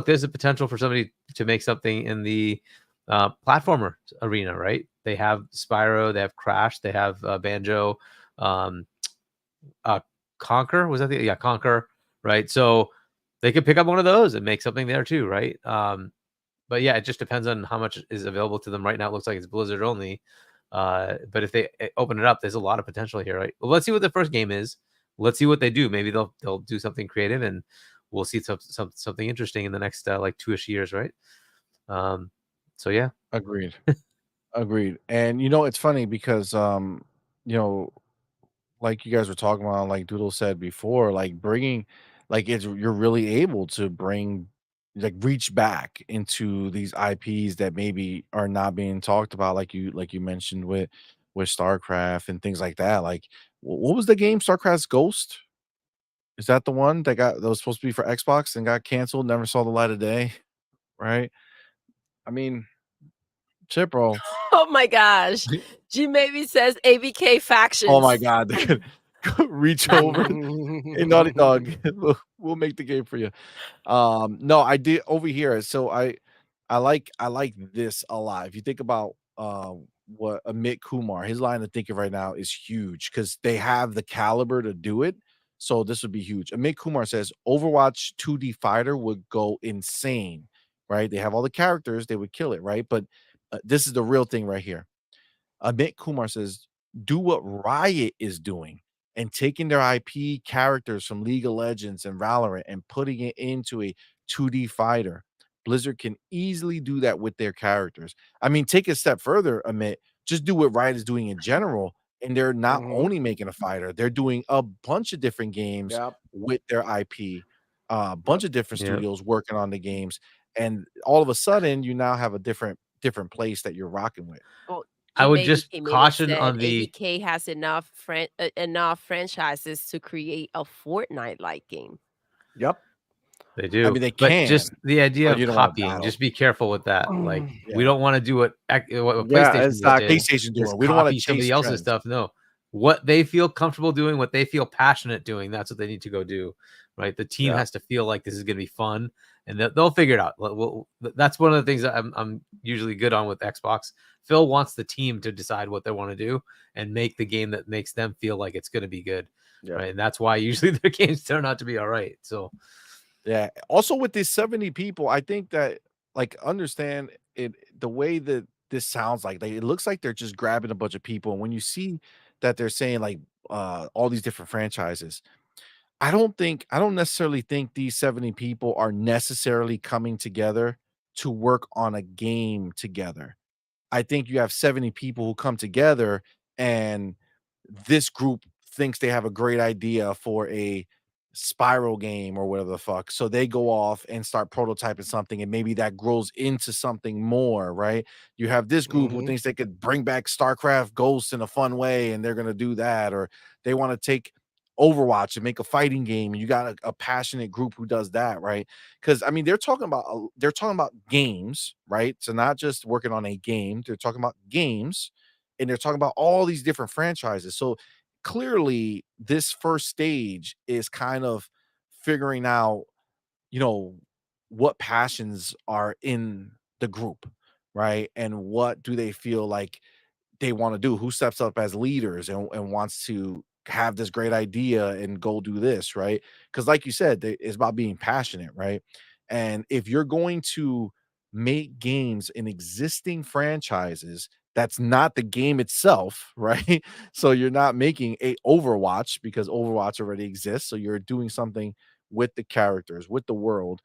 there's a potential for somebody to make something in the platformer arena, right? They have Spyro, they have Crash, they have Banjo, Conquer. Was that Conquer, right? So they could pick up one of those and make something there too, right? But yeah, it just depends on how much is available to them right now. It looks like it's Blizzard only. But if they open it up, there's a lot of potential here, right? Well, let's see what the first game is. let's see what they do. Maybe they'll do something creative, and we'll see something interesting in the next like 2-ish years, right? So yeah. Agreed. Agreed. And it's funny because you know, like you guys were talking about, like Doodle said before, like bringing, like you're really able to bring, like reach back into these IPs that maybe are not being talked about, like you mentioned with StarCraft and things like that. Like, what was the game? StarCraft's Ghost? Is that the one that was supposed to be for Xbox and got canceled? Never saw the light of day, right? I mean, shit, bro. Oh my gosh. G maybe says ABK Oh my factions. god, they could reach over. Hey, Naughty Dog, we'll make the game for you. No, I did over here. So I like this a lot. If you think about what Amit Kumar, his line of thinking right now is huge because they have the caliber to do it. So this would be huge. Amit Kumar says Overwatch 2D fighter would go insane, right? They have all the characters, they would kill it, right? But this is the real thing right here. Amit Kumar says, do what Riot is doing and taking their IP characters from League of Legends and Valorant and putting it into a 2D fighter. Blizzard can easily do that with their characters. I mean, take a step further, Amit, just do what Riot is doing in general. And they're not only making a fighter, they're doing a bunch of different games Yep. with their IP, a bunch of different Yep. studios working on the games. And all of a sudden, you now have a different place that you're rocking with. Well, I G would maybe just came in and caution said on the ABK has enough franchises to create a Fortnite-like game. Yep. They I do, mean, they but can, just the idea but of you don't wanna copying, battle. just be careful with that. Like, we Yeah. don't wanna do what Yeah, PlayStation just did, exactly. PlayStation is doing. We don't wanna copy chase somebody else's trends. stuff. No. What they feel comfortable doing, what they feel passionate doing, that's what they need to go do, right? The team Yeah. has to feel like this is gonna be fun, and they'll figure it out. That's one of the things that I'm usually good on with Xbox. Phil wants the team to decide what they wanna do and make the game that makes them feel like it's gonna be good, Yeah. right? And that's why usually their games turn out to be all right. So Yeah. Also with these 70 people, I think that, like, understand it the way that this sounds like it looks like they're just grabbing a bunch of people. And when you see that they're saying like all these different franchises, I don't necessarily think these 70 people are necessarily coming together to work on a game together. I think you have 70 people who come together and this group thinks they have a great idea for a spiral game or whatever the fuck. So they go off and start prototyping something, and maybe that grows into something more, right? You have this group who thinks they could bring back StarCraft Ghosts in a fun way, and they're gonna do that, or they want to take Overwatch and make a fighting game, and you got a passionate group who does that, right? Because I mean, they're talking about games, right? So not just working on a game, they're talking about games, and they're talking about all these different franchises. So clearly, this first stage is kind of figuring out, you know, what passions are in the group, right? And what do they feel like they want to do, who steps up as leaders and wants to have this great idea and go do this, right? Because like you said, it's about being passionate, right? And if you're going to make games in existing franchises, that's not the game itself, right? So you're not making a Overwatch because Overwatch already exists, so you're doing something with the characters, with the world.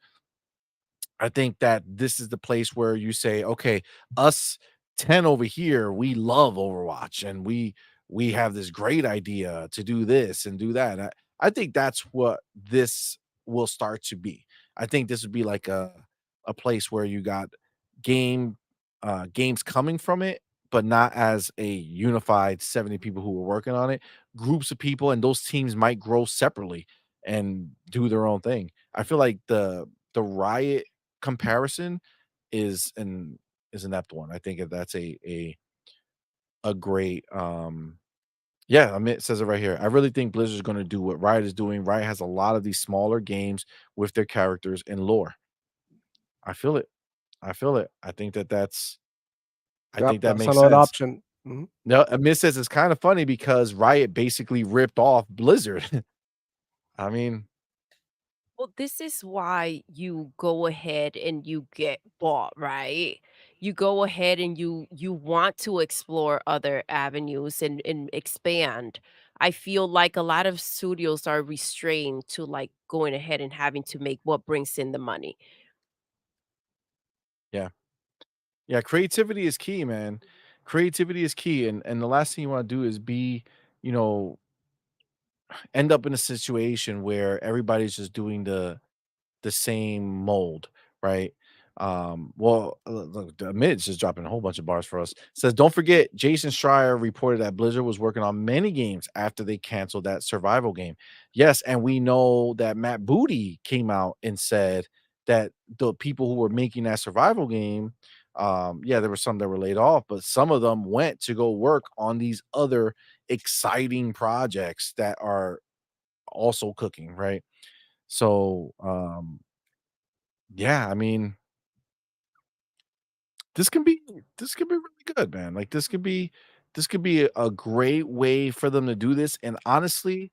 I think that this is the place where you say, okay, us 10 over here, we love Overwatch and we have this great idea to do this and do that. I think that's what this will start to be. I think this would be like a place where you got games coming from it, but not as a unified 70 people who were working on it. Groups of people, and those teams might grow separately and do their own thing. I feel like the Riot comparison is an apt one. I think that's a great yeah, I mean, it says it right here. I really think Blizzard's going to do what Riot is doing. Riot has a lot of these smaller games with their characters and lore. I feel it. I feel it. I Yep. think that That's makes another sense. option. Mhm. No, Amit says it's kind of funny because Riot basically ripped off Blizzard. I mean, Well, this is why you go ahead and you get bought, right? You go ahead and you want to explore other avenues and expand. I feel like a lot of studios are restrained to like going ahead and having to make what brings in the money. Yeah. Yeah, creativity is key, man. Creativity is key, and the last thing you want to do is be, you know, end up in a situation where everybody's just doing the same mold, right? Well, look, the Mid's just dropping a whole bunch of bars for us. Says, don't forget, Jason Schreier reported that Blizzard was working on many games after they canceled that survival game. Yes, and we know that Matt Booty came out and said that the people who were making that survival game, yeah, there were some that were laid off, but some of them went to go work on these other exciting projects that are also cooking, right? So, yeah, I mean, this can be this could be really good, man. Like this could be a great way for them to do this. And honestly,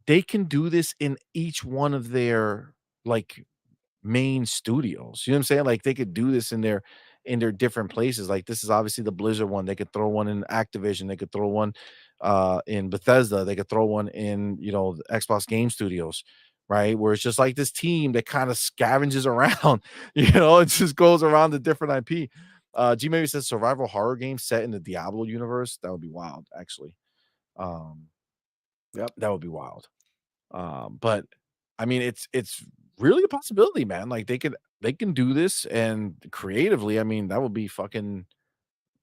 they can do this in each one of their like main studios. You know what I'm saying? Like they could do this in their different places. Like this is obviously the Blizzard one. They could throw one in Activision. They could throw one in Bethesda. They could throw one in, you know, the Xbox Game Studios, right? Where it's just like this team that kind of scavenges around, you know, it just goes around the different IP. G maybe says survival horror game set in the Diablo universe. That would be wild, actually. Um, Yep. that would be wild. But I mean, it's really a possibility, man. Like they can do this and creatively, I mean, that would be fucking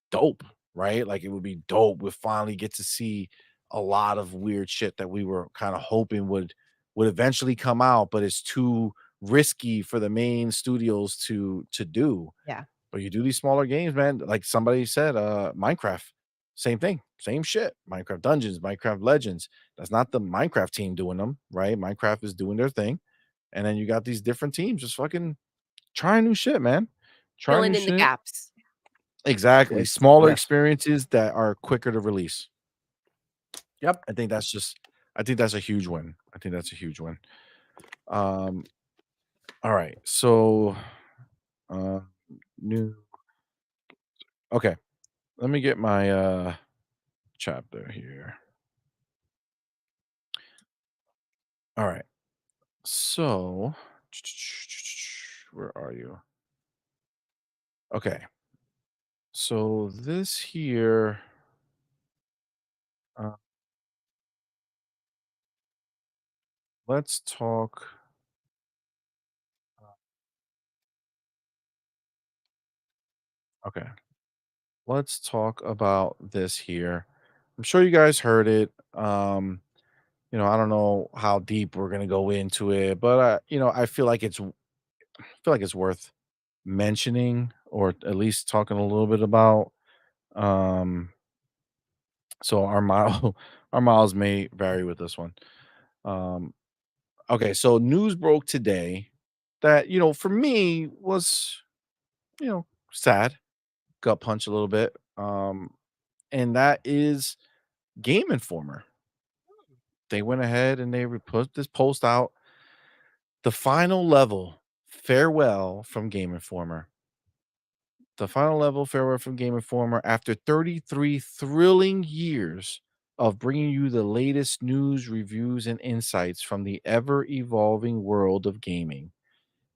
dope, right? Like it would be dope. We finally get to see a lot of weird shit that we were kind of hoping would eventually come out, but it's too risky for the main studios to do. Yeah. But you do these smaller games, man. Like somebody said, Minecraft, same thing, same shit. Minecraft Dungeons, Minecraft Legends. That's not the Minecraft team doing them, right? Minecraft is doing their thing. And then you got these different teams just fucking trying new shit, man. Trying Filling new in the shit. gaps. Exactly. Yes. Smaller Yes. experiences that are quicker to release. Yep. I think that's a huge win. I think that's a huge win. Um, all right. So uh new okay. Let me get my chapter here. All right. So where are you? Okay. So this here uh, let's talk okay. Let's talk about this here. I'm sure you guys heard it. You know, I don't know how deep we're going to go into it, but you know, I feel like it's worth mentioning or at least talking a little bit about. Um so our mile our miles may vary with this one. Um okay, so news broke today that, you know, for me was, you know, sad, gut punch a little bit. And that is Game Informer. They went ahead and they put this post out. The final level farewell from Game Informer. The final level farewell from Game Informer after 33 thrilling years of bringing you the latest news, reviews, and insights from the ever evolving world of gaming.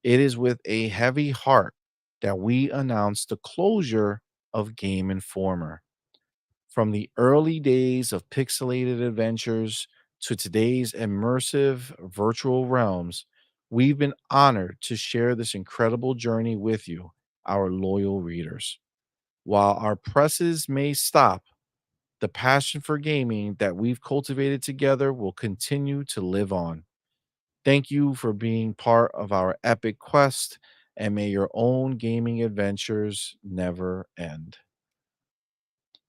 It is with a heavy heart that we announce the closure of Game Informer. From the early days of pixelated adventures to today's immersive virtual realms, we've been honored to share this incredible journey with you, our loyal readers. While our presses may stop, the passion for gaming that we've cultivated together will continue to live on. Thank you for being part of our epic quest, and may your own gaming adventures never end.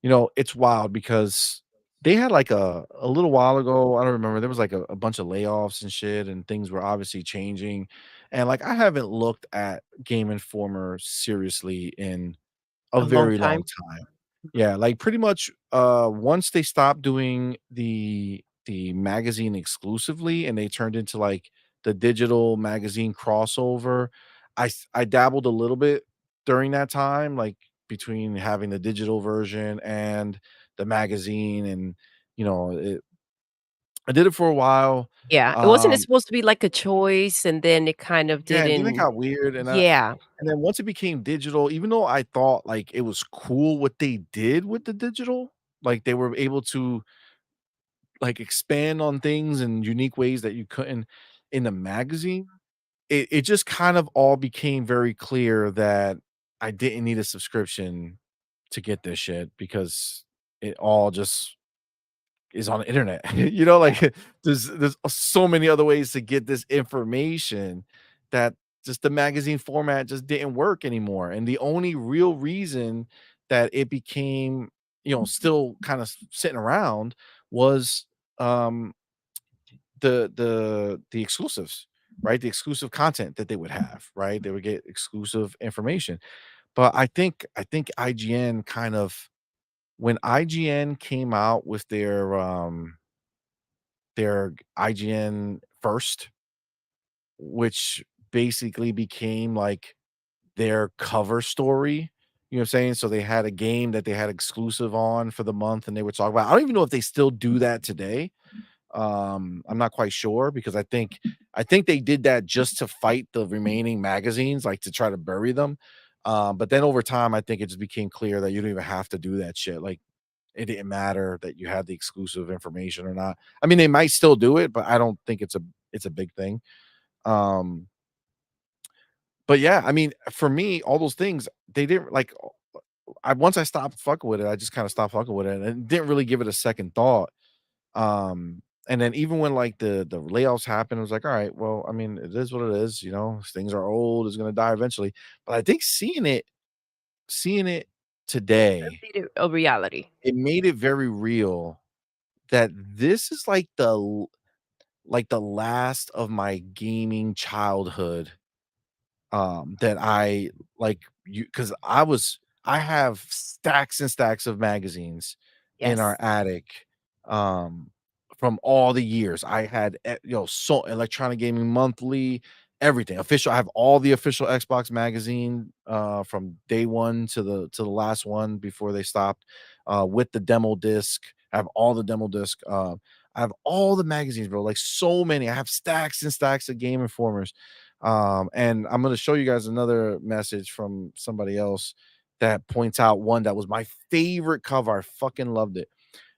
You know, it's wild because they had like a little while ago, I don't remember, there was like a bunch of layoffs and shit, and things were obviously changing. And like I haven't looked at Game Informer seriously in a A long very long time. time. Yeah, like pretty much once they stopped doing the magazine exclusively and they turned into like the digital magazine crossover, I dabbled a little bit during that time, like between having the digital version and the magazine and you know, I did it for a while. Yeah, it wasn't it supposed to be like a choice, and then it kind of Yeah, and then it didn't. got weird, Yeah. and then once it became digital, even though I thought like it was cool what they did with the digital, like they were able to like expand on things in unique ways that you couldn't in the magazine. It just kind of all became very clear that I didn't need a subscription to get this shit because it all just is on the internet. You know, like there's so many other ways to get this information that just the magazine format just didn't work anymore. And the only real reason that it became, still kind of sitting around was um the exclusives, right? The exclusive content that they would have, right? They would get exclusive information. But I think IGN kind of when IGN came out with their IGN first, which basically became like their cover story. You know what I'm saying? So they had a game that they had exclusive on for the month and they would talk about. I don't even know if they still do that today. I'm not quite sure because I think they did that just to fight the remaining magazines, like to try to bury them. But then over time, I think it just became clear that you don't even have to do that shit. Like it didn't matter that you had the exclusive information or not. I mean, they might still do it, but I don't think it's a big thing. Um, but yeah, I mean, for me, all those things they didn't like. I once I stopped fucking with it, I just kind of stopped fucking with it and didn't really give it a second thought. And then even when like the layoffs happened, it was like, all right, well, I mean, it is what it is, things are old, it's gonna die eventually. But I think seeing it today, Made it a reality. it made it very real that this is like the last of my gaming childhood that I like you because I have stacks and stacks of magazines in our Yes. attic um from all the years. I had so Electronic Gaming Monthly, everything official. I have all the official Xbox magazine from day one to the last one before they stopped with the demo disc. I have all the demo disc. I have all the magazines, bro. Like so many. I have stacks and stacks of Game Informers. And I'm going to show you guys another message from somebody else that points out one that was my favorite cover. I fucking loved it.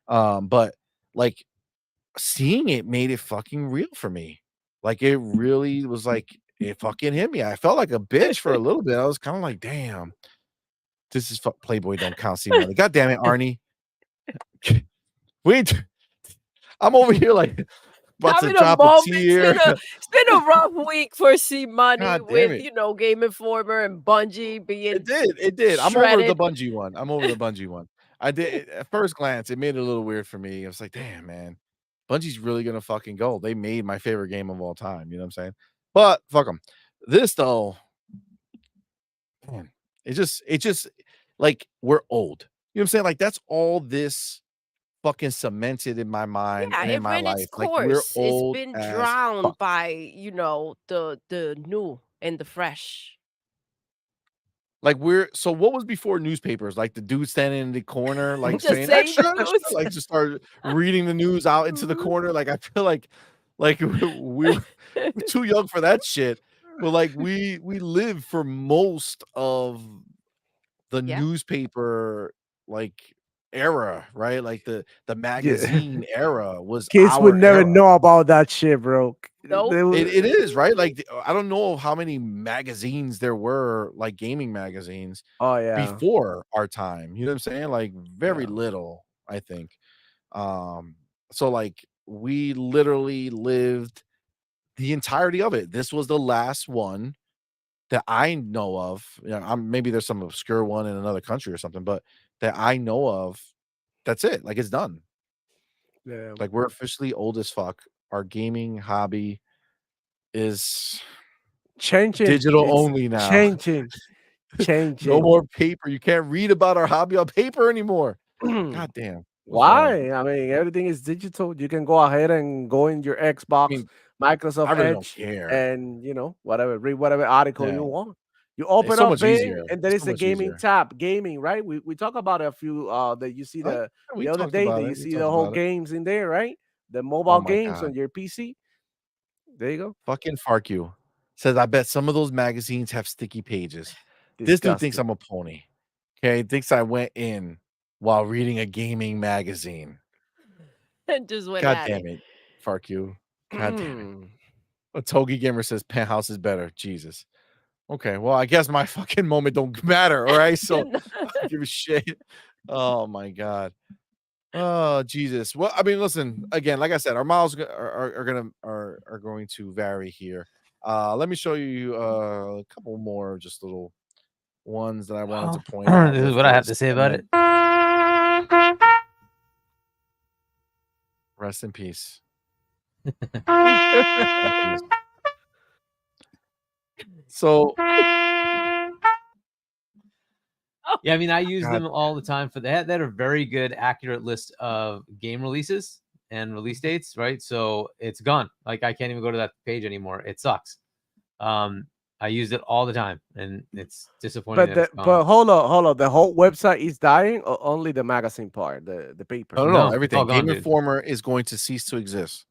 But like seeing it made it fucking real for me. Like it really was like it fucking hit me. I felt like a bitch for a little bit. I was kind of like, damn, this is Playboy don't count CMoney. God damn it, Arnie. Wait, I'm over here like about to Having a drop a moment. tear. It's been a rough week for CMoney God damn with, it. Game Informer and Bungie It being did, it did. I'm over the shredded. Bungie one. I'm over the Bungie one. I did at first glance, it made it a little weird for me. I was like, "Damn, man. Bungie's really gonna fucking go." They made my favorite game of all time, you know what I'm saying? But fuck them. This though, man, it just like we're old. You know what I'm saying? Like that's all this fucking cemented in my mind Yeah, and in it my ran its life. Like we're course. It's old been as drowned fuck. by, the new and the fresh. Like we're so what was before newspapers? Like the dude standing in the corner, like The saying same extra, extra, news. like just start reading the news out into the corner. Like I feel like we're too young for that shit. But like we live for most of the Yeah. newspaper like era, right? Like the Yeah. magazine era was Kids would our never era. know about that shit, bro. Nope. They It would, is right. Like I don't know how many magazines there were, like gaming magazines oh yeah, before our time, you know what I'm saying? Like very yeah. little, I think. So like we literally lived the entirety of it. This was the last one that I know of. Maybe there's some obscure one in another country or something, but that I know of, that's it. Like it's done. Yeah. Like we're officially old as fuck. Our gaming hobby is Changing. digital It's only now. changing. No Changing. more paper. You can't read about our hobby on paper anymore. God damn. What's wrong? Why? I mean, everything is digital. You can go ahead and go in your I Xbox, mean, I Microsoft really don't Edge, care. and whatever, read whatever article Yeah. you want. You It's open so up much it, easier. and there It's is so a much gaming easier. tab. Gaming, right? We talk about a few that you see Oh, yeah, the we other talked day that about you it. We see the talked whole about it. games in there, right? the mobile Oh my games God. on your PC. There you go. Fucking Fark you. Says, I bet some of those magazines have sticky pages. This dude thinks Disgusting. I'm a pony. Okay. Thinks I went in while reading a gaming magazine. And just went God at damn it. it. Fark you. God damn it. A Togi Gamer says Penthouse is better. Jesus. Okay. Well, I guess my fucking moment don't matter. All right. So I don't give a shit. Oh my God. Oh Jesus. Well, I mean, listen, again, like I said, our miles are going to vary here. Let me show you a couple more just little ones that I wanted to point out This real is what I have fast. to say And about then it. rest in peace. So Yeah, I mean, I use God. them all the time for that. That are very good, accurate list of game releases and release dates, right? So it's gone. Like I can't even go to that page anymore. It sucks. I used it all the time, and it's disappointing that it's But gone. hold on. The whole website is dying, or only the magazine part, the paper? No, No, it's all everything. gone, Game dude. Informer is going to cease to exist.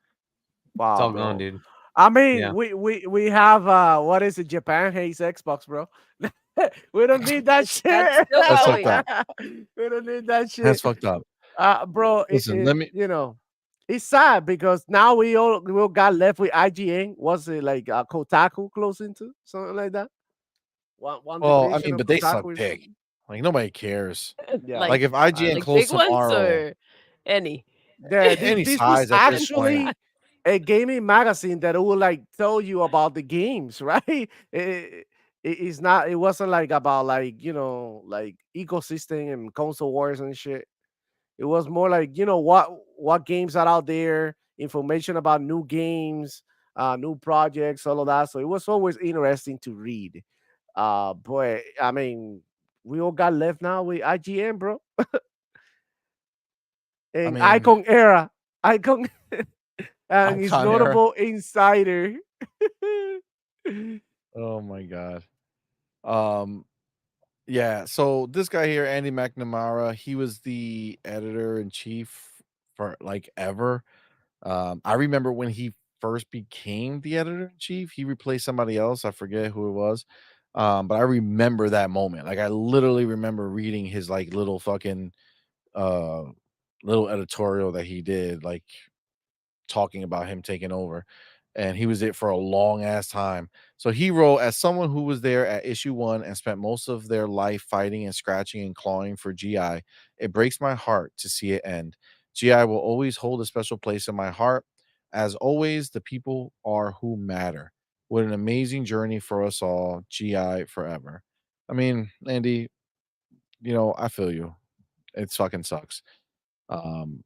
Wow, It's all bro. gone, dude. I mean, Yeah. we have what is it? Japan hates Xbox, bro. We don't need that shit. That's still That's fucked going. up. We don't need that shit. That's fucked up. Bro, Listen, let me you know, it's sad because now we all got left with IGN. What's it like? Kotaku close into something like that. One well, I division mean, of but they suck Kotaku is big. Like nobody cares. yeah. Like if I IGN know. Like big closed ones tomorrow, or any? Yeah, any this was size at this point. actually a gaming magazine that will like tell you about the games, right? It's not. It wasn't like about like like ecosystem and console wars and shit. It was more like what games are out there, information about new games, new projects, all of that. So it was always interesting to read. Boy, I mean, we all got left now with IGN, bro, I and mean, Icon Era, Icon, and his Icon era. notable insider. Oh my god. Um, yeah. So this guy here, Andy McNamara, he was the editor in chief for like ever. I remember when he first became the editor in chief, he replaced somebody else. I forget who it was. But I remember that moment. Like I literally remember reading his like little fucking uh little editorial that he did, like talking about him taking over. And he was it for a long ass time. So he wrote, as someone who was there at issue 1 and spent most of their life fighting and scratching and clawing for GI, it breaks my heart to see it end. GI will always hold a special place in my heart. As always, the people are who matter. What an amazing journey for us all. GI forever. I mean, Andy, I feel you. It fucking sucks. Um,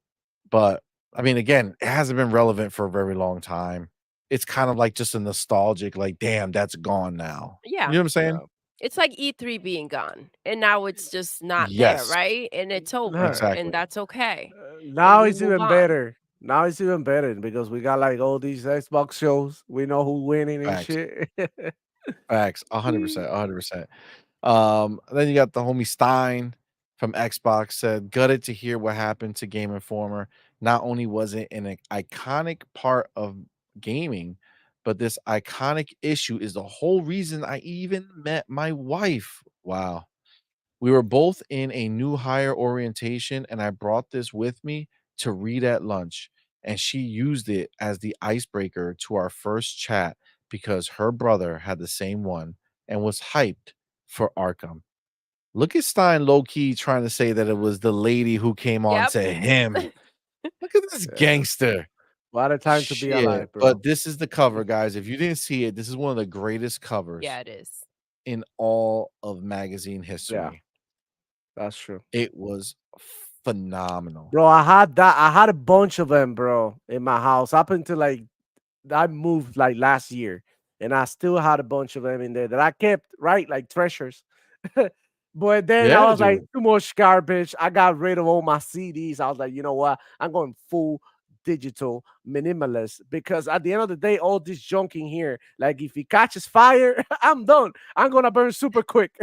but I mean, again, it hasn't been relevant for a very long time. It's kind of like just a nostalgic, like, damn, that's gone now. You Yeah. know what I'm saying? Yeah. It's like E3 being gone, and now it's just not there, Yes, right? And it's over, No, and exactly. that's okay, and now we it's move even on. better. Now it's even better because we got like all these Xbox shows. We know who winning and Facts, shit. facts, 100%, 100%. Then you got the homie Stein from Xbox said, gutted to hear what happened to Game Informer. Not only was it an iconic part of gaming, but this iconic issue is the whole reason I even met my wife. Wow. We were both in a new hire orientation, and I brought this with me to read at lunch. And she used it as the icebreaker to our first chat because her brother had the same one and was hyped for Arkham. Look at Stein low key trying to say that it was the lady who came on Yep. to him. Look at this Yeah. gangster. What a time to be Shit. alive, bro. But this is the cover, guys. If you didn't see it, this is one of the greatest covers Yeah, it is. in all of magazine Yeah, history. that's true. It was phenomenal. Bro, I had that. I had a bunch of them, bro, in my house up until like I moved like last year, and I still had a bunch of them in there that I kept, right, like treasures. But then I Yeah, was like, dude. too much garbage. I got rid of all my CDs. I was like, you know what? I'm going full digital minimalist because at the end of the day, all this junk in here, like if it catches fire, I'm done. I'm gonna burn super quick.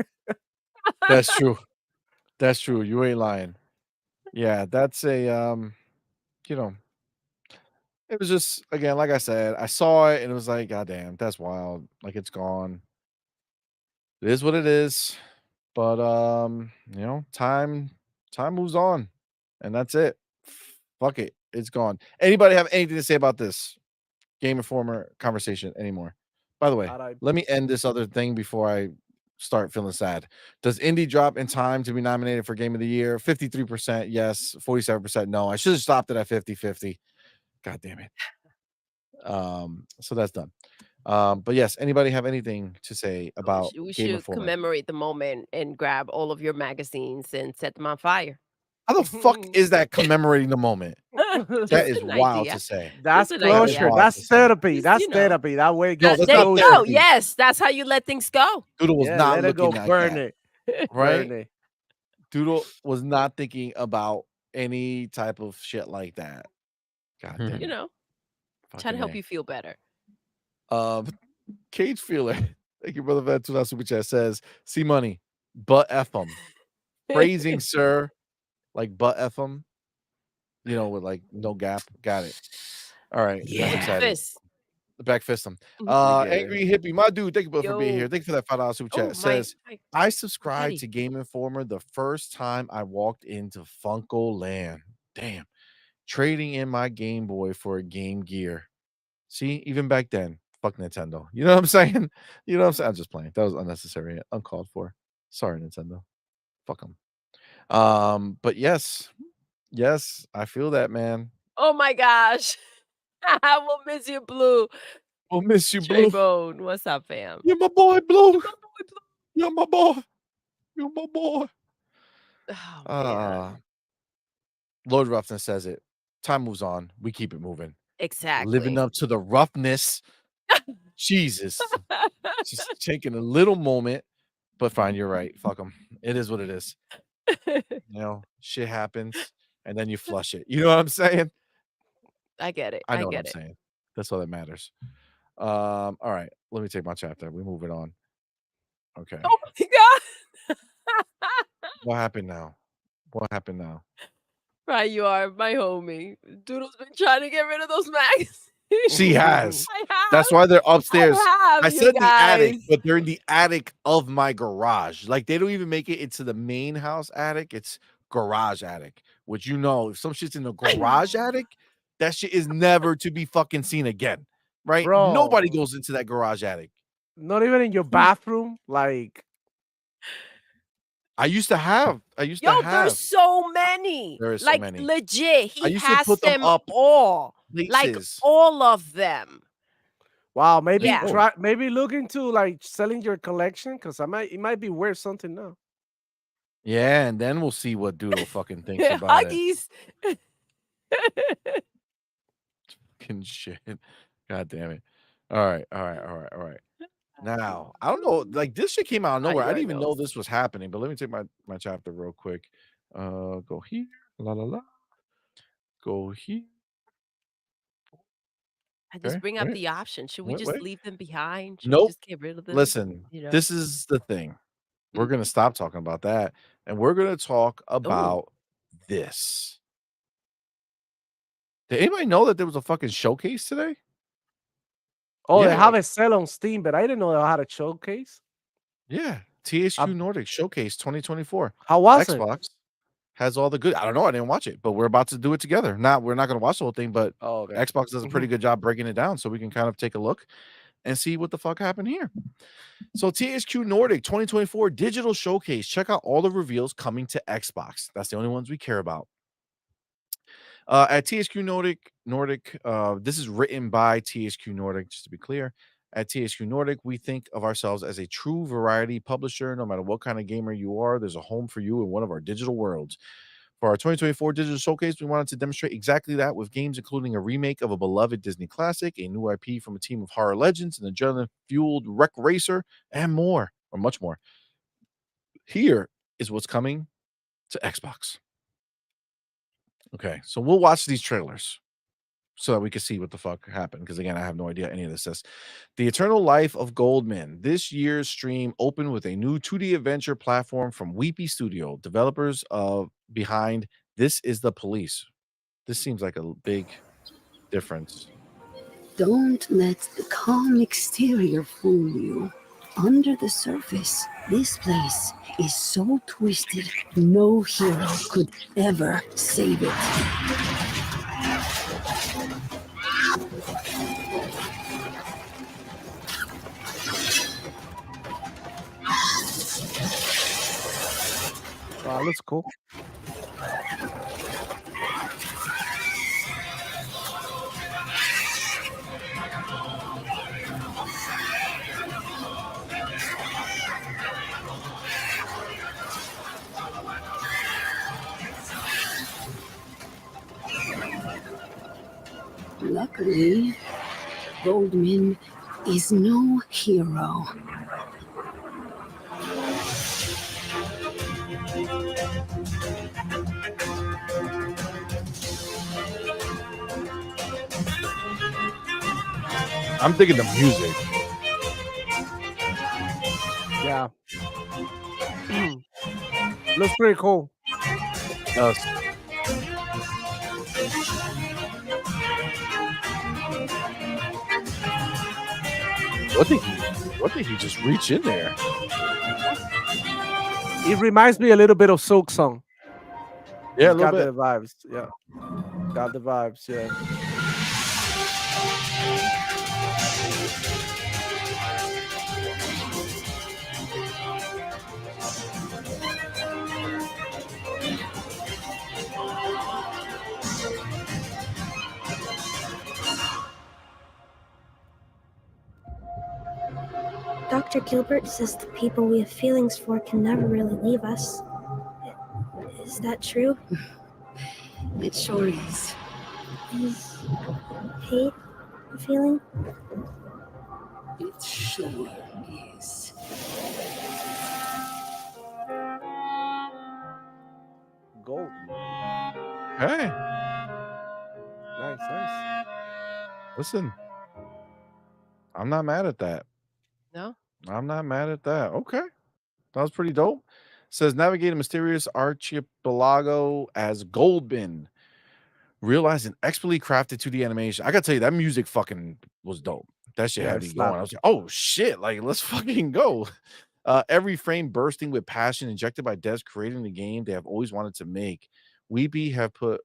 That's true. That's true. You ain't lying. Yeah, that's a you know, It was just, again, like I said, I saw it and it was like, God damn, that's wild. Like, it's gone. It is what it is. But time moves on. And that's it. Fuck it. It's gone. Anybody have anything to say about this Game Informer conversation anymore? By the way, let me end this other thing before I start feeling sad. Does Indie drop in time to be nominated for Game of the Year? 53% yes, 47% no. I should have stopped it at 50-50. God damn it. So that's done. But yes, anybody have anything to say about We Game should Informer? commemorate the moment and grab all of your magazines and set them on fire. How the fuck is that commemorating the moment? That Just is an wild idea. to say. That's Just an That is closure. idea. wild That's to say. therapy. Just, That's you know. therapy. That way it No, gets that's There not you closure. go. therapy. Yes, that's how you let things go. Doodle was Yeah, not let it go. looking like Burn that, it. right? Burn it. Doodle was not thinking about any type of shit like that. God damn You it. know, trying Fucking to help A. you feel better. Cage Feeler. Thank you, brother. That $2 super chat says, CMoney, but F 'em. Phrasing, sir, like but F 'em. With like no gap. Got it. All right. I'm Back excited. fist. Back fist him. Mhm. We get Angry Hippie, my dude, thank you for being here. Yo. Thank you for that $5 super Oh, chat. Says, my I subscribed Teddy. to Game Informer the first time I walked into Funko Land. Damn. Trading in my Game Boy for a Game Gear. See, even back then, fuck Nintendo. You know what I'm saying? You know what I'm saying? I'm just playing. That was unnecessary, uncalled for. Sorry, Nintendo. Fuck them. But yes, I feel that, man. Oh my gosh. I will miss you, Blue. We'll miss you, Trey Blue. Bone. What's up, fam? You're my boy, Blue. My boy, Blue. You're my boy. You're my boy. Oh, man. Lord Ruffin says it. Time moves on. We keep it moving. Exactly. Living up to the roughness. Jesus. Just taking a little moment. But fine, you're right. Fuck them. It is what it is. Shit happens. And then you flush it. You know what I'm saying? I get it. I know I what get I'm it. saying. That's all that matters. All right. Let me take my chapter. We move it on. Okay. Oh my god. What happened now? What happened now? Right, you are my homie. Doodle's been trying to get rid of those magazines. She has. I have. That's why they're upstairs. I I said the attic, guys. but they're in the attic of my garage. Like they don't even make it into the main house attic. It's garage attic, which if some shit's in the garage attic, that shit is never to be fucking seen again. Right? Bro. Nobody goes into that garage attic. Not even in your bathroom. Like, I used to have. There's so many. There is so like many. legit. I He used to has put them them up all. Like places. all of them. wow, maybe Yeah. maybe look into like selling your collection because it might be worth something now. Yeah, and then we'll see what Doodle fucking thinks about it. Huggies. Fucking shit. God damn it. All right. Now, I don't know. Like this shit came out of nowhere. I didn't even know this was happening, but let me take my chapter real quick. Go here. La la la. Go here. I just bring up the option. Should we Wait, just wait. leave them behind? Should Nope. we just get rid of them? Listen, this is the thing. We're gonna stop talking about that, and we're gonna talk about this. Did anybody know that there was a fucking showcase today? Oh, they Yeah. have a sale on Steam, but I didn't know they had a showcase. Yeah, THQ Nordic Showcase 2024. How was it? Xbox has all the good. I don't know. I didn't watch it, but we're about to do it together. We're not going to watch the whole thing, but Oh, okay. Xbox does a pretty good job breaking it down, so we can kind of take a look and see what the fuck happened here. So THQ Nordic 2024 Digital Showcase. Check out all the reveals coming to Xbox. That's the only ones we care about. At THQ Nordic, this is written by THQ Nordic, just to be clear. At THQ Nordic, we think of ourselves as a true variety publisher. No matter what kind of gamer you are, there's a home for you in one of our digital worlds. For our 2024 Digital Showcase, we wanted to demonstrate exactly that with games including a remake of a beloved Disney classic, a new IP from a team of horror legends, an adrenaline-fueled wreck racer, and more, or much more. Here is what's coming to Xbox. Okay, so we'll watch these trailers so that we can see what the fuck happened. Because again, I have no idea any of this is. The Eternal Life of Goldman. This year's stream opened with a new 2D adventure platform from Weepy Studio, developers of behind This Is the Police. This seems like a big difference. Don't let the calm exterior fool you. Under the surface, this place is so twisted, no hero could ever save it. Wow, looks cool. Luckily, Goldman is no hero. I'm digging the music. Yeah. Looks pretty cool. Does. What did he just reach in there? It reminds me a little bit of Silk Song. Yeah, a It's little got bit. the vibes. Yeah. Got the vibes, yeah. Dr. Gilbert says the people we have feelings for can never really leave us. Is that true? It sure is. Is hate a feeling? It sure is. Gold. Hey, Nice, nice. listen. I'm not mad at that. No? I'm not mad at that. Okay. That was pretty dope. Says navigate a mysterious archipelago as Goldbin. Realize an expertly crafted 2D animation. I gotta tell you, that music fucking was dope. That shit Yeah, had it me going. I slapped. was like, oh shit, like let's fucking go. Every frame bursting with passion injected by devs creating the game they have always wanted to make. Weeby have put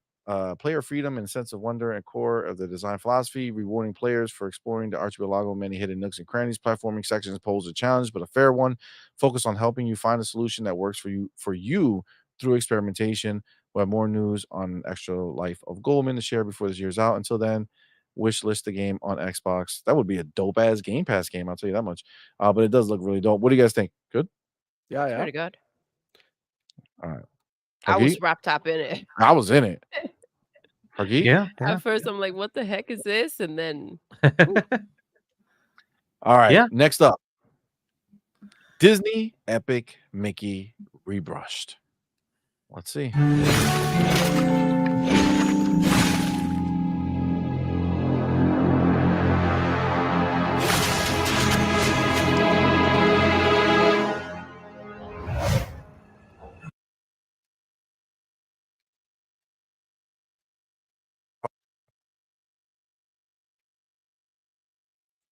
player freedom and sense of wonder at core of the design philosophy, rewarding players for exploring the archipelago, many hidden nooks and crannies. Platforming sections pose a challenge, but a fair one. Focus on helping you find a solution that works for you through experimentation. We'll have more news on Extra Life of Goldman to share before this year's out. Until then, wish list the game on Xbox. That would be a dope ass Game Pass game, I'll tell you that much. But it does look really dope. What do you guys think? Good? Yeah, It's yeah. pretty good. All right. I was Hargeet? wrapped up in it. I was in it. Hargeet? Yeah. At first, I'm like, what the heck is this? And then, All right. Yeah. Next up, Disney Epic Mickey Rebrushed. Let's see.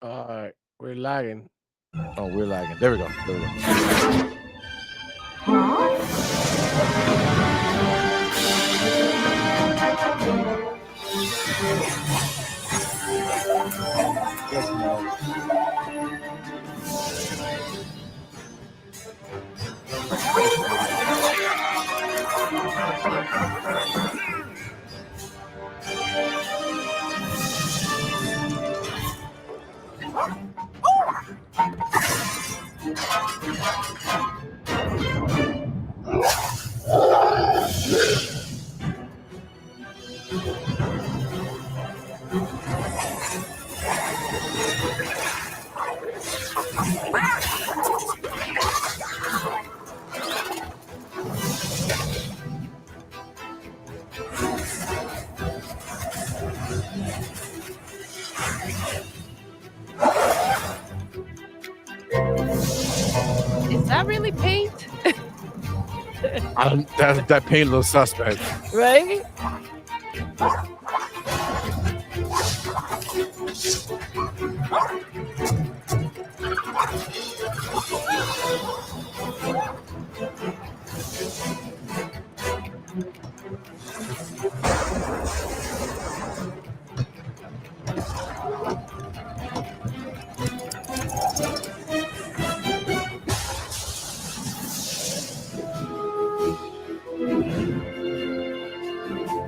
All right. We're lagging. Oh, we're lagging. There we go. There we go. Yes, no. is that really paint? That paint looks suspect. Right?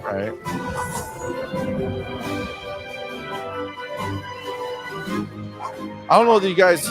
Right. I don't know that you guys.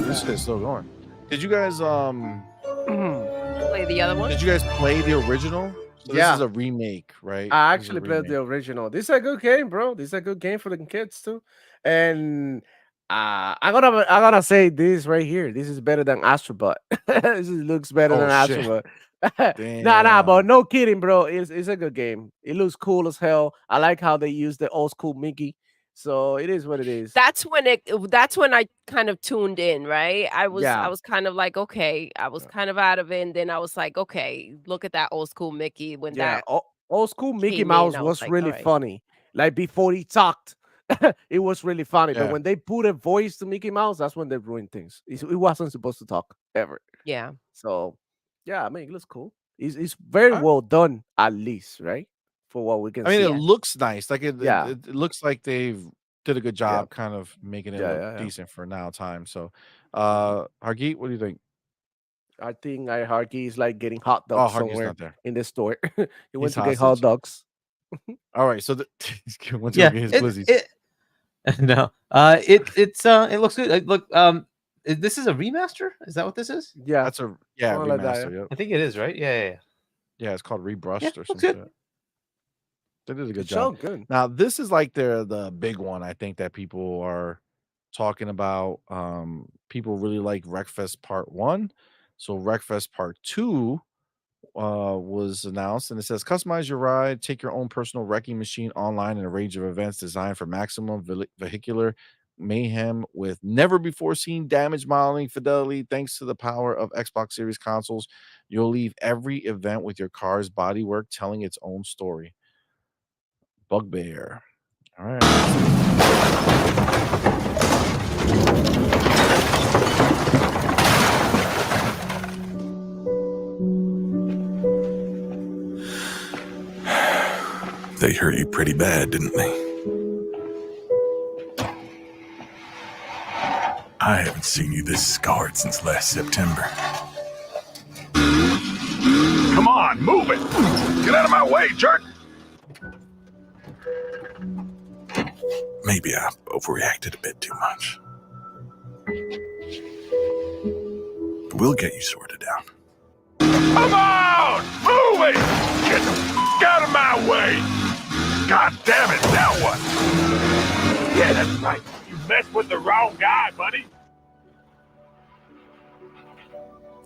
This shit is still going. Did you guys Play the other one. Did you guys play the original? So this Yeah. is a remake, right? I This is a actually played the remake. original. This is a good game, bro. This is a good game for the kids too. And I'm gonna say this right here. This is better than Astrobot. Looks better Oh than shit! Astrobot. Nah, but Damn. no kidding, bro. It's a good game. It looks cool as hell. I like how they use the old school Mickey. So it is what it is. That's when I kind of tuned in, right? I Yeah, was kind of like, okay, I was kind of out of it, and then I was like, okay, look at that old school Mickey when yeah. that Old school Mickey came in. Mouse I was was like, all really right, funny. Like before he talked, it was really funny. But Yeah. when they put a voice to Mickey Mouse, that's when they ruined things. It wasn't supposed to talk ever. yeah. So, yeah, I mean, it looks cool. It's very I, well done, at least, right? For what we can I mean, it see. Yeah. looks nice. Like Yeah, it looks like they've did a good yeah, job, kind of making it yeah, look yeah, yeah. decent for now time. So, Mhm. Hargeet, what do you think? I think Hierarchy is like getting hot Oh, dogs Hargeet's somewhere not there. in the store. He He's went to get hot hostage. dogs. All right, so he went to go Yeah, get his it glizzies. no, it looks good. Look, this is a remaster. Is that what this is? Yeah, That's a something like that. remaster. Yep. I think it is, right? Yeah. Yeah, it's called Yeah, Rebrushed or some looks good. shit. They did a good It's so job. good. Now, this is like the big one I think that people are talking about. People really like Wreckfest Part 1. So Wreckfest Part 2 was announced, and it says customize your ride, take your own personal wrecking machine online in a range of events designed for maximum vehicular mayhem with never before seen damage modeling fidelity. Thanks to the power of Xbox Series consoles, you'll leave every event with your car's bodywork telling its own story. Bugbear. All right. They hurt you pretty bad, didn't they? I haven't seen you this scarred since last September. Come on, move it! Get out of my way, jerk! Maybe I overreacted a bit too much. But we'll get you sorted out. Come on! Move it! Get the out of my way! God damn it, now what? Yeah, that's right. You messed with the wrong guy, buddy.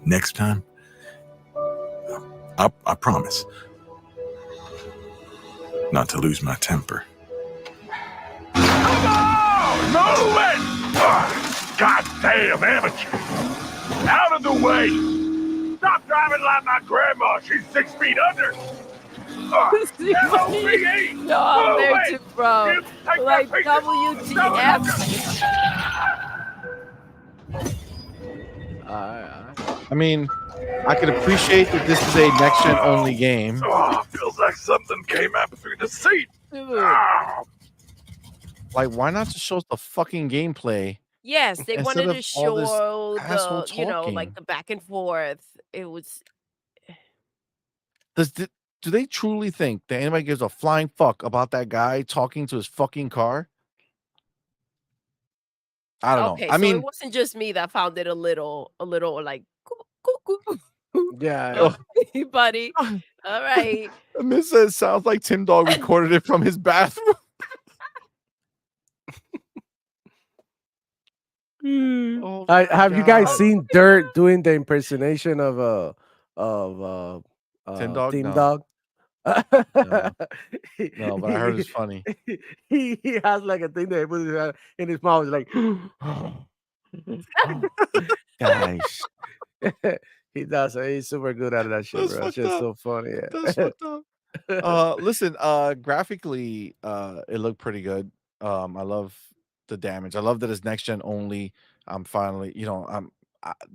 Next time, I promise not to lose my temper. Come on! Move it! Goddamn amateur! Out of the way! Stop driving like my grandma. She's 6 feet under. LOVE! No, I'm Move there it! too, bro. You take Like that picture. WTF? I mean, I could appreciate that this is a next gen only game. Oh, feels like something came out between the seat. Dude. Ah. Like, why not just show us the fucking gameplay? Yes, they Instead wanted of to all this show asshole the, like talking. the back and forth. It was Do they truly think that anybody gives a flying fuck about that guy talking to his fucking car? I don't okay. know. I So mean, it wasn't just me that found it a little like, cuckoo. Yeah, Hey, buddy. All right. Miss says sounds like Tim Dog recorded it from his bathroom. Oh my have you guys God. seen Dirt doing the impersonation of Tim Dog? Team No. Dog? No, but I heard it's funny. He has like a thing that he puts in his mouth. He's like, guys. He does. He's super good at that shit, That's bro. It's fucked just up. so funny. Yeah. That's fucked up. Listen, graphically, it looked pretty good. I love the damage. I love that it's next gen only. I'm finally,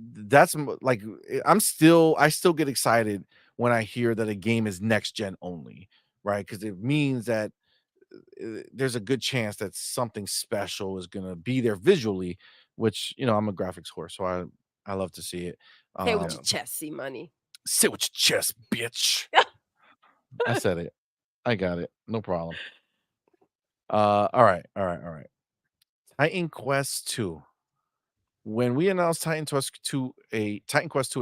that's like I still get excited when I hear that a game is next gen only, right? Because it means that there's a good chance that something special is gonna be there visually, which I'm a graphics whore, so I love to see it. Say with Um, your chest, CMoney. Sit with your chest, bitch. I said it. I got it. No problem. All right. Titan Quest 2. When we announced Titan Quest 2 a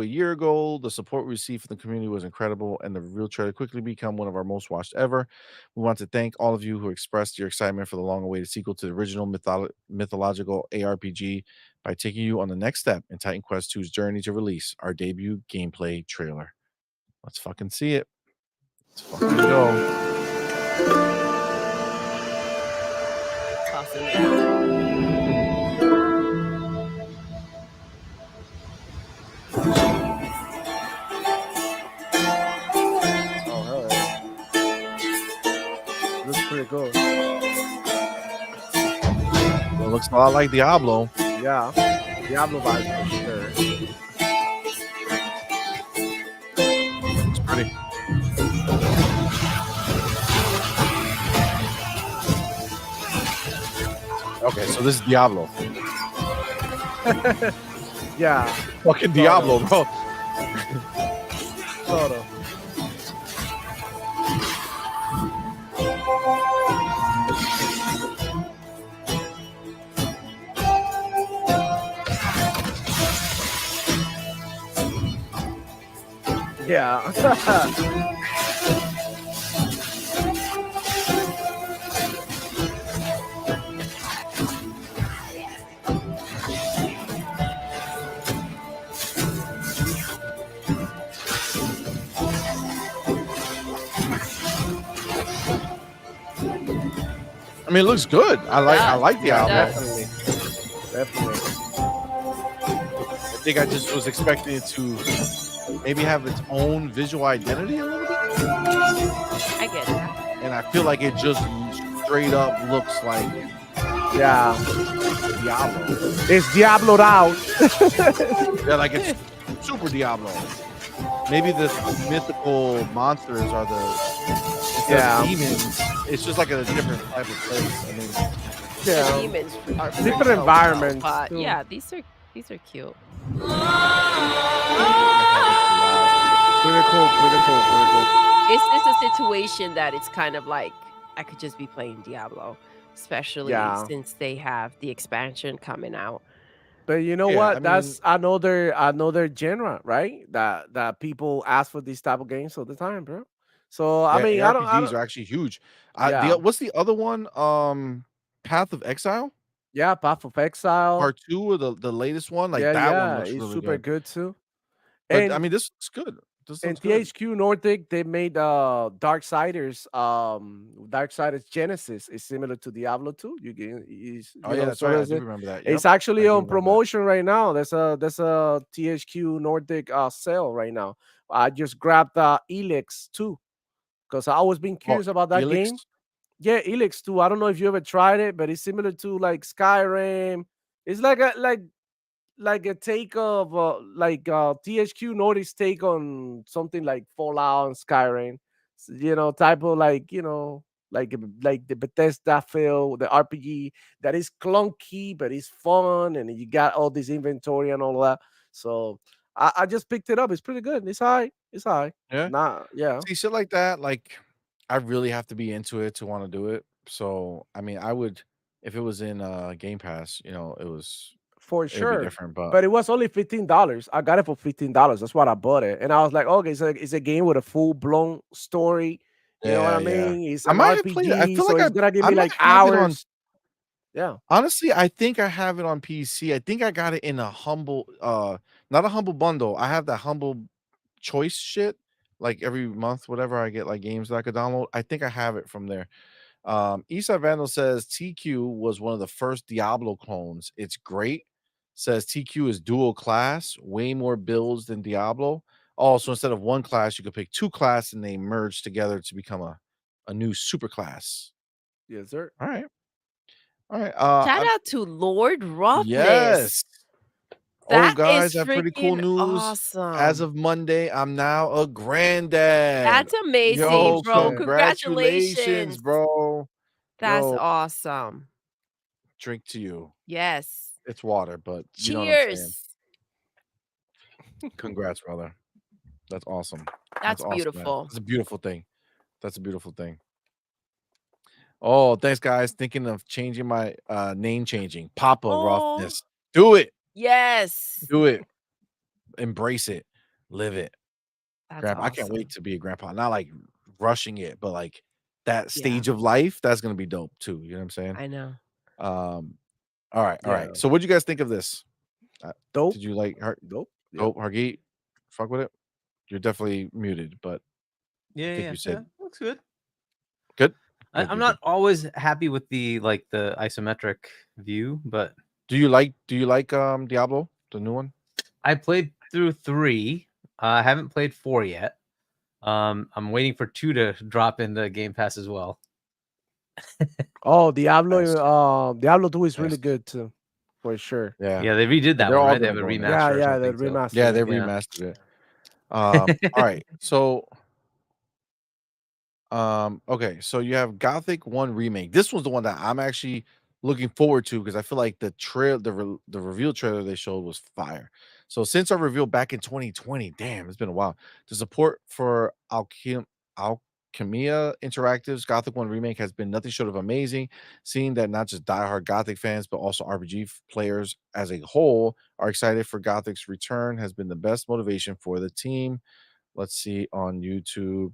year ago, the support we received from the community was incredible, and the reveal trailer quickly become one of our most watched ever. We want to thank all of you who expressed your excitement for the long-awaited sequel to the original mythological ARPG by taking you on the next step in Titan Quest 2's journey to release our debut gameplay trailer. Let's fucking see it. Let's fucking go. Tossing down. Oh hell yeah. Looks pretty cool. It looks a lot like Diablo. Yeah. Diablo vibes for sure. It's pretty. Okay, so this is Diablo. Yeah. Fucking Diablo, bro. Sort of. Yeah. I mean, it looks good. I like Diablo. Definitely. Definitely. I think I just was expecting it to maybe have its own visual identity a little bit. I get that. And I feel like it just straight up looks like Yeah. Diablo. It's Diablo'd out. Yeah, like it's super Diablo. Maybe the mythical monsters are the demons. It's just like a different type of place. I mean, Yeah. The demons are Different pretty environments, but too. yeah, these are cute. Pretty cool. Pretty cool. Pretty cool. It's a situation that it's kind of like I could just be playing Diablo, especially Yeah. since they have the expansion coming out. But you know Yeah, what? I That's another genre, right? That people ask for these type of games all the time, bro. So I yeah, mean, I ARPGs don't. are actually huge. Yeah, What's the other one? Path of Exile yeah. Path of Exile. Part 2, or the latest one. Like Yeah, that one yeah. looks It's really super good. good too. But I And mean, this looks good. This and looks good. THQ Nordic, they made Darksiders. Darksiders Genesis is similar to Diablo 2. Oh yeah, that's so right. I does do it. remember that. It's Yep, I actually do on remember that. promotion right now. There's a THQ Nordic sale right now. I just grabbed Elix 2 because I always been Oh, curious about that Helix? game. Yeah, Elix 2. I don't know if you ever tried it, but it's similar to like Skyrim. It's like a take of THQ Nordic's take on something like Fallout and Skyrim. Type of like the Bethesda feel, the RPG that is clunky but it's fun, and you got all this inventory and all that. So I just picked it up. It's pretty good. It's high. It's high. Yeah. Nah, yeah, See, shit like that, like I really have to be into it to want to do it. So, I mean, I would if it was in Game Pass, for it'd be sure. different. But But it was only $15. I got it for $15. That's what I bought it, and I was like, okay, so it's a game with a full blown story. You know what I yeah. mean? It's I an might have played it. I RPG, feel so like it's gonna give I me might like have it on hours. Yeah. honestly, I think I have it on PC. I think I got it in a humble not a humble bundle. I have that humble choice shit. Like every month, whatever I get like games that I could download. I think I have it from there. Eastside Vandal says TQ was one of the first Diablo clones. It's great. Says TQ is dual class, way more builds than Diablo. Also, instead of one class, you could pick two classes and they merge together to become a new super class. Yes, sir. All right. All right. Shout out to Lord Roughness. Yes. That guys, is I have pretty cool freaking news. awesome. As of Monday, I'm now a granddad. That's amazing, Yo, bro. congratulations, Congratulations. bro. That's Yo, awesome. drink to you. Yes. It's water, but you know what I'm saying. Cheers. Congrats, brother. That's awesome. That's awesome, man. beautiful. That's a beautiful thing. That's a beautiful thing. Oh, thanks, guys. Thinking of changing my name changing. Papa Oh. Roughness. Do it. Yes. Do it. Embrace it. Live it. That's Grandpa. I can't awesome. wait to be a grandpa. Not like rushing it, but like that Yeah. stage of life, that's gonna be dope too. You know what I'm saying? I know. All right. Yeah. So what'd you guys think of this? Dope. Did you like Dope. Yeah. Dope, Hargeet? Fuck with it? You're definitely muted, but Yeah, think you said- looks good. good. I'm Good, not always happy with the isometric view, but Do you like Diablo, the new one? I played through 3. I haven't played 4 yet. I'm waiting for 2 to drop in the Game Pass as well. Oh, Diablo. Nice. Diablo 2 is really Nice. good too, for sure. Yeah. Yeah, they redid that They're one, all right? They have a gonna go in remaster. there. Yeah, or yeah, the something, so- remaster. Yeah, they Yeah. remastered it. All right. So okay, so you have Gothic 1 remake. This was the one that I'm actually looking forward to because I feel like the reveal trailer they showed was fire. So since our reveal back in 2020, damn, it's been a while. The support for Alchemia Interactive's Gothic 1 remake has been nothing short of amazing. Seeing that not just diehard Gothic fans, but also RPG players as a whole are excited for Gothic's return has been the best motivation for the team. Let's see on YouTube.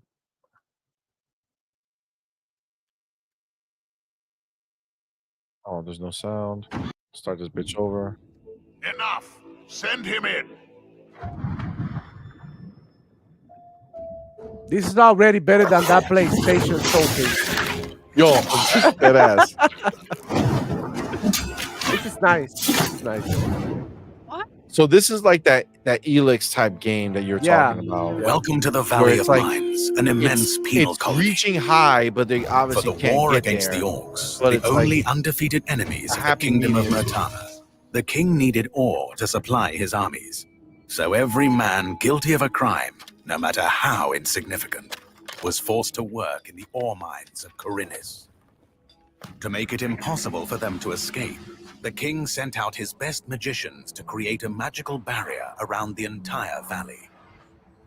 Oh, there's no sound. Start this bitch over. Enough. Send him in. This is already better than that PlayStation showcase. Yo, that ass. This is nice. This is nice. So this is like that Elix type game that you're Yeah. talking about. Welcome to the Where Valley it's of like- Mines, an immense penal It's colony. reaching high, but they For obviously the can't war get against there. the orcs, but the it's like only undefeated enemies a of the happy kingdom of medium. Murtana. The king needed ore to supply his armies. So every man guilty of a crime, no matter how insignificant, was forced to work in the ore mines of Corinis. To make it impossible for them to escape, the king sent out his best magicians to create a magical barrier around the entire valley.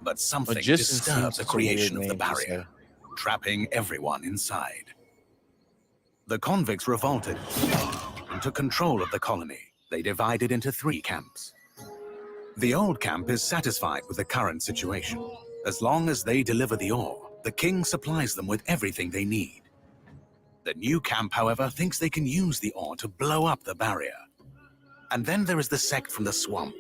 But something Magician disturbed seems the such a weird creation of the name to barrier, say. trapping everyone inside. The convicts revolted and took control of the colony. They divided into 3 camps. The old camp is satisfied with the current situation. As long as they deliver the ore, the king supplies them with everything they need. The new camp, however, thinks they can use the ore to blow up the barrier. And then there is the sect from the swamp.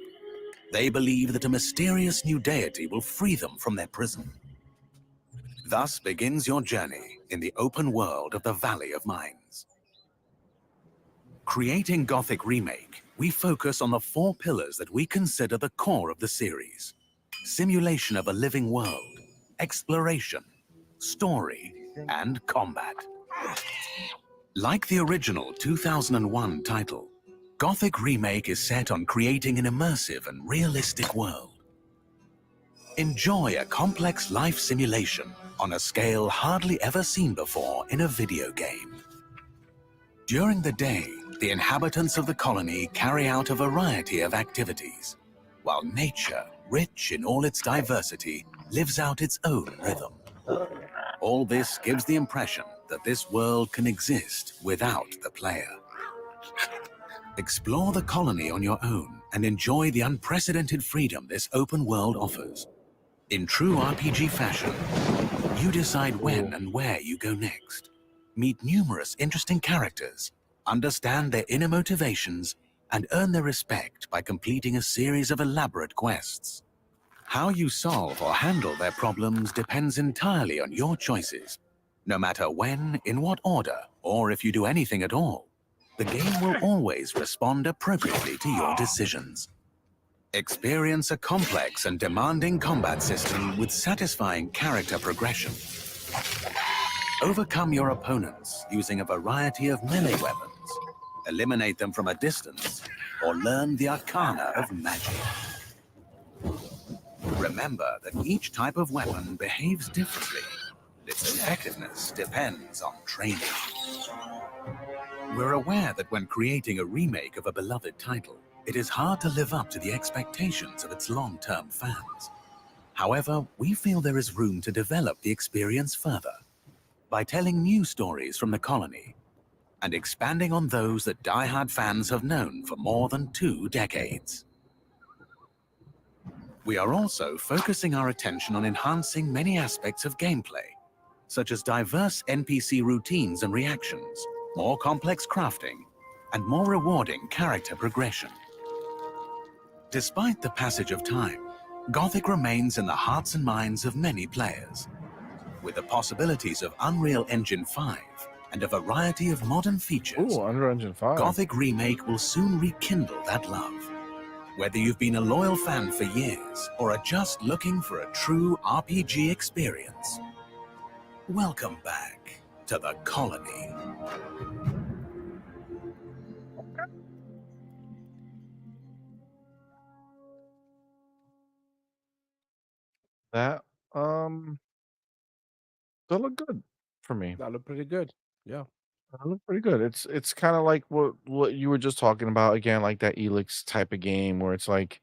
They believe that a mysterious new deity will free them from their prison. Thus begins your journey in the open world of the Valley of Mines. Creating Gothic Remake, we focus on the 4 pillars that we consider the core of the series: simulation of a living world, exploration, story, and combat. Like the original 2001 title, Gothic Remake is set on creating an immersive and realistic world. Enjoy a complex life simulation on a scale hardly ever seen before in a video game. During the day, the inhabitants of the colony carry out a variety of activities, while nature, rich in all its diversity, lives out its own rhythm. All this gives the impression that this world can exist without the player. Explore the colony on your own and enjoy the unprecedented freedom this open world offers. In true RPG fashion, you decide when and where you go next. Meet numerous interesting characters, understand their inner motivations, and earn their respect by completing a series of elaborate quests. How you solve or handle their problems depends entirely on your choices. No matter when, in what order, or if you do anything at all, the game will always respond appropriately to your decisions. Experience a complex and demanding combat system with satisfying character progression. Overcome your opponents using a variety of melee weapons, eliminate them from a distance, or learn the arcana of magic. Remember that each type of weapon behaves differently. Its effectiveness depends on training. We're aware that when creating a remake of a beloved title, it is hard to live up to the expectations of its long-term fans. However, we feel there is room to develop the experience further by telling new stories from the colony and expanding on those that die-hard fans have known for more than 2 decades. We are also focusing our attention on enhancing many aspects of gameplay, such as diverse NPC routines and reactions, more complex crafting, and more rewarding character progression. Despite the passage of time, Gothic remains in the hearts and minds of many players. With the possibilities of Unreal Engine 5 and a variety of modern features, Ooh, Unreal Engine 5. Gothic Remake will soon rekindle that love. Whether you've been a loyal fan for years or are just looking for a true RPG experience, welcome back to the colony. That that look good for me. That look pretty good. Yeah. That look pretty good. It's kind of like what you were just talking about again, like that Elix type of game where it's like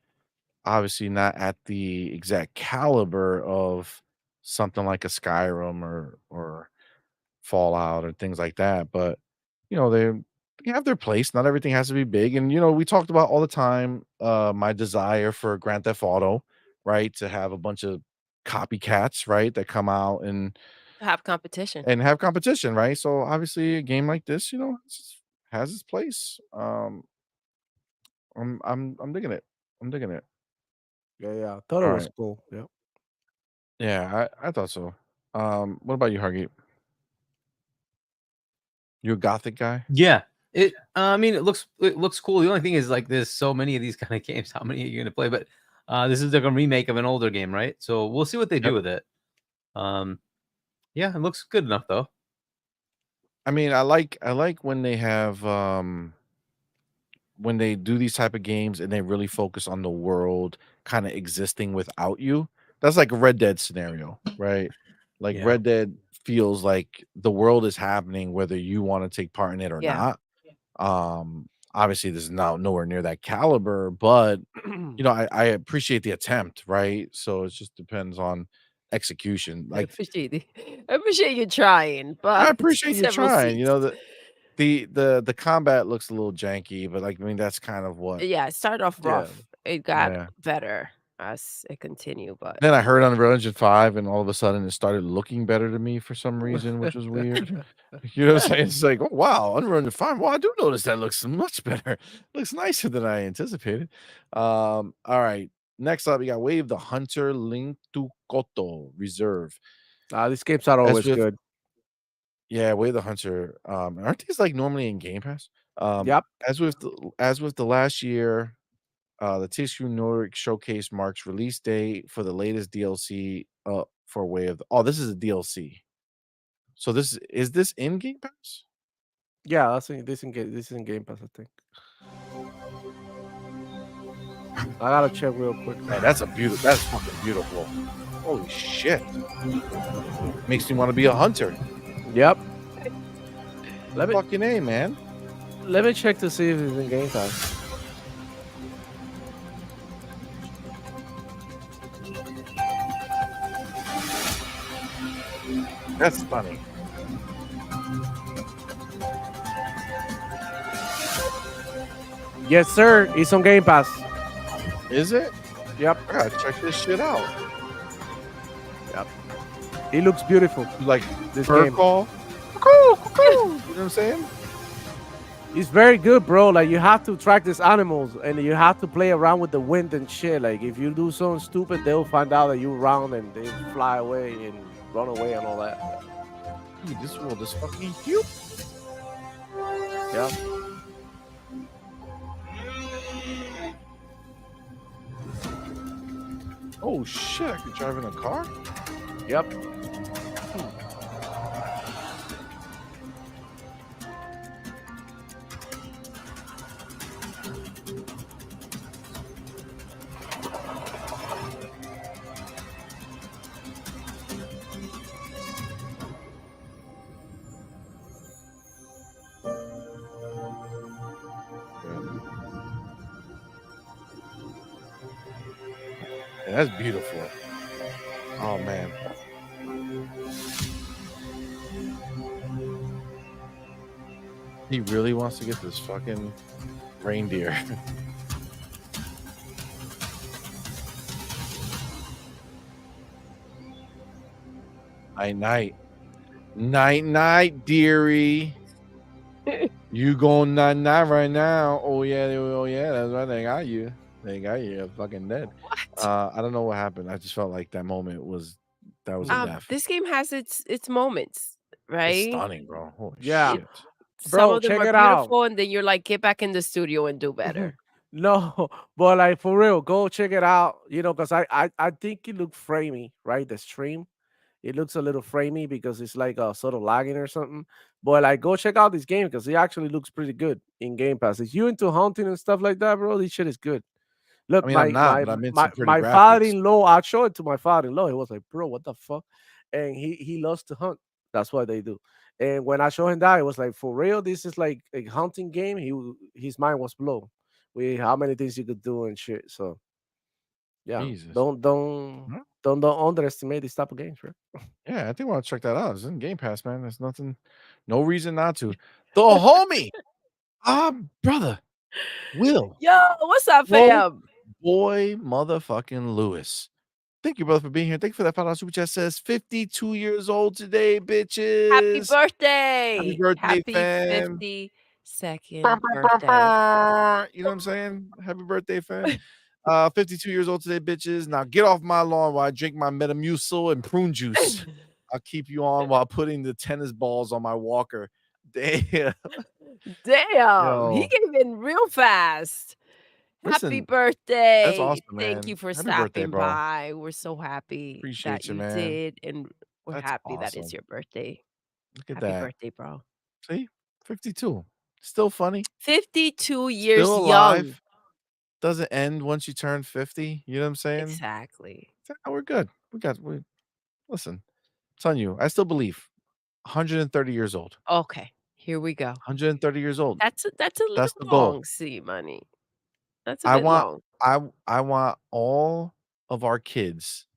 obviously not at the exact caliber of something like a Skyrim or Fallout or things like that, but they have their place. Not everything has to be big. And we talked about all the time my desire for Grand Theft Auto, right? To have a bunch of copycats, right, that come out and Have competition. have competition, right? So obviously a game like this, has its place. I'm digging it. I'm digging it. Yeah. Thought it All was right. cool. Yeah. Yeah, I thought so. What about you, Hargeet? You a Gothic guy? Yeah. I mean, it looks cool. The only thing is, like, there's so many of these kind of games. How many are you gonna play? But this is like a remake of an older game, right? So we'll see what they do with it. Yeah, it looks good enough though. I mean, I like when they have when they do these type of games and they really focus on the world kind of existing without you. That's like a Red Dead scenario, right? Like Yeah. Red Dead feels like the world is happening whether you want to take part in it or Yeah. not. Obviously this is now nowhere near that caliber, but I appreciate the attempt, right? So it just depends on execution. I Like appreciate you trying, but I appreciate you several trying. seats. The combat looks a little janky, but like I mean that's kind of what. Yeah, it started off Yeah. rough. It got Yeah. better as it continued, but Then I heard on Unreal Engine 5, and all of a sudden it started looking better to me for some reason, which was weird. You know what I'm saying? It's like, oh wow, Unreal Engine 5. Well, I do notice that looks much better. Looks nicer than I anticipated. All right. Next up, we got Wave the Hunter Link to Koto Reserve. These games are As always with good. Yeah, Wave the Hunter. Aren't these like normally in Game Pass? Yep. As with the last year, the THQ Nordic showcase marks release date for the latest DLC for Wave. Oh, this is a DLC. So is this in Game Pass? Yeah, this is in Game Pass, I think. I gotta check real quick. Man, that's fucking beautiful. Holy shit. Makes me want to be a hunter. Yep. Let me Fucking A, man. let me check to see if it's in Game Pass. That's funny. Yes, sir. It's on Game Pass. Is it? Yep. I gotta check this shit out. It looks beautiful. Like This bird game. call. Cuckoo, cuckoo. You know what I'm saying? It's very good, bro. Like, you have to track these animals and you have to play around with the wind and shit. Like, if you do something stupid, they'll find out that you're around and they fly away and run away and all that. Dude, this world is fucking huge. Yeah. Oh shit, I could drive in a car? Yep. Yeah, that's beautiful. Oh man. He really wants to get this fucking reindeer. Night, night, dearie. You going night right now? Oh yeah, that's right. They got you. They got you. You're fucking dead. What? I don't know what happened. I just felt like that moment was a death. This game has its moments, It's right? stunning, bro. Holy Yeah. shit. Some Bro, of them check are it out. beautiful, and then you're like, get back in the studio and do better. No, but like for real, go check it out. You know, because I think it looked framey, right? The stream, it looks a little framey because it's like sort of lagging or something. But like, go check out this game because it actually looks pretty good in Game Pass. If you into hunting and stuff like that, bro, this shit is good. Look, I mean, I'm not, but I'm into pretty my graphics. father-in-law, I showed it to my father-in-law. He was like, bro, what the fuck? And he loves to hunt. That's what they do. And when I showed him that, it was like, for real, this is like a hunting game. His mind was blown with how many things you could do and shit. So yeah, Jesus. don't underestimate this type of games, bro. Yeah, I think I want to check that out. It's in Game Pass, man. There's nothing, no reason not to. The homie, brother, Will. Yo, what's up, Whoa. fam? Boy, motherfucking Lewis. Thank you, brother, for being here. Thank you for that $5 super chat. Says 52 years old today, bitches. Happy birthday! Happy birthday, Happy fam. 52nd birthday. You know what I'm saying? Happy birthday, fam. 52 years old today, bitches. Now get off my lawn while I drink my Metamucil and prune juice. I'll keep you on while putting the tennis balls on my walker. Damn. Damn, he Yo. came in real fast. Happy Listen, birthday. that's awesome, Thank man. you for Happy birthday, stopping bro. by. We're so happy Appreciate that you, you man. did, and we're That's happy that it's awesome. your birthday. Look at Happy that. birthday, bro. See? 52. Still funny. 52 years Still young. alive. Doesn't end once you turn 50. You know what I'm saying? Exactly. We're good. Listen, it's on you. I still believe 130 years old. Okay, here we go. 130 years old. That's a That's little the goal. long, CMoney. That's a I bit want long. I want all of our kids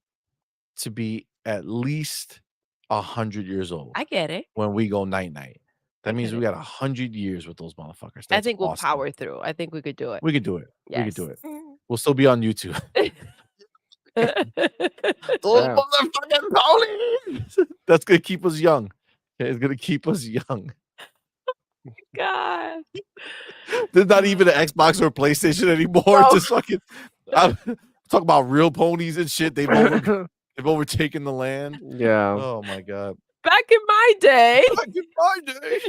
to be at least 100 years old I get it. when we go night. That I means get we it. got 100 years with those motherfuckers. I That's think we'll awesome. power through. I think we could do it. We could do it. We could Yes. do it. We'll still be on YouTube. Those Damn. motherfucking ponies. That's gonna keep us young. Okay, it's gonna keep us young. God. There's not even an Xbox or PlayStation anymore. No. Just fucking talk about real ponies and shit. They've overtaken the land. Yeah. Oh my god. Back in my day. Back in my day.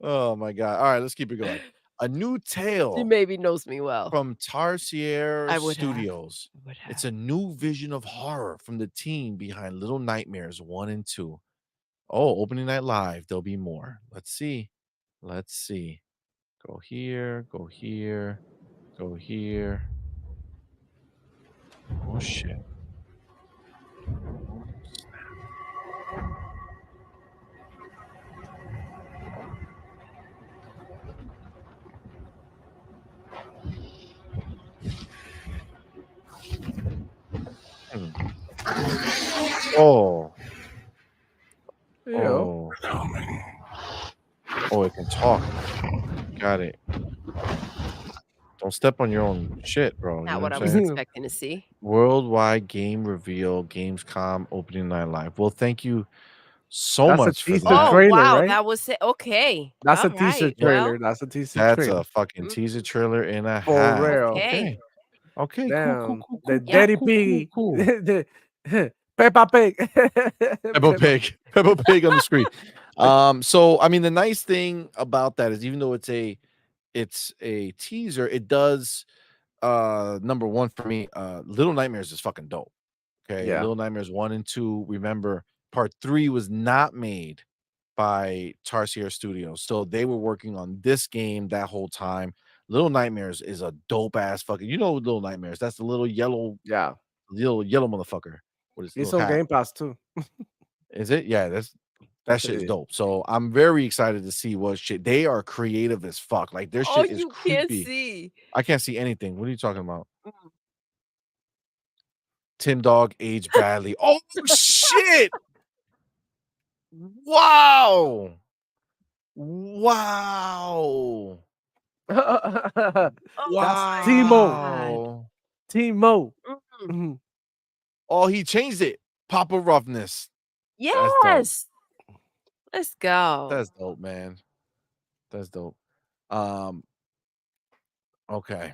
Oh my god. All right, let's keep it going. A new He tale maybe knows me well. from Tarsier I would have. Studios. I would It's have. a new vision of horror from the team behind Little Nightmares 1 and 2. Oh, opening night live. There'll be more. Let's see. Let's see. Go here, go here, go here. Oh shit. Oh, snap. Oh. Yeah. Oh, it can talk. Got it. Don't step on your own shit, bro. You Not know what I I'm was saying? expecting to see. Worldwide game reveal, Gamescom opening night live. Well, thank you so That's a much for teaser that. Oh, trailer, wow. right? That was it. Okay. That's a All teaser right. trailer. Well, That's a teaser That's trailer. a fucking teaser trailer and a For half. real. okay. Okay. Damn. Cool. The Yeah. Daddy Piggy. the Peppa Pig. Peppa Pig. Peppa Pig on the screen. So I mean, the nice thing about that is even though it's a teaser, it does number one for me, Little Nightmares is fucking dope. Okay. Yeah. Little Nightmares 1 and 2. Remember, part 3 was not made by Tarsier Studios. So they were working on this game that whole time. Little Nightmares is a dope ass fucking, Little Nightmares. That's the little yellow Yeah. motherfucker with his It's little on hat. Game Pass too. Is it? Yeah, that shit is Yeah. dope. So I'm very excited to see what shit. They are creative as fuck. Like their Oh, shit is you can't creepy. see. I can't see anything. What are you talking about? Tim Dog aged badly. Oh shit! Wow! Wow! That's Oh my Timo. God. Wow! Timo. Mm. Mhm. Oh, he changed it. Papa Roughness. That's dope. Yes. Let's go. That's dope, man. That's dope. Um. Okay.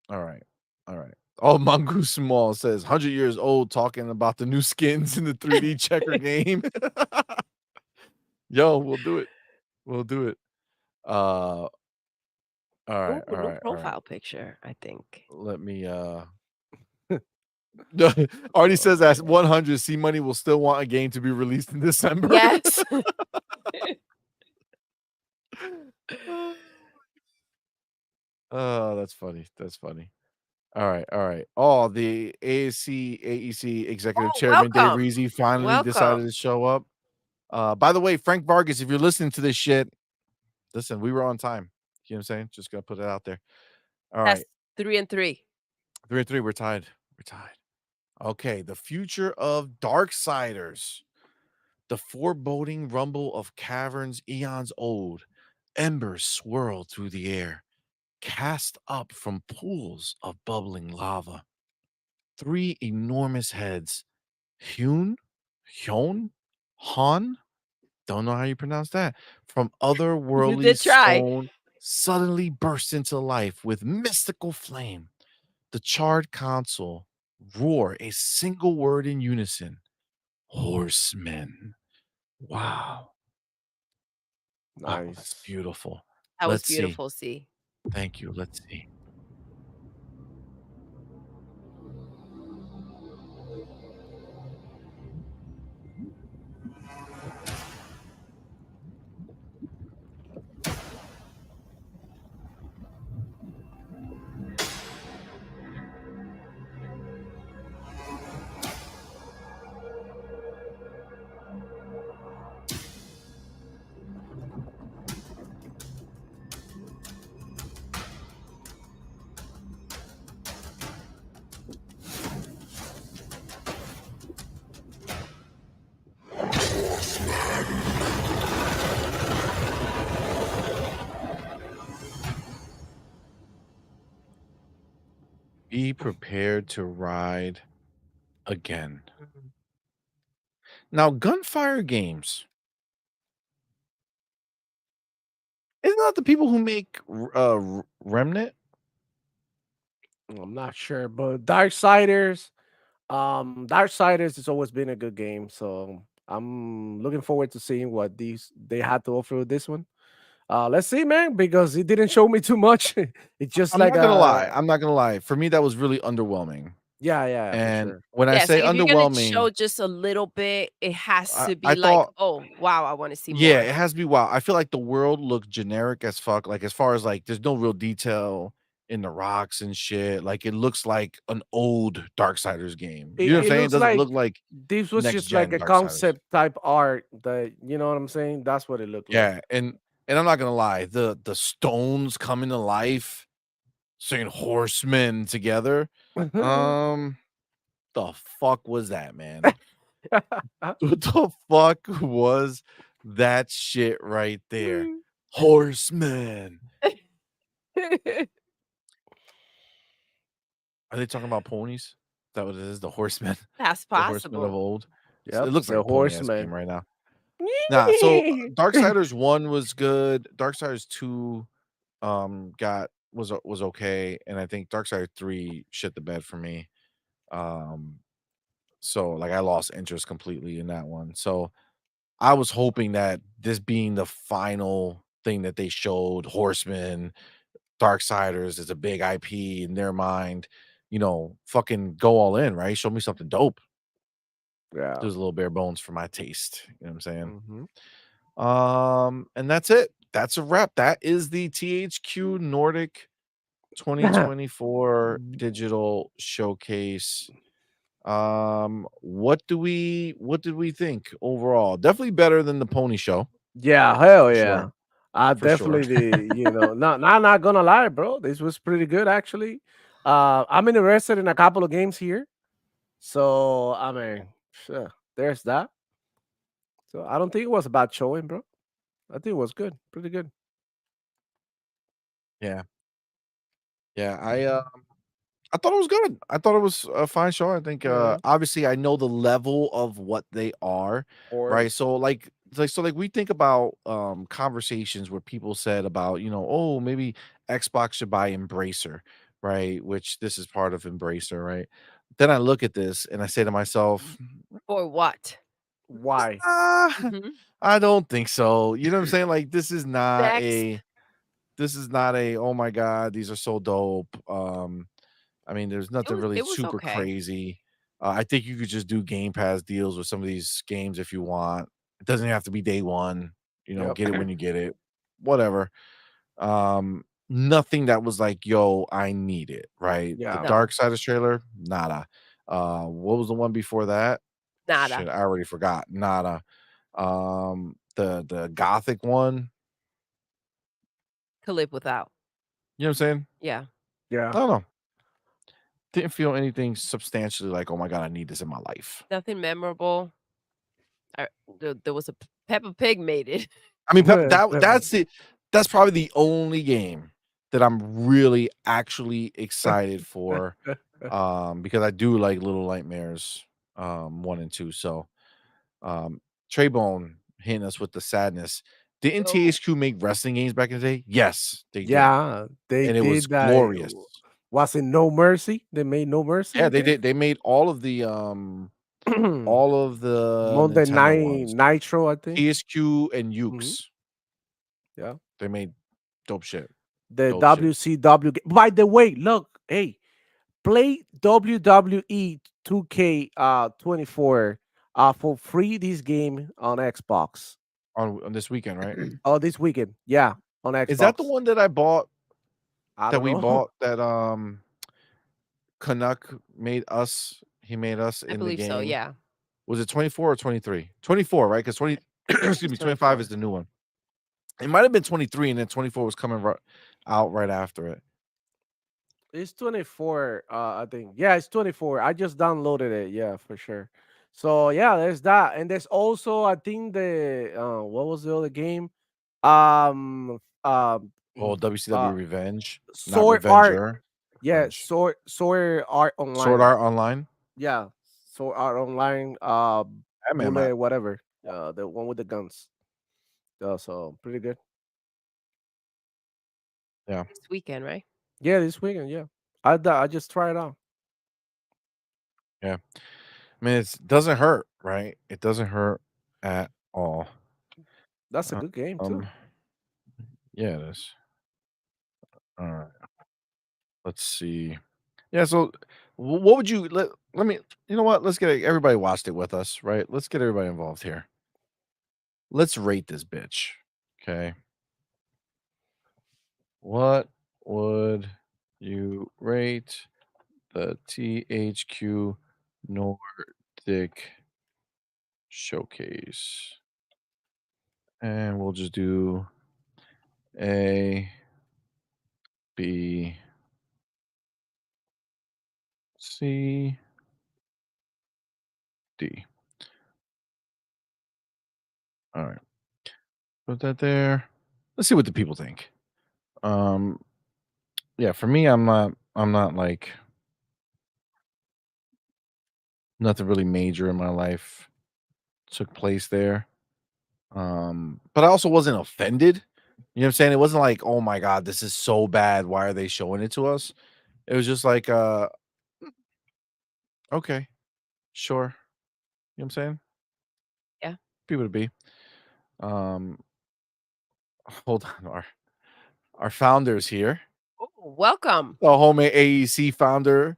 All right. All right. Oh, Mongoose Small says 100 years old talking about the new skins in the 3D checker game. Yo, we'll do it. We'll do it. All right. Ooh, All new right. All right. profile picture, I think. Let me Artie says at 100 CMoney will still want a game to be released in December. Yes. Oh, that's funny. That's funny. All right, all right. Oh, the AEC Executive Oh, Chairman Dave welcome. Reezy finally decided Welcome. to show up. By the way, Frank Vargas, if you're listening to this shit, listen, we were on time. You know what I'm saying? Just gonna put it out there. All That's right, 3 and 3. 3-3. We're tied. We're tied. Okay, the future of Darksiders. The foreboding rumble of caverns eons old. Embers swirl through the air, cast up from pools of bubbling lava. 3 enormous heads, Hyun, Han, don't know how you pronounce that, from You otherworldly did try. stone suddenly burst into life with mystical flame. The charred console roar a single word in unison. Horsemen. Wow. Wow, that's Nice. beautiful. That was Let's see. beautiful, see. Thank you. Let's see. Be prepared to ride again. Now, Gunfire Games. Isn't that the people who make Remnant? I'm not sure, but Darksiders has always been a good game, so I'm looking forward to seeing what they had to offer with this one. Let's see, man, because it didn't show me too much. It's just I'm like not gonna lie. I'm not gonna lie. For me, that was really underwhelming. yeah, for And sure. when I Yeah, so say if you're gonna underwhelming, show just a little bit, it has to I be like, thought, "Oh, wow, I wanna see yeah, more." it has to be wow. I feel like the world looked generic as fuck. Like as far as like, there's no real detail in the rocks and shit. Like it looks like an old Darksiders game. You know what I'm It saying? It looks doesn't like look like this was next just like gen a Darksiders. concept type art that you know what I'm saying. That's what it looked like. Yeah, and I'm not gonna lie, the stones coming to life, saying horsemen together. The fuck was that, man? What the fuck was that shit right there? Horsemen. Are they talking about ponies? Is that what it is? The horsemen, That's the horsemen of possible. old. It Yep, looks like the a pony ass game horseman. right now. Nah, so Darksiders 1 was good. Darksiders 2 was okay, and I think Darksiders 3 shit the bed for me. Um so like I lost interest completely in that one. So I was hoping that this being the final thing that they showed, Horsemen, Darksiders is a big IP in their mind, fucking go all in, right? Show me something dope. Yeah. There's a little bare bones for my taste. You know what I'm saying? Mhm. And that's it. That's a wrap. That is the THQ Nordic 2024 digital showcase. What did we think overall? Definitely better than the pony show, Yeah, hell for yeah. sure. I For sure. definitely, not gonna lie, bro. This was pretty good actually. I'm interested in a couple of games here. So I mean, sure, there's that. So I don't think it was a bad showing, bro. I think it was good, pretty good. Yeah, yeah. I thought it was good. I thought it was a fine show. I think Yeah, of obviously I know the level of what they are, right? course. So like we think about conversations where people said about, oh, maybe Xbox should buy Embracer, right? Which this is part of Embracer, right? Then I look at this and I say to myself, For what? Why? ah, Mhm. I don't think so. You know what I'm saying? Like Next. this is not a oh my god, these are so dope. I mean, there's It nothing was really it was super okay. crazy. I think you could just do Game Pass deals with some of these games if you want. It doesn't have to be day one. Yep. Get it when you get it. Whatever. Nothing that was like, yo, I need it. Right. The Yeah. No, Dark Side trailer, nada. What was the one before that? nada. Shit, I already forgot. Nada. The Gothic one. Could live without. You know what I'm saying? Yeah. Yeah. I don't know. Didn't feel anything substantially like, oh my god, I need this in my life. Nothing memorable. There was a Peppa Pig made it. I mean, Whatever. that's probably the only game that I'm really actually excited for, because I do like Little Nightmares, 1 and 2. So, um, Treybone hitting us with the sadness. Didn't No. THQ make wrestling games back in the day? Yes, they did, Yeah, they and it was did that. glorious. Was it No Mercy? They made No Mercy, Yeah, I they think. did. They made all of the Monday Nintendo Night ones. Nitro, I think. THQ and Mhm. Ukes. Yeah. They made dope shit. The Dope shit. WCW. By the way, look, hey, play WWE 2K 24 for free this game on Xbox. On this weekend, right? Oh, this weekend. Yeah, on Is that the Xbox. one that I bought I that don't we know. bought that Canuck made us he made us I in the believe so, game? yeah. Was it 24 or 23? 24, right? Because 20 excuse me, It's 25 24. is the new one. It might have been 23 and then 24 was coming out right after it. It's 24, I think. Yeah, it's 24. I just downloaded it. Yeah, for sure. So yeah, there's that. And there's also, I think the what was the other game? Um Oh, mm, WCW uh Revenge, not Sword Art. Revenger. Yeah, Revenge. Sword Art Sword Online. Art Online. Yeah. Sword Art Online, That man, bullet, whatever. The one with the guns. So pretty good. yeah. This weekend, right? Yeah, this weekend, yeah. I just tried it out. Yeah. I mean, it doesn't hurt, right? It doesn't hurt at all. That's a good game too. Um, yeah, it is. All right. Let's see. Yeah, so what would you let me you know what? Let's get everybody watched it with us, right? Let's get everybody involved here. Let's rate this bitch. Okay. What would you rate the THQ Nordic showcase? And we'll just do A, B, C, D. All right. Put that there. Let's see what the people think. Um yeah, for me I'm not like nothing really major in my life took place there. But I also wasn't offended. You know what I'm saying? It wasn't like, "Oh my god, this is so bad. Why are they showing it to us?" It was just like, okay, sure." You know what I'm saying? Yeah. People to be. Um, hold on. Our founder's here. Ooh, welcome. The homemade AEC founder,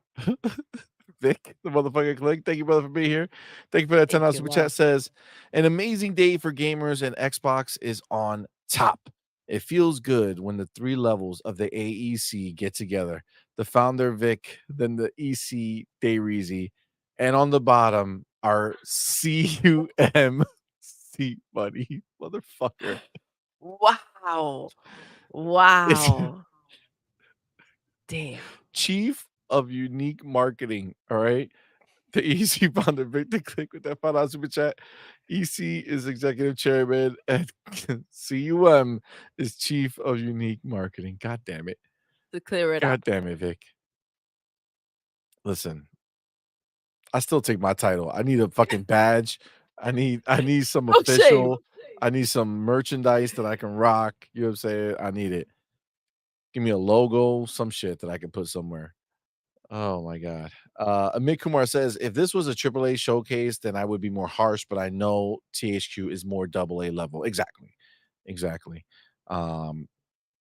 Vic, the motherfucking click. Thank you, brother, for being here. Thank you for that Thank $10 you, super chat. love. Says an amazing day for gamers and Xbox is on top. It feels good when the three levels of the AEC get together. The founder Vic, then the EC Dayreezy, and on the bottom our CUMC money, motherfucker. Wow. It's Wow. Damn. chief of unique marketing. All right. The EC founder Victor Click with that $5 super chat. EC is executive chairman and CUM is chief of unique marketing. God damn it. To clear it God up. damn it, Vic. Listen, I still take my title. I need a fucking badge. I need some No shame. official. I need some merchandise that I can rock. You know what I'm saying? I need it. Give me a logo, some shit that I can put somewhere. Oh my god. Amit Kumar says, if this was a AAA showcase, then I would be more harsh, but I know THQ is more AA level. Exactly. Exactly.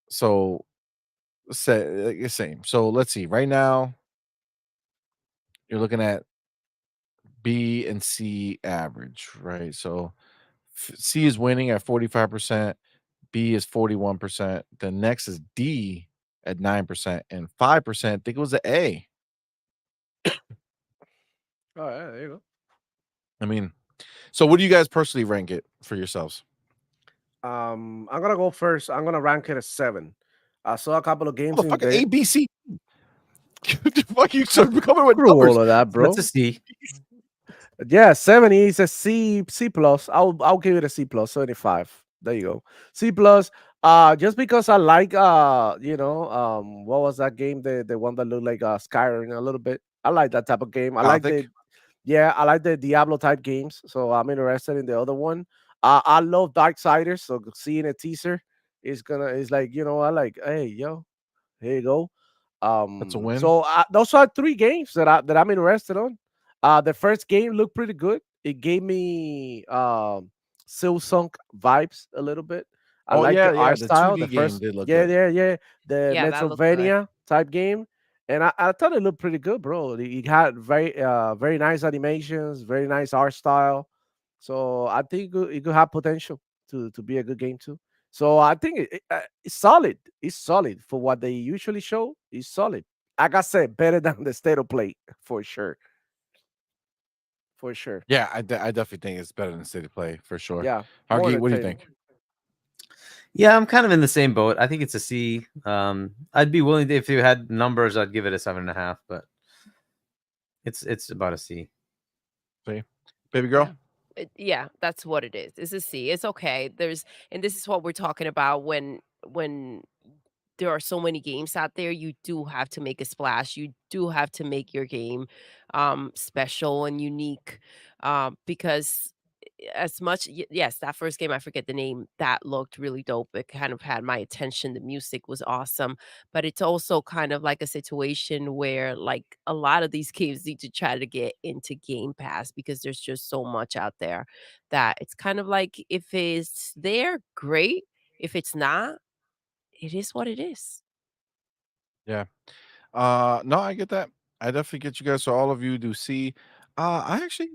So same. So let's see. Right now, you're looking at B and C average, right? So C is winning at 45%, B is 41%. The next is D at 9%, and 5% I think it was the A. Oh yeah, there you go. I mean, so what do you guys personally rank it for yourselves? I'm gonna go first. I'm gonna rank it as 7. I saw a couple of games in Motherfucker, there. A, B, C. What the fuck you coming with Screw numbers? all of that, bro. That's a C. Yeah, 70 is a C plus. I'll give it a C plus, 75. There you go. C plus. Just because I like what was that game? The one that looked like Skyrim a little bit. I like that type of game. I like Gothic? I like the Diablo type games. So I'm interested in the other one. I love Darksiders, so seeing a teaser is like, I like, hey, yo, here you go. That's a win. So those are 3 games that I'm interested on. The first game looked pretty good. It gave me Silksong vibes a little bit. I Oh, like yeah, the yeah, art the style. 2D The game first, did look yeah, good. the Yeah, that looked good. Metrovania type game, and I thought it looked pretty good, bro. It had very nice animations, very nice art style. So I think it could have potential to be a good game too. So I think it's solid. It's solid for what they usually show. It's solid. Like I said, better than the state of play for sure. For sure. Yeah, I definitely think it's better than State of Play for sure. Yeah. More Hargeet, what do you entertaining. think? Yeah, I'm kind of in the same boat. I think it's a C. I'd be willing to, if you had numbers, I'd give it a 7.5, but it's about a C. See? Baby girl? Yeah, that's what it is. It's a C. It's okay. And this is what we're talking about when there are so many games out there, you do have to make a splash. You do have to make your game special and unique, because as much yes, that first game, I forget the name, that looked really dope. It kind of had my attention. The music was awesome, but it's also kind of like a situation where like a lot of these games need to try to get into Game Pass because there's just so much out there that it's kind of like if it's there, great. If it's not, it is what it is. Yeah. No, I get that. I definitely get you guys. So all of you do C. I actually,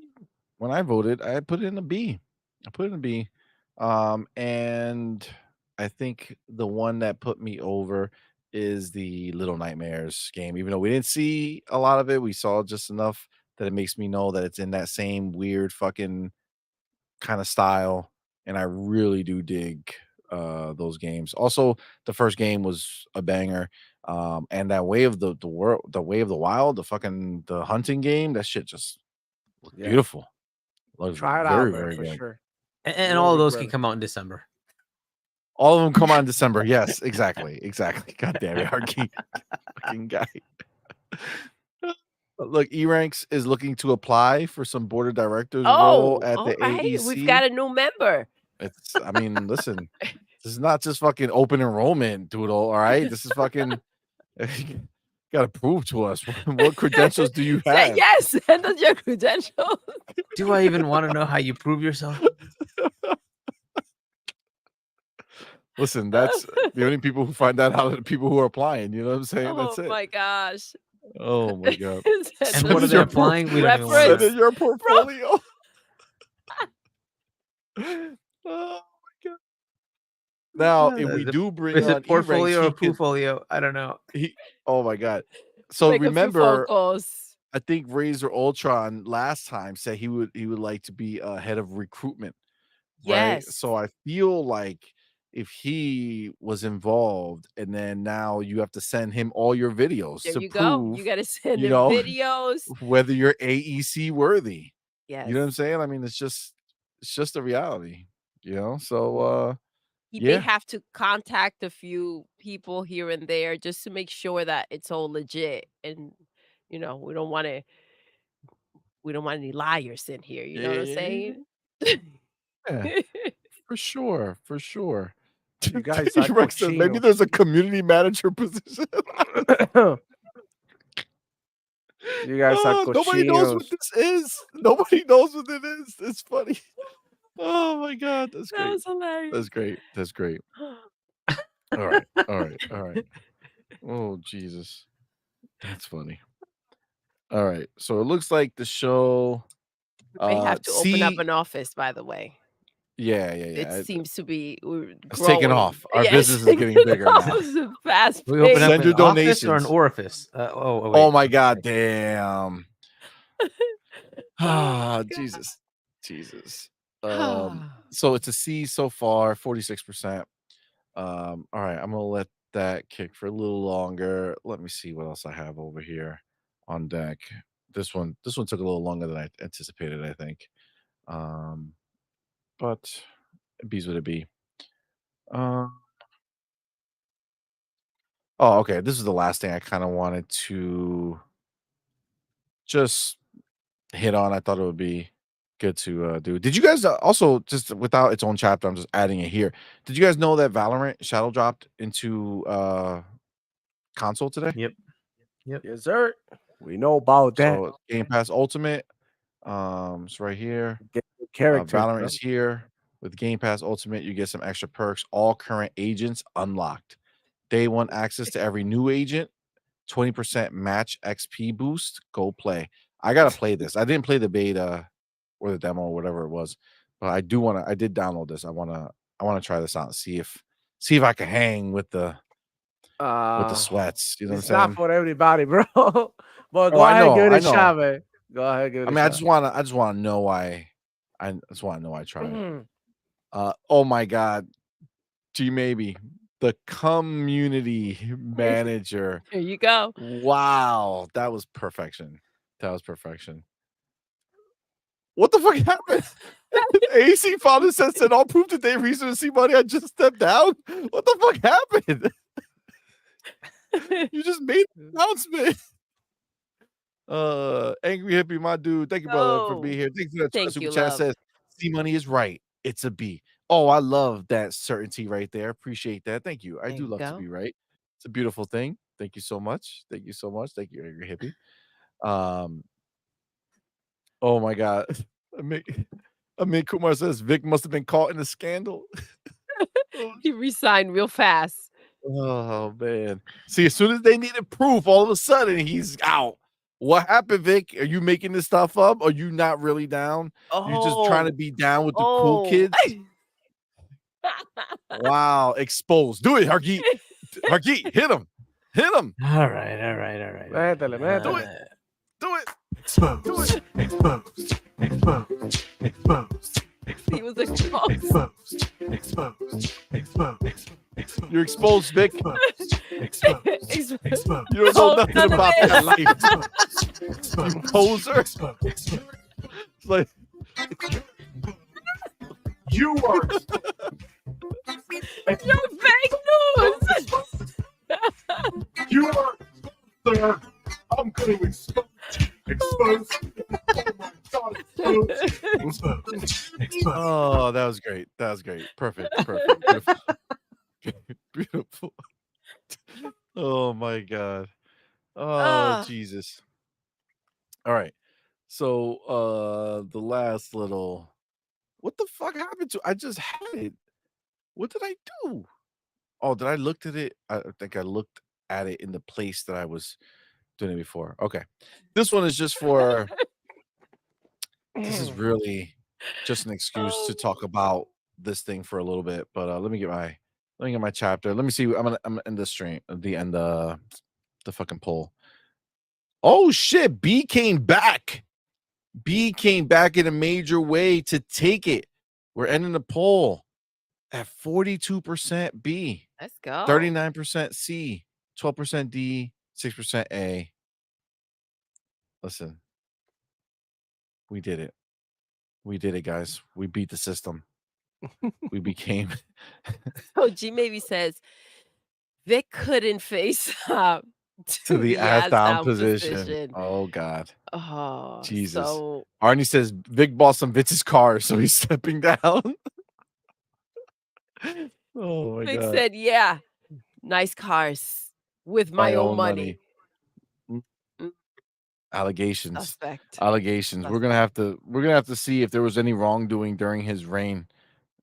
when I voted, I put it in a B. I put it in a B. And I think the one that put me over is the Little Nightmares game. Even though we didn't see a lot of it, we saw just enough that it makes me know that it's in that same weird fucking kind of style. And I really do dig those games. Also, the first game was a banger. And that way of the world, the way of the wild, the hunting game, that shit just looked Yeah. beautiful. Looks Try it very, out, man, very for good. sure. And You all of won't those regret can it. come out in December. All of them come out in December. Yes, exactly. Exactly. God damn it, Harky. Fucking guy. Look, E-Ranks is looking to apply for some board of directors role Oh, at all the right. We've AEC. got a new member. It's, I mean, listen, this is not just fucking open enrollment, Doodle. All right, this is fucking. Got to prove to us what credentials do you Say have? yes, send us your credentials. Do I even want to know how you prove yourself? Listen, that's the only people who find that out are the people who are applying. You know what I'm saying? Oh That's it. my gosh. Oh my god. Send And Send what are us they your applying? We don't even want reference. Send to. in your portfolio. Oh my god. Now, if we do bring Is on it portfolio or E-Ranks, he can. portfolio? I don't know. Oh my god. So Make a few phone remember, calls. I think Razor Ultron last time said he would like to be head of recruitment, right? Yes. So I feel like if he was involved, and then now you have to send him all your videos There to you go. You prove, got to send you him know, videos. whether you're AEC worthy. Yes. You know what I'm saying? I mean, it's just a reality, you know? So, He may yeah. have to contact a few people here and there just to make sure that it's all legit. And, we don't want any liars in here. You know what I'm saying? Yeah, for sure, for sure. You guys are Rex says maybe cochinos. there's a community manager position. You guys are Nobody knows cochinos. what this is. Nobody knows what it is. It's funny. Oh my god, that's That great. was hilarious. That's great. That's great. All right. All right. All right. Oh Jesus. That's funny. All right. So it looks like the show May have to open up see an office, by the way. yeah. It seems to be It's taking growing. off. Our Yeah, business it's is getting taking bigger now. off so fast We open up Send an your office or an donations. orifice. Oh Wait. my god, damn. Oh, Jesus. So it's a C so far, 46%. All right, I'm gonna let that kick for a little longer. Let me see what else I have over here on deck. This one took a little longer than I anticipated, I think. But it be's what it be. Oh, okay. This is the last thing I kind of wanted to just hit on. I thought it would be good to do. Did you guys also, just without its own chapter, I'm just adding it here. Did you guys know that Valorant shadow dropped into console today? Yep. Yes, sir. We know about that. So Game Pass Ultimate, it's right here. Get the characters, Valorant bro. is here with Game Pass Ultimate. You get some extra perks. All current agents unlocked. Day one access to every new agent. 20% match XP boost. Go play. I gotta play this. I didn't play the beta or the demo or whatever it was, but I do want to. I did download this. I want to try this out and see if I can hang with the sweats. You know what I'm It's saying? not for everybody, bro. But go I ahead and give know, it I a know. shot, man. Go ahead and give it I a mean, I shot. just want to know why. I just want to know why I tried Mm-hmm. it. Oh my god, G maybe the community manager. There you go. Wow, that was perfection. That was perfection. What the fuck happened? AC father said all proof that they reason to see money. I just stepped down. What the fuck happened? You just made an announcement. Angry hippie, my dude. Thank you, brother, for being here. Thank you for that Thank super you, chat. love. Says CMoney is right. It's a B. Oh, I love that certainty right there. Appreciate that. Thank you. I There do you love to go. be right. It's a beautiful thing. Thank you so much. Thank you so much. Thank you, Angry Hippie. Oh my god. Amit Kumar says Vic must have been caught in a scandal. He resigned real fast. Oh man. See, as soon as they needed proof, all of a sudden he's out. What happened, Vic? Are you making this stuff up? Are you not really down? You just trying to be down with the cool kids? Wow, exposed. Do it, Hargeet. Hargeet, hit him. Hit him. All right. Métele, métele. Do it. Exposed. Exposed. Exposed. Exposed. He was exposed. Exposed. You're exposed, Vic. Exposed. You don't know nothing about that life. You poser. It's like, You are You're fake news. you are sir. I'm gonna expose you. Exposed. Oh my god, exposed. oh, that was great. That was great. Perfect. Beautiful. Beautiful. Oh my god. Oh Jesus. All right. So the last little, what the fuck happened to, I just had it. What did I do? Oh, did I looked at it? I think I looked at it in the place that I was doing it before. Okay. This one is just for this is really just an excuse to talk about this thing for a little bit. But let me get my chapter. Let me see. I'm gonna end the stream, the fucking poll. Oh shit, B came back. B came back in a major way to take it. We're ending the poll. at 42% B, Let's go. 39% C, 12% D, 6% A. Listen, we did it. We did it, guys. We beat the system. We became So G maybe says Vic couldn't face up to to the the ass ass down down position. position. Oh God. Oh, Jesus. so Arnie says Vic bought some Vitz's car, so he's stepping down. Oh my Vic God. said, "Yeah, nice cars with my own money." Mm, Mm, Allegations. Suspect. Allegations. We're gonna have to see if there was any wrongdoing during his reign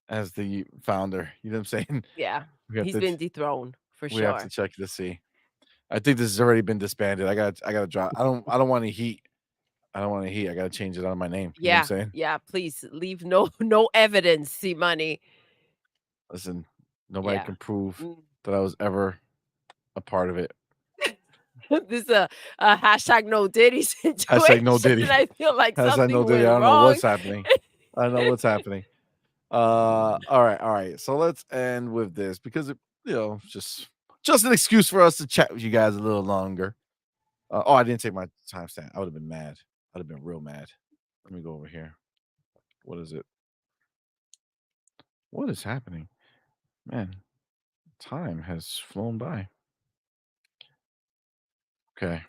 as the founder. You know what I'm saying? Yeah, We have he's to been dethroned for we have to sure. check to see. I think this has already been disbanded. I gotta drop. I don't want any heat. I don't want any heat. I gotta change it on my name. You know what I'm Yeah, saying? yeah. Please leave no evidence. CMoney. Listen, nobody Yeah. can prove Mm. that I was ever a part of it. This is a hashtag no Diddy situation. Hashtag no Diddy. I feel like Hashtag something no Diddy. went I don't know wrong. what's happening. I don't know what's happening. All right. So let's end with this because it, just an excuse for us to chat with you guys a little longer. I didn't take my timestamp. I would have been mad. I'd have been real mad. Let me go over here. What is it? What is happening? Man, time has flown by. Okay.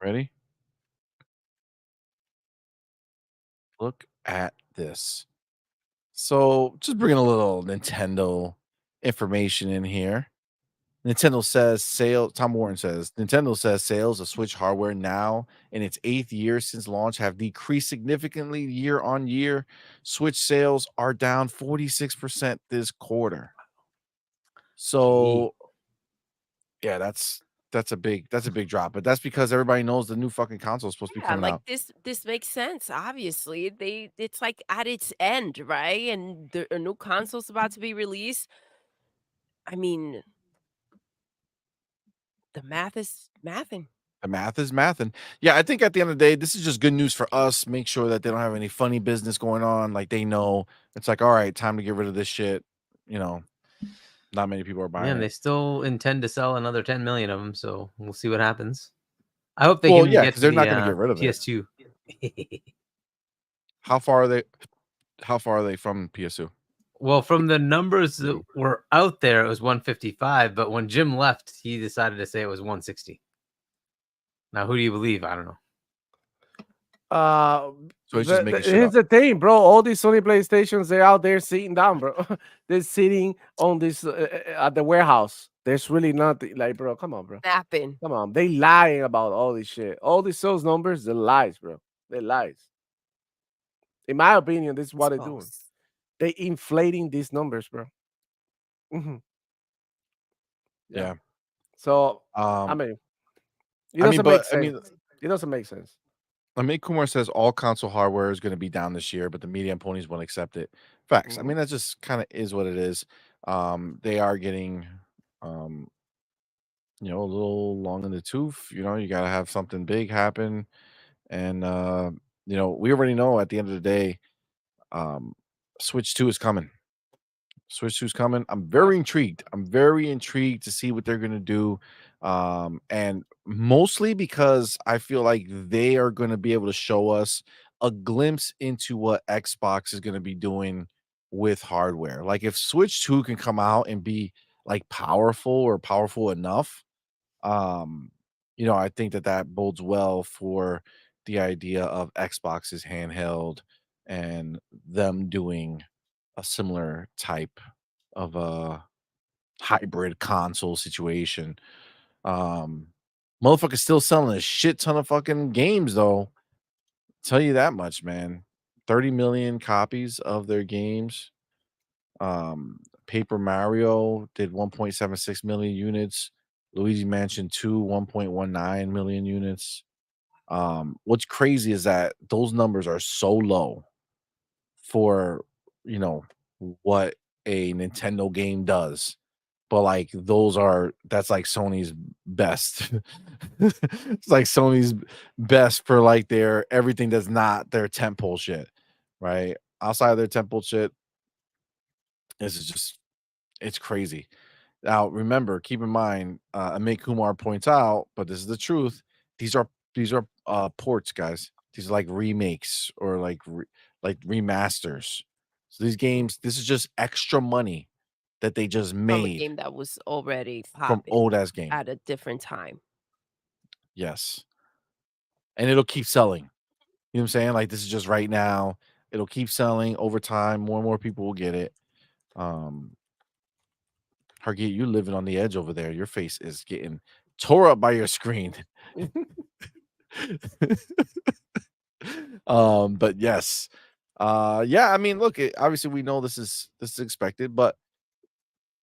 Ready? Look at this. So just bringing a little Nintendo information in here. Nintendo says sales. Tom Warren says Nintendo says sales of Switch hardware now in its 8th year since launch have decreased significantly year on year. Switch sales are down 46% this quarter. So, yeah, that's a big drop. But that's because everybody knows the new fucking console is supposed to be Yeah, coming like out. this makes sense. Obviously, it's like at its end, right? And a new console's about to be released. I mean, the math is mathing. The math is mathing. Yeah, I think at the end of the day, this is just good news for us. Make sure that they don't have any funny business going on. Like they know it's like, all right, time to get rid of this shit. Not many people are Yeah, buying and they it. still intend to sell another 10 million of them, so we'll see what happens. I hope they Well, can yeah, get because to they're the not going to get rid of it. PS2. How far are they? How far are they from PS2? Well, from the numbers that were out there, it was 155, but when Jim left, he decided to say it was 160. Now, who do you believe? I don't know. So he's just making shit here's up. the thing, bro. All these Sony PlayStations, they're out there sitting down, bro. They're sitting on this at the warehouse. There's really nothing. Like, bro, come on, bro. Napping. Come on. They lying about all this shit. All these sales numbers, they're lies, bro. They're lies. In my opinion, this is what they're doing. They inflating these numbers, bro. Yeah. So I mean, it doesn't make sense. It doesn't make sense. Amit Kumar says all console hardware is going to be down this year, but the media and Ponies won't accept it. Facts. I mean, that just kind of is what it is. They are getting, a little long in the tooth. You got to have something big happen, and we already know at the end of the day, Switch 2 is coming. Switch 2 is coming. I'm very intrigued. I'm very intrigued to see what they're going to do. And mostly because I feel like they are going to be able to show us a glimpse into what Xbox is going to be doing with hardware. Like if Switch 2 can come out and be like powerful or powerful enough, I think that bodes well for the idea of Xbox's handheld and them doing a similar type of a hybrid console situation. Motherfucker's still selling a shit ton of fucking games though. Tell you that much, man. 30 million copies of their games. Paper Mario did 1.76 million units. Luigi Mansion 2, 1.19 million units. What's crazy is that those numbers are so low for what a Nintendo game does, but like that's like Sony's best. It's like Sony's best for like their everything that's not their tentpole shit, right? outside of their temple shit, this is just it's crazy. Now, remember, keep in mind, Amit Kumar points out, but this is the truth. These are ports, guys. These are like remakes or like remasters. So these games, this is just extra money that they just From a made game that was already from popping old ass game. at a different time. Yes, and it'll keep selling. You know what I'm saying? Like this is just right now. It'll keep selling over time. More and more people will get it. Um, Hargeet, you're living on the edge over there. Your face is getting tore up by your screen. But yes. Yeah, I mean, look, obviously we know this is expected, but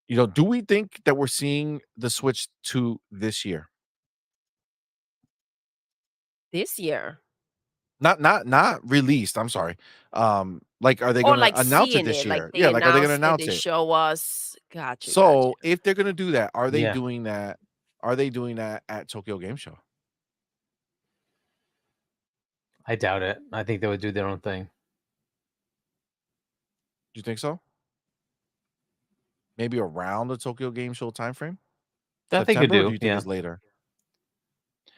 do we think that we're seeing the Switch 2 this year? This year. Not released, I'm sorry. Like are they Or, gonna like, announce it seeing this it, like, year? they Yeah, like are they gonna announced it, announce they it? show us. Gotcha, gotcha. So if they're gonna do that, are they Yeah. doing that? Are they doing that at Tokyo Game Show? I doubt it. I think they would do their own thing. Do you think so? Maybe around the Tokyo Game Show timeframe? I think they September, or do do. you think Yeah. it's later?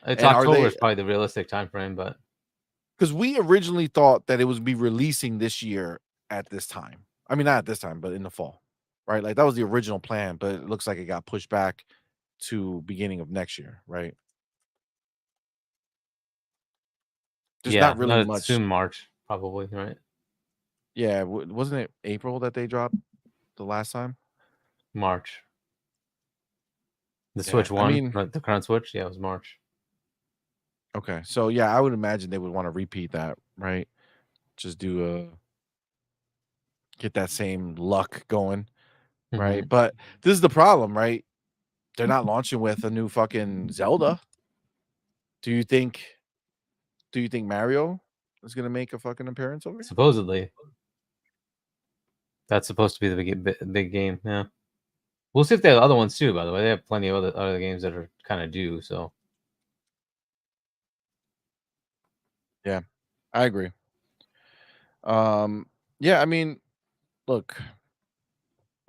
It's And are October they is probably the realistic time frame, but because we originally thought that it would be releasing this year at this time. I mean, not at this time, but in the fall, right? Like that was the original plan, but it looks like it got pushed back to beginning of next year, right? There's yeah, not really no, it's much. soon March probably, right? Yeah, wasn't it April that they dropped the last time? March. The Yeah, Switch I One, mean, the current Switch, yeah, it was March. okay, so yeah, I would imagine they would want to repeat that, right? Just get that same luck going, right? Mhm. But this is the problem, right? They're not launching with a new fucking Zelda. Do you think Mario is gonna make a fucking appearance over here? Supposedly, that's supposed to be the big game. Yeah, we'll see if they have other ones too. By the way, they have plenty of other games that are kind of due. So Yeah, I agree. Yeah, I mean, look,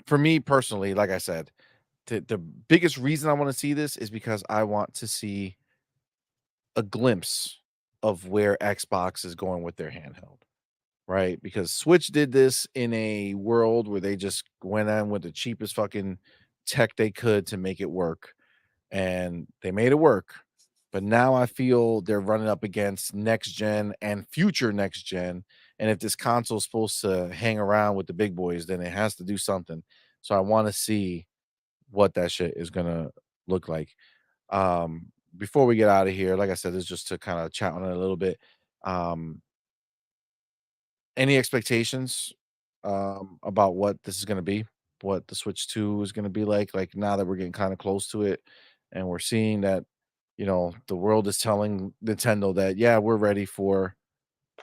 for me personally, like I said, the biggest reason I want to see this is because I want to see a glimpse of where Xbox is going with their handheld, right? Because Switch did this in a world where they just went on with the cheapest fucking tech they could to make it work, and they made it work. But now I feel they're running up against next gen and future next gen. And if this console is supposed to hang around with the big boys, then it has to do something. So I want to see what that shit is gonna look like. Before we get out of here, like I said, this is just to kind of chat on it a little bit. Um, any expectations about what this is gonna be? What the Switch 2 is gonna be like? Like now that we're getting kind of close to it, and we're seeing that the world is telling Nintendo that yeah, we're ready for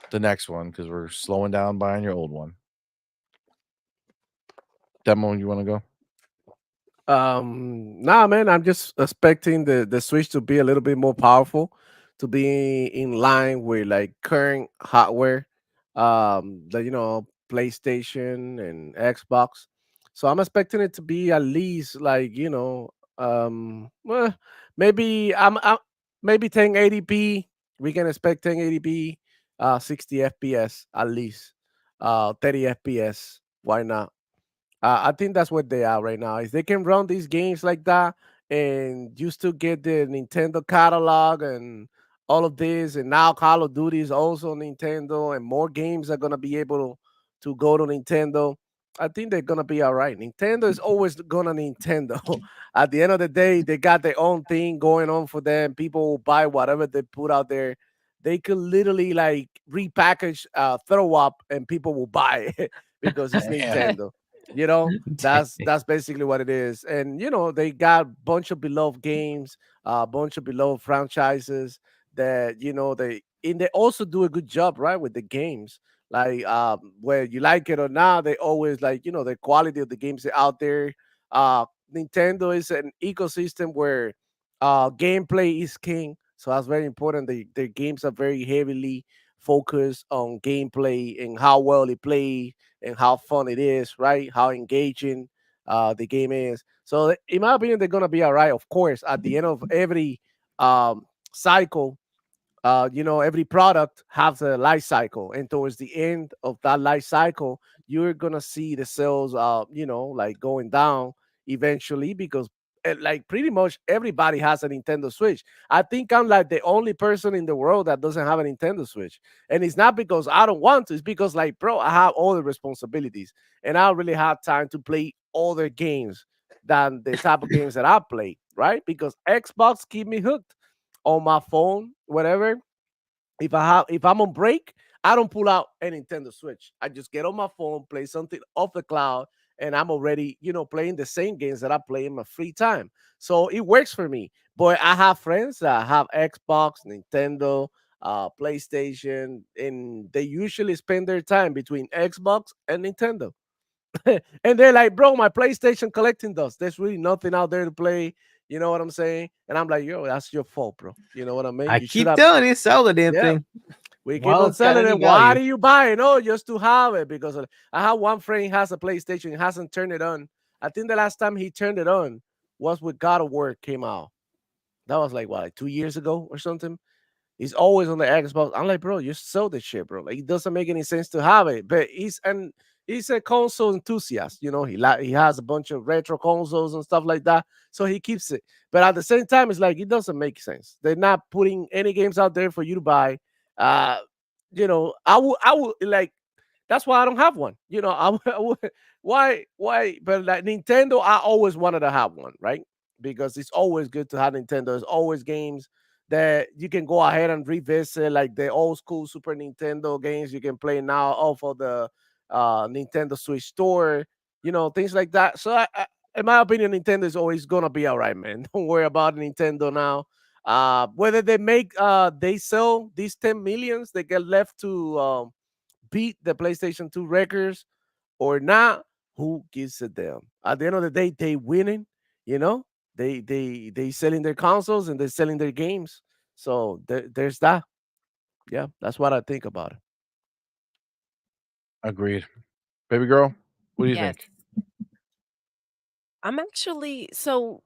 the next one because we're slowing down buying your old one. Demo, you want to go? Nah, man, I'm just expecting the Switch to be a little bit more powerful, to be in line with like current hardware, the PlayStation and Xbox. So I'm expecting it to be at least like maybe maybe 1080p. We can expect 1080p, 60 FPS at least, 30 FPS. Why not? I think that's what they are right now. If they can run these games like that, and you still get the Nintendo catalog and all of this, and now Call of Duty is also on Nintendo, and more games are gonna be able to go to Nintendo. I think they're gonna be all right. Nintendo is always gonna Nintendo. At the end of the day, they got their own thing going on for them. People will buy whatever they put out there. They could literally like repackage, throw up, and people will buy it because it's Yeah. Nintendo. That's basically what it is. And they got bunch of beloved games, a bunch of beloved franchises that they also do a good job, right, with the games. Like, whether you like it or not, they always, like, the quality of the games out there. uh Nintendo is an ecosystem where gameplay is king, so that's very important. Their games are very heavily focus on gameplay and how well it plays and how fun it is, right? How engaging the game is. So in my opinion, they're gonna be all right. Of course, at the end of every cycle, every product has a life cycle, and towards the end of that life cycle, you're gonna see the sales, like going down eventually because, like pretty much everybody has a Nintendo Switch. I think I'm like the only person in the world that doesn't have a Nintendo Switch, and it's not because I don't want to. It's because, like, bro, I have all the responsibilities, and I don't really have time to play other games than the type of games that I play, right? Because Xbox keep me hooked on my phone, whatever. If I'm on break, I don't pull out a Nintendo Switch. I just get on my phone, play something off the cloud, and I'm already, playing the same games that I play in my free time. So it works for me. But I have friends that have Xbox, Nintendo, PlayStation, and they usually spend their time between Xbox and Nintendo. And they're like, bro, my PlayStation collecting dust. There's really nothing out there to play. You know what I'm saying? And I'm like, yo, that's your fault, bro. You know what I mean? I You should keep have. telling you, sell the damn Yeah, thing. we keep While on it's got selling any it. Why value. do you buy it? Oh, just to have it. Because I have one friend, he has a PlayStation, he hasn't turned it on. I think the last time he turned it on was with God of War came out. That was like what, like 2 years ago or something. He's always on the Xbox. I'm like, bro, you sell this shit, bro. Like, it doesn't make any sense to have it. But he's a console enthusiast. He has a bunch of retro consoles and stuff like that, so he keeps it. But at the same time, it's like it doesn't make sense. They're not putting any games out there for you to buy. Uh, I would like. That's why I don't have one. Why? But like Nintendo, I always wanted to have one, right? Because it's always good to have Nintendo. There's always games that you can go ahead and revisit, like the old school Super Nintendo games you can play now off of the Nintendo Switch store, things like that. So, in my opinion, Nintendo is always gonna be all right, man. Don't worry about Nintendo now. Whether they sell these 10 millions they get left to beat the PlayStation 2 records or not, who gives a damn? At the end of the day, they winning, you know. They selling their consoles and they're selling their games. So there's that. Yeah, that's what I think about it. Agreed. Baby girl, what do you Yes. think? I'm actually so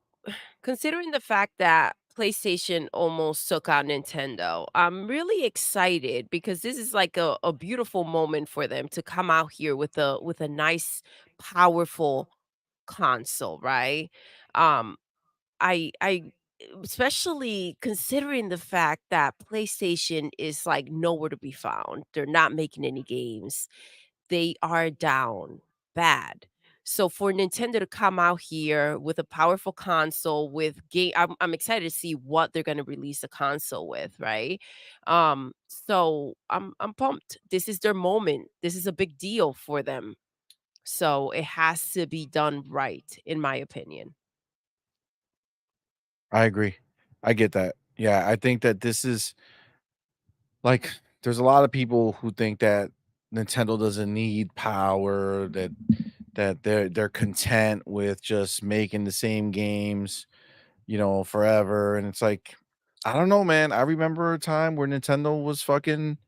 considering the fact that PlayStation almost took out Nintendo, I'm really excited because this is like a beautiful moment for them to come out here with a nice, powerful console, right? Um, I especially considering the fact that PlayStation is like nowhere to be found. They're not making any games. They are down bad. So for Nintendo to come out here with a powerful console with game, I'm excited to see what they're going to release the console with, right? So I'm pumped. This is their moment. This is a big deal for them. So it has to be done right, in my opinion. I agree. I get that. Yeah, I think that this is like there's a lot of people who think that Nintendo doesn't need power, that they're content with just making the same games, forever. And it's like, I don't know, man. I remember a time where Nintendo was fucking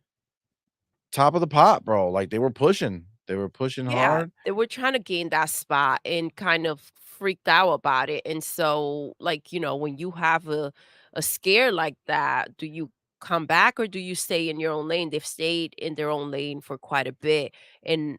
top of the pot, bro. Like they were pushing. They were pushing Yeah, hard. they were trying to gain that spot and kind of freaked out about it. And so, like, when you have a scare like that, do you come back or do you stay in your own lane? They've stayed in their own lane for quite a bit. And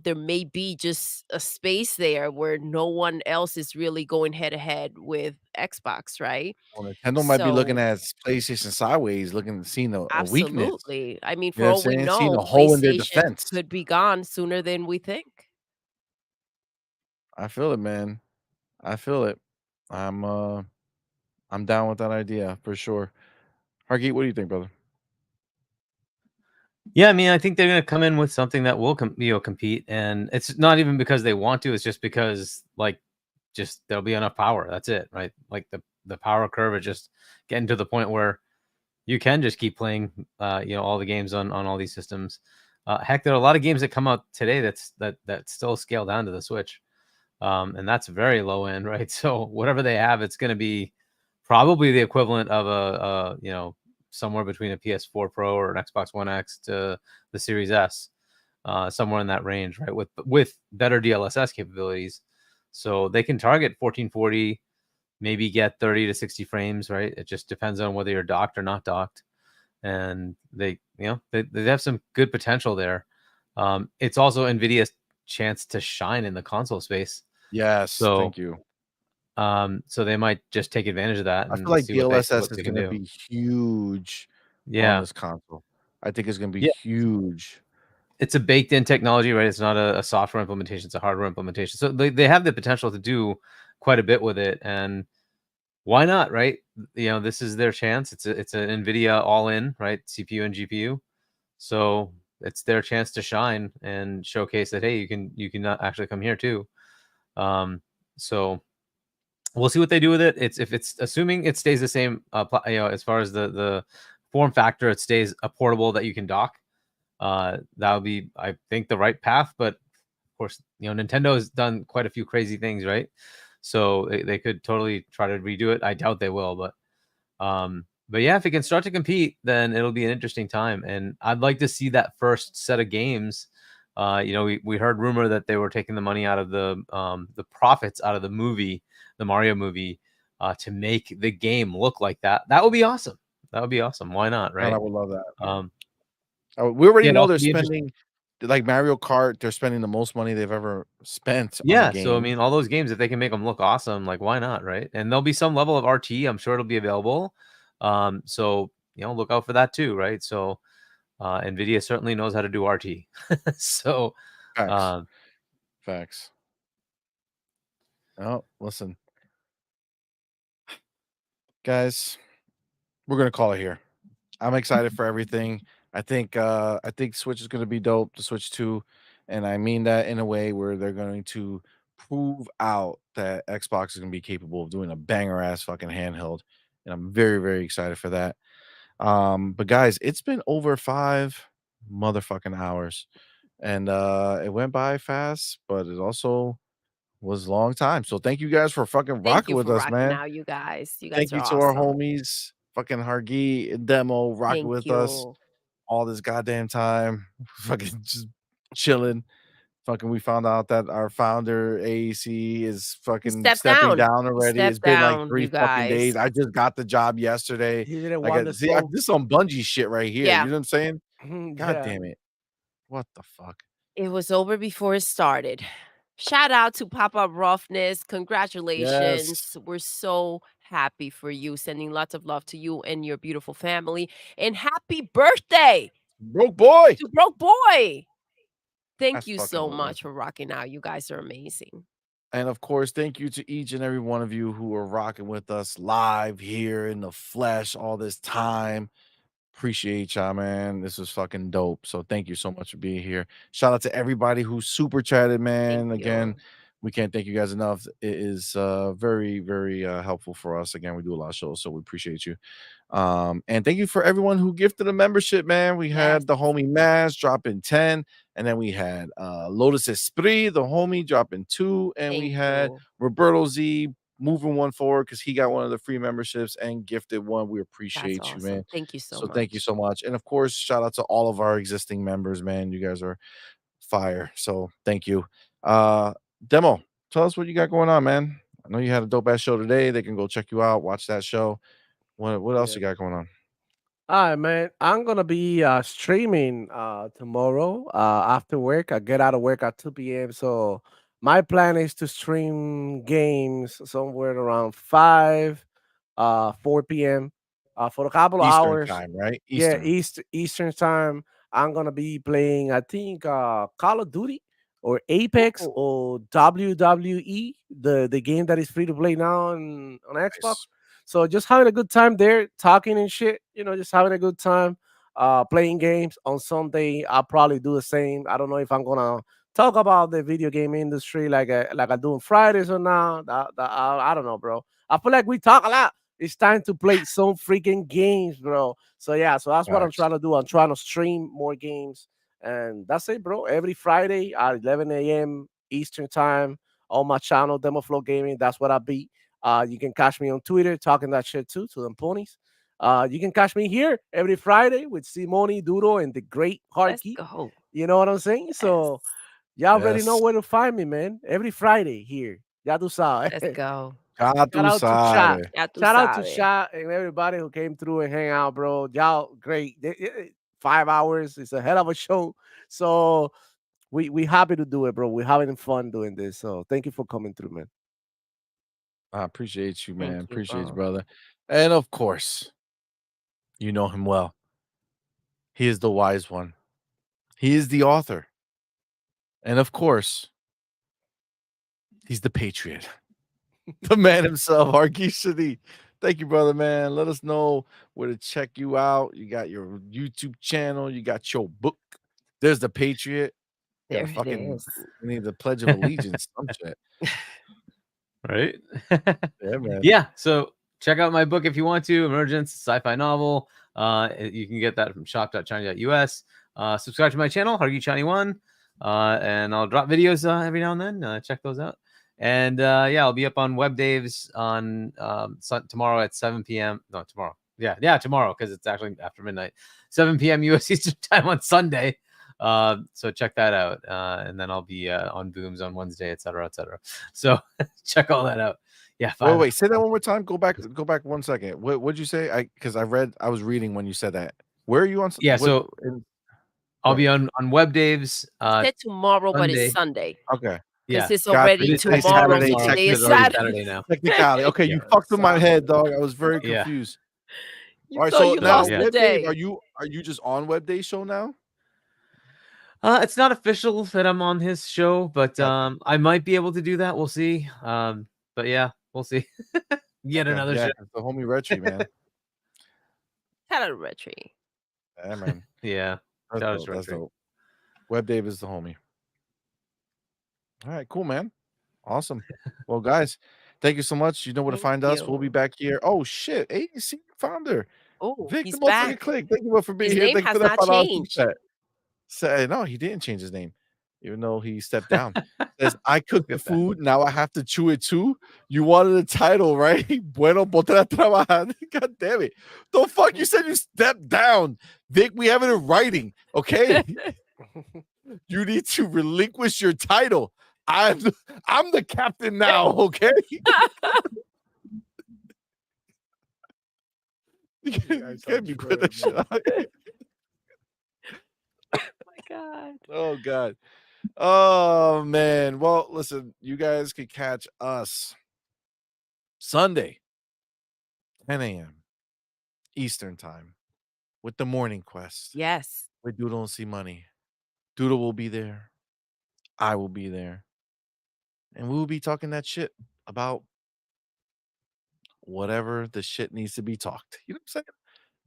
there may be just a space there where no one else is really going head to head with Xbox, right? Well, Nintendo might be looking So at PlayStation sideways, looking seeing a weakness. absolutely. I mean, You know for what I'm all we saying? Seeing know, a hole in their PlayStation defense. could be gone sooner than we think. I feel it, man. I feel it. I'm I'm down with that idea for sure. Hargeet, what do you think, brother? Yeah, I mean, I think they're going to come in with something that will compete, and it's not even because they want to. It's just because, like, just there'll be enough power. That's it, right? Like the power curve is just getting to the point where you can just keep playing, all the games on all these systems. Heck, there are a lot of games that come out today that still scale down to the Switch, and that's very low end, right? So whatever they have, it's going to be probably the equivalent of a somewhere between a PS4 Pro or an Xbox One X to the Series S, somewhere in that range, right? With better DLSS capabilities, so they can target 1440, maybe get 30 to 60 frames, right? It just depends on whether you're docked or not docked, and they have some good potential there. It's also Nvidia's chance to shine in the console space. Yes, So thank you. so they might just take advantage of that I feel and like see what they DLSS is can gonna do. be huge on Yeah. this console. I think it's gonna be Yeah. huge. It's a baked in technology, right? It's not a software implementation, it's a hardware implementation. So they have the potential to do quite a bit with it. And why not, right? This is their chance. It's an Nvidia all in, right? CPU and GPU. So it's their chance to shine and showcase that, hey, you can actually come here too. So we'll see what they do with it. If it's assuming it stays the same, as far as the form factor, it stays a portable that you can dock. That would be, I think, the right path. But of course, Nintendo has done quite a few crazy things, right? So they could totally try to redo it. I doubt they will, but yeah, if it can start to compete, then it'll be an interesting time. And I'd like to see that first set of games. We heard rumor that they were taking the money out of the profits out of the Mario movie, to make the game look like that. That would be awesome. That would be awesome. Why not, God, I right? would love that. Um, We already it'd know also they're be interesting. spending like Mario Kart, they're spending the most money they've ever spent on a Yeah, so I game. mean, all those games, if they can make them look awesome, like why not, right? And there'll be some level of RT. I'm sure it'll be available. So look out for that too, right? So Nvidia certainly knows how to do RT. So Facts. um, Facts. Oh, listen. Guys, we're gonna call it here. I'm excited for everything. I think Switch is gonna be dope, the Switch 2. And I mean that in a way where they're going to prove out that Xbox is gonna be capable of doing a banger ass fucking handheld. And I'm very, very excited for that. But guys, it's been over 5 motherfucking hours. And it went by fast, but it also was a long time. So thank you guys for fucking Thank rocking you with for us, rocking man. out, you guys. You Thank guys are you to our awesome. homies, fucking Hargi and Demo rocking Thank with us you. all this goddamn time. Fucking just chilling. Fucking we found out that our founder AEC is He fucking stepped stepping down. down He already. It's stepped been like down, 3 you fucking days. guys. I just got the job yesterday. He didn't Like want the see, smoke. this is some Bungie shit right here. Yeah. You know what I'm saying? God Yeah. damn it. What the fuck? It was over before it started. Shout out to Pop-Up Roughness. Congratulations. Yes. We're so happy for you. Sending lots of love to you and your beautiful family. And happy birthday Broke boy. to Broke Boy. Thank That's you fucking so hilarious. much for rocking out. You guys are amazing. And of course, thank you to each and every one of you who are rocking with us live here in the flesh all this time. Appreciate y'all, man. This was fucking dope. So thank you so much for being here. Shout out to everybody who super chatted, man. Thank Again, you. we can't thank you guys enough. It is very, very helpful for us. Again, we do a lot of shows, so we appreciate you. And thank you for everyone who gifted a membership, man. We Yes. had the homie Maz dropping 10, and then we had Lotus Esprit, the homie, dropping 2, and we Thank had you. Roberto Z moving one forward because he got one of the free memberships and gifted one. We That's appreciate you, awesome. man. Thank you so So thank you much. so much. And of course, shout out to all of our existing members, man. You guys are fire. So thank you. Demo, tell us what you got going on, man. I know you had a dope ass show today. They can go check you out, watch that show. What else Yeah. you got going on? All right, man. I'm gonna be streaming tomorrow after work. I get out of work at 2 p.m. So my plan is to stream games somewhere around 4 p.m. For a couple of Eastern hours. time, right? Yeah, Eastern. Eastern time. I'm gonna be playing, I think, Call of Duty or Apex Ooh, or WWE, the game that is free to play now on Xbox. nice. So just having a good time there, talking and shit. Just having a good time, playing games. On Sunday, I'll probably do the same. I don't know if I'm gonna talk about the video game industry like I do on Fridays or not. I don't know, bro. I feel like we talk a lot. It's time to play some freaking games, bro. So yeah, so that's what I'm Facts. trying to do. I'm trying to stream more games, and that's it, bro. Every Friday at 11 a.m. Eastern time on my channel, Demo Flow Gaming. That's what I be. You can catch me on Twitter talking that shit too to them ponies. You can catch me here every Friday with CMoney, Doodle, and the great Let's Harky. go. You know what I'm saying? So y'all already know Yes. where to find me, man. Every Friday here. Ya tú sabes. Let's go. Ya Shout tú out to Chat. sabes. Ya tú Shout out to sabes. Chat and everybody who came through and hang out, bro. Y'all great. 5 hours. It's a hell of a show. So we happy to do it, bro. We're having fun doing this. So thank you for coming through, man. I appreciate you, man. Thank you, Appreciate you, bro. brother. And of course, you know him well. He is the wise one. He is the author. And of course, he's the patriot. The man himself, Harky Shadi. Thank you, brother, man. Let us know where to check you out. You got your YouTube channel. You got your book. There's the Patriot. You There gotta it fucking is. we need the Pledge of Allegiance. Some shit. Right? Yeah, man. Yeah. So check out my book if you want to. Emergence, sci-fi novel. You can get that from shop.china.us. Subscribe to my channel, Hargy1, and I'll drop videos every now and then. Check those out. And yeah, I'll be up on Web Daves on tomorrow at 7 p.m. No, tomorrow. Yeah, tomorrow, because it's actually after midnight. 7 p.m. US Eastern time on Sunday. So check that out. And then I'll be on Booms on Wednesday, etc., etc. So check all that out. Yeah. Wait. Say that one more time. Go back 1 second. What'd you say? Because I was reading when you said that. Where are you on? Yeah, so I'll be on Web Daves. He said tomorrow, but Sunday. it's Sunday. Okay. Because Yeah. it's already It is tomorrow. Saturday. Today is It's Saturday. now. Technicality. Okay, you fucked with my head, dog. I was very Yeah. confused. You All right, thought so you now lost the Web day. Dave, are you just on Web Day show now? It's not official that I'm on his show, but I might be able to do that. We'll see. But yeah, we'll see. Yet another show. The homie Retry, man. Shout out to Retry. Yeah, man. Yeah. That's Shout out dope, to that's Retry. dope. Web Dave is the homie. All right, cool, man. Awesome. Well, guys, thank you so much. You know where to Thank find us. We'll you. be back here. Oh shit, AEC founder. Oh, Vic he's the motherfucking back. click. Thank you for being His here. name Thank you has for that not $5 super changed. chat. Say no, he didn't change his name, even though he stepped down. Says I cook the food, now I have to chew it too. You wanted a title, right? Bueno, ponte a trabajar. God damn it. The fuck you said you stepped down. Vic, we have it in writing, okay? You need to relinquish your title. I'm the captain now, okay? You can't be putting that shit out. My God. Oh God. Oh man. Well, listen, you guys can catch us Sunday, 10 a.m. Eastern time with the morning quest. Yes. With Doodle and CMoney. Doodle will be there. I will be there. And we will be talking that shit about whatever the shit needs to be talked. You know what I'm saying?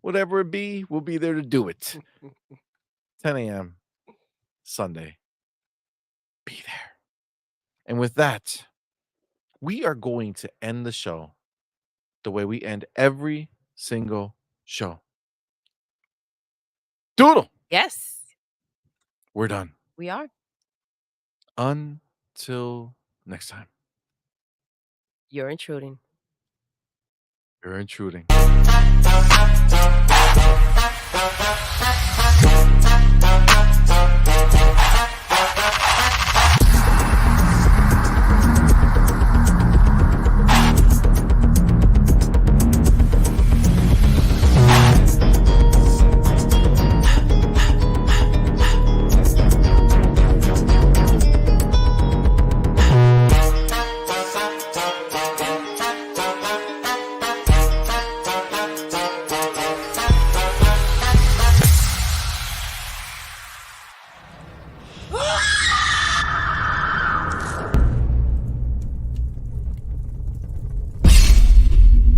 Whatever it be, we'll be there to do it. 10 a.m. Sunday. Be there. And with that, we are going to end the show the way we end every single show. Doodle. Yes. We're done. We are. Until next time. You're intruding. You're intruding.